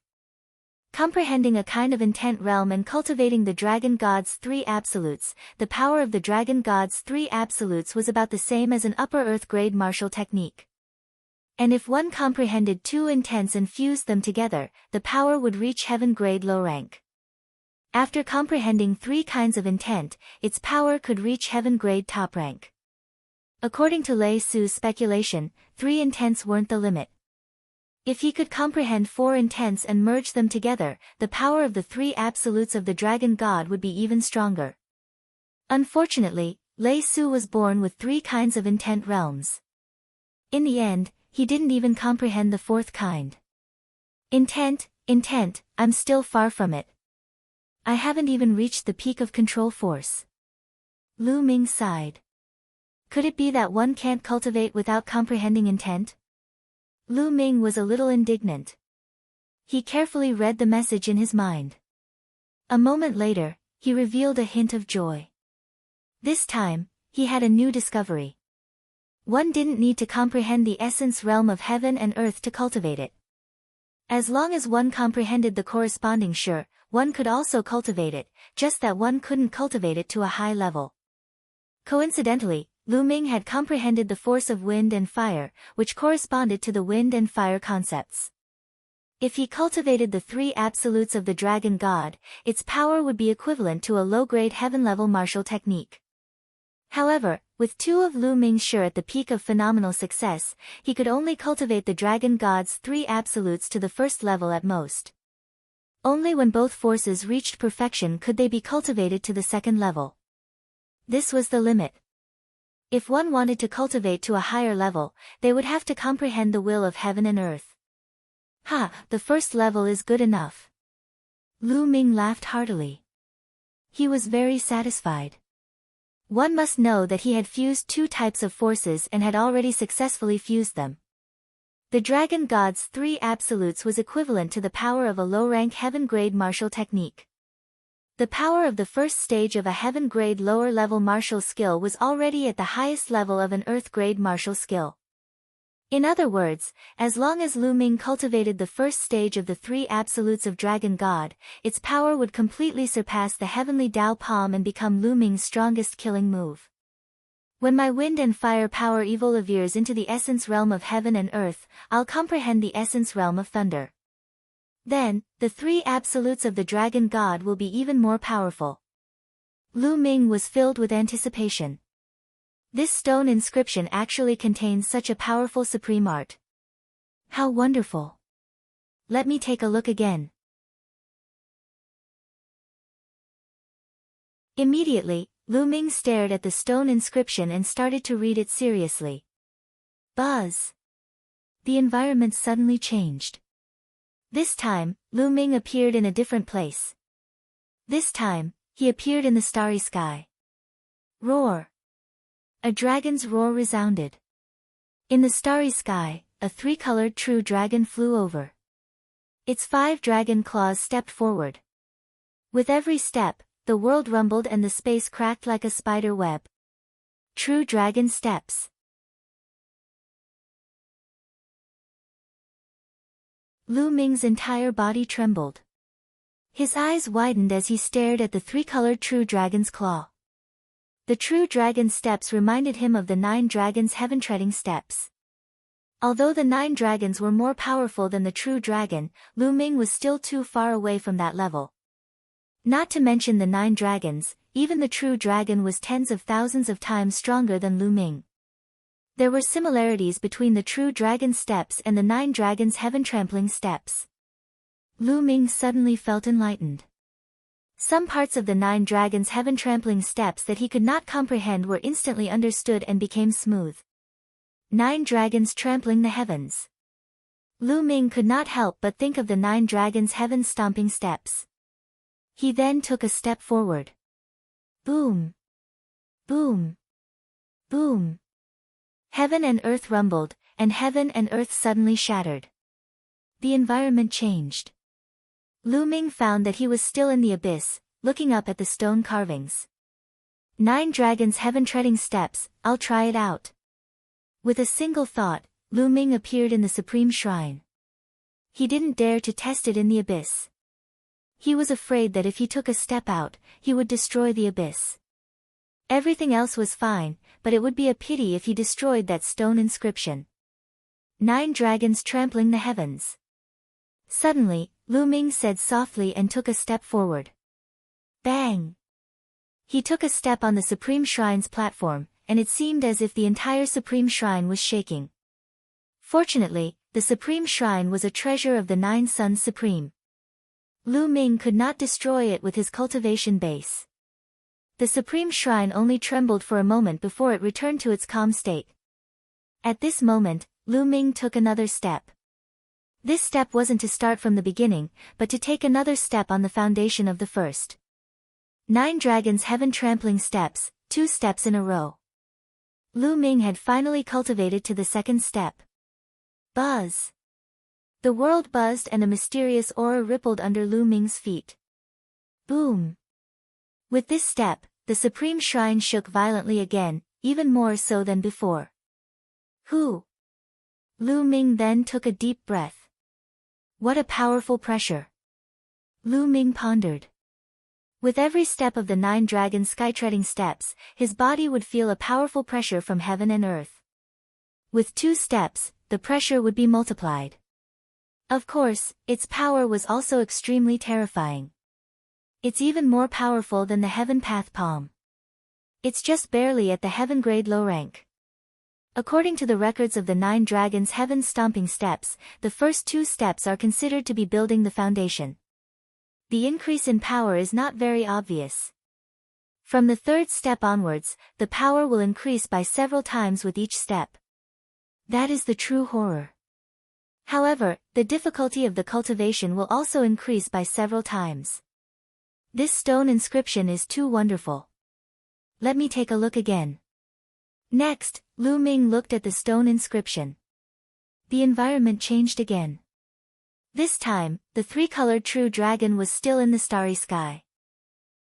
Comprehending a kind of intent realm and cultivating the Dragon God's 3 Absolutes, the power of the Dragon God's 3 Absolutes was about the same as an upper earth grade martial technique. And if one comprehended 2 intents and fused them together, the power would reach heaven grade low rank. After comprehending 3 kinds of intent, its power could reach heaven grade top rank. According to Lei Su's speculation, 3 intents weren't the limit. If he could comprehend 4 intents and merge them together, the power of the 3 Absolutes of the Dragon God would be even stronger. Unfortunately, Lei Su was born with 3 kinds of intent realms. In the end, he didn't even comprehend the 4th kind. Intent, I'm still far from it. I haven't even reached the peak of control force. Lu Ming sighed. Could it be that one can't cultivate without comprehending intent? Lu Ming was a little indignant. He carefully read the message in his mind. A moment later, he revealed a hint of joy. This time, he had a new discovery. One didn't need to comprehend the essence realm of heaven and earth to cultivate it. As long as one comprehended the corresponding sure, one could also cultivate it, just that one couldn't cultivate it to a high level. Coincidentally, Lu Ming had comprehended the force of wind and fire, which corresponded to the wind and fire concepts. If he cultivated the 3 Absolutes of the Dragon God, its power would be equivalent to a low-grade heaven-level martial technique. However, with 2 of Lu Ming's sure at the peak of phenomenal success, he could only cultivate the Dragon God's 3 Absolutes to the 1st level at most. Only when both forces reached perfection could they be cultivated to the 2nd level. This was the limit. If one wanted to cultivate to a higher level, they would have to comprehend the will of heaven and earth. The 1st level is good enough. Lu Ming laughed heartily. He was very satisfied. One must know that he had fused 2 types of forces and had already successfully fused them. The Dragon God's 3 Absolutes was equivalent to the power of a low-rank heaven-grade martial technique. The power of the 1st stage of a heaven-grade lower-level martial skill was already at the highest level of an earth-grade martial skill. In other words, as long as Lu Ming cultivated the 1st stage of the 3 Absolutes of Dragon God, its power would completely surpass the heavenly Dao Palm and become Lu Ming's strongest killing move. When my wind and fire power evolves into the essence realm of heaven and earth, I'll comprehend the essence realm of thunder. Then, the 3 Absolutes of the Dragon God will be even more powerful. Lu Ming was filled with anticipation. This stone inscription actually contains such a powerful supreme art. How wonderful! Let me take a look again. Immediately, Lu Ming stared at the stone inscription and started to read it seriously. Buzz! The environment suddenly changed. This time, Lu Ming appeared in a different place. This time, he appeared in the starry sky. Roar! A dragon's roar resounded. In the starry sky, a three-colored true dragon flew over. Its 5 dragon claws stepped forward. With every step, the world rumbled and the space cracked like a spider web. True dragon steps. Lu Ming's entire body trembled. His eyes widened as he stared at the 3-colored true dragon's claw. The true dragon's steps reminded him of the 9 dragons' heaven-treading steps. Although the 9 dragons were more powerful than the true dragon, Lu Ming was still too far away from that level. Not to mention the 9 dragons, even the true dragon was tens of thousands of times stronger than Lu Ming. There were similarities between the true dragon's steps and the 9 dragons' heaven-trampling steps. Lu Ming suddenly felt enlightened. Some parts of the 9 dragons' heaven-trampling steps that he could not comprehend were instantly understood and became smooth. 9 dragons trampling the heavens. Lu Ming could not help but think of the 9 dragons' heaven-stomping steps. He then took a step forward. Boom! Boom! Boom! Heaven and earth rumbled, and heaven and earth suddenly shattered. The environment changed. Lu Ming found that he was still in the abyss, looking up at the stone carvings. 9 dragons' heaven-treading steps, I'll try it out. With a single thought, Lu Ming appeared in the supreme shrine. He didn't dare to test it in the abyss. He was afraid that if he took a step out, he would destroy the abyss. Everything else was fine, but it would be a pity if he destroyed that stone inscription. 9 dragons trampling the heavens. Suddenly, Lu Ming said softly and took a step forward. Bang! He took a step on the Supreme Shrine's platform, and it seemed as if the entire Supreme Shrine was shaking. Fortunately, the Supreme Shrine was a treasure of the 9 Suns Supreme. Lu Ming could not destroy it with his cultivation base. The Supreme Shrine only trembled for a moment before it returned to its calm state. At this moment, Lu Ming took another step. This step wasn't to start from the beginning, but to take another step on the foundation of the first. 9 dragons' heaven-trampling steps, 2 steps in a row. Lu Ming had finally cultivated to the second step. Buzz! The world buzzed and a mysterious aura rippled under Lu Ming's feet. Boom! With this step, the Supreme Shrine shook violently again, even more so than before. Whew! Lu Ming then took a deep breath. What a powerful pressure! Lu Ming pondered. With every step of the 9 dragon sky-treading steps, his body would feel a powerful pressure from heaven and earth. With 2 steps, the pressure would be multiplied. Of course, its power was also extremely terrifying. It's even more powerful than the Heaven Path Palm. It's just barely at the Heaven Grade low rank. According to the records of the 9 dragons' heaven-stomping steps, the first 2 steps are considered to be building the foundation. The increase in power is not very obvious. From the 3rd step onwards, the power will increase by several times with each step. That is the true horror. However, the difficulty of the cultivation will also increase by several times. This stone inscription is too wonderful. Let me take a look again. Next, Lu Ming looked at the stone inscription. The environment changed again. This time, the 3-colored true dragon was still in the starry sky.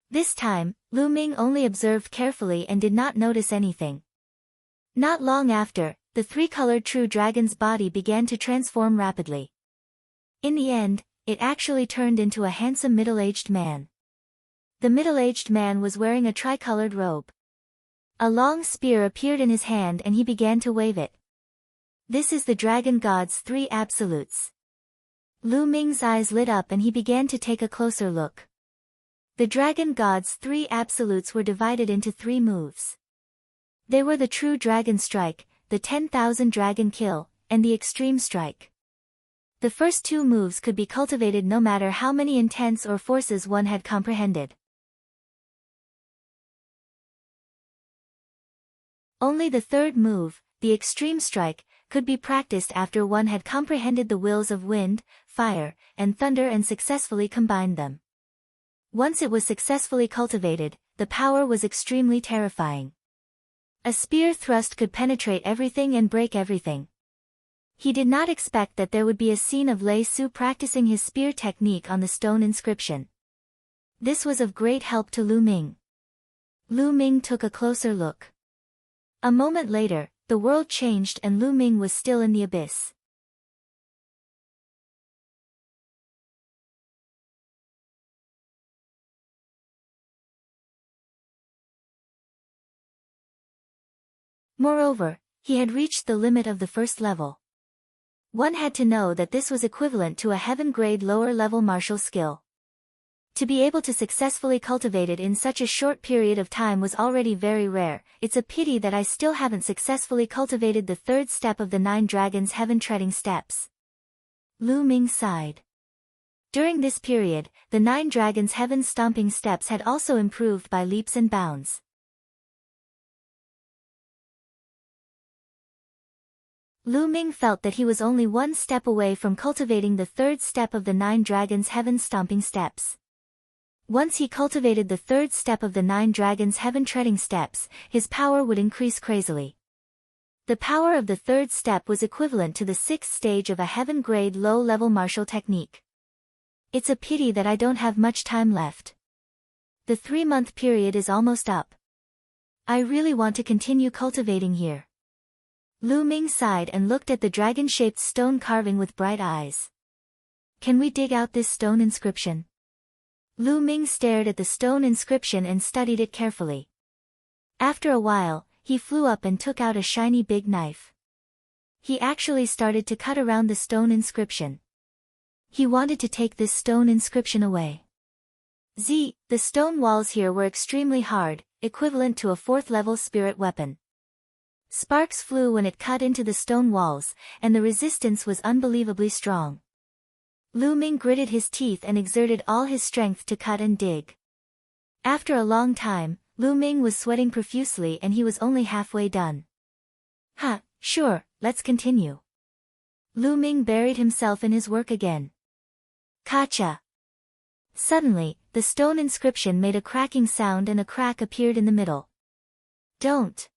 This time, Lu Ming only observed carefully and did not notice anything. Not long after, the 3-colored true dragon's body began to transform rapidly. In the end, it actually turned into a handsome middle-aged man. The middle-aged man was wearing a tricolored robe. A long spear appeared in his hand and he began to wave it. This is the dragon god's 3 absolutes. Lu Ming's eyes lit up and he began to take a closer look. The dragon god's 3 absolutes were divided into 3 moves. They were the True Dragon Strike, the 10,000 Dragon Kill, and the Extreme Strike. The first 2 moves could be cultivated no matter how many intents or forces one had comprehended. Only the 3rd move, the Extreme Strike, could be practiced after one had comprehended the wills of wind, fire, and thunder and successfully combined them. Once it was successfully cultivated, the power was extremely terrifying. A spear thrust could penetrate everything and break everything. He did not expect that there would be a scene of Lei Su practicing his spear technique on the stone inscription. This was of great help to Lu Ming. Lu Ming took a closer look. A moment later, the world changed and Lu Ming was still in the abyss. Moreover, he had reached the limit of the first level. One had to know that this was equivalent to a heaven-grade lower-level martial skill. To be able to successfully cultivate it in such a short period of time was already very rare. It's a pity that I still haven't successfully cultivated the third step of the 9 dragons' heaven-treading steps. Lu Ming sighed. During this period, the 9 dragons' heaven-stomping steps had also improved by leaps and bounds. Lu Ming felt that he was only one step away from cultivating the third step of the 9 dragons' heaven-stomping steps. Once he cultivated the third step of the 9 dragons' heaven-treading steps, his power would increase crazily. The power of the third step was equivalent to the 6th stage of a heaven-grade low-level martial technique. It's a pity that I don't have much time left. The 3-month period is almost up. I really want to continue cultivating here. Lu Ming sighed and looked at the dragon-shaped stone carving with bright eyes. Can we dig out this stone inscription? Lu Ming stared at the stone inscription and studied it carefully. After a while, he flew up and took out a shiny big knife. He actually started to cut around the stone inscription. He wanted to take this stone inscription away. The stone walls here were extremely hard, equivalent to a 4th-level spirit weapon. Sparks flew when it cut into the stone walls, and the resistance was unbelievably strong. Lu Ming gritted his teeth and exerted all his strength to cut and dig. After a long time, Lu Ming was sweating profusely and he was only halfway done. Sure, let's continue. Lu Ming buried himself in his work again. Kacha! Suddenly, the stone inscription made a cracking sound and a crack appeared in the middle. Don't!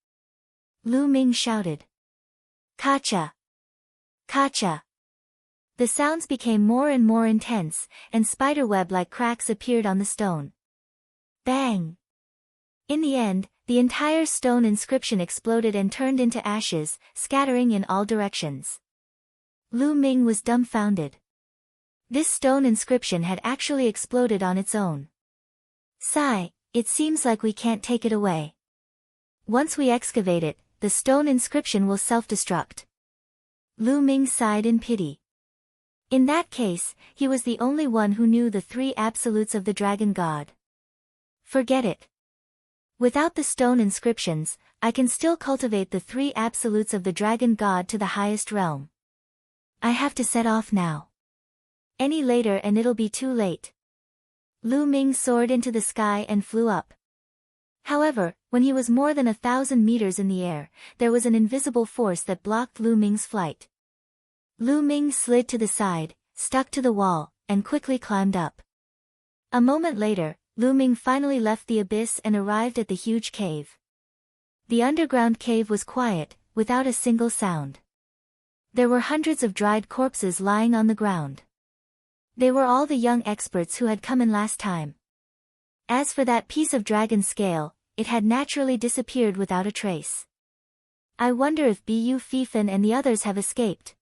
Lu Ming shouted. Kacha! Kacha! The sounds became more and more intense, and spiderweb-like cracks appeared on the stone. Bang! In the end, the entire stone inscription exploded and turned into ashes, scattering in all directions. Lu Ming was dumbfounded. This stone inscription had actually exploded on its own. Sigh, it seems like we can't take it away. Once we excavate it, the stone inscription will self-destruct. Lu Ming sighed in pity. In that case, he was the only one who knew the 3 absolutes of the dragon god. Forget it. Without the stone inscriptions, I can still cultivate the 3 absolutes of the dragon god to the highest realm. I have to set off now. Any later and it'll be too late. Lu Ming soared into the sky and flew up. However, when he was more than 1,000 meters in the air, there was an invisible force that blocked Lu Ming's flight. Lu Ming slid to the side, stuck to the wall, and quickly climbed up. A moment later, Lu Ming finally left the abyss and arrived at the huge cave. The underground cave was quiet, without a single sound. There were hundreds of dried corpses lying on the ground. They were all the young experts who had come in last time. As for that piece of dragon scale, it had naturally disappeared without a trace. I wonder if Bu Fifan and the others have escaped.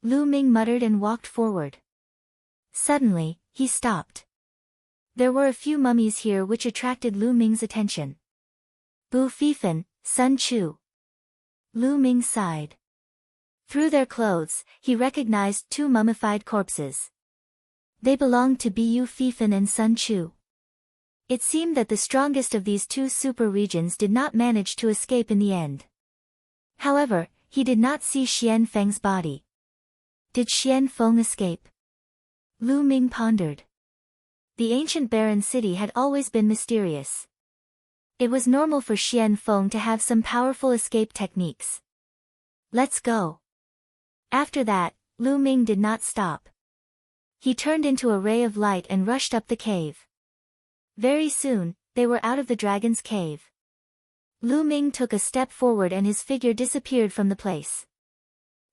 Lu Ming muttered and walked forward. Suddenly, he stopped. There were a few mummies here which attracted Lu Ming's attention. Bu Fifan, Sun Chu. Lu Ming sighed. Through their clothes, he recognized 2 mummified corpses. They belonged to Bu Fifan and Sun Chu. It seemed that the strongest of these 2 super regions did not manage to escape in the end. However, he did not see Xian Feng's body. Did Xian Feng escape? Lu Ming pondered. The ancient barren city had always been mysterious. It was normal for Xian Feng to have some powerful escape techniques. Let's go. After that, Lu Ming did not stop. He turned into a ray of light and rushed up the cave. Very soon, they were out of the dragon's cave. Lu Ming took a step forward and his figure disappeared from the place.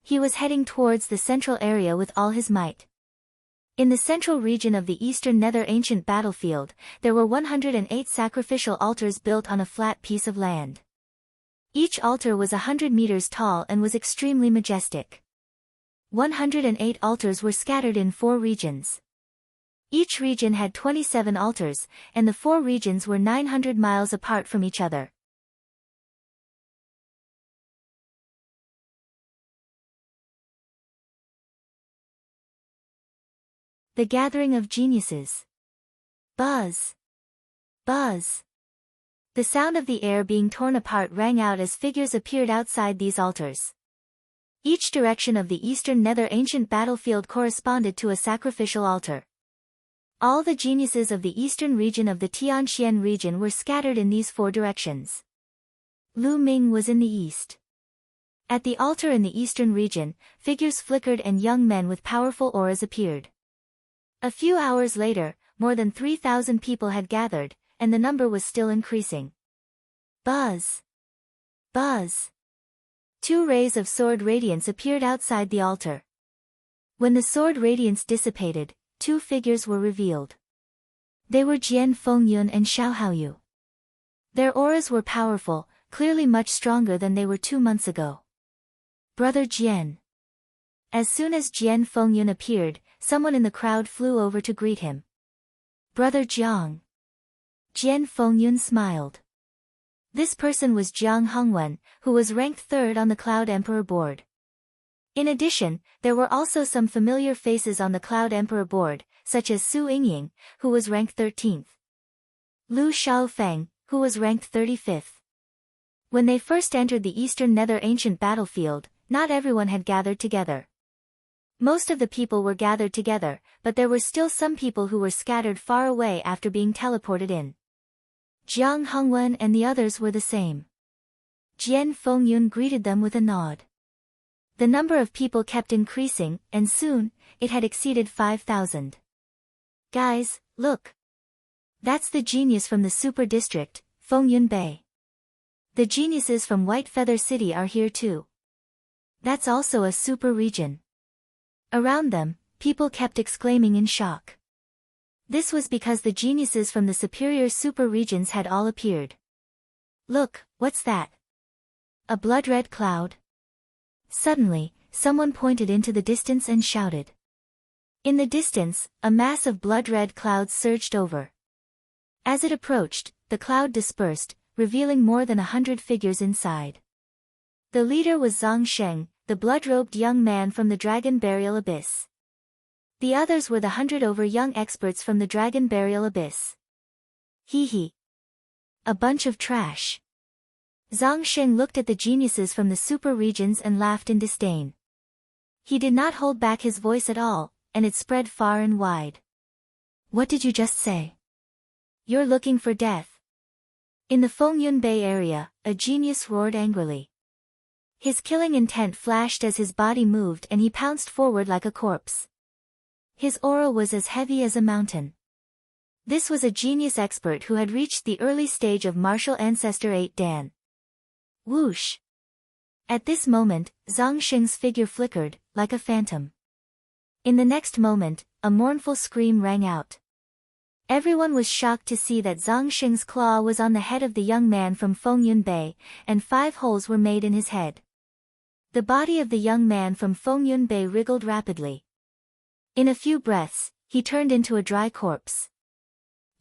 He was heading towards the central area with all his might. In the central region of the eastern nether ancient battlefield, there were 108 sacrificial altars built on a flat piece of land. Each altar was 100 meters tall and was extremely majestic. 108 altars were scattered in 4 regions. Each region had 27 altars, and the 4 regions were 900 miles apart from each other. The Gathering of Geniuses. Buzz! Buzz! The sound of the air being torn apart rang out as figures appeared outside these altars. Each direction of the eastern nether ancient battlefield corresponded to a sacrificial altar. All the geniuses of the eastern region of the Tianxian region were scattered in these 4 directions. Lu Ming was in the east. At the altar in the eastern region, figures flickered and young men with powerful auras appeared. A few hours later, more than 3,000 people had gathered, and the number was still increasing. Buzz! Buzz! 2 rays of sword radiance appeared outside the altar. When the sword radiance dissipated, 2 figures were revealed. They were Jian Fengyun and Xiao Haoyu. Their auras were powerful, clearly much stronger than they were 2 months ago. Brother Jian. As soon as Jian Fengyun appeared, someone in the crowd flew over to greet him. Brother Jiang. Jian Fengyun smiled. This person was Jiang Hongwen, who was ranked 3rd on the Cloud Emperor board. In addition, there were also some familiar faces on the Cloud Emperor board, such as Su Yingying, who was ranked 13th. Lu Xiaofeng, who was ranked 35th. When they first entered the eastern nether ancient battlefield, not everyone had gathered together. Most of the people were gathered together, but there were still some people who were scattered far away after being teleported in. Jiang Hongwen and the others were the same. Jian Fengyun greeted them with a nod. The number of people kept increasing, and soon, it had exceeded 5,000. Guys, look! That's the genius from the super district, Fengyun Bay. The geniuses from White Feather City are here too. That's also a super region. Around them, people kept exclaiming in shock. This was because the geniuses from the superior super regions had all appeared. Look, what's that? A blood-red cloud? Suddenly, someone pointed into the distance and shouted. In the distance, a mass of blood-red clouds surged over. As it approached, the cloud dispersed, revealing more than 100 figures inside. The leader was Zhang Sheng, the blood-robed young man from the Dragon Burial Abyss. The others were the 100 over young experts from the Dragon Burial Abyss. Hee hee. A bunch of trash. Zhang Sheng looked at the geniuses from the super regions and laughed in disdain. He did not hold back his voice at all, and it spread far and wide. What did you just say? You're looking for death. In the Fengyun Bay area, a genius roared angrily. His killing intent flashed as his body moved and he pounced forward like a corpse. His aura was as heavy as a mountain. This was a genius expert who had reached the early stage of martial ancestor 8 Dan. Whoosh! At this moment, Zhang Sheng's figure flickered, like a phantom. In the next moment, a mournful scream rang out. Everyone was shocked to see that Zhang Sheng's claw was on the head of the young man from Fengyun Bay, and 5 holes were made in his head. The body of the young man from Fengyun Bay wriggled rapidly. In a few breaths, he turned into a dry corpse.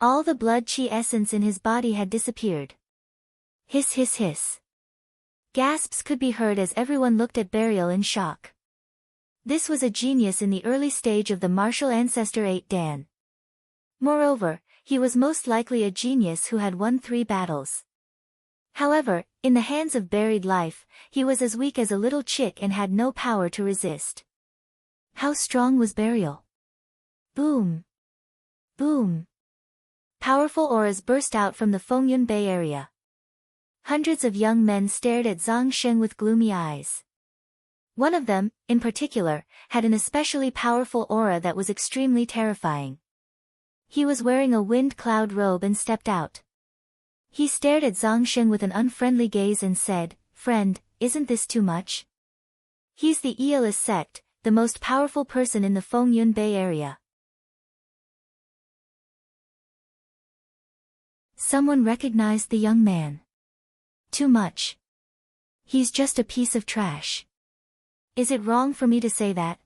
All the blood chi essence in his body had disappeared. Hiss hiss hiss. Gasps could be heard as everyone looked at Burial in shock. This was a genius in the early stage of the martial ancestor 8 Dan. Moreover, he was most likely a genius who had won 3 battles. However, in the hands of buried life, he was as weak as a little chick and had no power to resist. How strong was Burial? Boom! Boom! Powerful auras burst out from the Fengyun Bay area. Hundreds of young men stared at Zhang Sheng with gloomy eyes. One of them, in particular, had an especially powerful aura that was extremely terrifying. He was wearing a wind cloud robe and stepped out. He stared at Zhang Sheng with an unfriendly gaze and said, "Friend, isn't this too much? He's the Aeolus sect, the most powerful person in the Fengyun Bay area." Someone recognized the young man. Too much. He's just a piece of trash. Is it wrong for me to say that?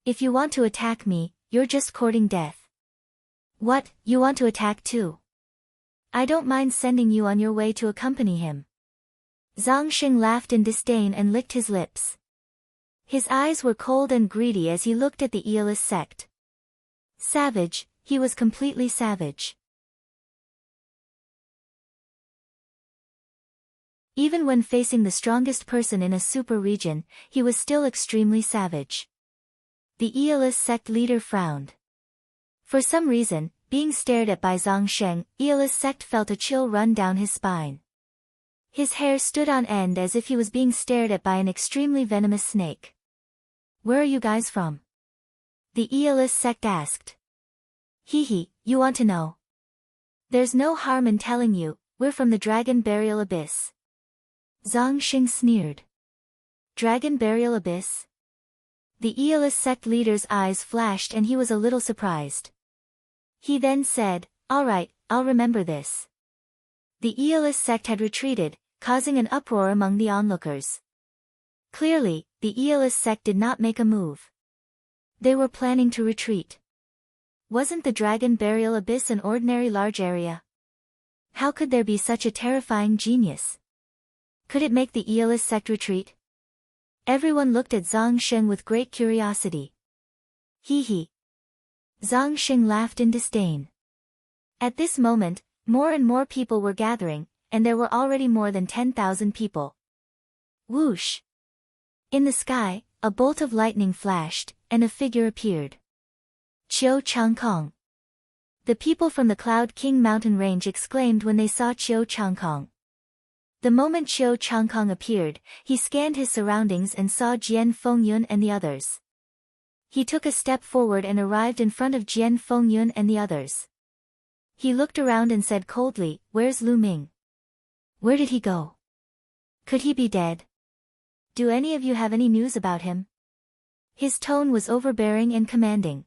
If you want to attack me, you're just courting death. What, you want to attack too? I don't mind sending you on your way to accompany him. Zhang Sheng laughed in disdain and licked his lips. His eyes were cold and greedy as he looked at the Aeolus sect. Savage, he was completely savage. Even when facing the strongest person in a super region, he was still extremely savage. The Aeolus sect leader frowned. For some reason, being stared at by Zhang Sheng, Aeolus sect felt a chill run down his spine. His hair stood on end as if he was being stared at by an extremely venomous snake. Where are you guys from? The Aeolus sect asked. Hee, you want to know? There's no harm in telling you, we're from the Dragon Burial Abyss. Zhang Sheng sneered. Dragon Burial Abyss? The Aeolus sect leader's eyes flashed and he was a little surprised. He then said, "All right, I'll remember this." The Aeolus sect had retreated, causing an uproar among the onlookers. Clearly, the Aeolus sect did not make a move. They were planning to retreat. Wasn't the Dragon Burial Abyss an ordinary large area? How could there be such a terrifying genius? Could it make the Aeolus sect retreat? Everyone looked at Zhang Sheng with great curiosity. Hee. Zhang Sheng laughed in disdain. At this moment, more and more people were gathering, and there were already more than 10,000 people. Whoosh! In the sky, a bolt of lightning flashed, and a figure appeared. Qiu Changkong. The people from the Cloud King mountain range exclaimed when they saw Qiu Changkong. The moment Qiu Changkong appeared, he scanned his surroundings and saw Jian Fengyun and the others. He took a step forward and arrived in front of Jian Fengyun and the others. He looked around and said coldly, "Where's Lu Ming? Where did he go? Could he be dead? Do any of you have any news about him?" His tone was overbearing and commanding.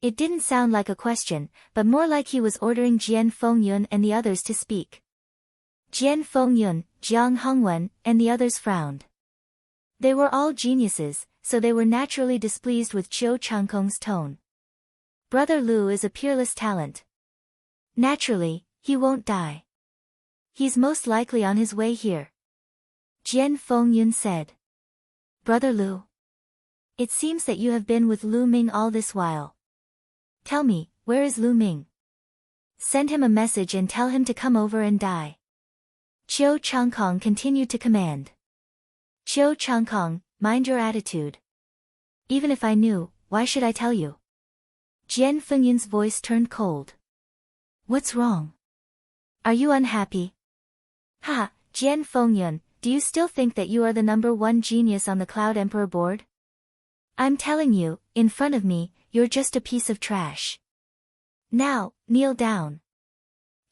It didn't sound like a question, but more like he was ordering Jian Fengyun and the others to speak. Jian Fengyun, Jiang Hongwen, and the others frowned. They were all geniuses, so they were naturally displeased with Qiu Changkong's tone. Brother Lu is a peerless talent. Naturally, he won't die. He's most likely on his way here. Jian Fengyun said. Brother Lu. It seems that you have been with Lu Ming all this while. Tell me, where is Lu Ming? Send him a message and tell him to come over and die. Qiu Changkong continued to command. Qiu Changkong, mind your attitude. Even if I knew, why should I tell you? Jian Fengyun's voice turned cold. What's wrong? Are you unhappy? Ha, Jian Fengyun, do you still think that you are the #1 genius on the Cloud Emperor board? I'm telling you, in front of me, you're just a piece of trash. Now, kneel down.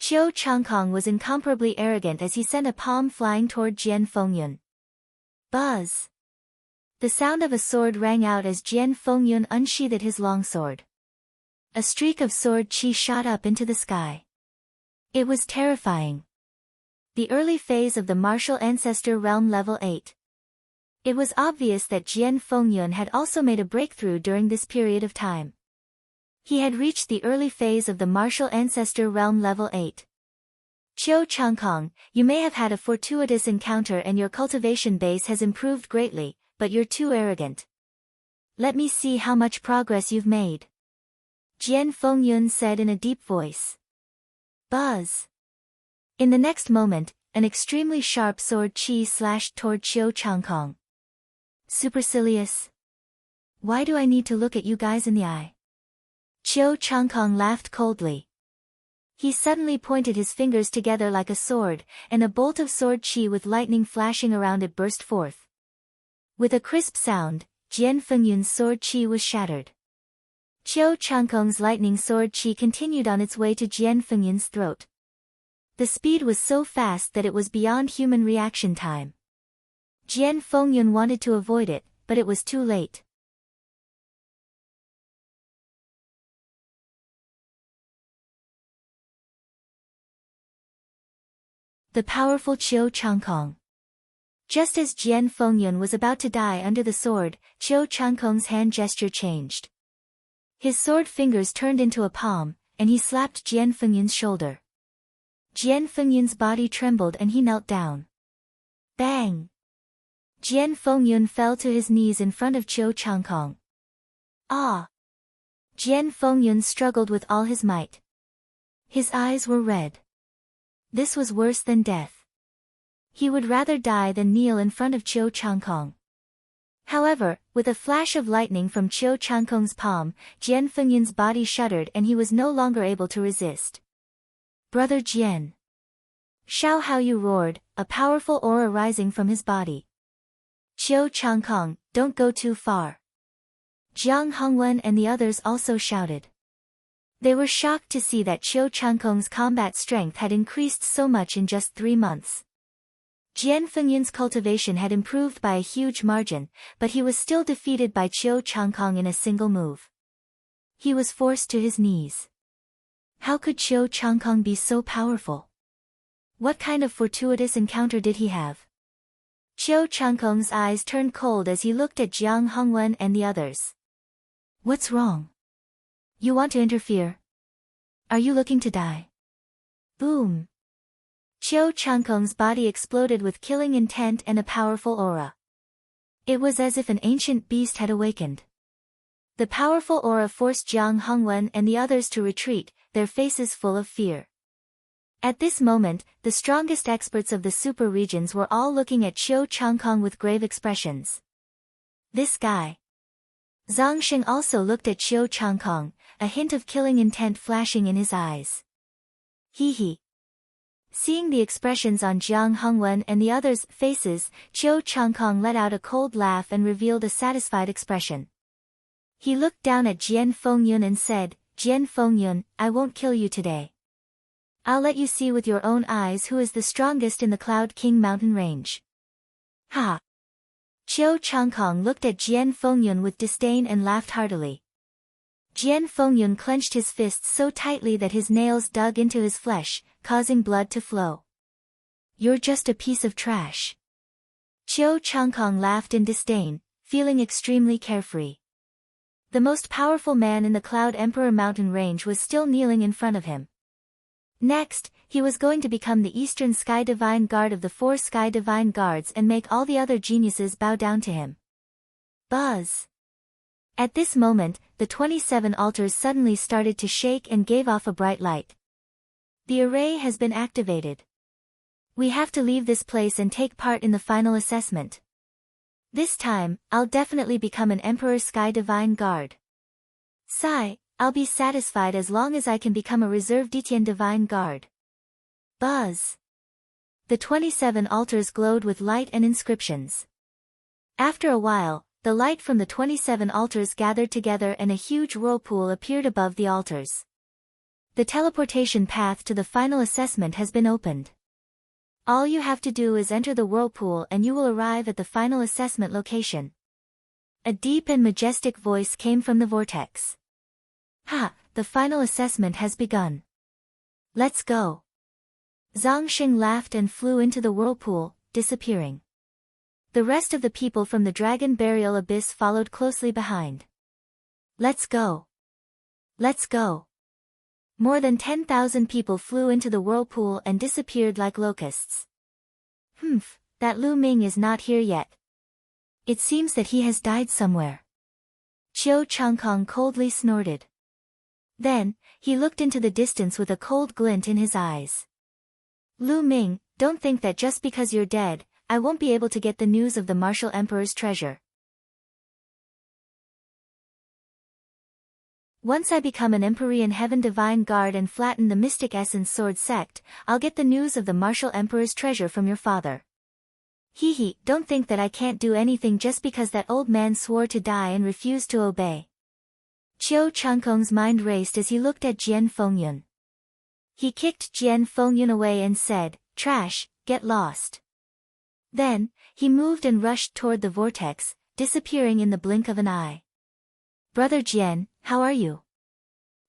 Qiu Changkong was incomparably arrogant as he sent a palm flying toward Jian Fengyun. Buzz! The sound of a sword rang out as Jian Fengyun unsheathed his longsword. A streak of sword chi shot up into the sky. It was terrifying. The early phase of the martial ancestor realm level 8. It was obvious that Jian Fengyun had also made a breakthrough during this period of time. He had reached the early phase of the martial ancestor realm level 8. Qiu Changkong, you may have had a fortuitous encounter and your cultivation base has improved greatly, but you're too arrogant. Let me see how much progress you've made. Jian Fengyun said in a deep voice. Buzz! In the next moment, an extremely sharp sword chi slashed toward Qiu Changkong. Supercilious. Why do I need to look at you guys in the eye? Qiu Changkong laughed coldly. He suddenly pointed his fingers together like a sword, and a bolt of sword chi with lightning flashing around it burst forth. With a crisp sound, Jian Fengyun's sword qi was shattered. Qiu Changkong's lightning sword qi continued on its way to Jian Fengyun's throat. The speed was so fast that it was beyond human reaction time. Jian Fengyun wanted to avoid it, but it was too late. The powerful Qiu Changkong. Just as Jian Fengyun was about to die under the sword, Qiu Changkong's hand gesture changed. His sword fingers turned into a palm, and he slapped Jian Fengyun's shoulder. Jian Fengyun's body trembled and he knelt down. Bang! Jian Fengyun fell to his knees in front of Qiu Changkong. Ah! Jian Fengyun struggled with all his might. His eyes were red. This was worse than death. He would rather die than kneel in front of Qiu Changkong. However, with a flash of lightning from Qiu Changkong's palm, Jian Fengyun's body shuddered and he was no longer able to resist. Brother Jian! Xiao Haoyu roared, a powerful aura rising from his body. Qiu Changkong, don't go too far. Jiang Hongwen and the others also shouted. They were shocked to see that Qiu Changkong's combat strength had increased so much in just 3 months. Jian Fengyun's cultivation had improved by a huge margin, but he was still defeated by Qiu Changkong in a single move. He was forced to his knees. How could Qiu Changkong be so powerful? What kind of fortuitous encounter did he have? Qiu Changkong's eyes turned cold as he looked at Jiang Hongwen and the others. What's wrong? You want to interfere? Are you looking to die? Boom! Qiu Changkong's body exploded with killing intent and a powerful aura. It was as if an ancient beast had awakened. The powerful aura forced Jiang Hongwen and the others to retreat, their faces full of fear. At this moment, the strongest experts of the super regions were all looking at Qiu Changkong with grave expressions. This guy. Zhang Xing also looked at Qiu Changkong, a hint of killing intent flashing in his eyes. Hee hee. Seeing the expressions on Jiang Hongwen and the others' faces, Qiu Changkong let out a cold laugh and revealed a satisfied expression. He looked down at Jian Fengyun and said, Jian Fengyun, I won't kill you today. I'll let you see with your own eyes who is the strongest in the Cloud King mountain range. Ha! Qiu Changkong looked at Jian Fengyun with disdain and laughed heartily. Jian Fengyun clenched his fists so tightly that his nails dug into his flesh, causing blood to flow. You're just a piece of trash. Qiu Changkong laughed in disdain, feeling extremely carefree. The most powerful man in the Cloud Emperor mountain range was still kneeling in front of him. Next, he was going to become the Eastern Sky Divine Guard of the 4 Sky Divine Guards and make all the other geniuses bow down to him. Buzz! At this moment, the 27 altars suddenly started to shake and gave off a bright light. The array has been activated. We have to leave this place and take part in the final assessment. This time, I'll definitely become an Emperor Sky Divine Guard. Sigh, I'll be satisfied as long as I can become a Reserve Detian Divine Guard. Buzz! The 27 altars glowed with light and inscriptions. After a while, the light from the 27 altars gathered together and a huge whirlpool appeared above the altars. The teleportation path to the final assessment has been opened. All you have to do is enter the whirlpool and you will arrive at the final assessment location. A deep and majestic voice came from the vortex. Ha, the final assessment has begun. Let's go. Zhang Xing laughed and flew into the whirlpool, disappearing. The rest of the people from the Dragon Burial Abyss followed closely behind. Let's go. Let's go. More than 10,000 people flew into the whirlpool and disappeared like locusts. Humph, that Lu Ming is not here yet. It seems that he has died somewhere. Qiu Changkong coldly snorted. Then, he looked into the distance with a cold glint in his eyes. Lu Ming, don't think that just because you're dead, I won't be able to get the news of the Martial Emperor's treasure. Once I become an Empyrean Heaven Divine Guard and flatten the Mystic Essence Sword sect, I'll get the news of the Martial Emperor's treasure from your father. Hee hee, don't think that I can't do anything just because that old man swore to die and refused to obey. Chiu Changkong's mind raced as he looked at Jian Fengyun. He kicked Jian Fengyun away and said, "Trash, get lost." Then, he moved and rushed toward the vortex, disappearing in the blink of an eye. "Brother Jian, how are you?"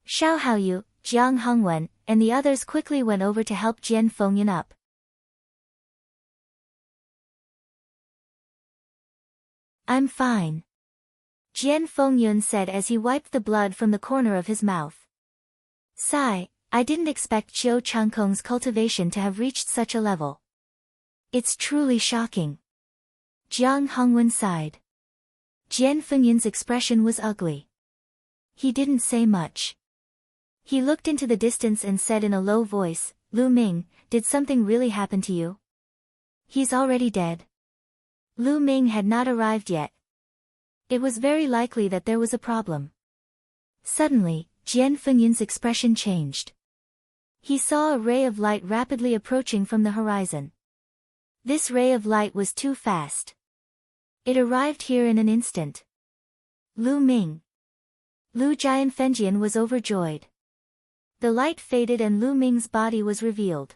Xiao Haoyu, Jiang Hongwen, and the others quickly went over to help Jian Fengyun up. "I'm fine," Jian Fengyun said as he wiped the blood from the corner of his mouth. "Sigh, I didn't expect Chiu Changkong's cultivation to have reached such a level. It's truly shocking." Jiang Hongwen sighed. Jian Fengyun's expression was ugly. He didn't say much. He looked into the distance and said in a low voice, "Lu Ming, did something really happen to you?" "He's already dead." Lu Ming had not arrived yet. It was very likely that there was a problem. Suddenly, Jian Fengyun's expression changed. He saw a ray of light rapidly approaching from the horizon. This ray of light was too fast. It arrived here in an instant. Lu Ming. Lu Jianfengjian was overjoyed. The light faded and Lu Ming's body was revealed.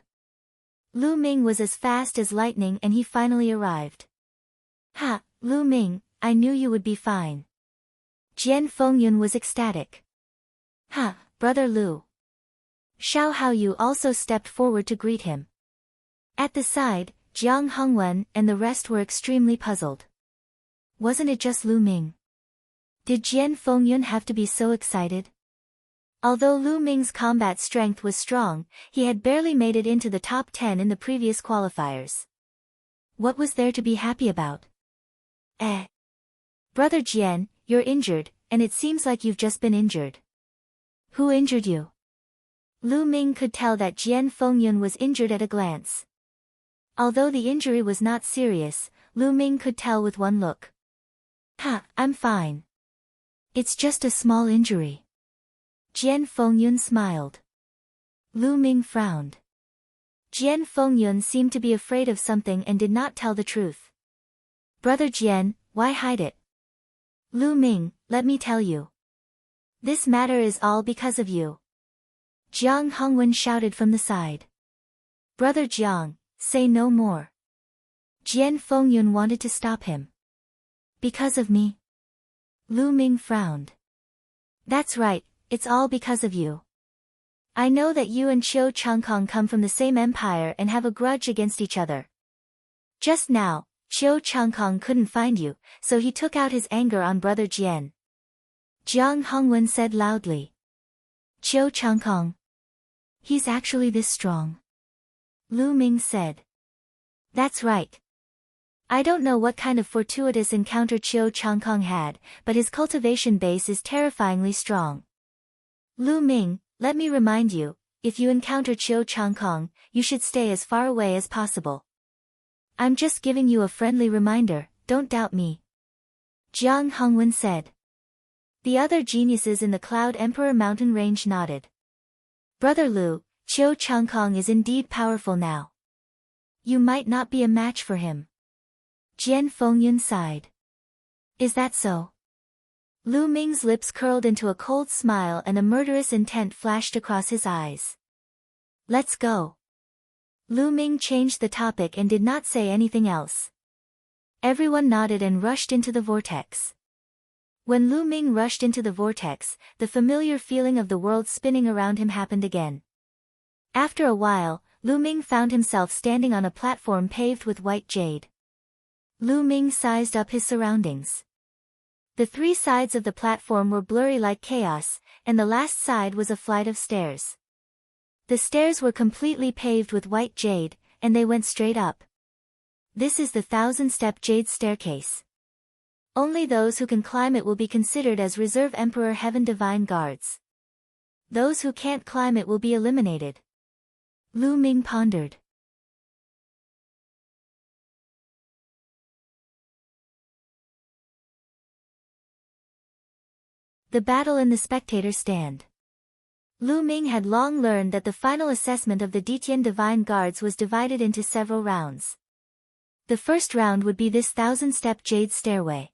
Lu Ming was as fast as lightning and he finally arrived. "Ha, Lu Ming, I knew you would be fine." Jian Fengyun was ecstatic. "Ha, brother Lu." Xiao Haoyu also stepped forward to greet him. At the side, Jiang Hongwen and the rest were extremely puzzled. Wasn't it just Lu Ming? Did Jian Fengyun have to be so excited? Although Lu Ming's combat strength was strong, he had barely made it into the top 10 in the previous qualifiers. What was there to be happy about? Brother Jian, you're injured, and it seems like you've just been injured. Who injured you? Lu Ming could tell that Jian Fengyun was injured at a glance. Although the injury was not serious, Lu Ming could tell with one look. "Ha, I'm fine. It's just a small injury." Jian Fengyun smiled. Lu Ming frowned. Jian Fengyun seemed to be afraid of something and did not tell the truth. "Brother Jian, why hide it?" "Lu Ming, let me tell you. This matter is all because of you." Jiang Hongwen shouted from the side. "Brother Jiang, say no more." Jian Fengyun wanted to stop him. "Because of me?" Lu Ming frowned. "That's right, it's all because of you. I know that you and Chiu Changkong come from the same empire and have a grudge against each other. Just now, Chiu Changkong couldn't find you, so he took out his anger on brother Jian." Jiang Hongwen said loudly. "Chiu Changkong? He's actually this strong?" Lu Ming said. "That's right. I don't know what kind of fortuitous encounter Chiu Changkong had, but his cultivation base is terrifyingly strong. Lu Ming, let me remind you, if you encounter Chiu Changkong, you should stay as far away as possible. I'm just giving you a friendly reminder, don't doubt me." Jiang Hongwen said. The other geniuses in the Cloud Emperor mountain range nodded. "Brother Lu, Chiu Changkong is indeed powerful now. You might not be a match for him." Jian Fengyun sighed. "Is that so?" Lu Ming's lips curled into a cold smile and a murderous intent flashed across his eyes. "Let's go." Lu Ming changed the topic and did not say anything else. Everyone nodded and rushed into the vortex. When Lu Ming rushed into the vortex, the familiar feeling of the world spinning around him happened again. After a while, Lu Ming found himself standing on a platform paved with white jade. Lu Ming sized up his surroundings. The three sides of the platform were blurry like chaos, and the last side was a flight of stairs. The stairs were completely paved with white jade, and they went straight up. This is the 1,000-step jade staircase. Only those who can climb it will be considered as Reserve Emperor Heaven Divine Guards. Those who can't climb it will be eliminated. Lu Ming pondered. The battle in the spectator stand. Lu Ming had long learned that the final assessment of the Detian Divine Guards was divided into several rounds. The first round would be this 1,000-step jade stairway.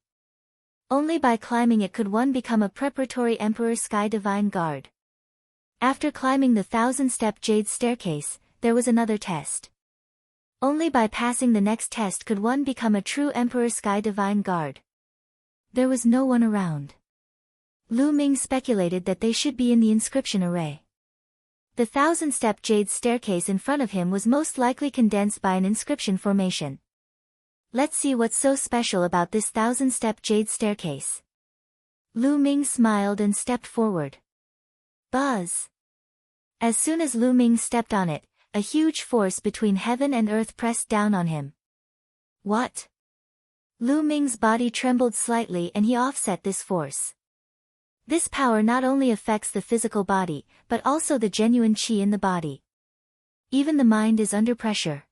Only by climbing it could one become a preparatory Emperor Sky Divine Guard. After climbing the 1,000-step jade staircase, there was another test. Only by passing the next test could one become a true Emperor Sky Divine Guard. There was no one around. Lu Ming speculated that they should be in the inscription array. The 1,000-step jade staircase in front of him was most likely condensed by an inscription formation. Let's see what's so special about this 1,000-step jade staircase. Lu Ming smiled and stepped forward. Buzz! As soon as Lu Ming stepped on it, a huge force between heaven and earth pressed down on him. What? Lu Ming's body trembled slightly and he offset this force. This power not only affects the physical body, but also the genuine qi in the body. Even the mind is under pressure.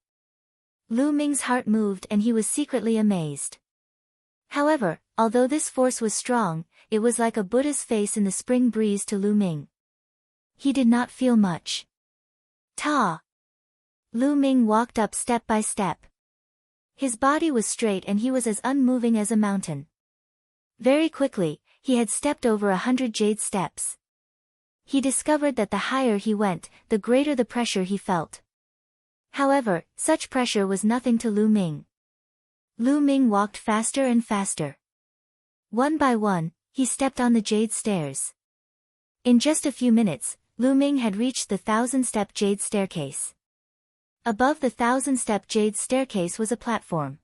Lu Ming's heart moved and he was secretly amazed. However, although this force was strong, it was like a Buddha's face in the spring breeze to Lu Ming. He did not feel much. Ta! Lu Ming walked up step by step. His body was straight and he was as unmoving as a mountain. Very quickly, he had stepped over 100 jade steps. He discovered that the higher he went, the greater the pressure he felt. However, such pressure was nothing to Lu Ming. Lu Ming walked faster and faster. One by one, he stepped on the jade stairs. In just a few minutes, Lu Ming had reached the 1,000-step jade staircase. Above the 1,000-step jade staircase was a platform.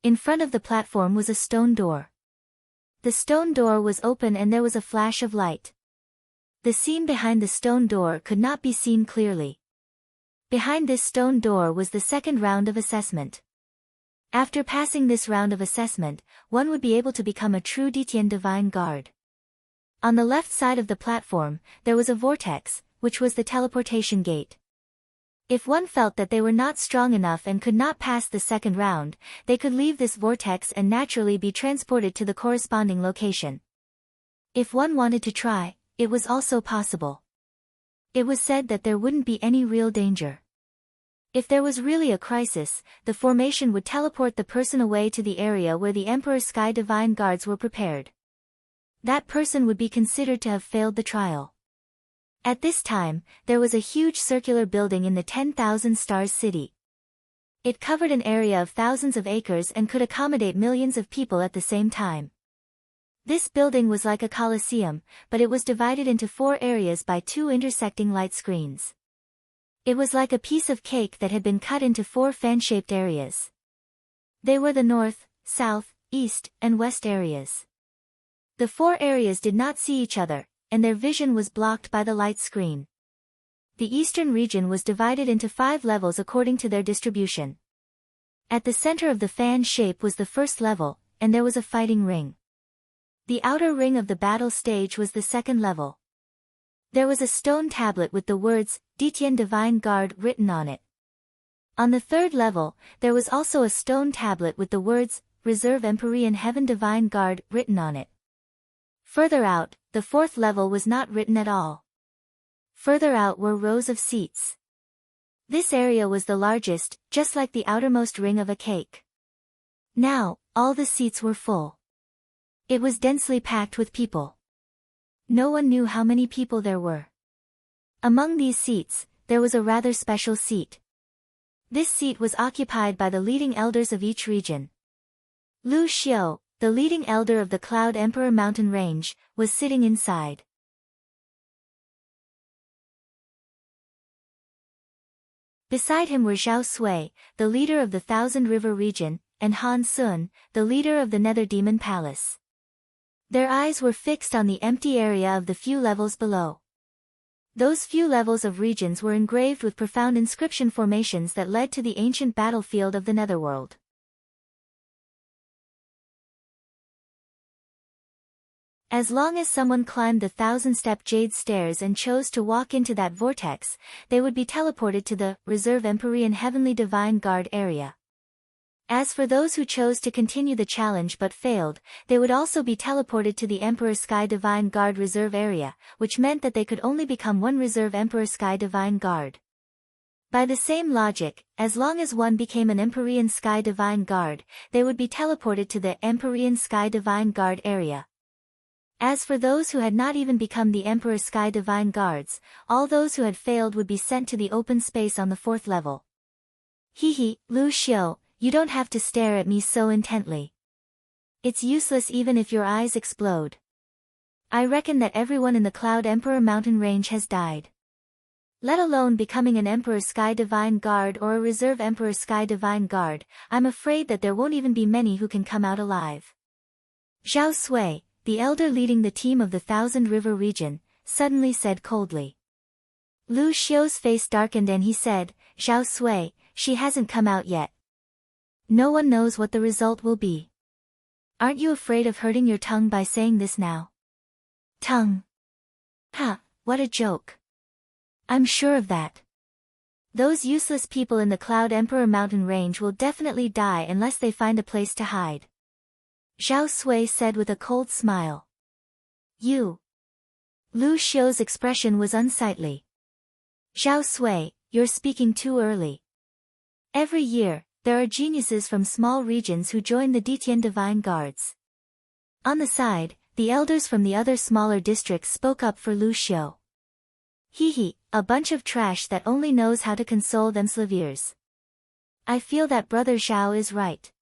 In front of the platform was a stone door. The stone door was open and there was a flash of light. The scene behind the stone door could not be seen clearly. Behind this stone door was the second round of assessment. After passing this round of assessment, one would be able to become a true Dityan Divine Guard. On the left side of the platform, there was a vortex, which was the teleportation gate. If one felt that they were not strong enough and could not pass the second round, they could leave this vortex and naturally be transported to the corresponding location. If one wanted to try, it was also possible. It was said that there wouldn't be any real danger. If there was really a crisis, the formation would teleport the person away to the area where the Emperor Sky Divine Guards were prepared. That person would be considered to have failed the trial. At this time, there was a huge circular building in the 10,000 Stars City. It covered an area of thousands of acres and could accommodate millions of people at the same time. This building was like a coliseum, but it was divided into 4 areas by 2 intersecting light screens. It was like a piece of cake that had been cut into 4 fan-shaped areas. They were the north, south, east, and west areas. The 4 areas did not see each other, and their vision was blocked by the light screen. The eastern region was divided into 5 levels according to their distribution. At the center of the fan shape was the first level, and there was a fighting ring. The outer ring of the battle stage was the second level. There was a stone tablet with the words, Dityan Divine Guard written on it. On the third level, there was also a stone tablet with the words, Reserve Empyrean Heaven Divine Guard written on it. Further out, the fourth level was not written at all. Further out were rows of seats. This area was the largest, just like the outermost ring of a cake. Now, all the seats were full. It was densely packed with people. No one knew how many people there were. Among these seats, there was a rather special seat. This seat was occupied by the leading elders of each region. Lu Xiu, the leading elder of the Cloud Emperor mountain range, was sitting inside. Beside him were Zhao Sui, the leader of the Thousand River region, and Han Sun, the leader of the Nether Demon Palace. Their eyes were fixed on the empty area of the few levels below. Those few levels of regions were engraved with profound inscription formations that led to the ancient battlefield of the Netherworld. As long as someone climbed the 1,000-step jade stairs and chose to walk into that vortex, they would be teleported to the Reserve Empyrean Heavenly Divine Guard area. As for those who chose to continue the challenge but failed, they would also be teleported to the Emperor Sky Divine Guard Reserve area, which meant that they could only become one Reserve Emperor Sky Divine Guard. By the same logic, as long as one became an Empyrean Sky Divine Guard, they would be teleported to the Empyrean Sky Divine Guard area. As for those who had not even become the Emperor Sky Divine Guards, all those who had failed would be sent to the open space on the 4th level. Hehe, Lu Xiu, you don't have to stare at me so intently. It's useless even if your eyes explode. I reckon that everyone in the Cloud Emperor mountain range has died. Let alone becoming an Emperor Sky Divine Guard or a Reserve Emperor Sky Divine Guard, I'm afraid that there won't even be many who can come out alive. Zhao Sui, the elder leading the team of the Thousand River region, suddenly said coldly. Lu Xiu's face darkened and he said, Zhao Sui, she hasn't come out yet. No one knows what the result will be. Aren't you afraid of hurting your tongue by saying this now? Tongue. Ha, what a joke. I'm sure of that. Those useless people in the Cloud Emperor mountain range will definitely die unless they find a place to hide. Zhao Sui said with a cold smile. You. Lu Xiu's expression was unsightly. Zhao Sui, you're speaking too early. Every year, there are geniuses from small regions who join the Ditian Divine Guards. On the side, the elders from the other smaller districts spoke up for Lu Xiu. Hehe, a bunch of trash that only knows how to console themselves. I feel that Brother Zhao is right.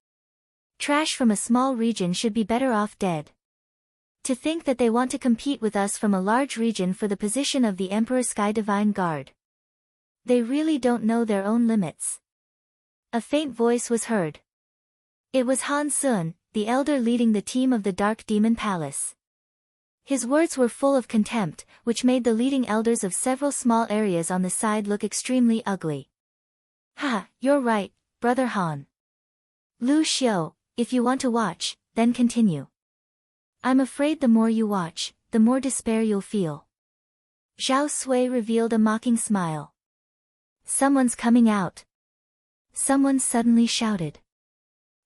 Trash from a small region should be better off dead. To think that they want to compete with us from a large region for the position of the Emperor Sky Divine Guard. They really don't know their own limits. A faint voice was heard. It was Han Sun, the elder leading the team of the Dark Demon Palace. His words were full of contempt, which made the leading elders of several small areas on the side look extremely ugly. Ha, you're right, Brother Han. Lu Xiu, if you want to watch, then continue. I'm afraid the more you watch, the more despair you'll feel. Zhao Sui revealed a mocking smile. Someone's coming out. Someone suddenly shouted.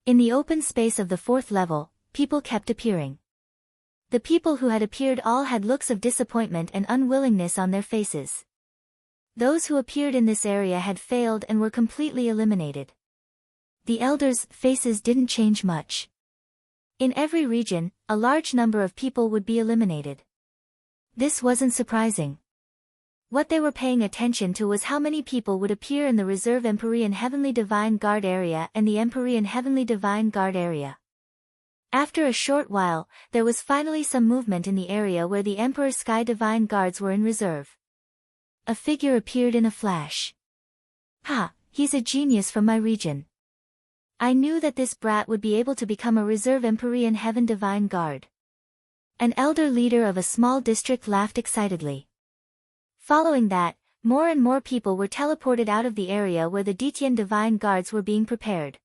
In the open space of the 4th level, people kept appearing. The people who had appeared all had looks of disappointment and unwillingness on their faces. Those who appeared in this area had failed and were completely eliminated. The elders' faces didn't change much. In every region, a large number of people would be eliminated. This wasn't surprising. What they were paying attention to was how many people would appear in the Reserve Empyrean Heavenly Divine Guard area and the Empyrean Heavenly Divine Guard area. After a short while, there was finally some movement in the area where the Emperor Sky Divine Guards were in reserve. A figure appeared in a flash. Ha, he's a genius from my region. I knew that this brat would be able to become a Reserve Empyrean Heaven Divine Guard. An elder leader of a small district laughed excitedly. Following that, more and more people were teleported out of the area where the Ditian Divine Guards were being prepared.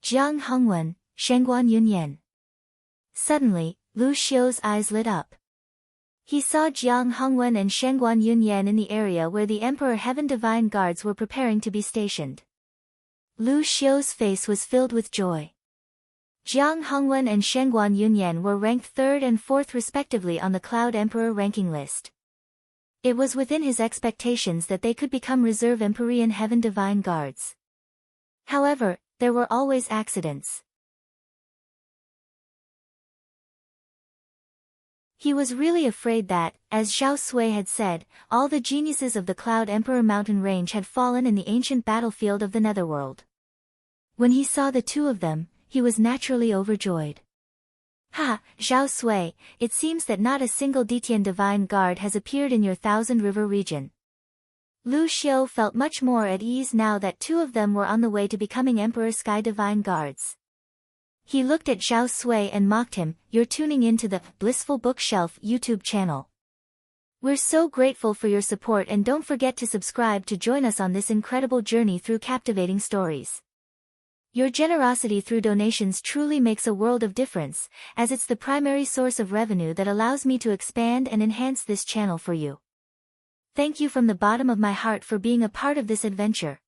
Jiang Hongwen, Shengguan Yunyan. Suddenly, Lu Xiu's eyes lit up. He saw Jiang Hongwen and Shengguan Yunyan in the area where the Emperor Heaven Divine Guards were preparing to be stationed. Lu Xiu's face was filled with joy. Jiang Hongwen and Shengguan Yunyan were ranked 3rd and 4th respectively on the Cloud Emperor ranking list. It was within his expectations that they could become Reserve Empyrean Heaven Divine Guards. However, there were always accidents. He was really afraid that, as Zhao Sui had said, all the geniuses of the Cloud Emperor mountain range had fallen in the ancient battlefield of the Netherworld. When he saw the two of them, he was naturally overjoyed. Ha, Zhao Sui, it seems that not a single Ditian Divine Guard has appeared in your Thousand River region. Lu Xiu felt much more at ease now that two of them were on the way to becoming Emperor Sky Divine Guards. He looked at Zhao Sui and mocked him, "You're tuning into the Blissful Bookshelf YouTube channel. We're so grateful for your support and don't forget to subscribe to join us on this incredible journey through captivating stories. Your generosity through donations truly makes a world of difference, as it's the primary source of revenue that allows me to expand and enhance this channel for you. Thank you from the bottom of my heart for being a part of this adventure.